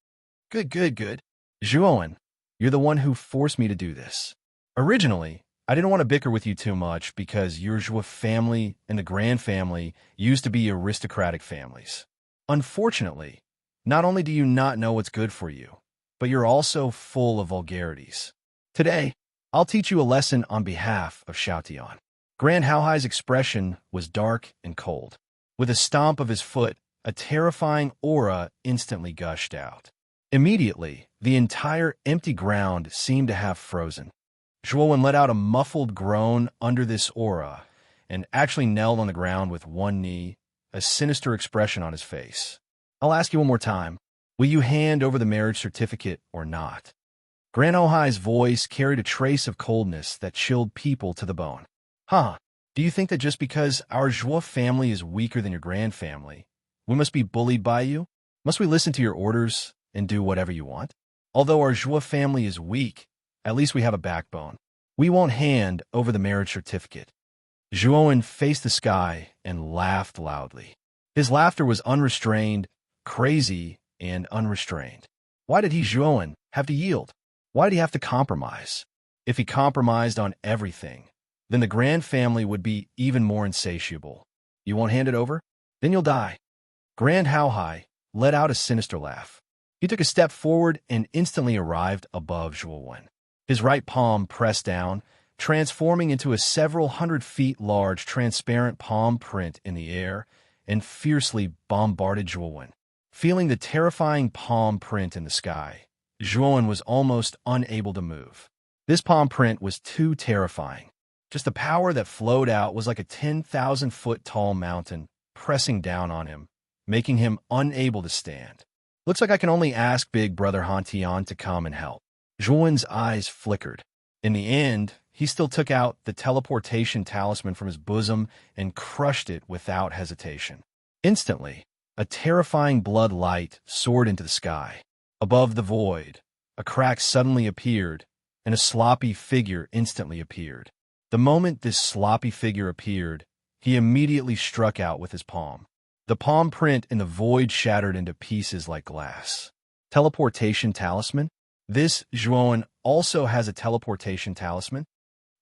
Good. Zhuowen, you're the one who forced me to do this. Originally, I didn't want to bicker with you too much because your Zhuo family and the Grand family used to be aristocratic families. Unfortunately, not only do you not know what's good for you, but you're also full of vulgarities. Today, I'll teach you a lesson on behalf of Xiaotian. Grand Haohai's expression was dark and cold. With a stomp of his foot, a terrifying aura instantly gushed out. Immediately, the entire empty ground seemed to have frozen. Zhuowen let out a muffled groan under this aura and actually knelt on the ground with one knee, a sinister expression on his face. I'll ask you one more time. Will you hand over the marriage certificate or not? Grand Haohai's voice carried a trace of coldness that chilled people to the bone. Huh, do you think that just because our Zhuo family is weaker than your Grand family, we must be bullied by you? Must we listen to your orders and do whatever you want? Although our Zhuo family is weak, at least we have a backbone. We won't hand over the marriage certificate. Zhuowen faced the sky and laughed loudly. His laughter was unrestrained, crazy, and unrestrained. Why did he, Zhuowen, have to yield? Why did he have to compromise? If he compromised on everything, then the Grand family would be even more insatiable. You won't hand it over? Then you'll die. Grand Haohai let out a sinister laugh. He took a step forward and instantly arrived above Zhuowen. His right palm pressed down, transforming into a several 100 feet large transparent palm print in the air, and fiercely bombarded Zhuowen. Feeling the terrifying palm print in the sky, Zhuowen was almost unable to move. This palm print was too terrifying. Just the power that flowed out was like a 10,000-foot tall mountain pressing down on him, making him unable to stand. Looks like I can only ask Big Brother Hantian to come and help. Zhuowen's eyes flickered. In the end, he still took out the teleportation talisman from his bosom and crushed it without hesitation. Instantly, a terrifying blood light soared into the sky. Above the void, a crack suddenly appeared, and a sloppy figure instantly appeared. The moment this sloppy figure appeared, he immediately struck out with his palm. The palm print in the void shattered into pieces like glass. Teleportation talisman? This Zhuowen also has a teleportation talisman.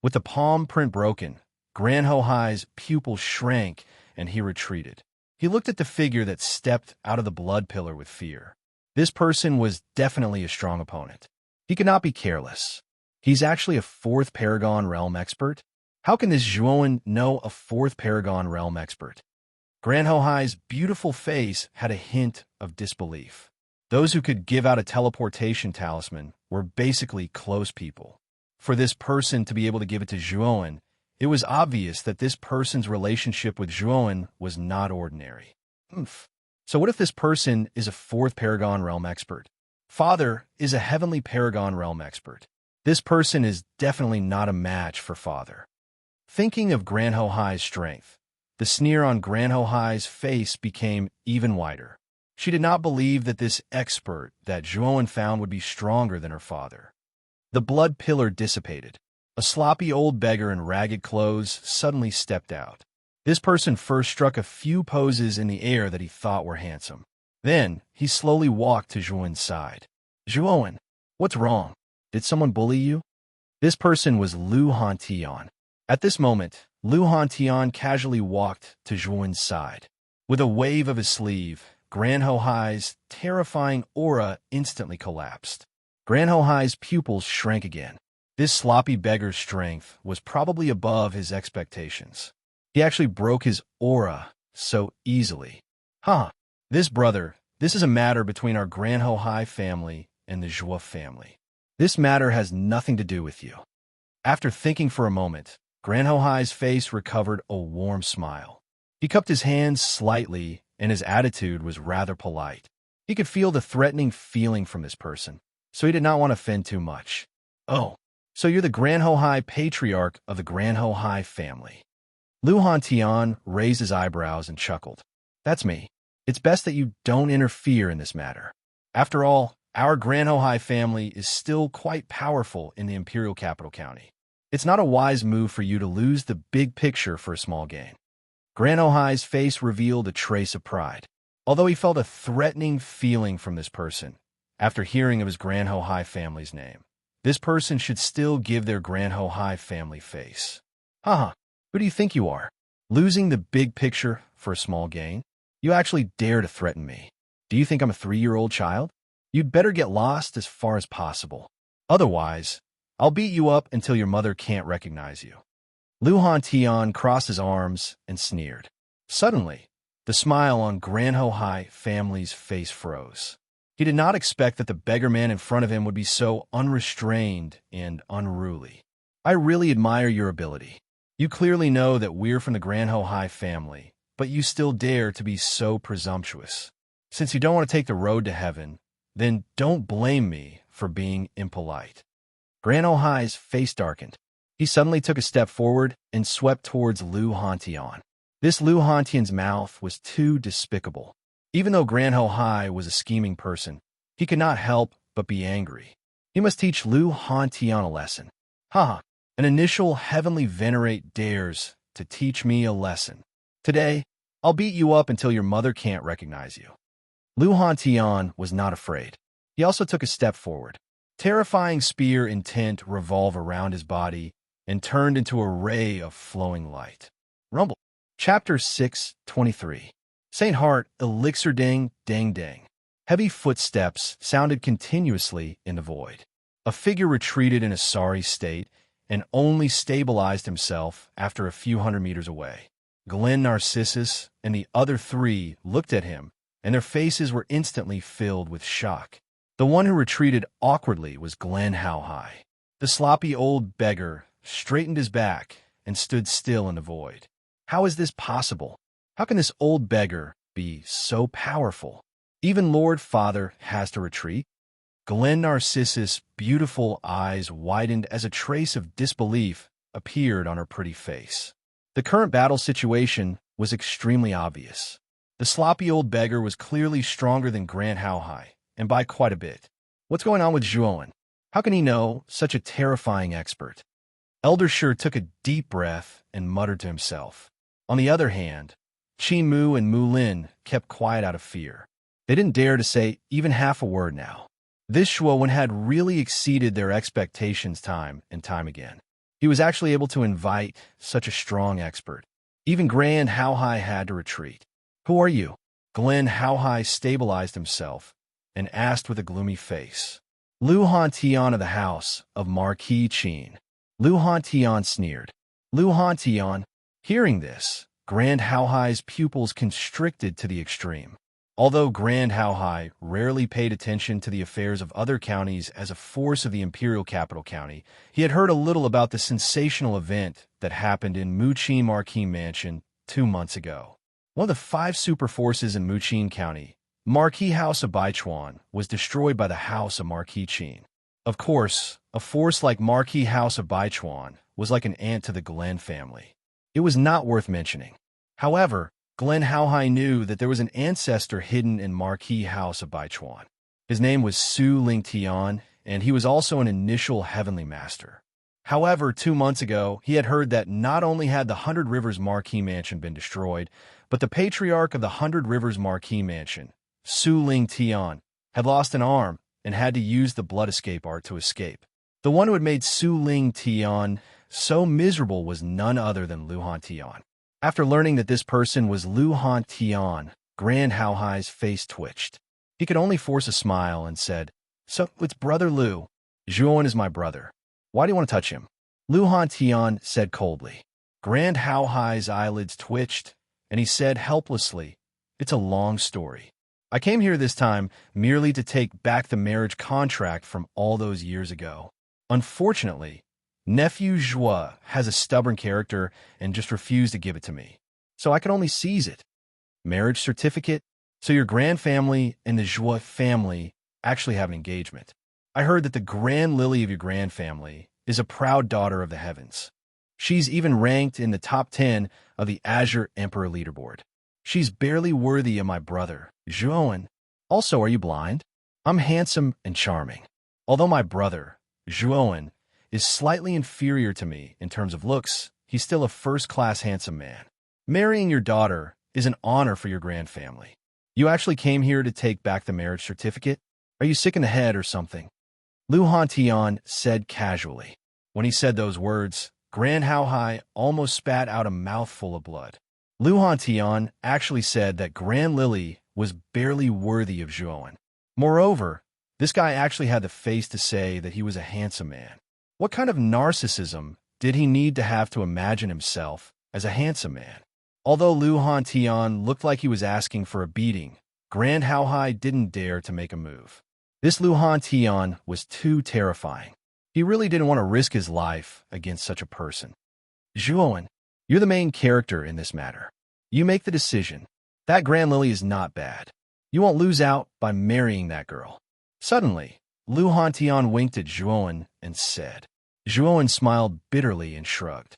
With the palm print broken, Grand Haohai's pupil shrank and he retreated. He looked at the figure that stepped out of the blood pillar with fear. This person was definitely a strong opponent. He could not be careless. He's actually a 4th Paragon Realm expert. How can this Zhuowen know a 4th Paragon Realm expert? Grand Haohai's beautiful face had a hint of disbelief. Those who could give out a teleportation talisman were basically close people. For this person to be able to give it to Zhuowen, it was obvious that this person's relationship with Zhuowen was not ordinary. So what if this person is a 4th Paragon Realm expert? Father is a Heavenly Paragon Realm expert. This person is definitely not a match for Father. Thinking of Grand Haohai's strength, the sneer on Grand Haohai's face became even wider. She did not believe that this expert that Zhuowen found would be stronger than her father. The blood pillar dissipated. A sloppy old beggar in ragged clothes suddenly stepped out. This person first struck a few poses in the air that he thought were handsome. Then, he slowly walked to Zhuowen's side. Zhuowen, what's wrong? Did someone bully you? This person was Lu Hantian. At this moment, Lu Hantian casually walked to Zhuowen's side. With a wave of his sleeve, Grand Haohai's terrifying aura instantly collapsed. Grand Haohai's pupils shrank again. This sloppy beggar's strength was probably above his expectations. He actually broke his aura so easily. This is a matter between our Grand Haohai family and the Zhuo family. This matter has nothing to do with you. After thinking for a moment, Grand Haohai's face recovered a warm smile. He cupped his hands slightly, and his attitude was rather polite. He could feel the threatening feeling from this person, so he did not want to offend too much. Oh, so you're the Grand Haohai patriarch of the Grand Haohai family. Lu Hantian raised his eyebrows and chuckled. That's me. It's best that you don't interfere in this matter. After all, our Grand Haohai family is still quite powerful in the Imperial Capital County. It's not a wise move for you to lose the big picture for a small gain. Grand Haohai's face revealed a trace of pride. Although he felt a threatening feeling from this person, after hearing of his Grand Haohai family's name, this person should still give their Grand Ho Hai family face. Haha, who do you think you are? Losing the big picture for a small gain? You actually dare to threaten me. Do you think I'm a 3-year-old child? You'd better get lost as far as possible. Otherwise, I'll beat you up until your mother can't recognize you. Lu Hantian crossed his arms and sneered. Suddenly, the smile on Grand Ho Hai family's face froze. He did not expect that the beggar man in front of him would be so unrestrained and unruly. I really admire your ability. You clearly know that we're from the Grand Ho Hai family, but you still dare to be so presumptuous. Since you don't want to take the road to heaven, then don't blame me for being impolite. Grand Ho Hai's face darkened. He suddenly took a step forward and swept towards Lu Hantian. This Lu Hantian's mouth was too despicable. Even though Grand Ho Hai was a scheming person, he could not help but be angry. He must teach Lu Hantian a lesson. Haha, an initial heavenly venerate dares to teach me a lesson. Today, I'll beat you up until your mother can't recognize you. Lu Hantian was not afraid. He also took a step forward. Terrifying spear intent revolved around his body and turned into a ray of flowing light. Rumble. Chapter 6:23. Saint Heart, elixir ding, dang dang. Heavy footsteps sounded continuously in the void. A figure retreated in a sorry state and only stabilized himself after a few hundred meters away. Glenn Narcissus and the other 3 looked at him, and their faces were instantly filled with shock. The one who retreated awkwardly was Glenn How High. The sloppy old beggar straightened his back and stood still in the void. How is this possible? How can this old beggar be so powerful? Even Lord Father has to retreat? Glenn Narcissus' beautiful eyes widened as a trace of disbelief appeared on her pretty face. The current battle situation was extremely obvious. The sloppy old beggar was clearly stronger than Grand How High, and by quite a bit. What's going on with Zhuoan? How can he know such a terrifying expert? Elder Shi took a deep breath and muttered to himself. On the other hand, Qi Mu and Mu Lin kept quiet out of fear. They didn't dare to say even half a word now. This Zhuoan had really exceeded their expectations time and time again. He was actually able to invite such a strong expert. Even Grand How High had to retreat. Who are you? Glenn How High stabilized himself and asked with a gloomy face. Lu Hantian of the house of Marquis Qin. Lu Hantian sneered. Lu Hantian, hearing this, Grand How High's pupils constricted to the extreme. Although Grand How High rarely paid attention to the affairs of other counties as a force of the imperial capital county, he had heard a little about the sensational event that happened in Muqin Marquis Mansion 2 months ago. One of the 5 super forces in Muqin County, Marquis House of Baichuan, was destroyed by the House of Marquis Qin. Of course, a force like Marquis House of Baichuan was like an ant to the Glenn family. It was not worth mentioning. However, Glenn How High knew that there was an ancestor hidden in Marquis House of Baichuan. His name was Su Ling Tian, and he was also an initial heavenly master. However, 2 months ago, he had heard that not only had the 100 Rivers Marquis Mansion been destroyed, but the patriarch of the 100 Rivers Marquis Mansion, Su Ling Tian, had lost an arm and had to use the blood escape art to escape. The one who had made Su Ling Tian so miserable was none other than Lu Hantian. After learning that this person was Lu Hantian, Grand How High's face twitched. He could only force a smile and said, "So, it's Brother Lu. Zhuoan is my brother. Why do you want to touch him?" Lu Hantian said coldly. Grand How High's eyelids twitched, and he said helplessly, "It's a long story. I came here this time merely to take back the marriage contract from all those years ago. Unfortunately, Nephew Zhua has a stubborn character and just refused to give it to me, so I could only seize it. Marriage certificate? So your grand family and the Zhua family actually have an engagement. I heard that the grand lily of your grand family is a proud daughter of the heavens. She's even ranked in the top 10 of the Azure Emperor leaderboard. She's barely worthy of my brother, Zhuoan. Also, are you blind? I'm handsome and charming. Although my brother, Zhuoan, is slightly inferior to me in terms of looks, he's still a first-class handsome man. Marrying your daughter is an honor for your grand family. You actually came here to take back the marriage certificate? Are you sick in the head or something?" Lu Hantian said casually. When he said those words, Grand Hao Hai almost spat out a mouthful of blood. Lu Hantian actually said that Grand Lily was barely worthy of Zhuowen. Moreover, this guy actually had the face to say that he was a handsome man. What kind of narcissism did he need to have to imagine himself as a handsome man? Although Lu Hantian looked like he was asking for a beating, Grand Hao Hai didn't dare to make a move. This Lu Hantian was too terrifying. He really didn't want to risk his life against such a person. Zhuowen, you're the main character in this matter. You make the decision. That Grand Lily is not bad. You won't lose out by marrying that girl. Suddenly, Lu Hantian winked at Zhuowen and said. Zhuowen smiled bitterly and shrugged.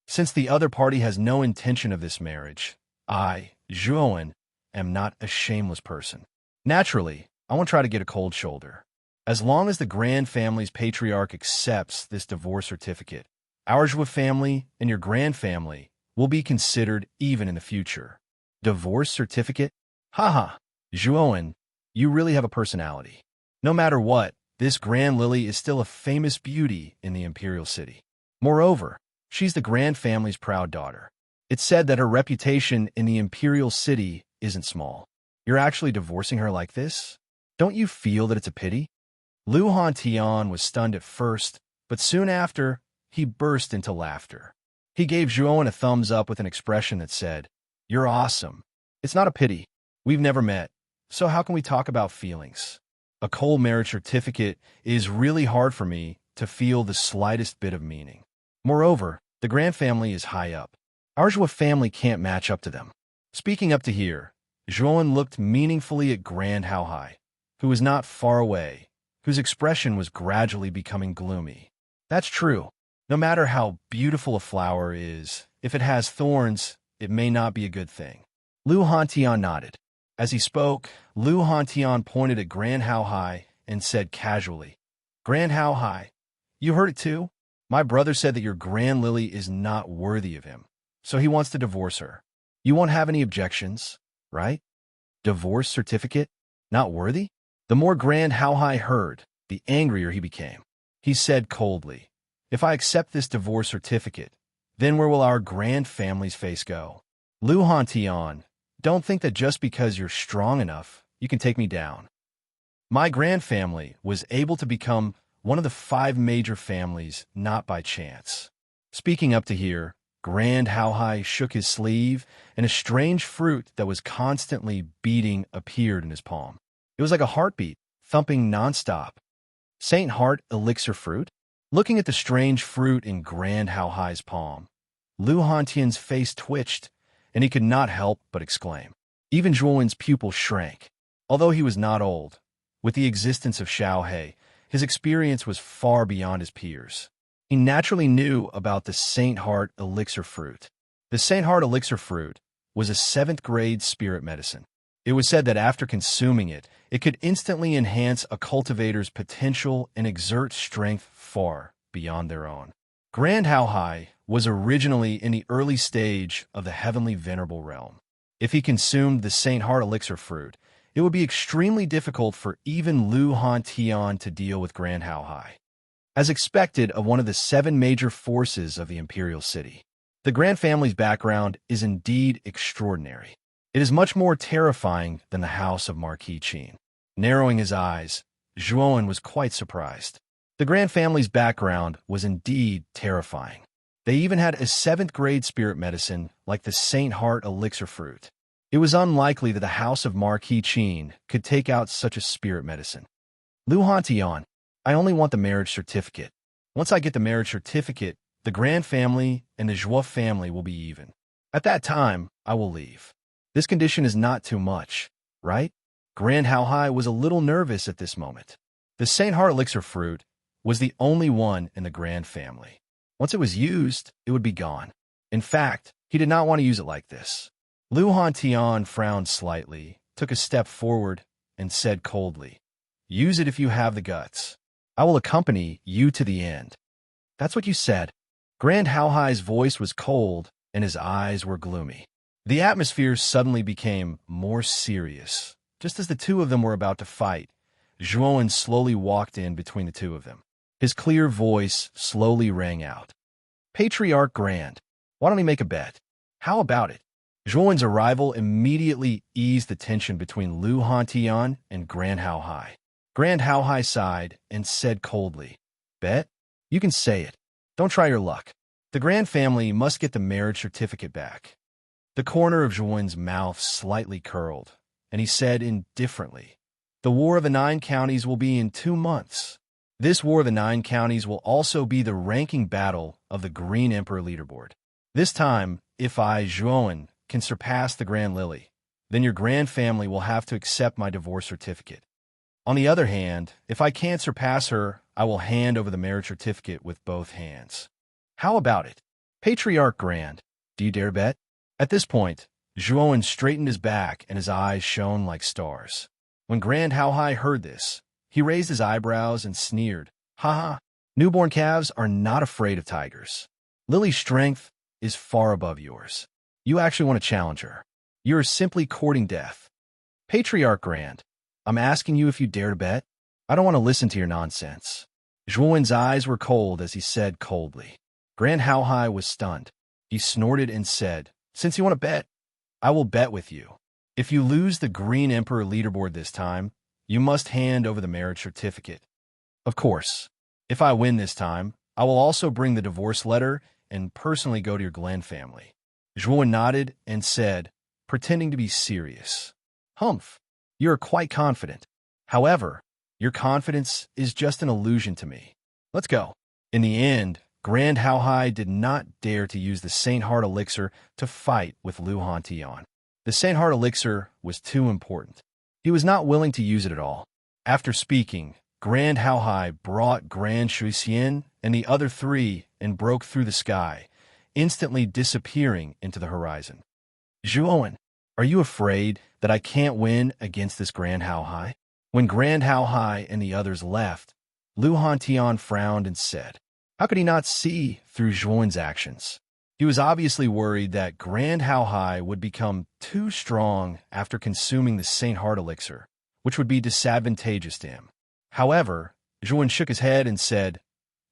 Since the other party has no intention of this marriage, I, Zhuowen, am not a shameless person. Naturally, I won't try to get a cold shoulder. As long as the Grand family's patriarch accepts this divorce certificate, our Zhua family and your Grand family will be considered even in the future. Divorce certificate? Haha, Zhuowen, you really have a personality. No matter what, this Grand Lily is still a famous beauty in the Imperial City. Moreover, she's the Grand family's proud daughter. It's said that her reputation in the Imperial City isn't small. You're actually divorcing her like this? Don't you feel that it's a pity? Lu Hantian was stunned at first, but soon after, he burst into laughter. He gave Zhuowen a thumbs up with an expression that said, You're awesome. It's not a pity. We've never met, so how can we talk about feelings? A cold marriage certificate is really hard for me to feel the slightest bit of meaning. Moreover, the Grand family is high up. Our Zhua family can't match up to them. Speaking up to here, Zhuowen looked meaningfully at Grand Hao Hai, who was not far away, whose expression was gradually becoming gloomy. That's true. No matter how beautiful a flower is, if it has thorns, it may not be a good thing. Lu Hantian nodded. As he spoke, Lu Hantian pointed at Grand Hao Hai and said casually, Grand Hao Hai, you heard it too? My brother said that your Grand Lily is not worthy of him, so he wants to divorce her. You won't have any objections, right? Divorce certificate? Not worthy? The more Grand Hao Hai heard, the angrier he became. He said coldly, If I accept this divorce certificate, then where will our Grand family's face go? Lu Hantian, don't think that just because you're strong enough, you can take me down. My Grand family was able to become one of the 5 major families not by chance. Speaking up to here, Grand Hao Hai shook his sleeve, and a strange fruit that was constantly beating appeared in his palm. It was like a heartbeat, thumping nonstop. Saint Heart elixir fruit? Looking at the strange fruit in Grand Hao Hai's palm, Lu Hantian's face twitched, and he could not help but exclaim. Even Zhuowen's pupil shrank. Although he was not old, with the existence of Xiao He, his experience was far beyond his peers. He naturally knew about the Saint Heart elixir fruit. The Saint Heart elixir fruit was a 7th grade spirit medicine. It was said that after consuming it, it could instantly enhance a cultivator's potential and exert strength far beyond their own. Grand Hao Hai was originally in the early stage of the heavenly venerable realm. If he consumed the Saint Heart elixir fruit, it would be extremely difficult for even Lu Hantian to deal with Grand Hao Hai. As expected of one of the 7 major forces of the Imperial City, the Grand family's background is indeed extraordinary. It is much more terrifying than the house of Marquis Qin. Narrowing his eyes, Zhuowen was quite surprised. The Grand family's background was indeed terrifying. They even had a 7th grade spirit medicine like the Saint Heart elixir fruit. It was unlikely that the house of Marquis Qin could take out such a spirit medicine. Lu Hantian, I only want the marriage certificate. Once I get the marriage certificate, the Grand family and the Zhua family will be even. At that time, I will leave. This condition is not too much, right? Grand Hao Hai was a little nervous at this moment. The Saint Heart elixir fruit was the only one in the Grand family. Once it was used, it would be gone. In fact, he did not want to use it like this. Lu Hantian frowned slightly, took a step forward, and said coldly, Use it if you have the guts. I will accompany you to the end. That's what you said. Grand Hao Hai's voice was cold, and his eyes were gloomy. The atmosphere suddenly became more serious, just as the two of them were about to fight, Zhuowen slowly walked in between the two of them. His clear voice slowly rang out. Patriarch Grand, why don't we make a bet? How about it? Zhuowen's arrival immediately eased the tension between Lu Hantian and Grand Hao Hai. Grand Hao Hai sighed and said coldly, Bet? You can say it. Don't try your luck. The Grand family must get the marriage certificate back. The corner of Zhuowen's mouth slightly curled, and he said indifferently, The War of the Nine Counties will be in 2 months. This War of the Nine Counties will also be the ranking battle of the Green Emperor leaderboard. This time, if I, Zhuowen, can surpass the Grand Lily, then your Grand family will have to accept my divorce certificate. On the other hand, if I can't surpass her, I will hand over the marriage certificate with both hands. How about it? Patriarch Grand, do you dare bet? At this point, Zhuowen straightened his back and his eyes shone like stars. When Grand Hao Hai heard this, he raised his eyebrows and sneered, Ha! Newborn calves are not afraid of tigers. Lily's strength is far above yours. You actually want to challenge her. You are simply courting death. Patriarch Grand, I'm asking you if you dare to bet. I don't want to listen to your nonsense. Zhuowen's eyes were cold as he said coldly. Grand Hao Hai was stunned. He snorted and said, Since you want to bet, I will bet with you. If you lose the Green Emperor leaderboard this time, you must hand over the marriage certificate. Of course, if I win this time, I will also bring the divorce letter and personally go to your Glen family. Zhuowen nodded and said, pretending to be serious, Humph, you are quite confident. However, your confidence is just an illusion to me. Let's go. In the end, Grand Hao Hai did not dare to use the Saint Heart Elixir to fight with Lu Hantian. The Saint Heart Elixir was too important. He was not willing to use it at all. After speaking, Grand Hao Hai brought Grand Shui Xian and the other 3 and broke through the sky, instantly disappearing into the horizon. Zhuowen, are you afraid that I can't win against this Grand Hao Hai? When Grand Hao Hai and the others left, Lu Hantian frowned and said, How could he not see through Zhuowen's actions? He was obviously worried that Grand Hao Hai would become too strong after consuming the Saint Heart Elixir, which would be disadvantageous to him. However, Zhuowen shook his head and said,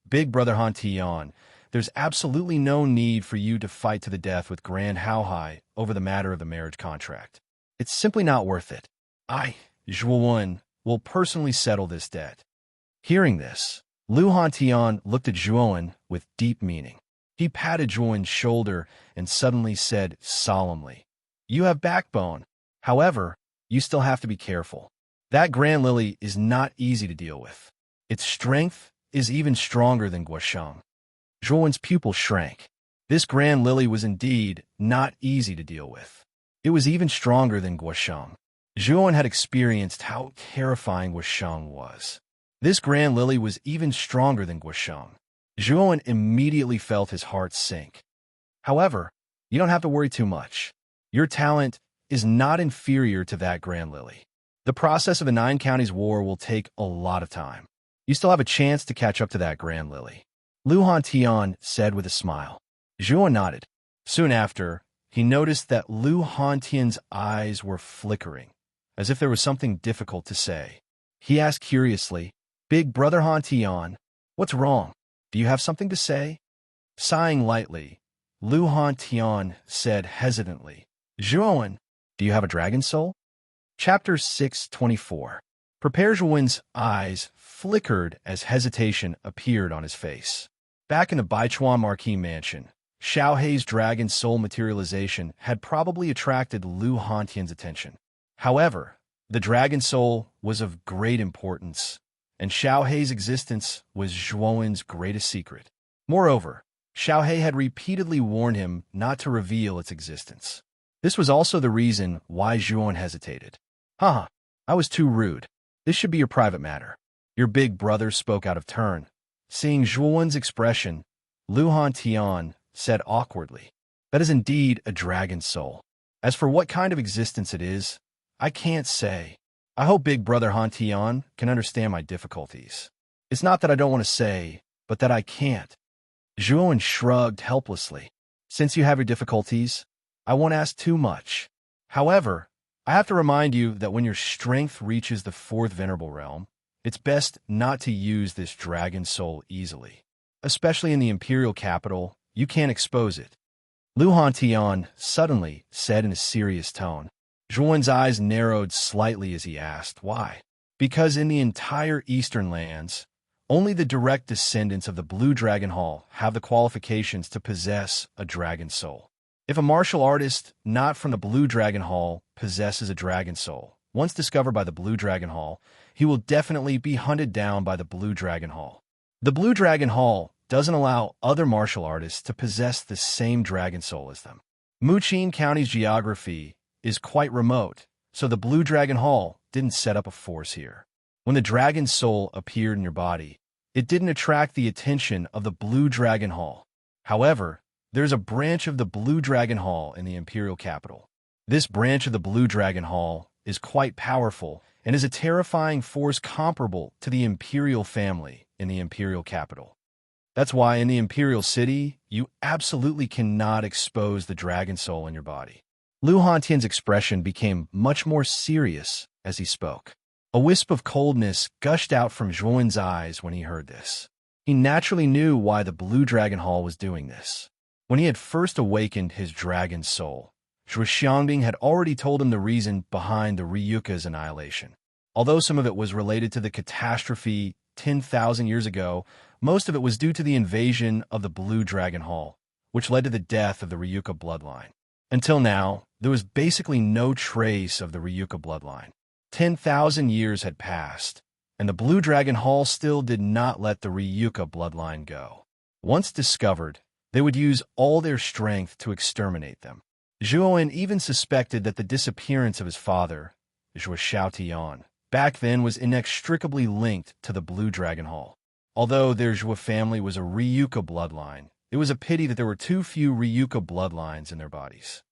Big Brother Hantian, there's absolutely no need for you to fight to the death with Grand Hao Hai over the matter of the marriage contract. It's simply not worth it. I, Zhuowen, will personally settle this debt. Hearing this, Lu Hantian looked at Zhuowen with deep meaning. He patted Zhuowen's shoulder and suddenly said solemnly, You have backbone. However, you still have to be careful. That Grand Lily is not easy to deal with. Its strength is even stronger than Guosheng. Zhuowen's pupil shrank. This Grand Lily was indeed not easy to deal with. It was even stronger than Guosheng. Zhuowen had experienced how terrifying Guosheng was. This Grand Lily was even stronger than Guosheng. Zhuowen immediately felt his heart sink. However, you don't have to worry too much. Your talent is not inferior to that Grand Lily. The process of the Nine Counties War will take a lot of time. You still have a chance to catch up to that Grand Lily. Lu Hantian said with a smile. Zhuowen nodded. Soon after, he noticed that Lu Hantian's eyes were flickering, as if there was something difficult to say. He asked curiously, Big Brother Hantian, what's wrong? Do you have something to say? Sighing lightly, Lu Hantian said hesitantly, Zhuowen, do you have a dragon soul? Chapter 624. Prepare Zhuowen's eyes flickered as hesitation appeared on his face. Back in the Baichuan Marquis mansion, Xiao Hei's dragon soul materialization had probably attracted Lu Hantian's attention. However, the dragon soul was of great importance, and Xiao Hei's existence was Zhuowen's greatest secret. Moreover, Xiao Hei had repeatedly warned him not to reveal its existence. This was also the reason why Zhuowen hesitated. Haha, I was too rude. This should be your private matter. Your big brother spoke out of turn. Seeing Zhuowen's expression, Lu Hantian said awkwardly, That is indeed a dragon soul. As for what kind of existence it is, I can't say. I hope Big Brother Hantian can understand my difficulties. It's not that I don't want to say, but that I can't. Zhuowen shrugged helplessly. Since you have your difficulties, I won't ask too much. However, I have to remind you that when your strength reaches the fourth venerable realm, it's best not to use this dragon soul easily. Especially in the imperial capital, you can't expose it. Lu Hantian suddenly said in a serious tone. Zhuan's eyes narrowed slightly as he asked, why? Because in the entire eastern lands, only the direct descendants of the Blue Dragon Hall have the qualifications to possess a dragon soul. If a martial artist not from the Blue Dragon Hall possesses a dragon soul, once discovered by the Blue Dragon Hall, he will definitely be hunted down by the Blue Dragon Hall. The Blue Dragon Hall doesn't allow other martial artists to possess the same dragon soul as them. Muqin County's geography is quite remote, so the Blue Dragon Hall didn't set up a force here. When the dragon soul appeared in your body, it didn't attract the attention of the Blue Dragon Hall. However, there's a branch of the Blue Dragon Hall in the imperial capital. This branch of the Blue Dragon Hall is quite powerful and is a terrifying force comparable to the imperial family in the imperial capital. That's why in the imperial city, you absolutely cannot expose the dragon soul in your body. Lu Hantian's expression became much more serious as he spoke. A wisp of coldness gushed out from Zhuan's eyes when he heard this. He naturally knew why the Blue Dragon Hall was doing this. When he had first awakened his dragon soul, Zhuo Xiangbing had already told him the reason behind the Ryuka's annihilation. Although some of it was related to the catastrophe 10,000 years ago, most of it was due to the invasion of the Blue Dragon Hall, which led to the death of the Ryuka bloodline. Until now, there was basically no trace of the Ryuka bloodline. 10,000 years had passed, and the Blue Dragon Hall still did not let the Ryuka bloodline go. Once discovered, they would use all their strength to exterminate them. Zhuowen even suspected that the disappearance of his father, Zhuo Xiaotian, back then was inextricably linked to the Blue Dragon Hall. Although their Zhuo family was a Ryuka bloodline, it was a pity that there were too few Ryuka bloodlines in their bodies.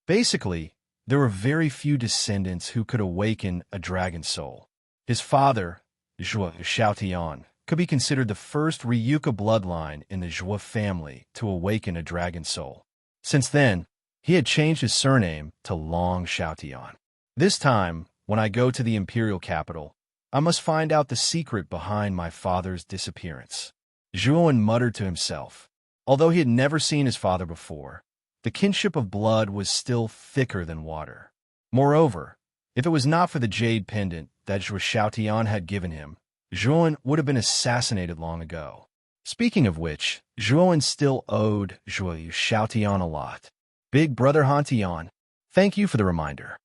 Basically, there were very few descendants who could awaken a dragon soul. His father, Zhuo Xiaotian, could be considered the first Ryuka bloodline in the Zhuo family to awaken a dragon soul. Since then, he had changed his surname to Long Xiaotian. This time, when I go to the imperial capital, I must find out the secret behind my father's disappearance. Zhuowen muttered to himself. Although he had never seen his father before, the kinship of blood was still thicker than water. Moreover, if it was not for the jade pendant that Zhuo Xiaotian had given him, Zhuowen would have been assassinated long ago. Speaking of which, Zhuowen still owed Zhuo Xiaotian a lot. Big brother Hantian, thank you for the reminder.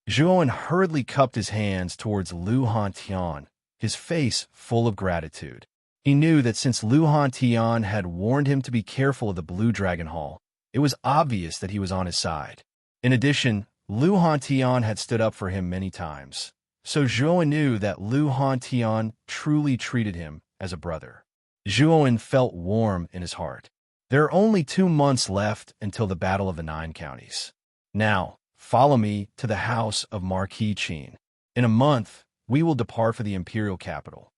Zhuowen hurriedly cupped his hands towards Lu Hantian, his face full of gratitude. He knew that since Lu Hantian had warned him to be careful of the Blue Dragon Hall, it was obvious that he was on his side. In addition, Lu Hantian had stood up for him many times, so Zhuowen knew that Lu Hantian truly treated him as a brother. Zhuowen felt warm in his heart. There are only 2 months left until the Battle of the Nine Counties. Now, follow me to the house of Marquis Qin. In a month, we will depart for the imperial capital.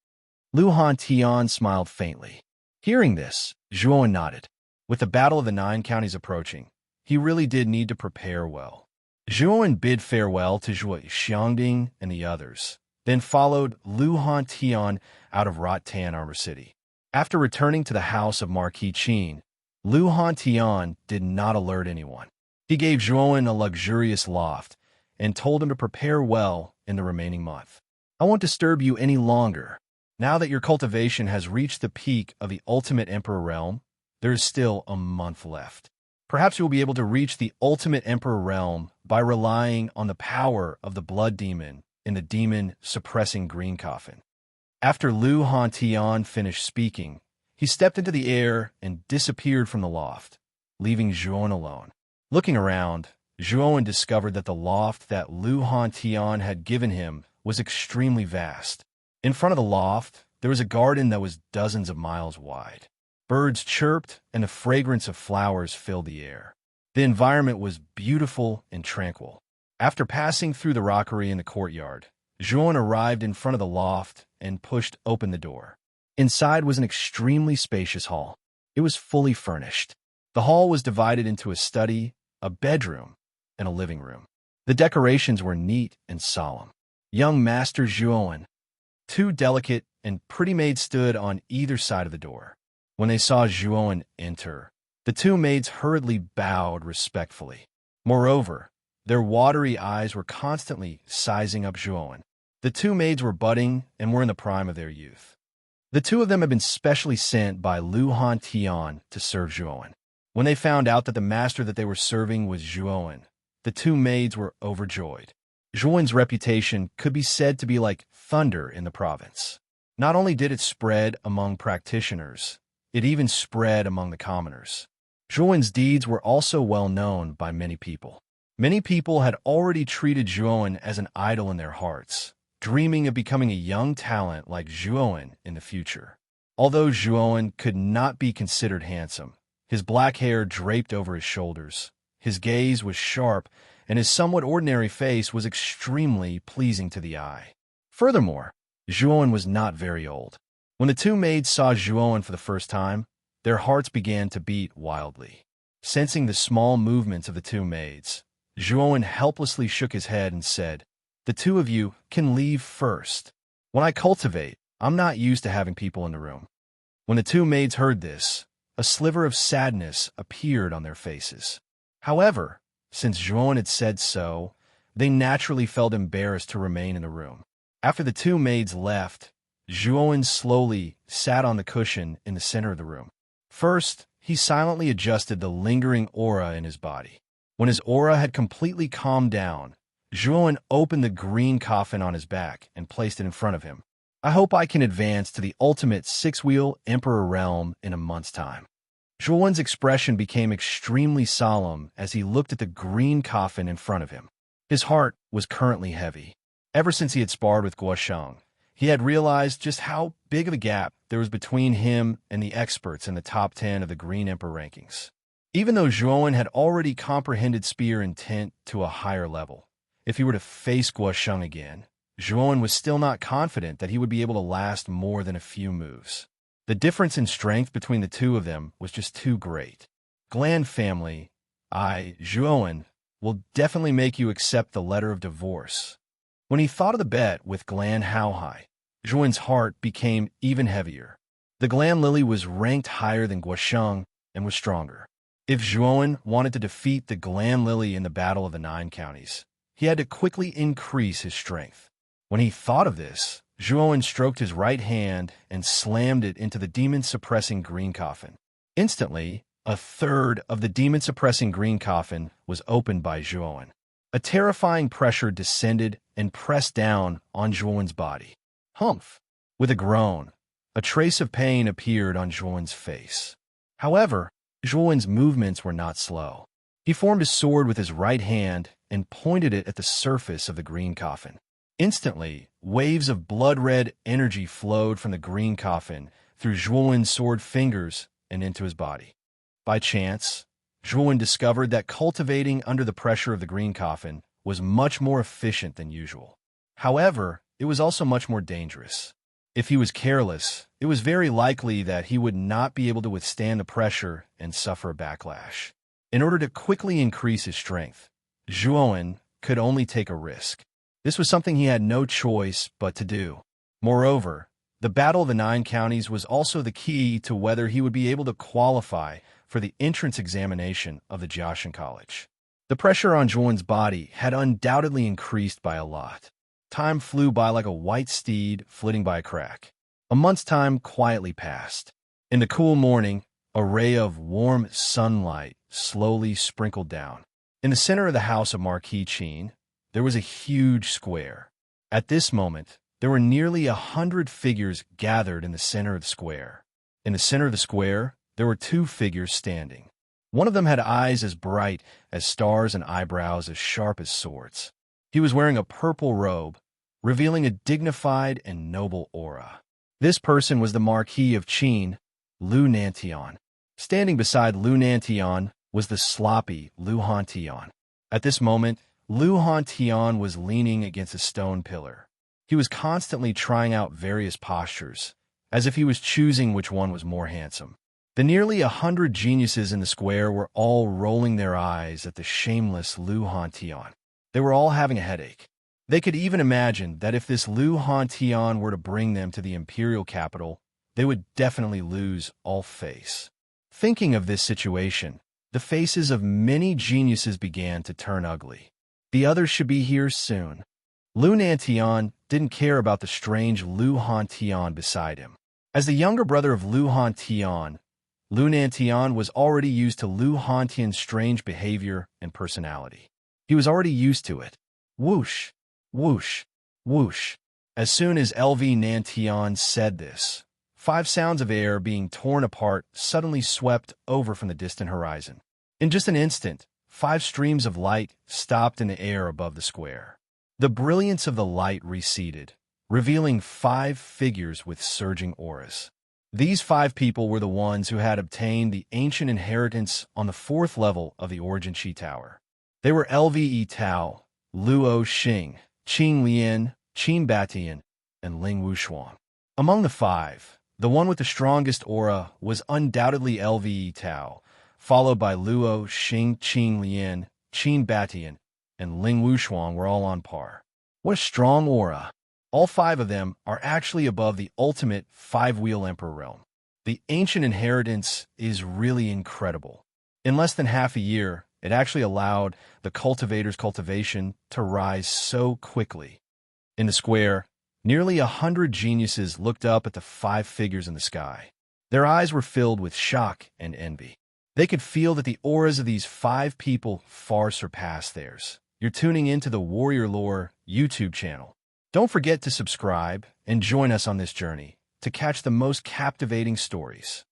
Lu Hantian smiled faintly. Hearing this, Zhuowen nodded. With the Battle of the Nine Counties approaching, he really did need to prepare well. Zhuowen bid farewell to Zhuo Xiangbing and the others, then followed Lu Hantian out of Rotan Armor City. After returning to the house of Marquis Qin, Lu Hantian did not alert anyone. He gave Zhuowen a luxurious loft and told him to prepare well in the remaining month. I won't disturb you any longer. Now that your cultivation has reached the peak of the ultimate Emperor realm, there is still a month left. Perhaps you will be able to reach the ultimate Emperor realm by relying on the power of the blood demon in the demon-suppressing green coffin. After Lu Hantian finished speaking, he stepped into the air and disappeared from the loft, leaving Zhuowen alone. Looking around, Zhuowen discovered that the loft that Lu Hantian had given him was extremely vast. In front of the loft, there was a garden that was dozens of miles wide. Birds chirped, and the fragrance of flowers filled the air. The environment was beautiful and tranquil. After passing through the rockery in the courtyard, Zhuowen arrived in front of the loft and pushed open the door. Inside was an extremely spacious hall. It was fully furnished. The hall was divided into a study, a bedroom, and a living room. The decorations were neat and solemn. Young Master Zhuowen, two delicate and pretty maids stood on either side of the door. When they saw Zhuowen enter, the two maids hurriedly bowed respectfully. Moreover, their watery eyes were constantly sizing up Zhuowen. The two maids were budding and were in the prime of their youth. The two of them had been specially sent by Lu Hantian to serve Zhuowen. When they found out that the master that they were serving was Zhuowen, the two maids were overjoyed. Zhuowen's reputation could be said to be like thunder in the province. Not only did it spread among practitioners, it even spread among the commoners. Zhuowen's deeds were also well known by many people. Many people had already treated Zhuowen as an idol in their hearts, dreaming of becoming a young talent like Zhuowen in the future. Although Zhuowen could not be considered handsome, his black hair draped over his shoulders, his gaze was sharp, and his somewhat ordinary face was extremely pleasing to the eye. Furthermore, Zhuowen was not very old. When the two maids saw Zhuowen for the first time, their hearts began to beat wildly. Sensing the small movements of the two maids, Zhuowen helplessly shook his head and said, "The two of you can leave first. When I cultivate, I'm not used to having people in the room." When the two maids heard this, a sliver of sadness appeared on their faces. However, since Zhuowen had said so, they naturally felt embarrassed to remain in the room. After the two maids left, Zhuowen slowly sat on the cushion in the center of the room. First, he silently adjusted the lingering aura in his body. When his aura had completely calmed down, Zhuowen opened the green coffin on his back and placed it in front of him. "I hope I can advance to the ultimate six-wheel emperor realm in a month's time." Zhuowen's expression became extremely solemn as he looked at the green coffin in front of him. His heart was currently heavy. Ever since he had sparred with Guosheng, he had realized just how big of a gap there was between him and the experts in the top 10 of the Green Emperor rankings. Even though Zhuowen had already comprehended spear intent to a higher level, if he were to face Guosheng again, Zhuowen was still not confident that he would be able to last more than a few moves. The difference in strength between the two of them was just too great. Glan family, Zhuowen, will definitely make you accept the letter of divorce. When he thought of the bet with Glan Haohai, Zhuowen's heart became even heavier. The Glan Lily was ranked higher than Guosheng and was stronger. If Zhuowen wanted to defeat the Glan Lily in the Battle of the Nine Counties, he had to quickly increase his strength. When he thought of this, Zhuowen stroked his right hand and slammed it into the demon-suppressing green coffin. Instantly, a third of the demon-suppressing green coffin was opened by Zhuowen. A terrifying pressure descended and pressed down on Zhuowen's body. Humph! With a groan, a trace of pain appeared on Zhuowen's face. However, Zhuowen's movements were not slow. He formed a sword with his right hand and pointed it at the surface of the green coffin. Instantly, waves of blood-red energy flowed from the green coffin through Zhuowen's sword fingers and into his body. By chance, Zhuowen discovered that cultivating under the pressure of the green coffin was much more efficient than usual. However, it was also much more dangerous. If he was careless, it was very likely that he would not be able to withstand the pressure and suffer a backlash. In order to quickly increase his strength, Zhuowen could only take a risk. This was something he had no choice but to do. Moreover, the Battle of the Nine Counties was also the key to whether he would be able to qualify for the entrance examination of the Jiaoshan College. The pressure on Zhuowen's body had undoubtedly increased by a lot. Time flew by like a white steed flitting by a crack. A month's time quietly passed. In the cool morning, a ray of warm sunlight slowly sprinkled down. In the center of the house of Marquis Qin, there was a huge square. At this moment, there were nearly 100 figures gathered in the center of the square. In the center of the square, there were two figures standing. One of them had eyes as bright as stars and eyebrows as sharp as swords. He was wearing a purple robe, revealing a dignified and noble aura. This person was the Marquis of Qin, Lu Nantian. Standing beside Lu Nantian was the sloppy Lu Hantian. At this moment, Lu Hantian was leaning against a stone pillar. He was constantly trying out various postures, as if he was choosing which one was more handsome. The nearly 100 geniuses in the square were all rolling their eyes at the shameless Lu Hantian. They were all having a headache. They could even imagine that if this Lu Han Tian were to bring them to the imperial capital, they would definitely lose all face. Thinking of this situation, the faces of many geniuses began to turn ugly. The others should be here soon. Lu Nantian didn't care about the strange Lu Han Tian beside him. As the younger brother of Lu Han Tian, Lu Nantian was already used to Lu Han Tian's strange behavior and personality. He was already used to it. Whoosh, whoosh, whoosh. As soon as LV Nantian said this, 5 sounds of air being torn apart suddenly swept over from the distant horizon. In just an instant, 5 streams of light stopped in the air above the square. The brilliance of the light receded, revealing 5 figures with surging auras. These 5 people were the ones who had obtained the ancient inheritance on the 4th level of the Origin Chi Tower. They were Lve Tao, Luo Xing, Qing Lian, Qin Batian, and Ling Wushuang. Among the 5, the one with the strongest aura was undoubtedly Lve Tao, followed by Luo Xing, Qing Lian, Qin Batian, and Ling Wushuang were all on par. What a strong aura! All 5 of them are actually above the ultimate 5-wheel emperor realm. The ancient inheritance is really incredible. In less than half a year, it actually allowed the cultivator's cultivation to rise so quickly. In the square, nearly 100 geniuses looked up at the 5 figures in the sky. Their eyes were filled with shock and envy. They could feel that the auras of these 5 people far surpassed theirs. You're tuning into the Warrior Lore YouTube channel. Don't forget to subscribe and join us on this journey to catch the most captivating stories.